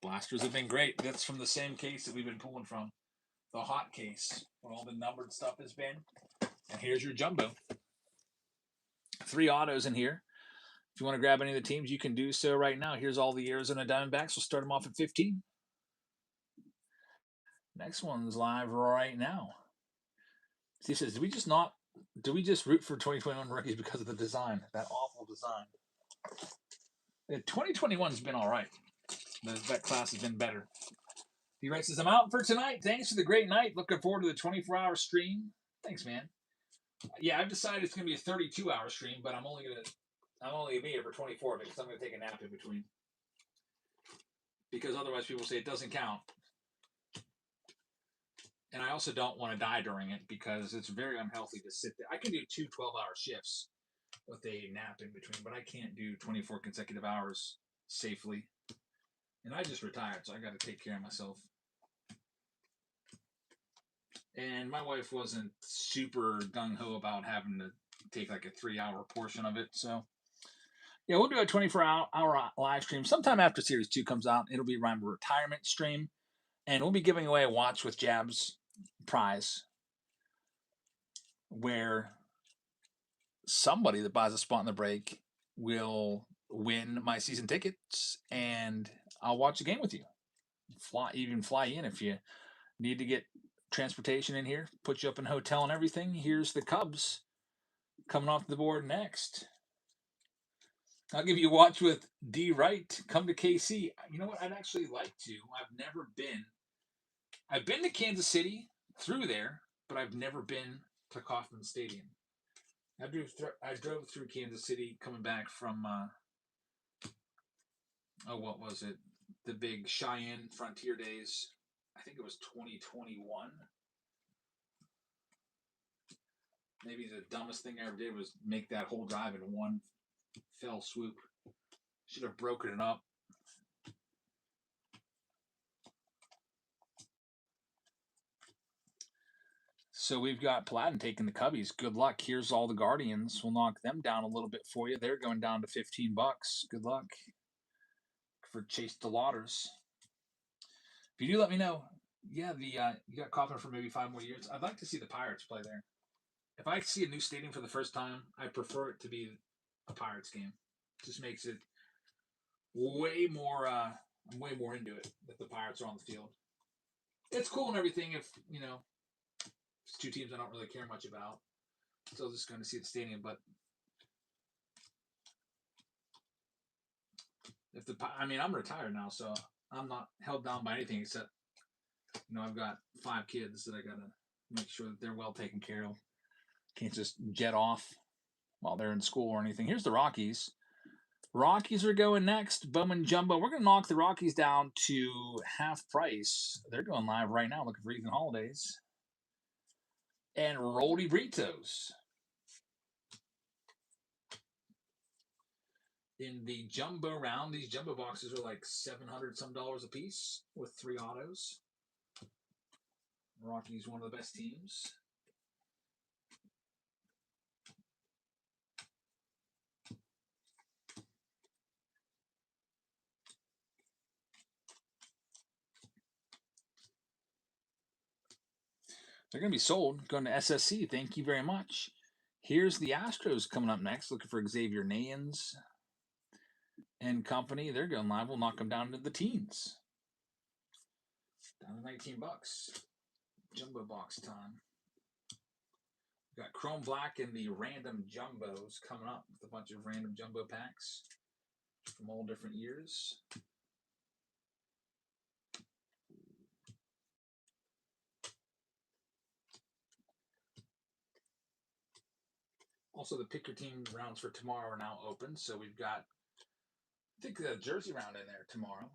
blasters have been great. That's from the same case that we've been pulling from. The hot case where all the numbered stuff has been. And here's your Jumbo. 3 autos in here. If you want to grab any of the teams, you can do so right now. Here's all the Arizona Diamondbacks. We'll start them off at 15. Next one's live right now. He says, do we just root for 2021 rookies because of the design? That awful design. 2021 has been all right. That class has been better. He writes says, I'm out for tonight. Thanks for the great night. Looking forward to the 24-hour stream. Thanks, man. Yeah, I've decided it's going to be a 32-hour stream, but I'm only going to be here for 24 of it because I'm going to take a nap in between. Because otherwise people say it doesn't count. And I also don't want to die during it because it's very unhealthy to sit there. I can do 2 12-hour shifts with a nap in between, but I can't do 24 consecutive hours safely. And I just retired, so I got to take care of myself. And my wife wasn't super gung-ho about having to take like a 3-hour portion of it. So, yeah, we'll do a 24-hour live stream sometime after Series 2 comes out. It'll be around a retirement stream. And we'll be giving away a Watch with Jabs prize where somebody that buys a spot in the break will win my season tickets and I'll watch the game with you. Fly in if you need to get transportation in here, put you up in a hotel and everything. Here's the Cubs coming off the board next. I'll give you a watch with D. Wright. Come to KC. You know what? I'd actually like to. I've been to Kansas City through there, but I've never been to Kauffman Stadium. I drove through Kansas City coming back from, what was it? The big Cheyenne Frontier days I think it was 2021. Maybe the dumbest thing I ever did was make that whole drive in one fell swoop. Should have broken it up. So we've got Platten taking the Cubbies. Good luck. Here's all the Guardians. We'll knock them down a little bit for you. They're going down to $15. Good luck for Chase DeLauters. If you do, let me know. Yeah, you got Kaufman for maybe 5 more years. I'd like to see the Pirates play there. If I see a new stadium for the first time, I prefer it to be a Pirates game. Just makes it way more. I'm way more into it that the Pirates are on the field. It's cool and everything if it's 2 teams I don't really care much about. So just going to see the stadium, but I'm retired now, so I'm not held down by anything except I've got 5 kids that I gotta make sure that they're well taken care of. Can't just jet off while they're in school or anything. Here's the Rockies. Rockies are going next. Bowman Jumbo. We're going to knock the Rockies down to half price. They're going live right now looking for Ethan Holidays. And Roldy Britos. In the Jumbo round, these Jumbo boxes are like $700 some a piece with 3 autos. Rockies, one of the best teams. They're going to be sold. Going to SSC. Thank you very much. Here's the Astros coming up next. Looking for Xavier Nayans and company. They're going live. We'll knock them down into the teens. Down to $19. Jumbo box time. We've got Chrome Black and the random Jumbos coming up with a bunch of random Jumbo packs from all different years. Also, the pick your team rounds for tomorrow are now open. So we've got, I think, the jersey round in there tomorrow.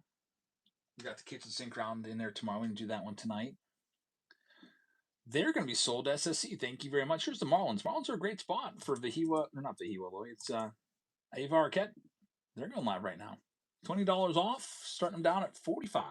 We've got the kitchen sink round in there tomorrow. We can do that one tonight. They're going to be sold to SSC. Thank you very much. Here's the Marlins. Marlins are a great spot for Vihiwa, or not Vihiwa, Lloyd. It's Ava Arquette. They're going live right now. $20 off, starting them down at $45.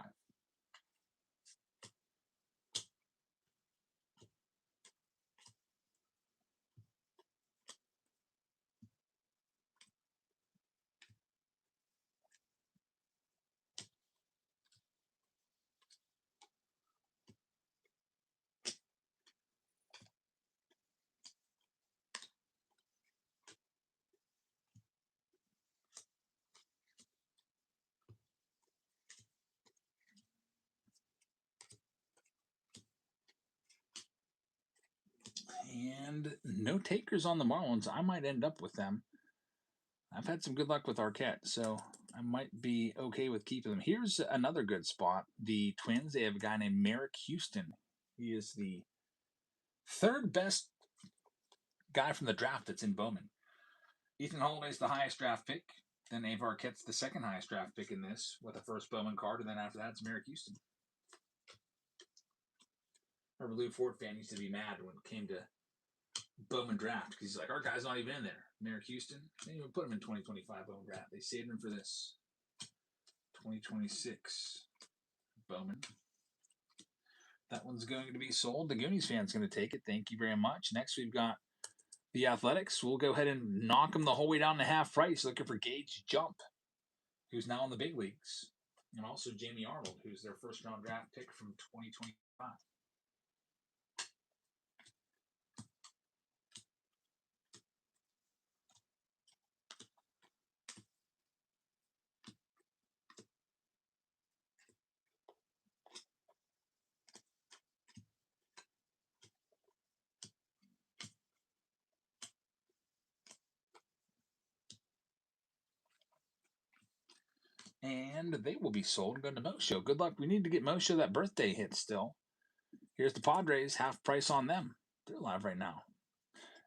And no takers on the Marlins. I might end up with them. I've had some good luck with Arquette, so I might be okay with keeping them. Here's another good spot. The Twins, they have a guy named Merrick Houston. He is the 3rd best guy from the draft that's in Bowman. Ethan Holiday's the highest draft pick. Then Ava Arquette's the 2nd highest draft pick in this with the 1st Bowman card. And then after that, it's Merrick Houston. I remember Lou Ford fan used to be mad when it came to Bowman draft because he's like, our guy's not even in there. Merrick Houston, they didn't even put him in 2025 Bowman draft. They saved him for this 2026 Bowman. That one's going to be sold. The Goonies fan's going to take it. Thank you very much. Next, we've got the Athletics. We'll go ahead and knock them the whole way down to half price, looking for Gage Jump, who's now in the big leagues, and also Jamie Arnold, who's their 1st round draft pick from 2025. And they will be sold. Going to Mosho. Good luck. We need to get Mosho that birthday hit still. Here's the Padres. Half price on them. They're live right now.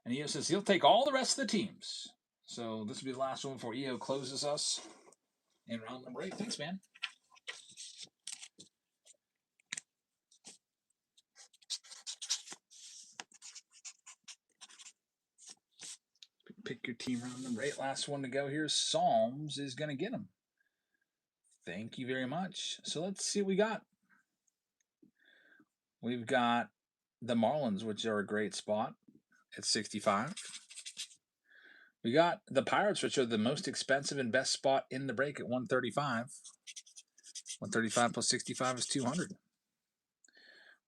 And EO says he'll take all the rest of the teams. So this will be the last one before EO closes us in round number 8. Thanks, man. Pick your team round number 8. Last one to go here. Psalms is going to get them. Thank you very much. So let's see what we got. We've got the Marlins, which are a great spot at 65. We got the Pirates, which are the most expensive and best spot in the break at 135. 135 plus 65 is 200.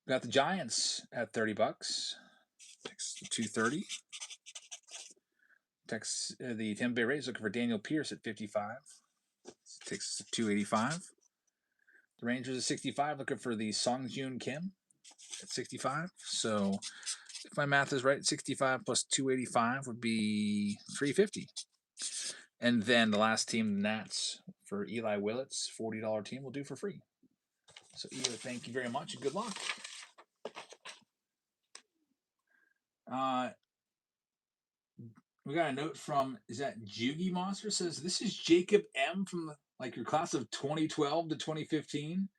We got the Giants at $30. Takes 230. The Tampa Bay Rays looking for Daniel Pierce at 55. Takes 285. The Rangers at 65 looking for the Songjun Kim at 65. So if my math is right, 65 plus 285 would be 350. And then the last team, the Nats, for Eli Willits, $40 team will do for free. So Eli, thank you very much and good luck. We got a note from, is that Jugi Monster? Says, this is Jacob M. from your class of 2012 to 2015.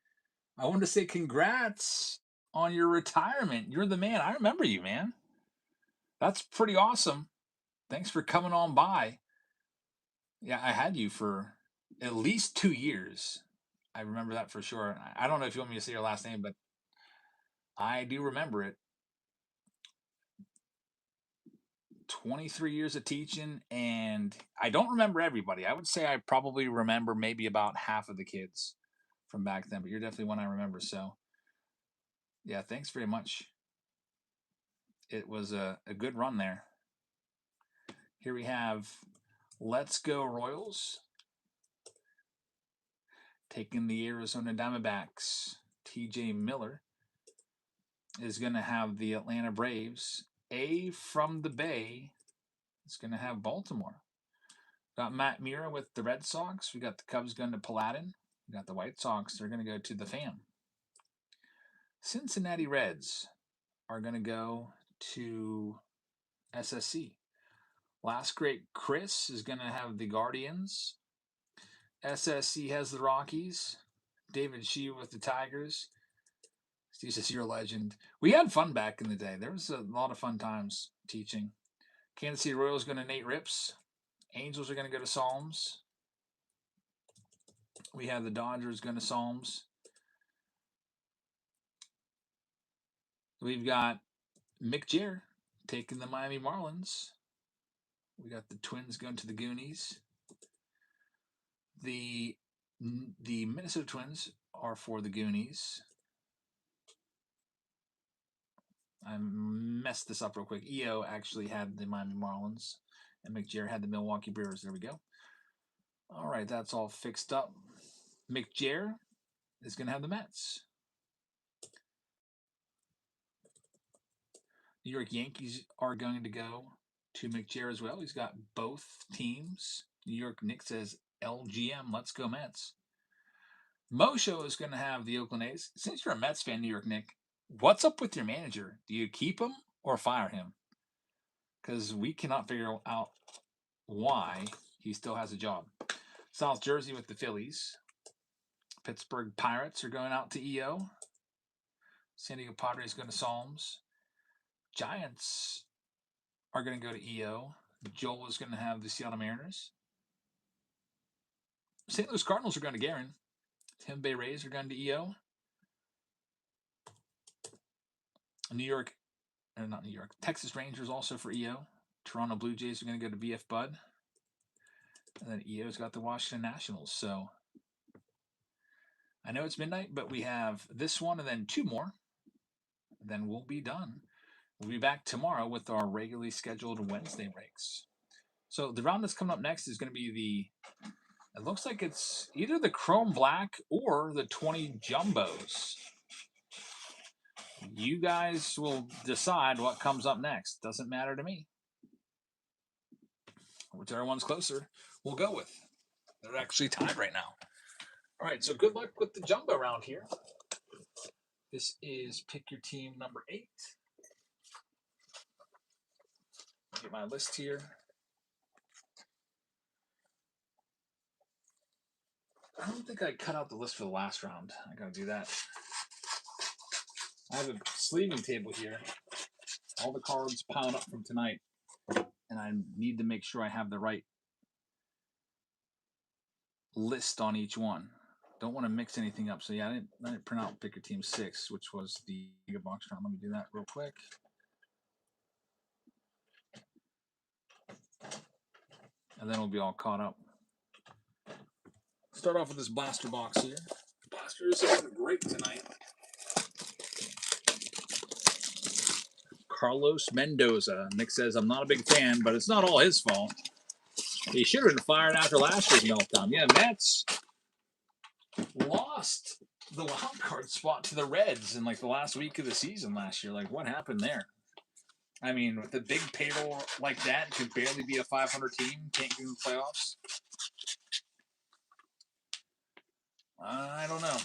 I wanted to say congrats on your retirement. You're the man. I remember you, man. That's pretty awesome. Thanks for coming on by. Yeah, I had you for at least 2 years. I remember that for sure. I don't know if you want me to say your last name, but I do remember it. 23 years of teaching, and I don't remember everybody. I would say I probably remember maybe about half of the kids from back then, but you're definitely one I remember. So, yeah, thanks very much. It was a good run there. Here we have Let's Go Royals taking the Arizona Diamondbacks. TJ Miller is going to have the Atlanta Braves. A from the Bay is going to have Baltimore. Got Matt Mira with the Red Sox. We got the Cubs going to Paladin. We got the White Sox. They're going to go to the Fam. Cincinnati Reds are going to go to SSC. Last Great Chris is going to have the Guardians. SSC has the Rockies. David Shee with the Tigers. Steve says, you're a legend. We had fun back in the day. There was a lot of fun times teaching. Kansas City Royals going to Nate Rips. Angels are going to go to Psalms. We have the Dodgers going to Psalms. We've got Mick Jagger taking the Miami Marlins. We got the Twins going to the Goonies. The Minnesota Twins are for the Goonies. I messed this up real quick. EO actually had the Miami Marlins, and Mick Jagger had the Milwaukee Brewers. There we go. All right, that's all fixed up. Mick Jagger is going to have the Mets. New York Yankees are going to go to Mick Jagger as well. He's got both teams. New York Nick says LGM, let's go Mets. Mosho is going to have the Oakland A's. Since you're a Mets fan, New York Nick, what's up with your manager? Do you keep him or fire him? Because we cannot figure out why he still has a job. South Jersey with the Phillies. Pittsburgh Pirates are going out to EO. San Diego Padres going to Psalms. Giants are going to go to EO. Joel is going to have the Seattle Mariners. St. Louis Cardinals are going to Guerin. Tampa Bay Rays are going to EO. Texas Rangers also for EO. Toronto Blue Jays are going to go to BF Bud. And then EO's got the Washington Nationals. So I know it's midnight, but we have this one and then 2 more. Then we'll be done. We'll be back tomorrow with our regularly scheduled Wednesday breaks. So the round that's coming up next is going to be it looks like it's either the Chrome Black or the 20 Jumbos. You guys will decide what comes up next. Doesn't matter to me. Whichever one's closer, we'll go with. They're actually tied right now. All right, so good luck with the Jumbo round here. This is Pick Your Team number 8. Get my list here. I don't think I cut out the list for the last round. I gotta do that. I have a sleeving table here. All the cards piled up from tonight. And and I need to make sure I have the right list on each one. Don't want to mix anything up. So yeah, I didn't print out Pick Your Team 6, which was the Mega Box round. Let me do that real quick. And then we'll be all caught up. Start off with this blaster box here. Blasters are great tonight. Carlos Mendoza. Nick says, I'm not a big fan, but it's not all his fault. He should have been fired after last year's meltdown. Yeah, Mets lost the wild card spot to the Reds in like the last week of the season last year. Like, what happened there? I mean, with a big payroll like that, could barely be a 500 team, can't get in the playoffs. I don't know.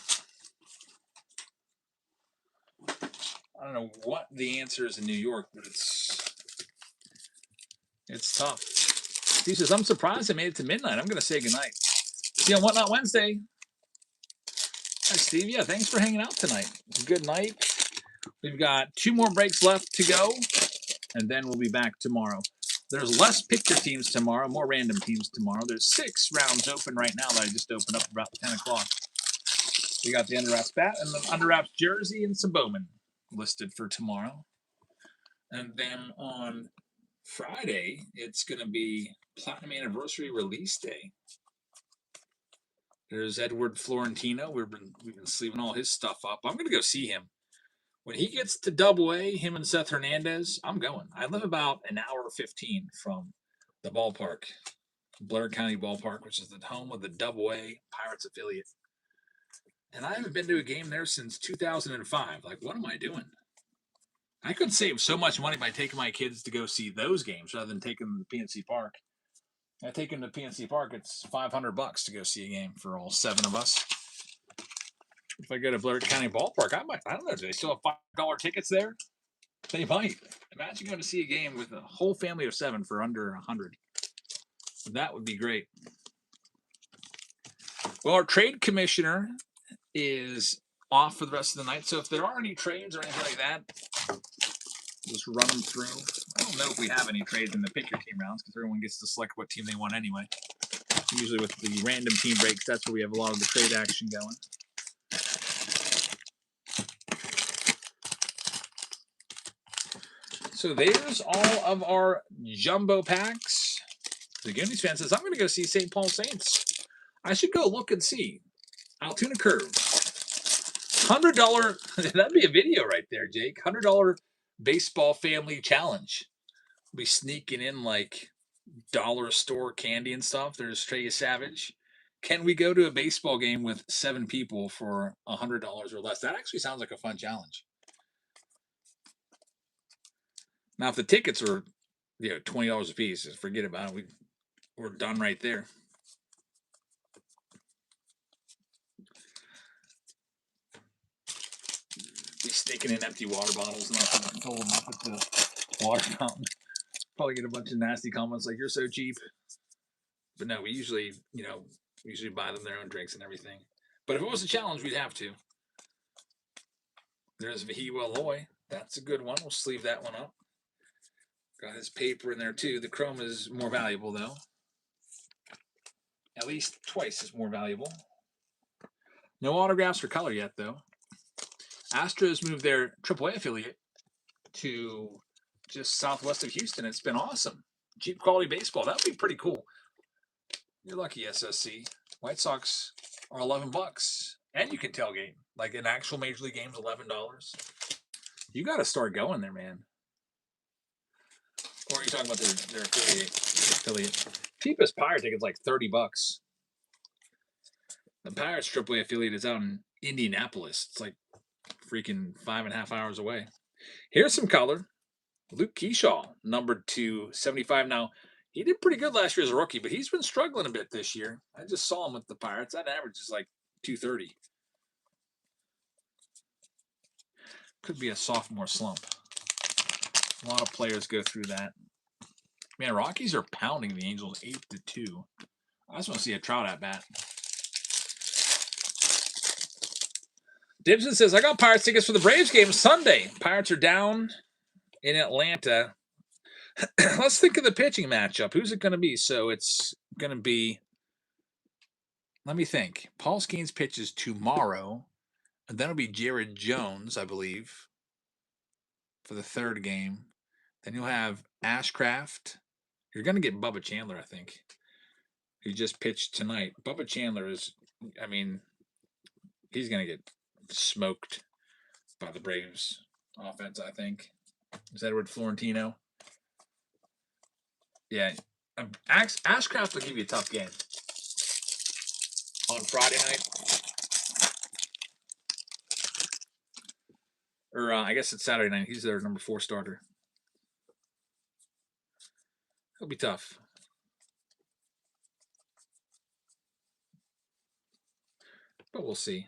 I don't know what the answer is in New York, but it's tough. He says, I'm surprised I made it to midnight. I'm going to say goodnight. See you on Whatnot Wednesday. Hi, Steve. Yeah, thanks for hanging out tonight. Good night. We've got 2 more breaks left to go, and then we'll be back tomorrow. There's less Pick Your Teams tomorrow, more random teams tomorrow. There's 6 rounds open right now that I just opened up about 10 o'clock. We got the Under Wraps bat and the Under Wraps jersey and some Bowman listed for tomorrow. And then on Friday, it's going to be Platinum Anniversary Release Day. There's Edward Florentino. We've been sleeving all his stuff up. I'm going to go see him. When he gets to Double-A, him and Seth Hernandez, I'm going. I live about an hour 15 from the ballpark, Blair County Ballpark, which is the home of the Double-A Pirates affiliate. And I haven't been to a game there since 2005. Like, what am I doing? I could save so much money by taking my kids to go see those games rather than taking them to PNC Park. I take them to PNC Park, it's $500 to go see a game for all 7 of us. If I go to Blair County Ballpark, I don't know, do they still have $5 tickets there? They might. Imagine going to see a game with a whole family of 7 for under $100. That would be great. Well, our trade commissioner is off for the rest of the night. So if there are any trades or anything like that, just run them through. I don't know if we have any trades in the Pick Your Team rounds because everyone gets to select what team they want anyway. Usually with the random team breaks, that's where we have a lot of the trade action going. So there's all of our jumbo packs. The Goonies fan says, I'm going to go see St. Paul Saints. I should go look and see. Altoona Curve. $100. That'd be a video right there, Jake. $100 baseball family challenge. We'll be sneaking in like dollar store candy and stuff. There's Trey Savage. Can we go to a baseball game with 7 people for $100 or less? That actually sounds like a fun challenge. Now, if the tickets are, $20 a piece, just forget about it. We're done right there. Be sneaking in empty water bottles and I'll fill them up at the water fountain. Probably get a bunch of nasty comments like, you're so cheap. But no, we usually buy them their own drinks and everything. But if it was a challenge, we'd have to. There's Vahiwa Loy. That's a good one. We'll sleeve that one up. Got his paper in there too. The chrome is more valuable though. At least twice as more valuable. No autographs for color yet though. Astros moved their AAA affiliate to just southwest of Houston. It's been awesome. Cheap quality baseball. That would be pretty cool. You're lucky, SSC. White Sox are $11. And you can tailgate. Like an actual Major League game's $11. You got to start going there, man. Or are you talking about their affiliate? Cheapest Pirate ticket's like $30. The Pirates AAA affiliate is out in Indianapolis. It's like freaking 5.5 hours away. Here's some color. Luke Keyshaw, numbered to 75. Now, he did pretty good last year as a rookie, but he's been struggling a bit this year. I just saw him with the Pirates. That average is like 230. Could be a sophomore slump. A lot of players go through that. Man, Rockies are pounding the Angels 8-2. I just want to see a Trout at bat. Dibson says, I got Pirates tickets for the Braves game Sunday. Pirates are down in Atlanta. Let's think of the pitching matchup. Who's it going to be? So it's going to be, let me think. Paul Skeens pitches tomorrow, and then it'll be Jared Jones, I believe, for the third game. Then you'll have Ashcraft. You're going to get Bubba Chandler, I think, who just pitched tonight. Bubba Chandler is, I mean, he's going to get smoked by the Braves offense, I think. Is Edward Florentino? Yeah. Ashcraft will give you a tough game on Friday night. Or I guess it's Saturday night. He's their number 4 starter. He'll be tough. But we'll see.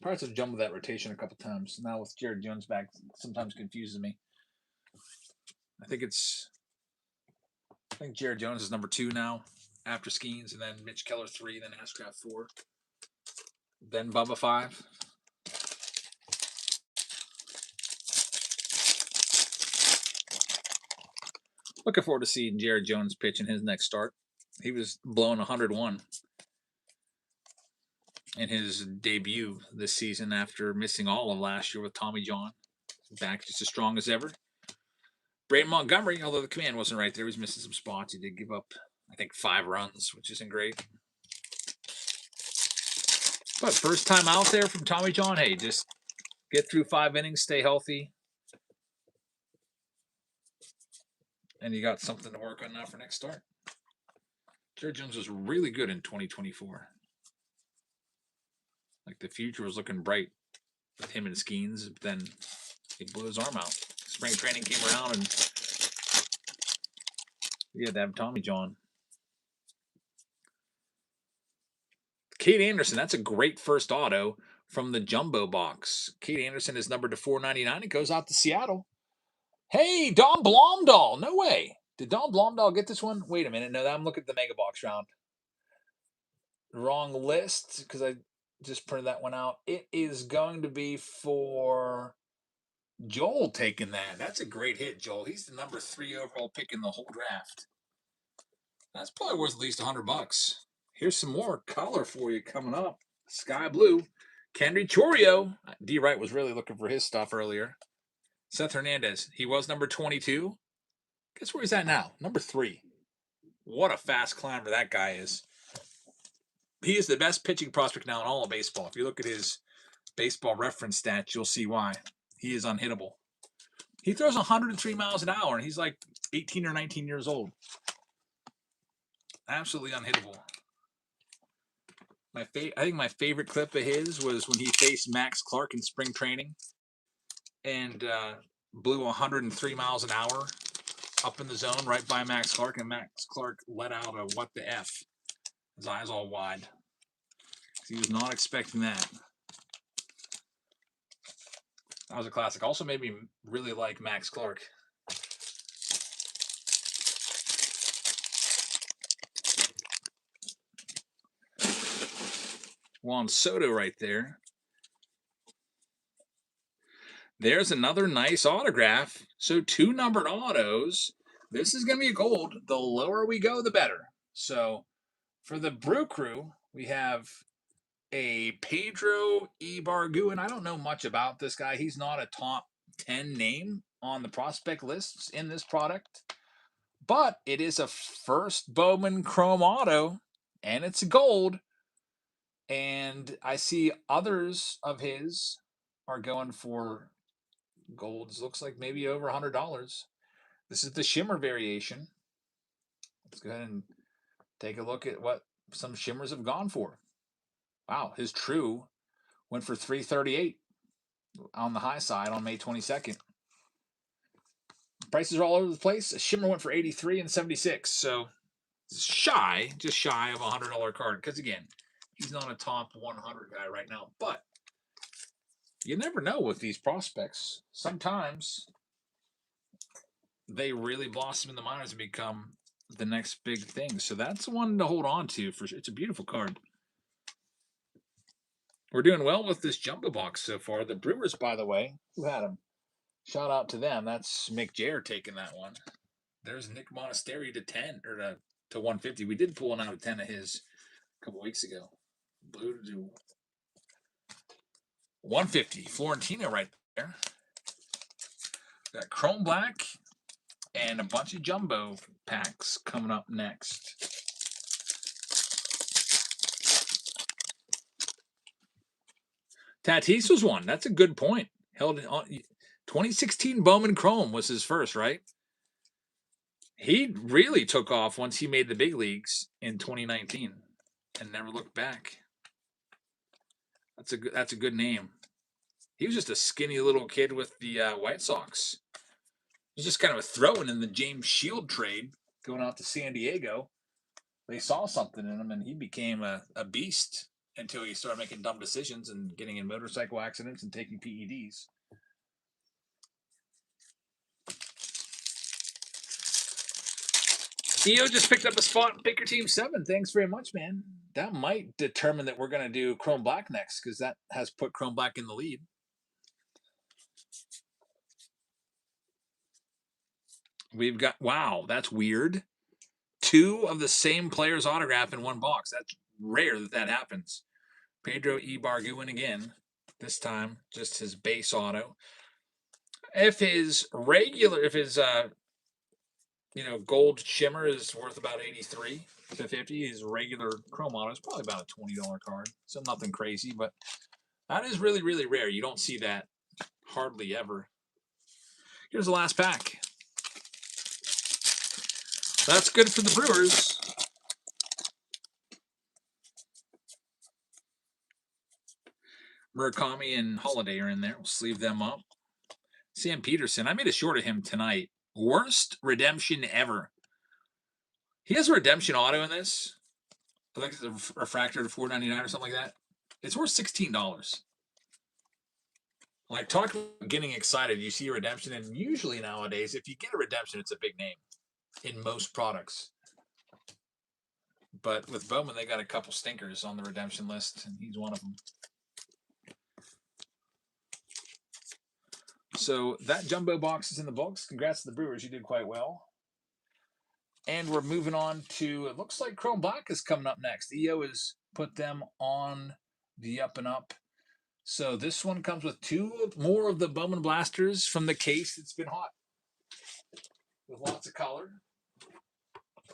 Pirates have jumbled that rotation a couple times. Now with Jared Jones back, sometimes confuses me. I think Jared Jones is number 2 now after Skeens, and then Mitch Keller 3, then Ashcraft 4, then Bubba 5. Looking forward to seeing Jared Jones pitch in his next start. He was blowing 101 in his debut this season after missing all of last year with Tommy John. Back just as strong as ever. Braden Montgomery, although the command wasn't right there, he was missing some spots. He did give up, I think, 5 runs, which isn't great. But first time out there from Tommy John, hey, just get through 5 innings, stay healthy. And you got something to work on now for next start. Jared Jones was really good in 2024. Like the future was looking bright with him and Skeens, but then he blew his arm out. Spring training came around and we had to have Tommy John. Kate Anderson, that's a great first auto from the jumbo box. Kate Anderson is numbered to 499. It goes out to Seattle. Hey, Don Blomdahl. No way. Did Don Blomdahl get this one? Wait a minute. No, I'm looking at the mega box round. Wrong list because I just printed that one out. It is going to be for Joel taking that. That's a great hit, Joel. He's the number 3 overall pick in the whole draft. That's probably worth at least $100. Here's some more color for you coming up. Sky blue. Kendry Chorio. D. Wright was really looking for his stuff earlier. Seth Hernandez. He was number 22. Guess where he's at now? Number 3. What a fast climber that guy is. He is the best pitching prospect now in all of baseball. If you look at his baseball reference stats, you'll see why. He is unhittable. He throws 103 miles an hour, and he's like 18 or 19 years old. Absolutely unhittable. I think my favorite clip of his was when he faced Max Clark in spring training and blew 103 miles an hour up in the zone right by Max Clark, and Max Clark let out a what the F. His eyes all wide. He was not expecting that. That was a classic. Also made me really like Max Clark. Juan Soto right there. There's another nice autograph. So 2 numbered autos. This is going to be a gold. The lower we go, the better. So for the Brew Crew, we have a Pedro Ibargüen. I don't know much about this guy. He's not a top 10 name on the prospect lists in this product. But it is a first Bowman Chrome auto, and it's gold. And I see others of his are going for golds. Looks like maybe over $100. This is the shimmer variation. Let's go ahead and take a look at what some shimmers have gone for. Wow, his true went for $338 on the high side on May 22nd. Prices are all over the place. A shimmer went for $83 and $76. So just shy of a $100 card. Because again, he's not a top 100 guy right now. But you never know with these prospects. Sometimes they really blossom in the minors and become the next big thing. So that's one to hold on to for sure. It's a beautiful card. We're doing well with this jumbo box so far. The Brewers, by the way, who had them? Shout out to them. That's Mick Jair taking that one. There's Nick Monastery to 10 or to 150. We did pull one out of 10 of his a couple weeks ago. Blue to 150. Florentino right there. Got Chrome Black and a bunch of jumbo packs coming up next. Tatis was one. That's a good point. Held on 2016 Bowman Chrome was his first, right? He really took off once he made the big leagues in 2019 and never looked back. That's a good name. He was just a skinny little kid with the White Sox. He was just kind of a throw-in in the James Shield trade going out to San Diego. They saw something in him, and he became a beast until he started making dumb decisions and getting in motorcycle accidents and taking PEDs. EO just picked up a spot in Picker Team 7. Thanks very much, man. That might determine that we're going to do Chrome Black next because that has put Chrome Black in the lead. We've got, wow, that's weird. 2 of the same player's autograph in one box. That's rare that happens. Pedro E. Barguin again. This time, just his base auto. If his gold shimmer is worth about 83 to 50, his regular chrome auto is probably about a $20 card. So nothing crazy, but that is really, really rare. You don't see that hardly ever. Here's the last pack. That's good for the Brewers. Murakami and Holiday are in there. We'll sleeve them up. Sam Peterson. I made a short of him tonight. Worst redemption ever. He has a redemption auto in this. I think it's a refractor to $4.99 or something like that. It's worth $16. Like, talk about getting excited. You see a redemption, and usually nowadays, if you get a redemption, it's a big name in most products. But with Bowman, they got a couple stinkers on the redemption list, and he's one of them. So that jumbo box is in the books. Congrats to the Brewers. You did quite well. And we're moving on to, it looks like Chrome Black is coming up next. EO has put them on the up and up. So this one comes with 2 more of the Bowman Blasters from the case. It's been hot with lots of color.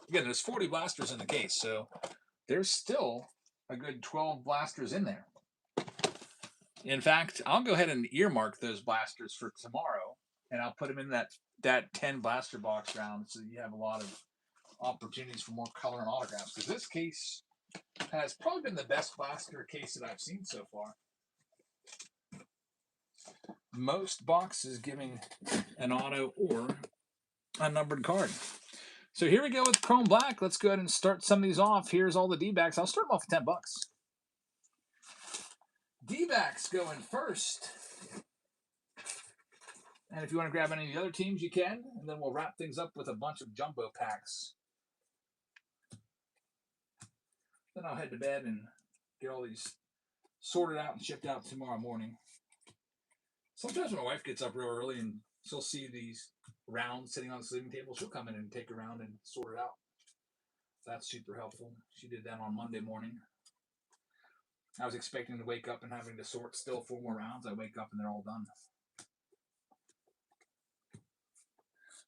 Again, there's 40 blasters in the case, so there's still a good 12 blasters in there. In fact, I'll go ahead and earmark those blasters for tomorrow, and I'll put them in that 10 blaster box round so you have a lot of opportunities for more color and autographs. Because this case has probably been the best blaster case that I've seen so far. Most boxes giving an auto or a numbered card. So here we go with Chrome Black. Let's go ahead and start some of these off. Here's all the D-backs. I'll start them off with $10. D-backs going first. And if you want to grab any of the other teams, you can. And then we'll wrap things up with a bunch of jumbo packs. Then I'll head to bed and get all these sorted out and shipped out tomorrow morning. Sometimes my wife gets up real early and she'll see these rounds sitting on the sleeping table. She'll come in and take a round and sort it out. That's super helpful. She did that on Monday morning. I was expecting to wake up and having to sort still 4 more rounds. I wake up and they're all done.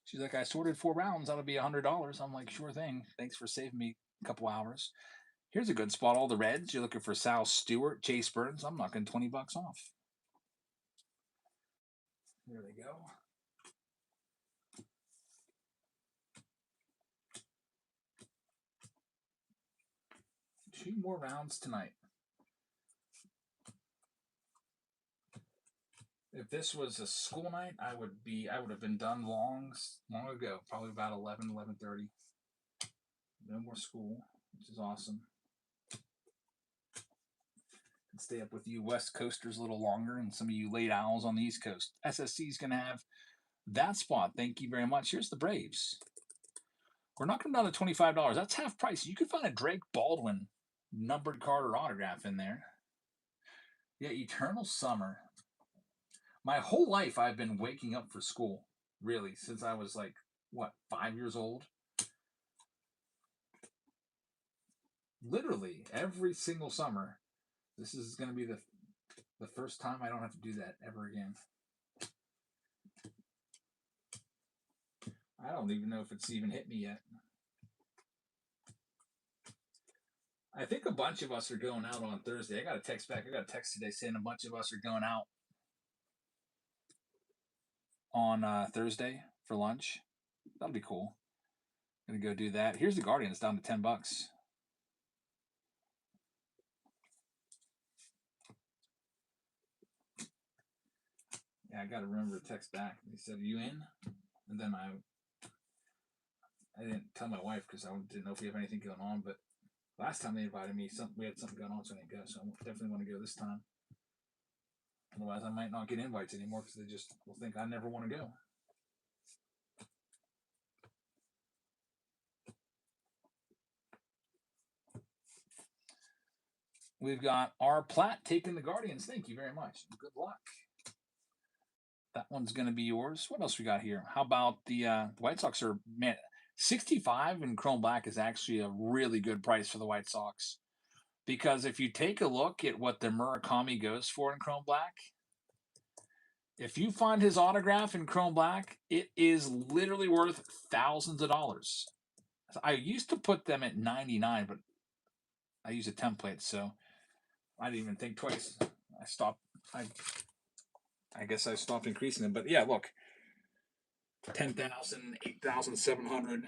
She's like, I sorted 4 rounds. That'll be $100. I'm like, sure thing. Thanks for saving me a couple hours. Here's a good spot. All the Reds. You're looking for Sal Stewart, Chase Burns. I'm knocking $20 off. There they go. Two more rounds tonight. If this was a school night, I would have been done long ago, probably about 11:30. No more school, which is awesome. Can stay up with you West Coasters a little longer, and some of you late owls on the East Coast. SSC is going to have that spot. Thank you very much. Here's the Braves. We're knocking them down to $25. That's half price. You could find a Drake Baldwin numbered card or autograph in there. Yeah, Eternal Summer. My whole life I've been waking up for school, really, since I was like, what, 5 years old? Literally every single summer. This is going to be the first time I don't have to do that ever again. I don't even know if it's even hit me yet. I think a bunch of us are going out on Thursday. I got a text back. I got a text today saying a bunch of us are going out on Thursday for lunch. That'll be cool. Gonna go do that. Here's the Guardian. It's down to $10. Yeah, I got to remember to text back. He said, "Are you in?" And then I didn't tell my wife because I didn't know if we have anything going on. But last time they invited me, we had something going on, so I didn't go. So I definitely want to go this time. Otherwise, I might not get invites anymore because they just will think I never want to go. We've got R. Platt taking the Guardians. Thank you very much. Good luck. That one's going to be yours. What else we got here? How about the White Sox are, man, 65 in Chrome Black is actually a really good price for the White Sox. Because if you take a look at what the Murakami goes for in Chrome Black, if you find his autograph in Chrome Black, it is literally worth thousands of dollars. I used to put them at 99, but I use a template, so I didn't even think twice. I stopped. I guess I stopped increasing them. But yeah, look, 10,000, 8,700.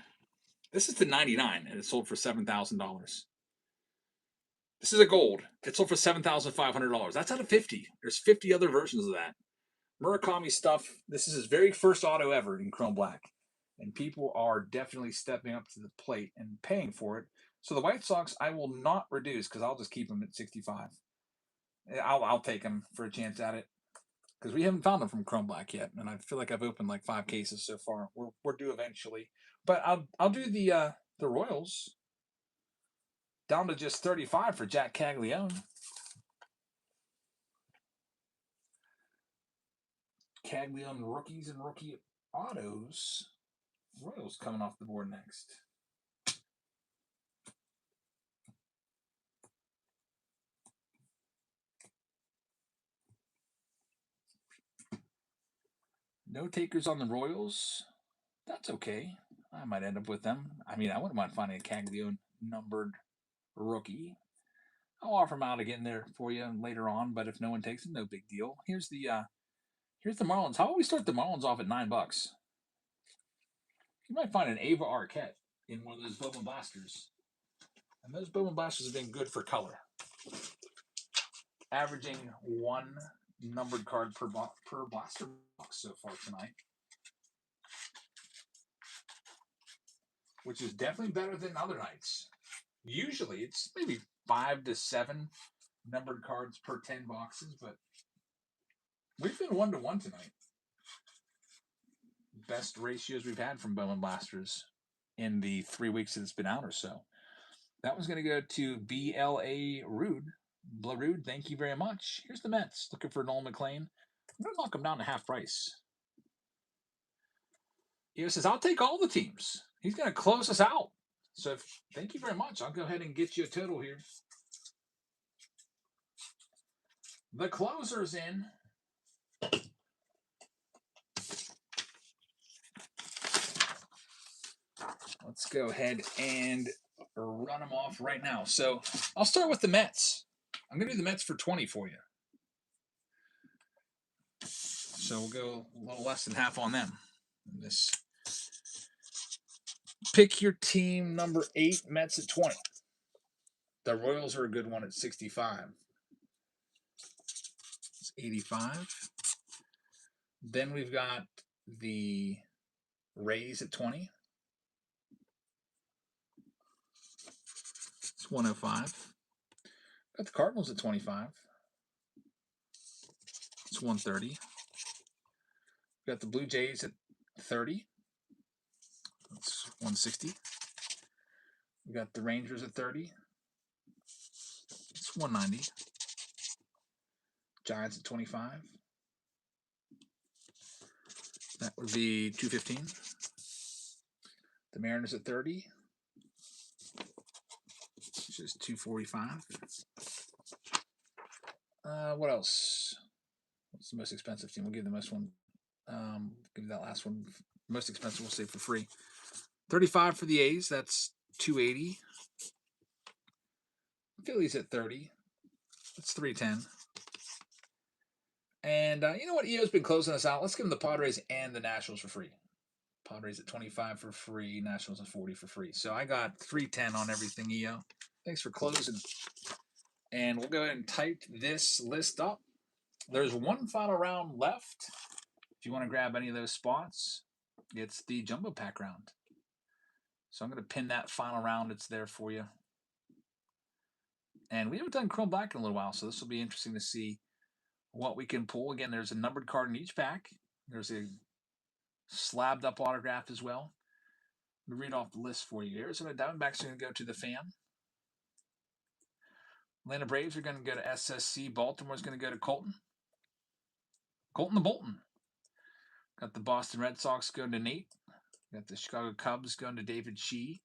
This is the 99, and it sold for $7,000. This is a gold. It sold for $7,500. That's out of 50. There's 50 other versions of that. Murakami stuff. This is his very first auto ever in Chrome Black, and people are definitely stepping up to the plate and paying for it. So the White Sox, I will not reduce because I'll just keep them at 65. I'll take them for a chance at it because we haven't found them from Chrome Black yet, and I feel like I've opened like 5 cases so far. We're due eventually, but I'll do the Royals down to just 35 for Jack Caglione. Caglione rookies and rookie autos. Royals coming off the board next. No takers on the Royals. That's okay. I might end up with them. I mean, I wouldn't mind finding a Caglione numbered rookie. I'll offer them out again there for you later on, but if no one takes them, no big deal. Here's the Marlins. How about we start the Marlins off at $9? You might find an Ava Arquette in one of those Bowman Blasters. And those Bowman Blasters have been good for color. Averaging 1 numbered card per blaster box so far tonight. Which is definitely better than other nights. Usually it's maybe 5 to 7 numbered cards per 10 boxes, but we've been 1-to-1 tonight. Best ratios we've had from Bowman Blasters in the 3 weeks that it's been out or so. That one's going to go to BLA Rude. Rude, thank you very much. Here's the Mets looking for Noel McLean. I'm going to knock him down to half price. He says, I'll take all the teams. He's going to close us out. So thank you very much. I'll go ahead and get you a total here. The closer's in. Let's go ahead and run them off right now. So I'll start with the Mets. I'm going to do the Mets for 20 for you. So we'll go a little less than half on them. This pick your team number 8, Mets at 20. The Royals are a good one at 65. It's 85. Then we've got the Rays at 20. It's 105. Got the Cardinals at 25. It's 130. Got the Blue Jays at 30. That's 160. We got the Rangers at 30. It's 190. Giants at 25. That would be 215. The Mariners at 30, which is 245. What else? What's the most expensive team? We'll give the most one. Give that last one. Most expensive, we'll say for free. 35 for the A's. That's 280. Phillies at 30. That's 310. And you know what? EO's been closing us out. Let's give them the Padres and the Nationals for free. Padres at 25 for free. Nationals at 40 for free. So I got 310 on everything, EO. Thanks for closing. And we'll go ahead and type this list up. There's one final round left. If you want to grab any of those spots, it's the Jumbo Pack round. So I'm going to pin that final round. It's there for you. And we haven't done Chrome Black in a little while, so this will be interesting to see what we can pull. Again, there's a numbered card in each pack. There's a slabbed up autograph as well. Let me read off the list for you. Arizona Diamondbacks are going to go to the Fan. Atlanta Braves are going to go to SSC. Baltimore's going to go to Colton. Colton the Bolton. Got the Boston Red Sox going to Nate. Got the Chicago Cubs going to David Shee.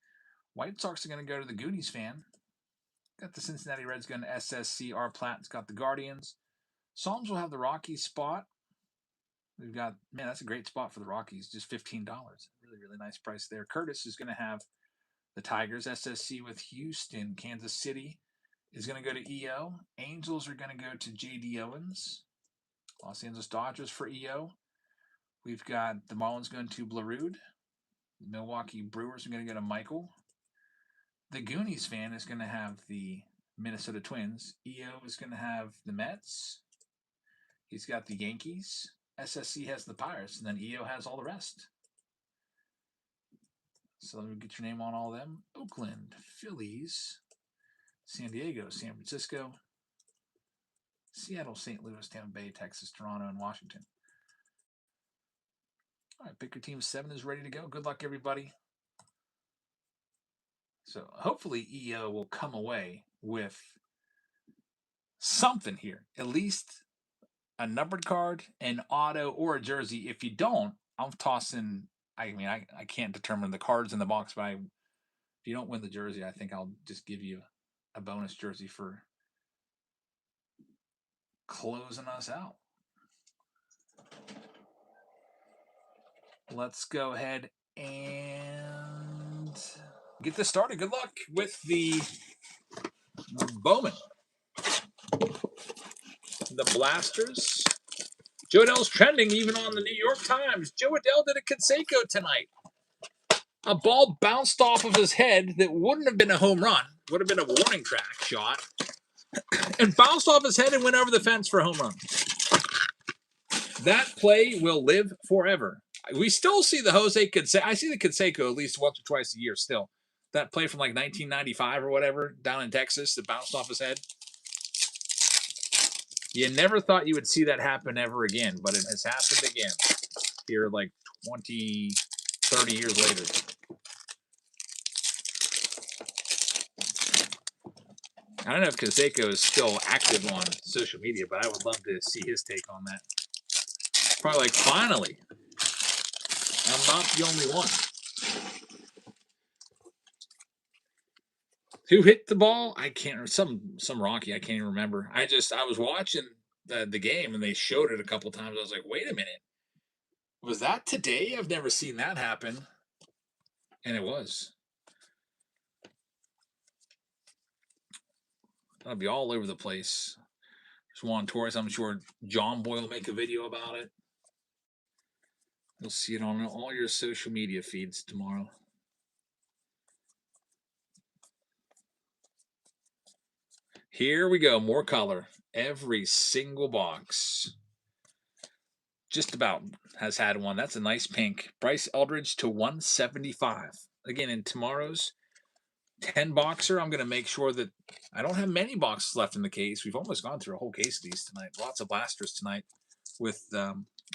White Sox are going to go to the Goonies Fan. Got the Cincinnati Reds going to SSC. R. Platt's got the Guardians. Psalms will have the Rockies spot. We've got, man, that's a great spot for the Rockies. Just $15. Really, really nice price there. Curtis is going to have the Tigers. SSC with Houston. Kansas City is going to go to EO. Angels are going to go to J.D. Owens. Los Angeles Dodgers for EO. We've got the Marlins going to Blarud. The Milwaukee Brewers are going to go to Michael. The Goonies Fan is going to have the Minnesota Twins. EO is going to have the Mets. He's got the Yankees. SSC has the Pirates. And then EO has all the rest. So let me get your name on all of them. Oakland, Phillies, San Diego, San Francisco, Seattle, St. Louis, Tampa Bay, Texas, Toronto, and Washington. All right, pick your team. 7 is ready to go. Good luck, everybody. So hopefully EO will come away with something here. At least a numbered card, an auto, or a jersey. If you don't, I'm tossing. I mean, I can't determine the cards in the box, but if you don't win the jersey, I think I'll just give you a bonus jersey for closing us out. Let's go ahead and get this started. Good luck with the Bowman. The Blasters. Joe Adell's trending even on the New York Times. Joe Adell did a Canseco tonight. A ball bounced off of his head that wouldn't have been a home run. Would have been a warning track shot. And bounced off his head and went over the fence for a home run. That play will live forever. We still see the Jose Canseco. I see the Canseco at least once or twice a year still. That play from like 1995 or whatever down in Texas that bounced off his head. You never thought you would see that happen ever again, but it has happened again here like 20, 30 years later. I don't know if Canseco is still active on social media, but I would love to see his take on that. Probably like, finally, I'm not the only one. Who hit the ball? I can't. Some Rocky. I can't even remember. I was watching the game and they showed it a couple times. I was like, wait a minute, was that today? I've never seen that happen, and it was. That'll be all over the place. There's Juan Torres. I'm sure John Boy will make a video about it. You'll see it on all your social media feeds tomorrow. Here we go. More color. Every single box. Just about has had one. That's a nice pink. Bryce Eldridge to 175. Again, in tomorrow's 10 boxer, I'm going to make sure that I don't have many boxes left in the case. We've almost gone through a whole case of these tonight. Lots of blasters tonight with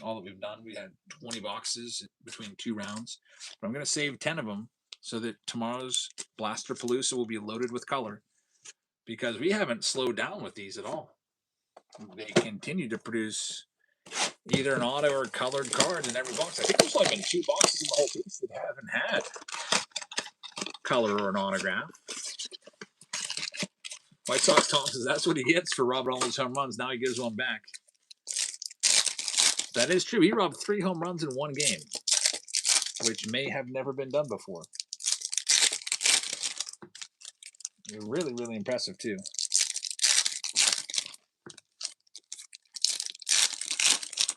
all that we've done. We had 20 boxes between 2 rounds. But I'm going to save 10 of them so that tomorrow's Blaster Palooza will be loaded with color, because we haven't slowed down with these at all. They continue to produce either an auto or colored card in every box. I think there's only been 2 boxes in the whole case that haven't had color or an autograph. White Sox Tom says that's what he gets for robbing all these home runs. Now he gives one back. That is true. He robbed 3 home runs in 1 game, which may have never been done before. Really, really impressive, too.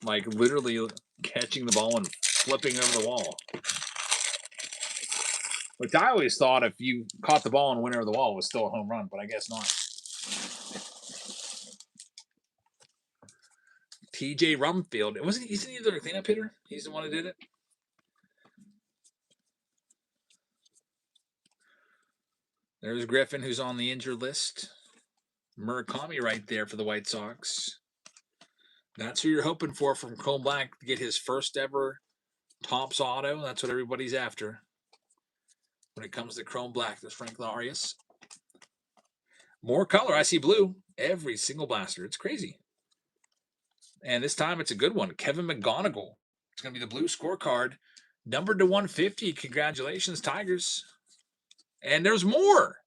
Like, literally catching the ball and flipping over the wall. Which I always thought if you caught the ball and went over the wall, it was still a home run, but I guess not. TJ Rumfield. Isn't he the cleanup hitter? He's the one who did it? There's Griffin, who's on the injured list. Murakami right there for the White Sox. That's who you're hoping for from Chrome Black to get his first ever Topps auto. That's what everybody's after. When it comes to Chrome Black, there's Franklin Arias. More color. I see blue. Every single blaster. It's crazy. And this time it's a good one. Kevin McGonigal. It's going to be the blue scorecard. Numbered to 150. Congratulations, Tigers. And there's more.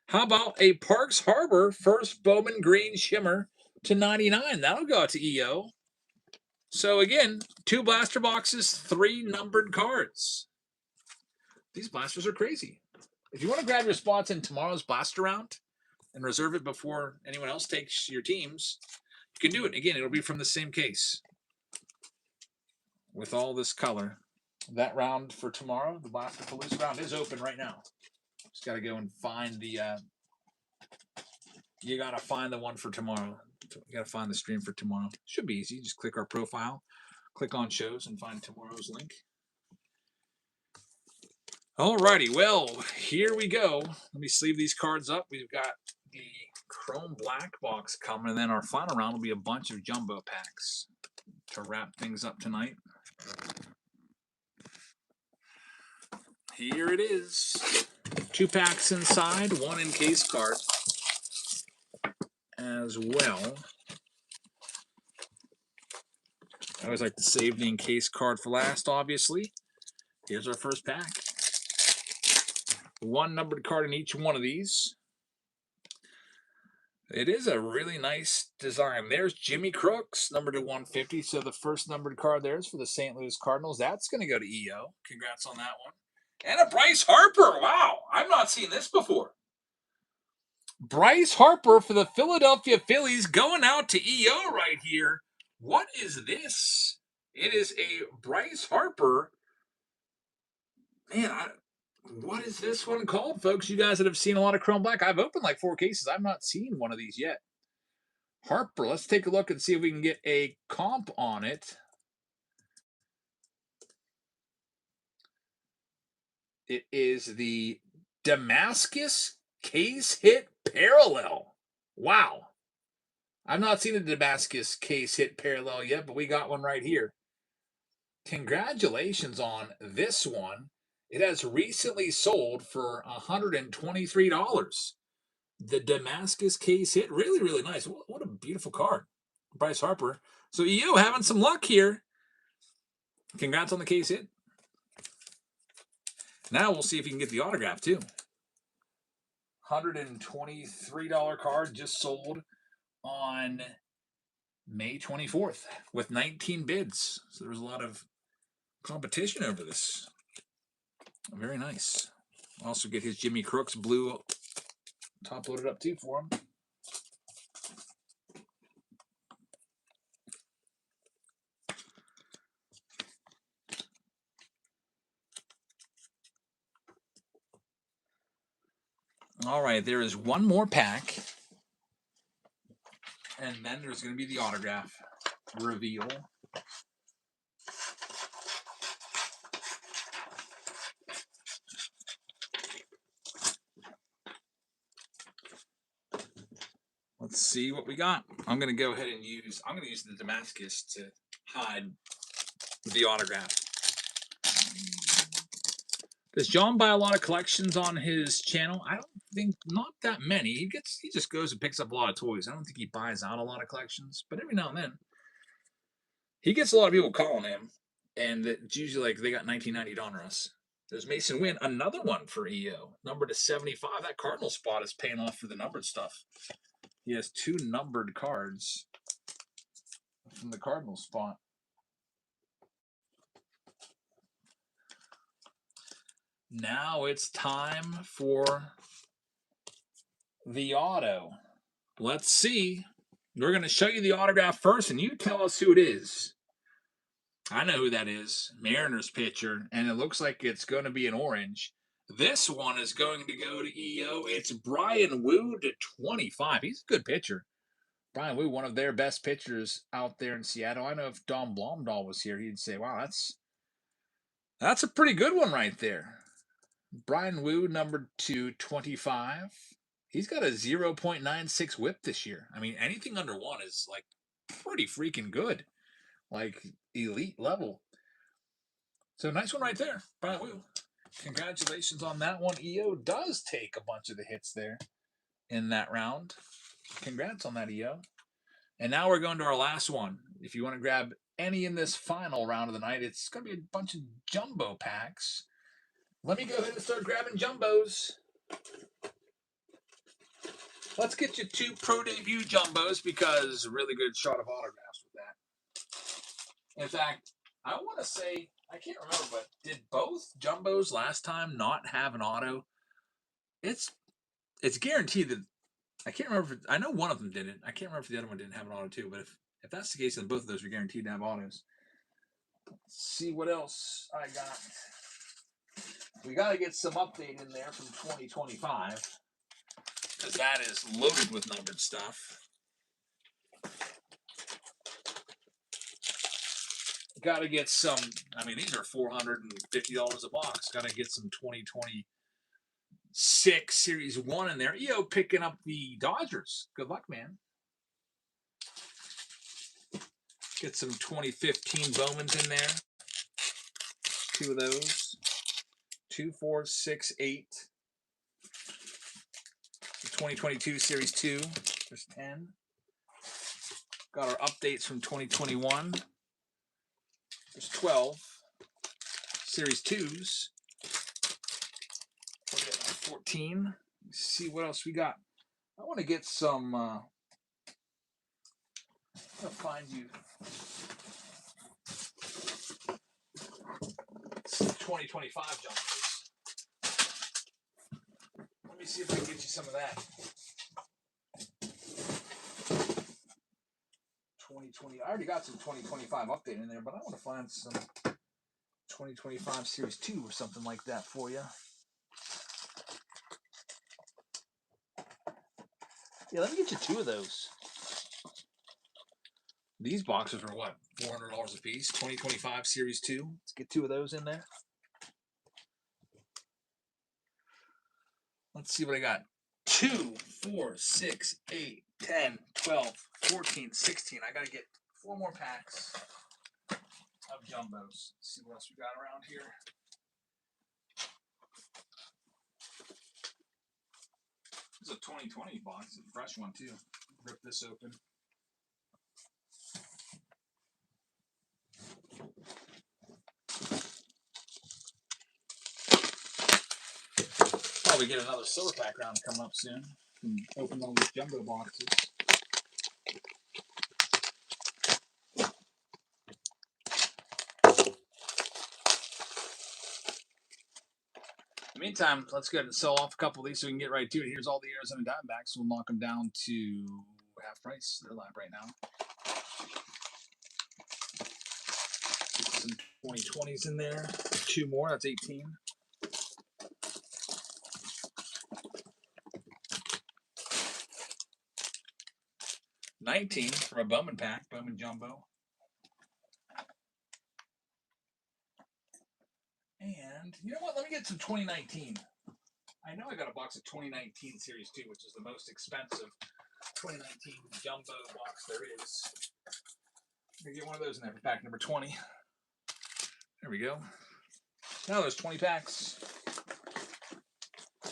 How about a Parks Harbor first Bowman Green Shimmer to 99? That'll go out to EO. So again, 2 blaster boxes, 3 numbered cards. These blasters are crazy. If you want to grab your spots in tomorrow's blaster round and reserve it before anyone else takes your teams, you can do it. Again, it'll be from the same case with all this color. That round for tomorrow, the Blaster Palooza round, is open right now. Just got to go and find the you got to find the one for tomorrow. You got to find the stream for tomorrow. Should be easy. Just click our profile, click on shows, and find tomorrow's link. Alrighty, well, here we go. Let me sleeve these cards up. We've got the Chrome Black box coming, and then our final round will be a bunch of jumbo packs to wrap things up tonight. Here it is. 2 packs inside, 1 encased card as well. I always like to save the encased card for last, obviously. Here's our first pack. 1 numbered card in each one of these. It is a really nice design. There's Jimmy Crooks, numbered to 150. So the first numbered card there is for the St. Louis Cardinals. That's going to go to EO. Congrats on that one. And a Bryce Harper. Wow, I've not seen this before. Bryce Harper for the Philadelphia Phillies going out to EO right here. What is this? It is a Bryce Harper. Man, what is this one called, folks? You guys that have seen a lot of Chrome Black. I've opened like 4 cases. I've not seen one of these yet. Harper. Let's take a look and see if we can get a comp on it. It is the Damascus Case Hit Parallel. Wow. I've not seen a Damascus Case Hit Parallel yet, but we got one right here. Congratulations on this one. It has recently sold for $123. The Damascus Case Hit. Really, really nice. What a beautiful card. Bryce Harper. So EO having some luck here. Congrats on the case hit. Now we'll see if you can get the autograph too. $123 card just sold on May 24th with 19 bids. So there was a lot of competition over this. Very nice. Also get his Jimmy Crooks blue top loaded up too for him. All right, there is one more pack. And then there's going to be the autograph reveal. Let's see what we got. I'm going to go ahead and use the Damascus to hide the autograph. Does John buy a lot of collections on his channel? I don't think, not that many. He just goes and picks up a lot of toys. I don't think he buys out a lot of collections, but every now and then He gets a lot of people calling him, and it's usually like they got 1990 Donruss. There's Mason Wynn, another one for EO, number to 75. That Cardinal spot is paying off for the numbered stuff. He has 2 numbered cards from the Cardinal spot. Now it's time for the auto. Let's see. We're going to show you the autograph first, and you tell us who it is. I know who that is. Mariners pitcher, and it looks like it's going to be an orange. This one is going to go to EO. It's Bryan Woo to 25. He's a good pitcher. Bryan Woo, one of their best pitchers out there in Seattle. I know if Don Blomdahl was here, he'd say, wow, that's a pretty good one right there. Bryan Woo, numbered to 25. He's got a 0.96 whip this year. I mean, anything under 1 is like pretty freaking good. Like elite level. So nice one right there, Bryan Woo. Congratulations on that one. EO does take a bunch of the hits there in that round. Congrats on that, EO. And now we're going to our last one. If you want to grab any in this final round of the night, it's going to be a bunch of jumbo packs. Let me go ahead and start grabbing jumbos. Let's get you 2 pro debut jumbos because really good shot of autographs with that. In fact, I want to say, I can't remember, but did both jumbos last time not have an auto? It's guaranteed that, I can't remember if I know one of them didn't. I can't remember if the other one didn't have an auto too, but if that's the case, then both of those are guaranteed to have autos. Let's see what else I got. We got to get some update in there from 2025 because that is loaded with numbered stuff. Got to get some, I mean, these are $450 a box. Got to get some 2026 Series 1 in there. EO picking up the Dodgers. Good luck, man. Get some 2015 Bowmans in there. 2 of those. 2, 4, 6, 8. The 2022 Series 2. There's 10. Got our updates from 2021. There's 12. Series 2s. We're getting 14. Let's see what else we got. I want to get some. I'm going to find you some 2025 jumpers. Let me see if I can get you some of that. 2020. I already got some 2025 update in there, but I want to find some 2025 Series 2 or something like that for you. Yeah, let me get you 2 of those. These boxes are what? $400 a piece. 2025 Series 2. Let's get 2 of those in there. Let's see what I got. 2, 4, 6, 8, 10, 12, 14, 16. I got to get 4 more packs of jumbos. Let's see what else we got around here. This is a 2020 box. It's a fresh one, too. Rip this open. Probably get another silver pack round coming up soon. And open all these jumbo boxes. In the meantime, let's go ahead and sell off a couple of these so we can get right to it. Here's all the Arizona Diamondbacks. We'll knock them down to half price. They're live right now. Some 2020s in there. 2 more. That's 18. $19 for a Bowman pack. Bowman Jumbo. And you know what? Let me get some 2019. I know I got a box of 2019 Series 2, which is the most expensive 2019 Jumbo box there is. I'm going to get one of those in there for pack number 20. There we go. Now there's 20 packs.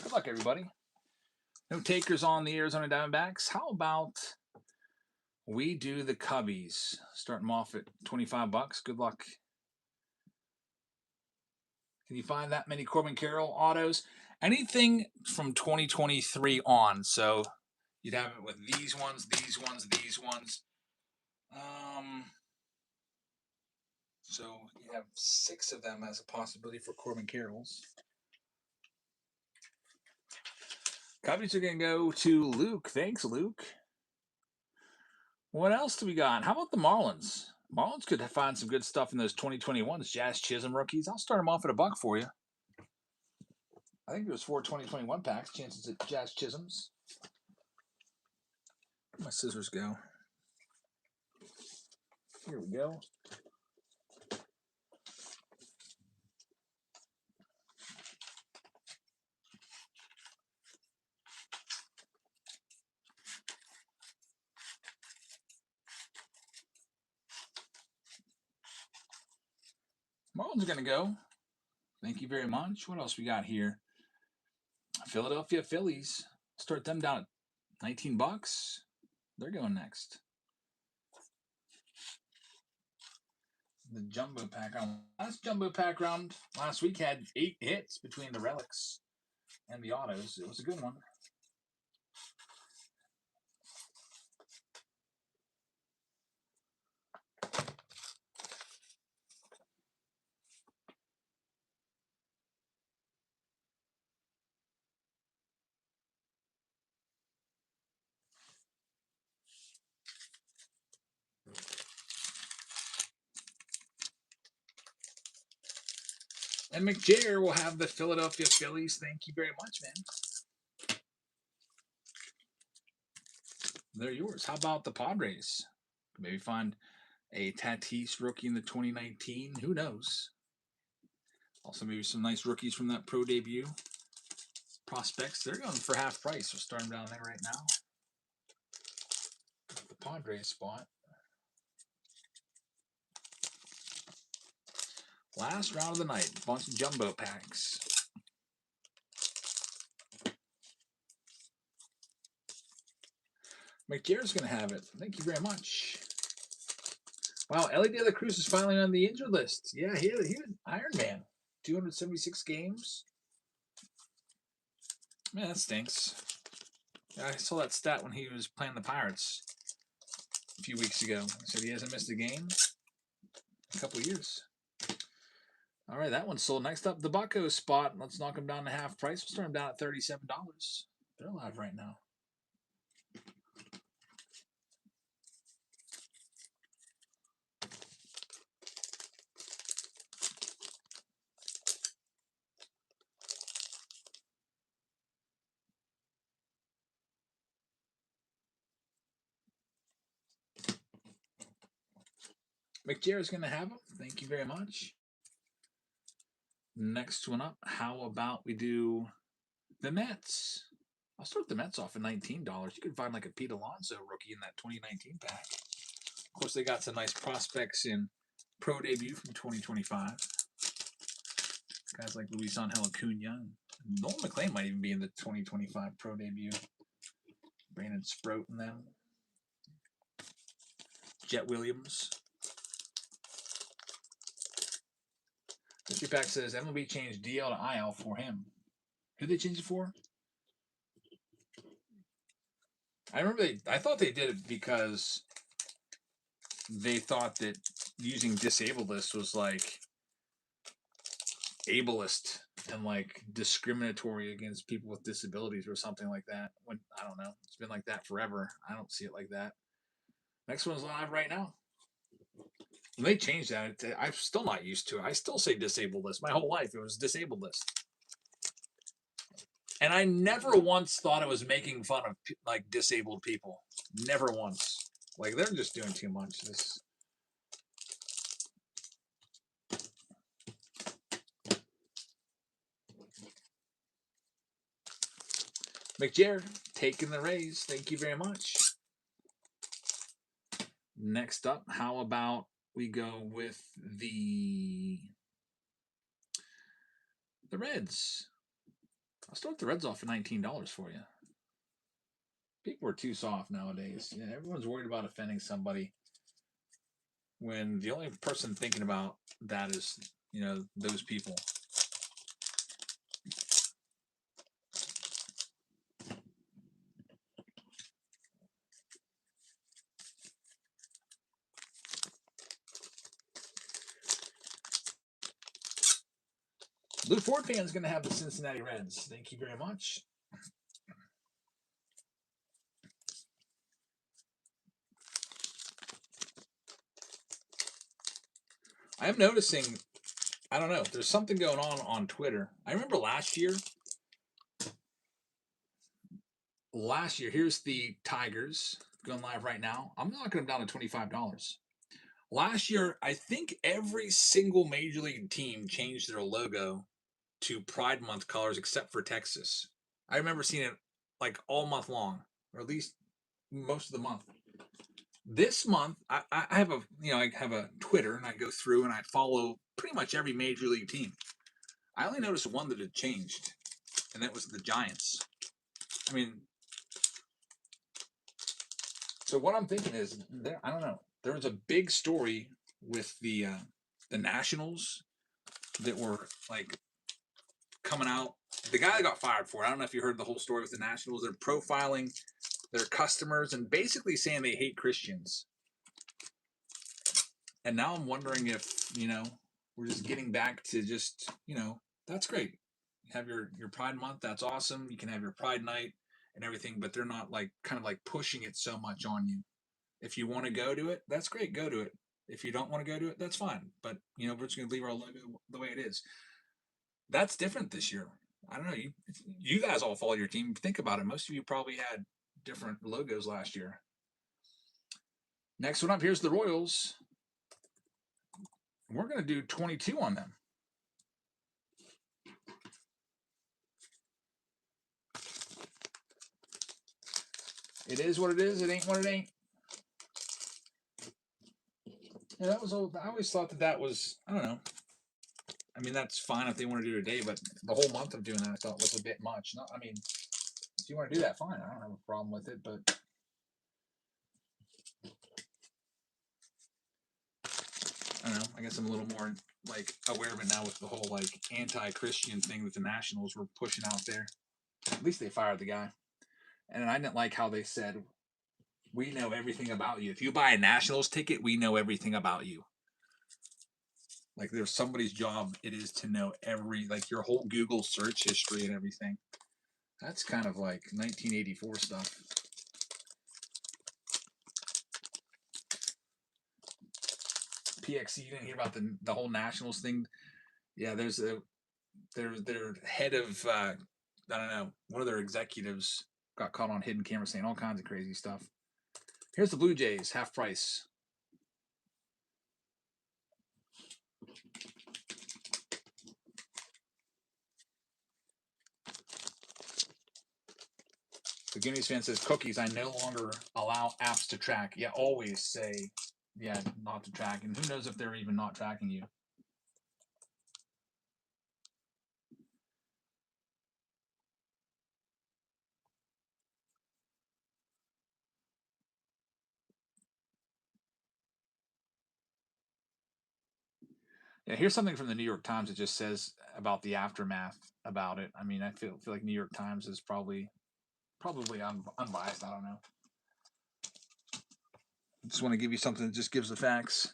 Good luck, everybody. No takers on the Arizona Diamondbacks. How about we do the Cubbies. Start them off at 25 bucks. Good luck. Can you find that many Corbin Carroll autos? Anything from 2023 on. So you'd have it with these ones, these ones, these ones. So you have 6 of them as a possibility for Corbin Carrolls. Cubbies are going to go to Luke. Thanks, Luke. What else do we got? How about the Marlins? Marlins could find some good stuff in those 2021s. Jazz Chisholm rookies. I'll start them off at $1 for you. I think it was 4 2021 packs. Chances at Jazz Chisholms. Where'd my scissors go? Here we go. Marlins are going to go. Thank you very much. What else we got here? Philadelphia Phillies. Start them down at 19 bucks. They're going next. The jumbo pack round. Last jumbo pack round last week had 8 hits between the relics and the autos. It was a good one. And McJair will have the Philadelphia Phillies. Thank you very much, man. They're yours. How about the Padres? Maybe find a Tatis rookie in the 2019. Who knows? Also, maybe some nice rookies from that pro debut. Prospects. They're going for half price. We'll start them down there right now. The Padres spot. Last round of the night. Bunch of jumbo packs. McJair's going to have it. Thank you very much. Wow, Ellie De La Cruz is finally on the injured list. Yeah, he was Iron Man. 276 games. Man, that stinks. I saw that stat when he was playing the Pirates a few weeks ago. He said he hasn't missed a game in a couple of years. All right, that one's sold. Next up, the Bucco spot. Let's knock them down to half price. We'll start them down at $37. They're live right now. McJair is going to have them. Thank you very much. Next one up, how about we do the Mets? I'll start the Mets off at $19. You can find like a Pete Alonso rookie in that 2019 pack. Of course, they got some nice prospects in pro debut from 2025. Guys like Luis Angel Acuna. Nolan McLean might even be in the 2025 pro debut. Brandon Sprout and them. Jet Williams. History pack says MLB changed DL to IL for him. Who did they change it for? I thought they did it because they thought that using disabled list was like ableist and like discriminatory against people with disabilities or something like that. When I don't know. It's been like that forever. I don't see it like that. Next one's live right now. When they changed that, I'm still not used to it. I still say disabled list. My whole life it was disabled list. And I never once thought it was making fun of like disabled people. Never once. Like they're just doing too much. This. McJair taking the raise. Thank you very much. Next up, how about we go with the Reds? I'll start the Reds off at $19 for you. People are too soft nowadays. Yeah, everyone's worried about offending somebody when the only person thinking about that is, you know, those people. Lou Ford fan is going to have the Cincinnati Reds. Thank you very much. I'm noticing, I don't know, there's something going on Twitter. I remember last year, here's the Tigers going live right now. I'm knocking them down to $25. Last year, I think every single major league team changed their logo to Pride Month colors except for Texas. I remember seeing it like all month long, or at least most of the month. This month, I have a I have a Twitter and I go through and I follow pretty much every major league team. I only noticed one that had changed, and that was the Giants. I mean, so what I'm thinking is, I don't know. There was a big story with the Nationals that were like coming out. The guy that got fired for it, I don't know if you heard the whole story with the Nationals. They're profiling their customers and basically saying they hate Christians. And now I'm wondering if, we're just getting back to just, that's great. You have your Pride Month, that's awesome. You can have your Pride Night and everything, but they're not like kind of like pushing it so much on you. If you want to go to it, that's great, go to it. If you don't want to go to it, that's fine. But we're just gonna leave our logo the way it is. That's different this year. I don't know. You guys all follow your team. Think about it. Most of you probably had different logos last year. Next one up, here's the Royals. We're going to do 22 on them. It is what it is. It ain't what it ain't. Yeah, that was old. I always thought that was, I don't know. I mean, that's fine if they want to do it a day, but the whole month of doing that I thought was a bit much. No, I mean, if you want to do that, fine. I don't have a problem with it, but I don't know. I guess I'm a little more like aware of it now with the whole like anti-Christian thing that the Nationals were pushing out there. At least they fired the guy. And I didn't like how they said, we know everything about you. If you buy a Nationals ticket, we know everything about you. Like there's somebody's job it is to know like your whole Google search history and everything. That's kind of like 1984 stuff. PXC, you didn't hear about the whole Nationals thing? Yeah, there's their head of I don't know, one of their executives got caught on hidden camera saying all kinds of crazy stuff. Here's the Blue Jays, half price. The Guineas fan says, Cookies, I no longer allow apps to track. Yeah, always say, yeah, not to track. And who knows if they're even not tracking you. Yeah, here's something from the New York Times that just says about the aftermath about it. I mean, I feel like New York Times is probably unbiased. I don't know. I just want to give you something that just gives the facts.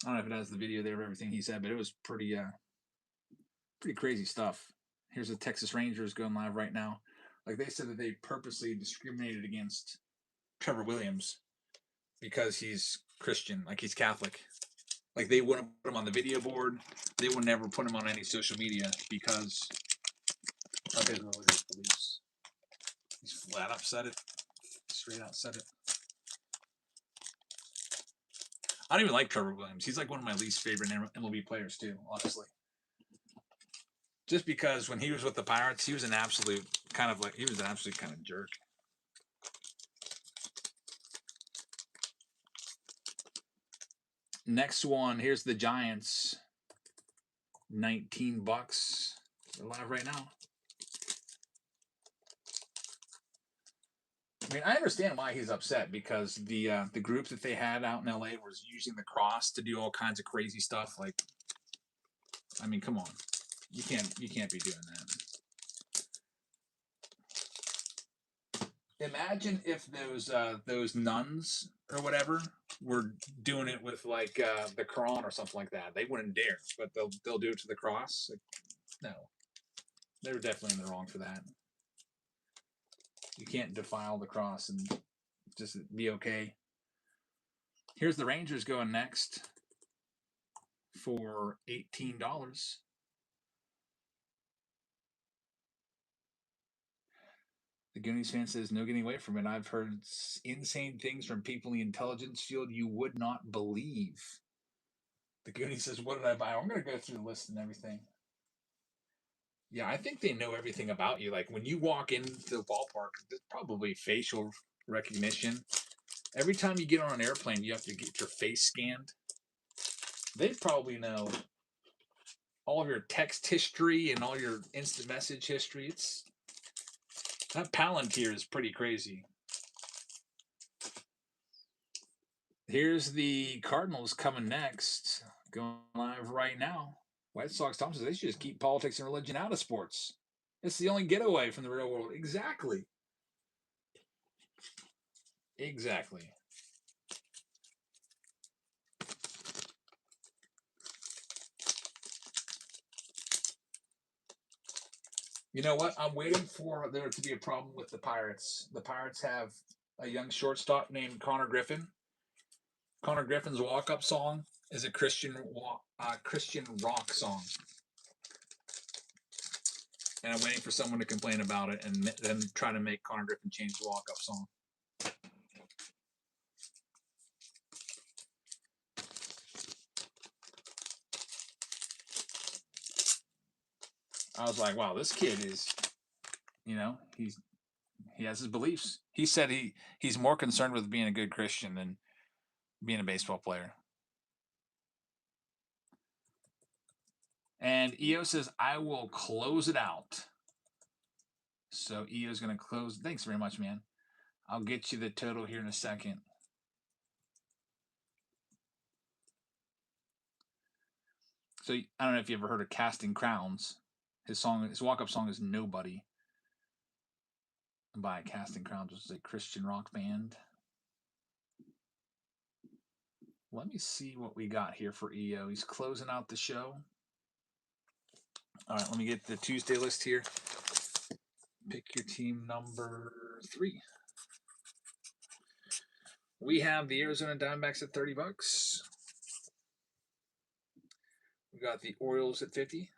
I don't know if it has the video there of everything he said, but it was pretty crazy stuff. Here's the Texas Rangers going live right now. Like they said that they purposely discriminated against Trevor Williams because he's Christian, like he's Catholic. Like they wouldn't put him on the video board. They would never put him on any social media because of his religious beliefs. He's flat up said it. Straight out said it. I don't even like Trevor Williams. He's like one of my least favorite MLB players too, honestly. Just because when he was with the Pirates, he was an absolute kind of jerk. Next one, here's the Giants. $19. They're live right now. I mean, I understand why he's upset because the group that they had out in LA was using the cross to do all kinds of crazy stuff. Like, I mean, come on, you can't be doing that. Imagine if those nuns or whatever were doing it with like the Quran or something like that. They wouldn't dare, but they'll do it to the cross. Like, no, they're definitely in the wrong for that. You can't defile the cross and just be okay. Here's the Rangers going next for $18. The Goonies fan says, no getting away from it. I've heard insane things from people in the intelligence field you would not believe. The Goonies says, what did I buy? I'm going to go through the list and everything. Yeah, I think they know everything about you. Like when you walk into the ballpark, there's probably facial recognition. Every time you get on an airplane, you have to get your face scanned. They probably know all of your text history and all your instant message history. That Palantir is pretty crazy. Here's the Cardinals coming next, going live right now. White Sox Thompson, they should just keep politics and religion out of sports. It's the only getaway from the real world. Exactly. Exactly. You know what? I'm waiting for there to be a problem with the Pirates. The Pirates have a young shortstop named Connor Griffin. Connor Griffin's walk-up song is a Christian rock song. And I'm waiting for someone to complain about it and then try to make Connor Griffin change the walk-up song. I was like, wow, this kid is, he has his beliefs. He said he's more concerned with being a good Christian than being a baseball player. And EO says, I will close it out. So EO's going to close. Thanks very much, man. I'll get you the total here in a second. So I don't know if you ever heard of Casting Crowns. His walk-up song is Nobody by Casting Crowns, which is a Christian rock band. Let me see what we got here for EO. He's closing out the show. All right, let me get the Tuesday list here. Pick your team number 3. We have the Arizona Diamondbacks at $30. We got the Orioles at 50.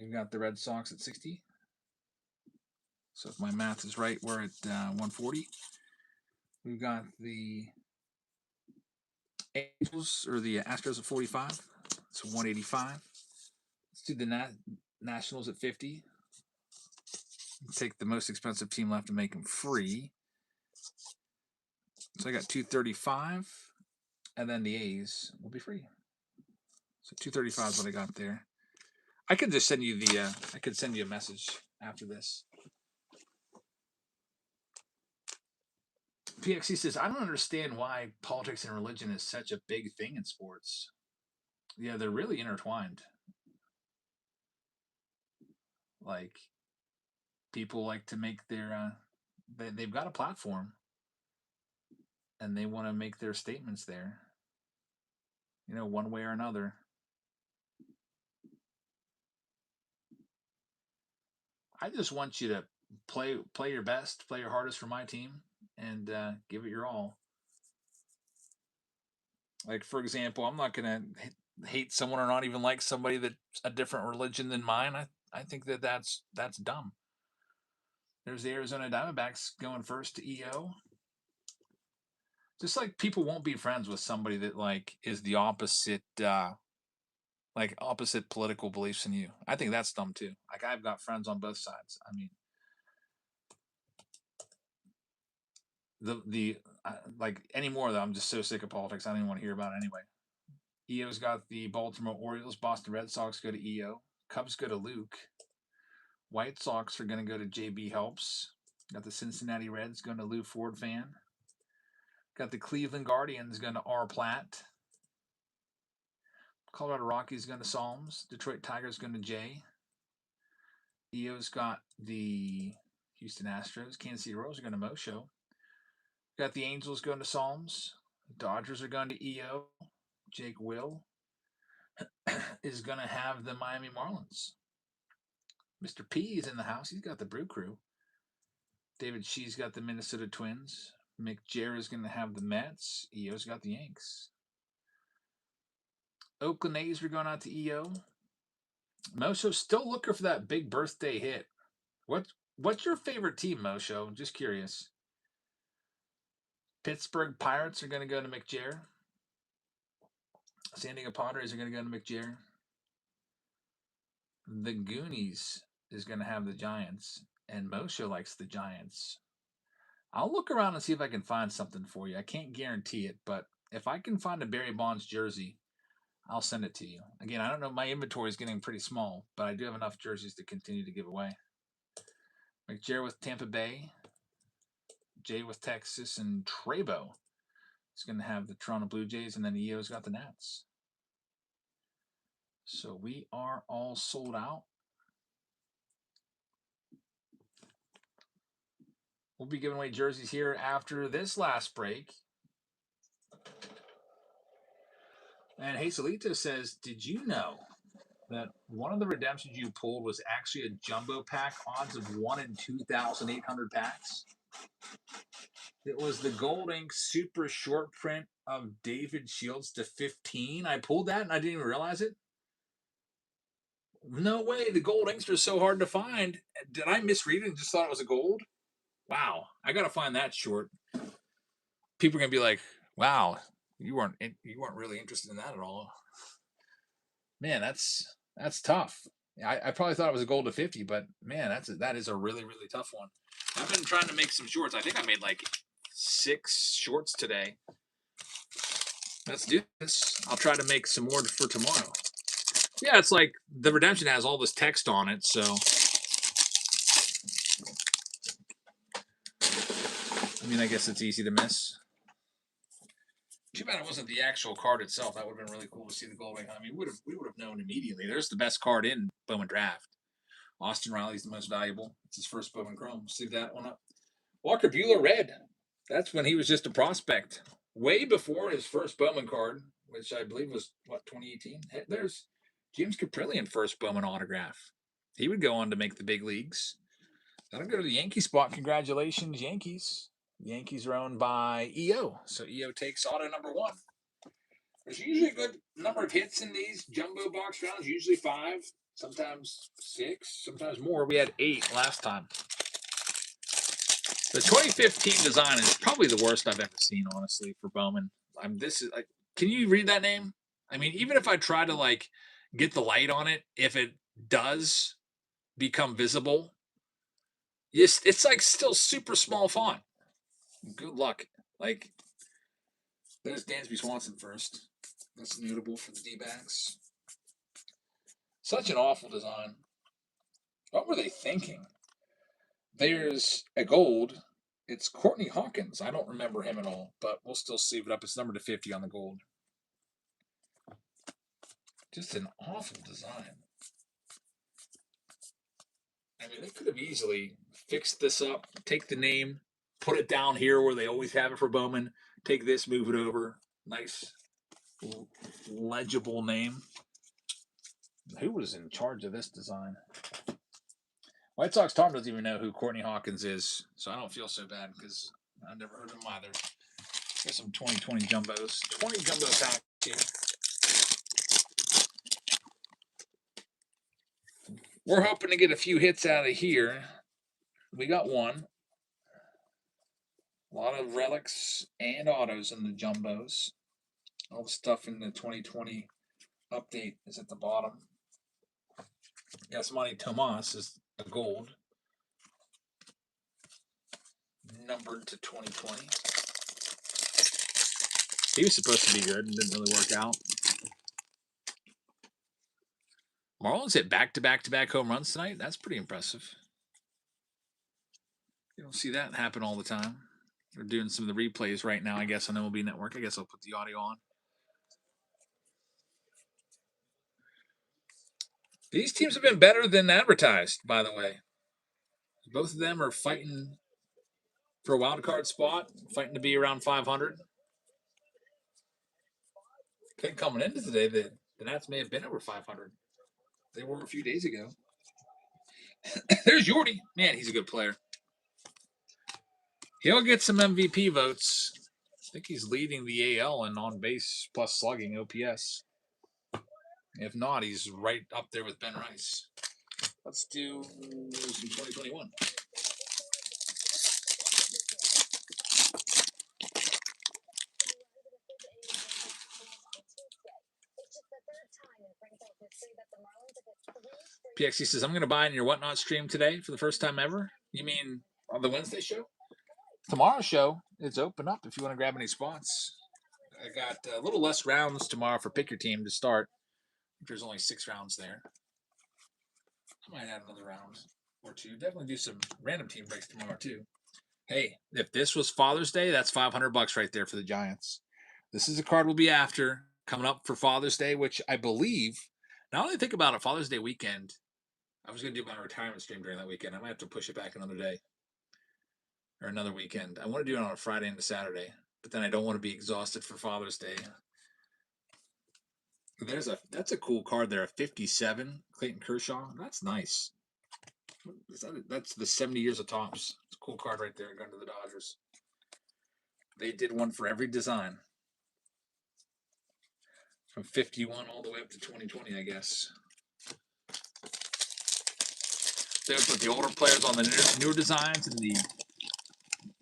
We've got the Red Sox at 60. So if my math is right, we're at 140. We've got the Angels or the Astros at 45. So 185. Let's do the Nationals at 50. Take the most expensive team left and make them free. So I got 235, and then the A's will be free. So 235 is what I got there. I could just send you I could send you a message after this. PXC says, I don't understand why politics and religion is such a big thing in sports. Yeah, they're really intertwined. Like, people like to make their, they've got a platform, and they want to make their statements there, one way or another. I just want you to play your best, play your hardest for my team, and give it your all. Like, for example, I'm not going to hate someone or not even like somebody that's a different religion than mine. I think that's dumb. There's the Arizona Diamondbacks going first to EO. Just like people won't be friends with somebody that like is the opposite, opposite political beliefs than you. I think that's dumb too. Like, I've got friends on both sides. I mean, like anymore though, I'm just so sick of politics. I don't even want to hear about it anyway. EO's got the Baltimore Orioles. Boston Red Sox go to EO. Cubs go to Luke. White Sox are going to go to JB Helps. Got the Cincinnati Reds going to Lou Ford fan. Got the Cleveland Guardians going to R. Platt. Colorado Rockies going to Psalms. Detroit Tigers going to Jay. EO's got the Houston Astros. Kansas City Royals are going to Mosho. Got the Angels going to Psalms. Dodgers are going to EO. Jake Will is going to have the Miami Marlins. Mr. P is in the house. He's got the Brew Crew. David Shee's got the Minnesota Twins. Mick Jarrett is going to have the Mets. EO's got the Yanks. Oakland A's are going out to EO. Mosho's still looking for that big birthday hit. What's your favorite team, Mosho? I'm just curious. Pittsburgh Pirates are going to go to McJair. San Diego Padres are going to go to McJair. The Goonies is going to have the Giants, and Mosho likes the Giants. I'll look around and see if I can find something for you. I can't guarantee it, but if I can find a Barry Bonds jersey, I'll send it to you. Again, I don't know. My inventory is getting pretty small, but I do have enough jerseys to continue to give away. McJair with Tampa Bay. Jay with Texas, and Trebo is going to have the Toronto Blue Jays, and then EO's got the Nats. So we are all sold out. We'll be giving away jerseys here after this last break. And Hazelito says, did you know that one of the redemptions you pulled was actually a jumbo pack, odds of 1 in 2,800 packs? It was the Gold Ink super short print of David Shields to 15. I pulled that and I didn't even realize it. No way. The Gold Inks are so hard to find. Did I misread it and just thought it was a gold? Wow. I got to find that short. People are going to be like, wow, you weren't really interested in that at all. Man, that's tough. I probably thought it was a gold to 50, but man, that is a really, really tough one. I've been trying to make some shorts. I think I made like 6 shorts today. Let's do this. I'll try to make some more for tomorrow. Yeah, it's like the redemption has all this text on it, so I mean, I guess it's easy to miss. Too bad it wasn't the actual card itself. That would have been really cool to see the gold ring. I mean, we would have known immediately. There's the best card in Bowman Draft. Austin Riley's the most valuable. It's his first Bowman Chrome. See that one up. Walker Buehler Red. That's when he was just a prospect. Way before his first Bowman card, which I believe was, 2018? There's James Caprillion first Bowman autograph. He would go on to make the big leagues. That'll go to the Yankee spot. Congratulations, Yankees. The Yankees are owned by EO. So EO takes auto number 1. There's usually a good number of hits in these jumbo box rounds, usually 5, sometimes 6, sometimes more. We had 8 last time. The 2015 design is probably the worst I've ever seen, honestly, for Bowman. This is like, can you read that name? I mean, even if I try to like get the light on it, if it does become visible, it's like still super small font. Good luck. Like, there's Dansby Swanson first. That's notable for the D-backs. Such an awful design. What were they thinking? There's a gold. It's Courtney Hawkins. I don't remember him at all, but we'll still sleeve it up. It's numbered to 50 on the gold. Just an awful design. I mean, they could have easily fixed this up, take the name, put it down here where they always have it for Bowman, take this, move it over. Nice, legible name. Who was in charge of this design? White Sox Tom doesn't even know who Courtney Hawkins is, so I don't feel so bad because I've never heard of him either. Here's some 2020 jumbos. 20 jumbo packs here. We're hoping to get a few hits out of here. We got one. A lot of relics and autos in the jumbos. All the stuff in the 2020 update is at the bottom. Yasmani Tomas is a gold. Numbered to 2020. He was supposed to be good and didn't really work out. Marlins hit back-to-back-to-back home runs tonight. That's pretty impressive. You don't see that happen all the time. They're doing some of the replays right now, I guess, on MLB Network. I guess I'll put the audio on. These teams have been better than advertised, by the way. Both of them are fighting for a wild card spot, fighting to be around 500. I think coming into today, the Nats may have been over 500. They were a few days ago. There's Yordy. Man, he's a good player. He'll get some MVP votes. I think he's leading the AL in on base plus slugging OPS. If not, he's right up there with Ben Rice. Let's do some 2021. PXC says, I'm going to buy in your Whatnot stream today for the first time ever. You mean on the Wednesday show? Tomorrow's show, it's open up if you want to grab any spots. I got a little less rounds tomorrow for Pick Your Team to start. There's only 6 rounds there. I might add another round or two. Definitely do some random team breaks tomorrow, too. Hey, if this was Father's Day, that's $500 right there for the Giants. This is a card we'll be after coming up for Father's Day, which I believe, now that I think about it, Father's Day weekend, I was going to do my retirement stream during that weekend. I might have to push it back another day or another weekend. I want to do it on a Friday and a Saturday, but then I don't want to be exhausted for Father's Day. That's a cool card there, a 57, Clayton Kershaw. That's nice. That's the 70 years of Topps. It's a cool card right there going to the Dodgers. They did one for every design. From 51 all the way up to 2020, I guess. They would put the older players on the newer designs and the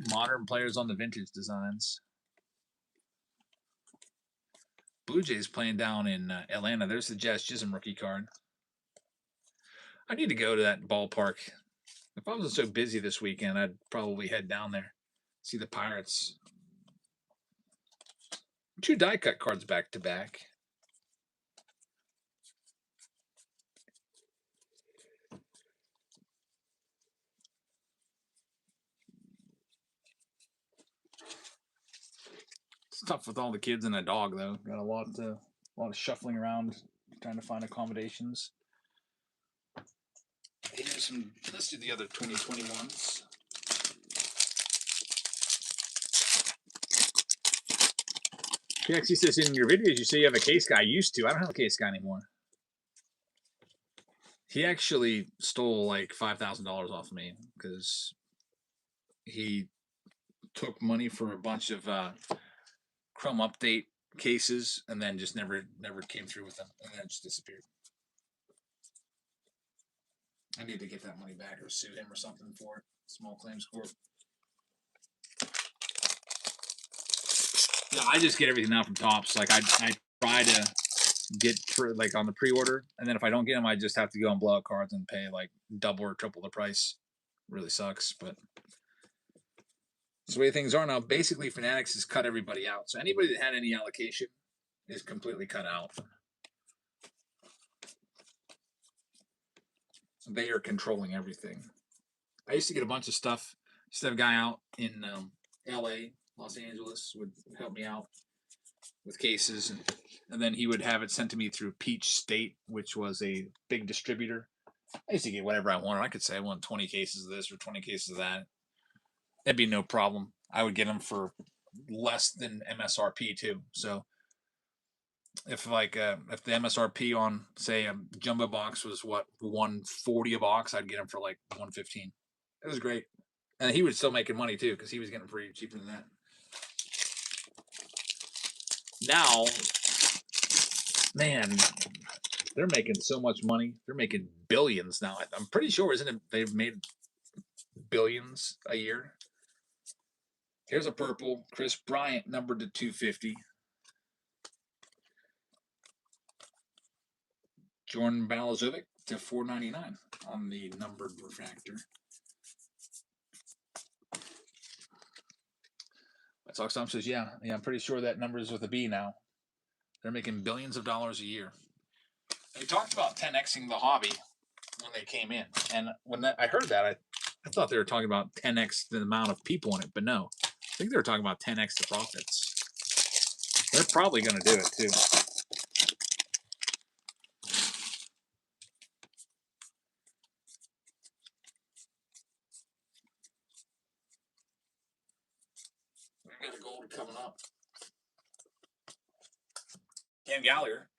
modern players on the vintage designs. Blue Jays playing down in Atlanta. There's the Jazz Chisholm rookie card. I need to go to that ballpark. If I wasn't so busy this weekend, I'd probably head down there. See the Pirates. 2 die cut cards back to back. It's tough with all the kids and a dog, though. Got a lot of shuffling around, trying to find accommodations. Let's do the other 2021s. PXC says in your videos you say you have a case guy. I used to. I don't have a case guy anymore. He actually stole like $5,000 off of me because he took money for a bunch of Chrome Update cases and then just never came through with them, and then just disappeared. I need to get that money back or sue him or something for it. Small claims court. Yeah, I just get everything now from Topps. Like I try to get like on the pre-order, and then if I don't get them, I just have to go and blow out cards and pay like double or triple the price. Really sucks, but it's the way things are now. Basically, Fanatics has cut everybody out. So anybody that had any allocation is completely cut out. They are controlling everything. I used to get a bunch of stuff. Used to have a guy out in LA, Los Angeles, would help me out with cases, and then he would have it sent to me through Peach State, which was a big distributor. I used to get whatever I wanted. I could say I want 20 cases of this or 20 cases of that. That'd be no problem. I would get them for less than MSRP too. So if if the MSRP on say a jumbo box was what $140 a box, I'd get them for like $115. It was great, and he was still making money too because he was getting pretty cheaper than that. Now, man, they're making so much money. They're making billions now. I'm pretty sure, isn't it? They've made billions a year. Here's a purple Chris Bryant numbered to 250. Jordan Balazovic to 499 on the numbered refractor. White Sox Tom says, yeah, I'm pretty sure that number is with a B now. They're making billions of dollars a year. They talked about 10xing the hobby when they came in, and when I heard that, I thought they were talking about 10x the amount of people in it, but no, I think they were talking about 10x the profits. They're probably going to do it too. We got a gold coming up. Cam Gallagher,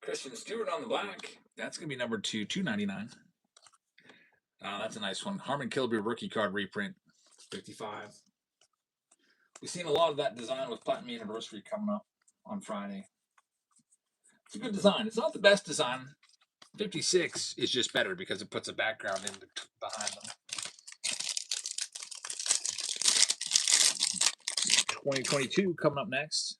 Christian Stewart on the black. That's going to be number 2, $2.99. That's a nice one. Harmon Killebrew rookie card reprint, 55. We've seen a lot of that design with Platinum Anniversary coming up on Friday. It's a good design. It's not the best design. 56 is just better because it puts a background in behind them. 2022 coming up next.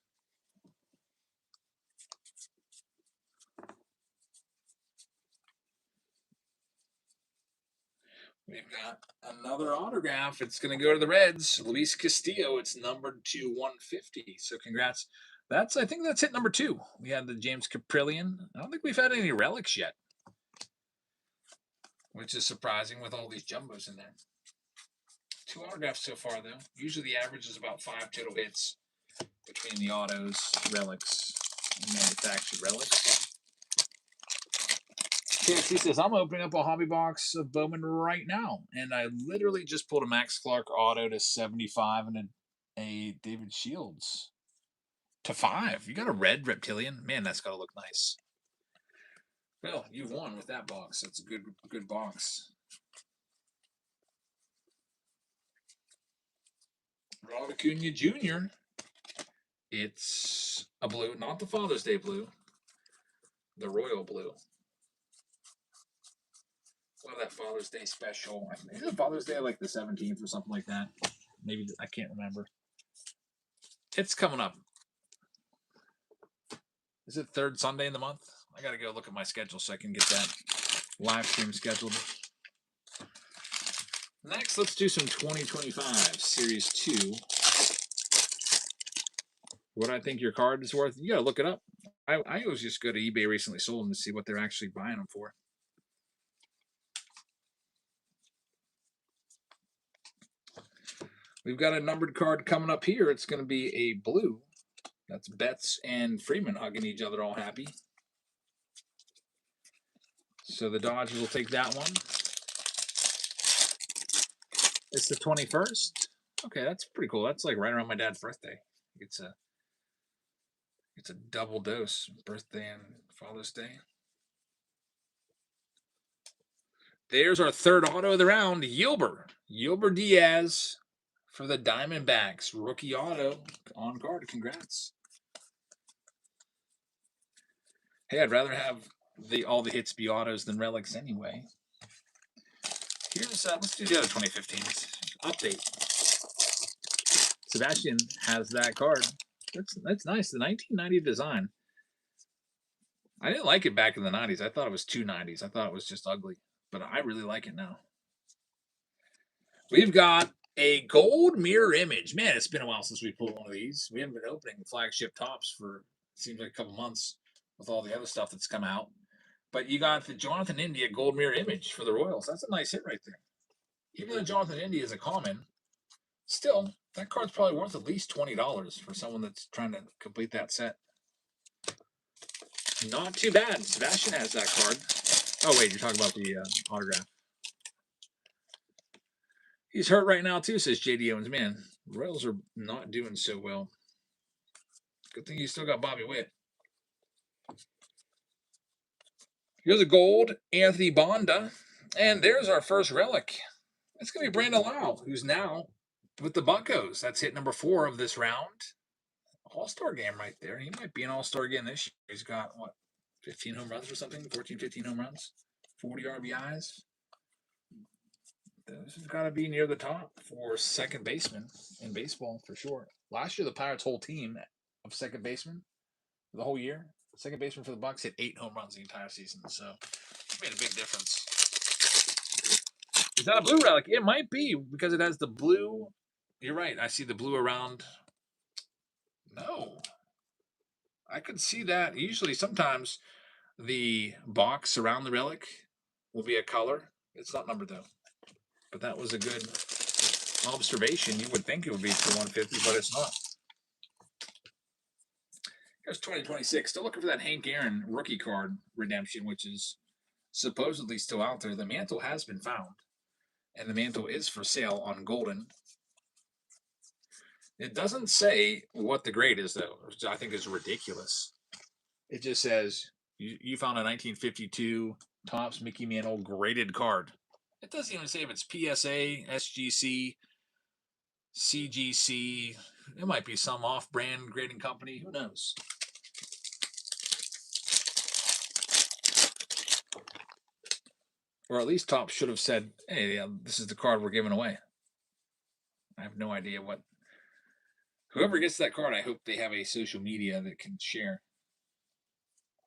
We've got another autograph. It's going to go to the Reds. Luis Castillo. It's numbered to 150. So congrats. I think that's hit number 2. We had the James Caprillion. I don't think we've had any relics yet, which is surprising with all these jumbos in there. 2 autographs so far, though. Usually the average is about 5 total hits between the autos, relics, and manufactured relics. KFC says, I'm opening up a hobby box of Bowman right now. And I literally just pulled a Max Clark auto to 75 and a David Shields to 5. You got a red reptilian? Man, that's got to look nice. Well, you won with that box. That's a good box. Ronald Acuna Jr. It's a blue, not the Father's Day blue, the royal blue. What that Father's Day special? Is it Father's Day like the 17th or something like that? Maybe, I can't remember. It's coming up. Is it 3rd Sunday in the month? I got to go look at my schedule so I can get that live stream scheduled. Next, let's do some 2025 Series 2. What I think your card is worth, you got to look it up. I always just go to eBay recently sold them to see what they're actually buying them for. We've got a numbered card coming up here. It's going to be a blue. That's Betts and Freeman hugging each other all happy. So the Dodgers will take that one. It's the 21st. Okay, that's pretty cool. That's like right around my dad's birthday. It's a double dose, birthday and Father's Day. There's our 3rd auto of the round, Yolber Diaz for the Diamondbacks. Rookie auto on card. Congrats. Hey, I'd rather have all the hits be autos than relics anyway. Here's let's do the other 2015s. Update. Sebastian has that card. That's nice. The 1990 design. I didn't like it back in the 90s. I thought it was 290s. I thought it was just ugly, but I really like it now. We've got a gold mirror image. Man, it's been a while since we pulled one of these. We haven't been opening flagship tops for, it seems like a couple months with all the other stuff that's come out. But you got the Jonathan India gold mirror image for the Royals. That's a nice hit right there. Even though Jonathan India is a common, still, that card's probably worth at least $20 for someone that's trying to complete that set. Not too bad. Sebastian has that card. Oh, wait, you're talking about the autograph. He's hurt right now, too, says J.D. Owens. Man, Royals are not doing so well. Good thing you still got Bobby Witt. Here's a gold, Anthony Bonda. And there's our first relic. It's going to be Brandon Lau, who's now with the Buccos. That's hit number 4 of this round. All-star game right there. He might be an all-star again this year. He's got, what, 15 home runs or something? 14, 15 home runs? 40 RBIs? This has got to be near the top for second baseman in baseball for sure. Last year, the Pirates' whole team of second baseman the whole year, second baseman for the Bucs hit 8 home runs the entire season. So it made a big difference. Is that a blue relic? It might be because it has the blue. You're right. I see the blue around. No. I could see that. Usually, sometimes the box around the relic will be a color. It's not numbered though, but that was a good observation. You would think it would be to 150, but it's not. Here's 2026. Still looking for that Hank Aaron rookie card redemption, which is supposedly still out there. The mantle has been found, and the mantle is for sale on Golden. It doesn't say what the grade is, though, which I think is ridiculous. It just says you found a 1952 Topps Mickey Mantle graded card. It doesn't even say if it's PSA, SGC, CGC. It might be some off-brand grading company. Who knows? Or at least Topps should have said, hey, this is the card we're giving away. I have no idea what. Whoever gets that card, I hope they have a social media that can share.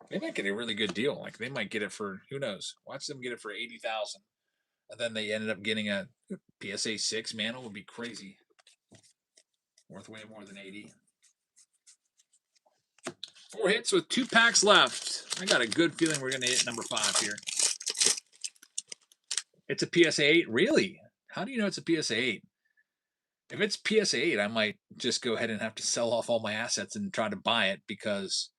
They might get a really good deal. Like they might get it for, who knows? Watch them get it for $80,000. And then they ended up getting a PSA 6 mantle. Would be crazy. Worth way more than 80. 4 hits with 2 packs left. I got a good feeling we're going to hit number 5 here. It's a PSA 8? Really? How do you know it's a PSA 8? If it's PSA 8, I might just go ahead and have to sell off all my assets and try to buy it because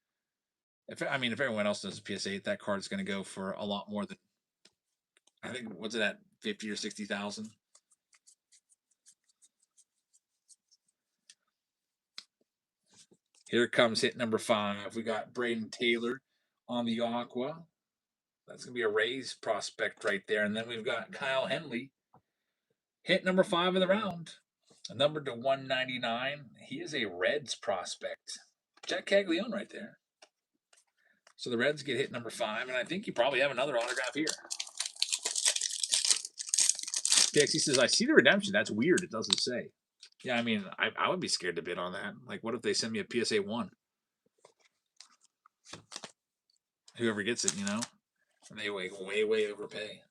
if everyone else does a PSA 8, that card is going to go for a lot more than, I think, what's it at, 50 or 60,000? Here comes hit number 5. We got Braden Taylor on the Aqua. That's going to be a Rays prospect right there. And then we've got Kyle Henley. Hit number 5 of the round. A number to 199. He is a Reds prospect. Jack Caglione right there. So the Reds get hit number 5. And I think you probably have another autograph here. PXC says, I see the redemption. That's weird. It doesn't say. Yeah, I mean, I would be scared to bid on that. Like, what if they send me a PSA 1? Whoever gets it, you know? And they way overpay.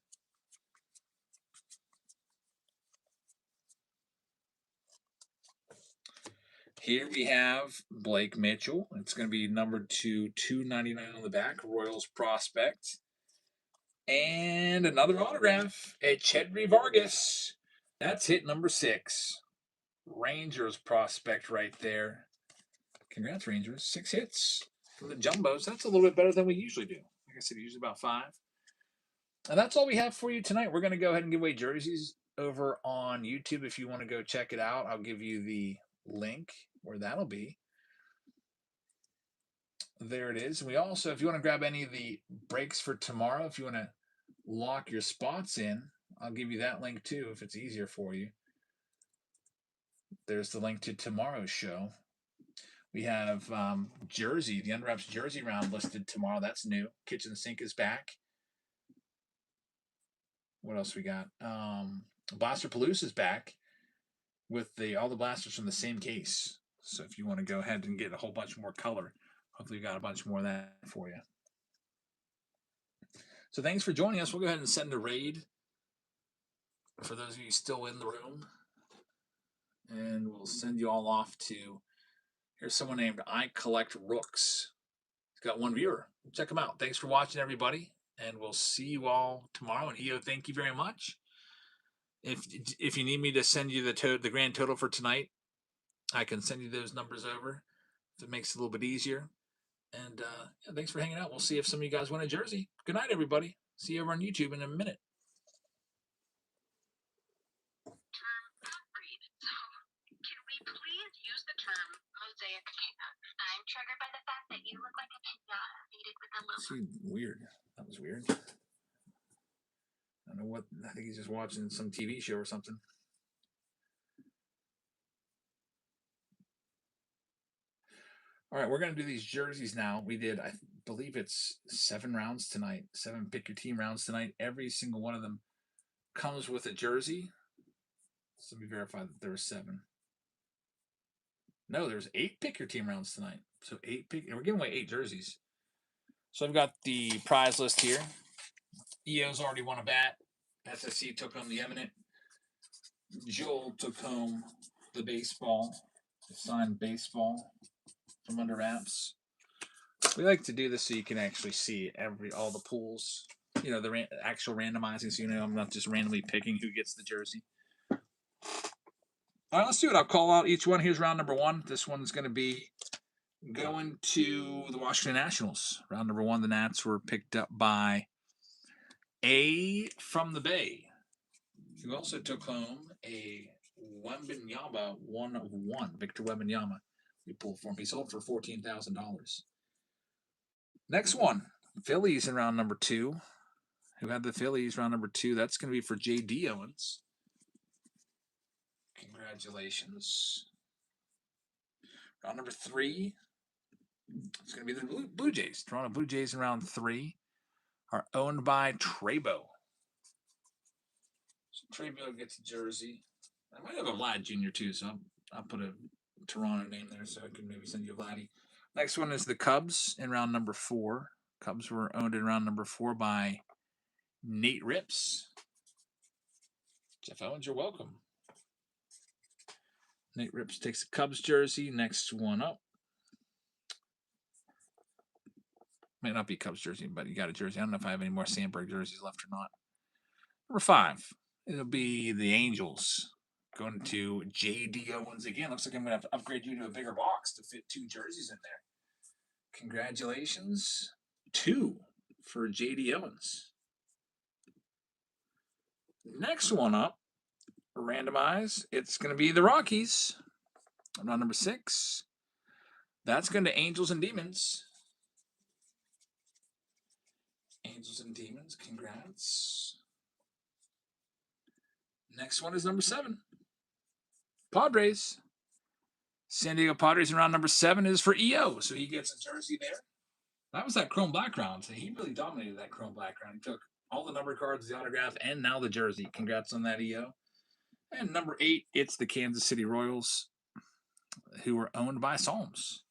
Here we have Blake Mitchell. It's going to be numbered to 299 on the back. Royals prospect. And another autograph at Chedry Vargas. That's hit number 6. Rangers prospect right there. Congrats, Rangers. 6 hits from the Jumbos. That's a little bit better than we usually do. Like I said, usually about 5. And that's all we have for you tonight. We're going to go ahead and give away jerseys over on YouTube. If you want to go check it out, I'll give you the link where that'll be. There it is. And we also, if you want to grab any of the breaks for tomorrow, if you want to lock your spots in, I'll give you that link too if it's easier for you. There's the link to tomorrow's show. We have jersey, the Unwraps jersey round listed tomorrow. That's new. Kitchen Sink is back. What else we got? Blaster Palouse is back with all the blasters from the same case. So if you want to go ahead and get a whole bunch more color, hopefully we got a bunch more of that for you. So thanks for joining us. We'll go ahead and send a raid for those of you still in the room. And we'll send you all off to, here's someone named I Collect Rooks. He's got 1 viewer. Check him out. Thanks for watching, everybody. And we'll see you all tomorrow. And Io, thank you very much. If you need me to send you the grand total for tonight, I can send you those numbers over if it makes it a little bit easier. And yeah, thanks for hanging out. We'll see if some of you guys win a jersey. Good night, everybody. See you over on YouTube in a minute. Can we please use the term mosaic cat? I'm triggered by the fact that you look like a pinata mated with a little. See, weird. That was weird. I don't know what. I think he's just watching some TV show or something. All right, we're going to do these jerseys now. We did, I believe it's 7 rounds tonight, 7 pick your team rounds tonight. Every single one of them comes with a jersey. So let me verify that there were 7. No, there's 8 pick your team rounds tonight. So 8 pick, and we're giving away 8 jerseys. So I've got the prize list here. EO's already won a bat. SSC took home the Eminent. Joel took home the baseball, the signed baseball from Under Wraps. We like to do this so you can actually see all the pools. You know, the actual randomizing, so you know I'm not just randomly picking who gets the jersey. All right, let's do it. I'll call out each one. Here's round number 1. This one's going to be going to the Washington Nationals. Round number 1, the Nats were picked up by A from the Bay, who also took home a Wembanyama 1 of 1. Victor Wembanyama. We pulled for him. He sold for $14,000. Next one, Phillies in round number 2. Who had the Phillies round number 2? That's going to be for J.D. Owens. Congratulations. Round number 3. It's going to be the Blue Jays. Toronto Blue Jays in round 3 are owned by Trebo. So Trebo gets a jersey. I might have a Vlad Jr. too, so I'll put a Toronto name there so I can maybe send you a Vladdy. Next one is the Cubs in round number 4. Cubs were owned in round number 4 by Nate Rips. Jeff Owens, you're welcome. Nate Rips takes a Cubs jersey. Next one up. Might not be Cubs jersey, but you got a jersey. I don't know if I have any more Sandberg jerseys left or not. Number 5. It'll be the Angels. Going to J.D. Owens again. Looks like I'm going to have to upgrade you to a bigger box to fit 2 jerseys in there. Congratulations. 2 for J.D. Owens. Next one up, randomize. It's going to be the Rockies. Round number 6. That's going to Angels and Demons. Angels and Demons, congrats. Next one is number 7. Padres. San Diego Padres in round number 7 is for EO, so he gets a jersey there. That was that chrome black round. So he really dominated that chrome black round. He took all the number cards, the autograph, and now the jersey. Congrats on that, EO. And number 8, it's the Kansas City Royals, who are owned by Psalms.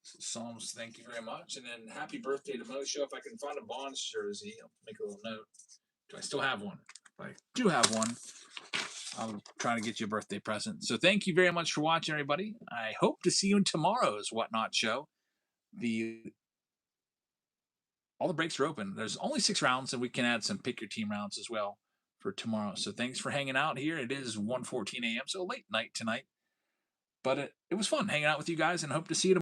Psalms, thank you very much. And then happy birthday to Mo Show. If I can find a Bonds jersey, I'll make a little note. Do I still have one? If I do have one, I'll try to get you a birthday present. So thank you very much for watching, everybody. I hope to see you in tomorrow's Whatnot show. All the breaks are open. There's only 6 rounds, and we can add some pick your team rounds as well for tomorrow. So thanks for hanging out here. It is 1:14 a.m., so late night tonight. But it was fun hanging out with you guys, and hope to see you tomorrow.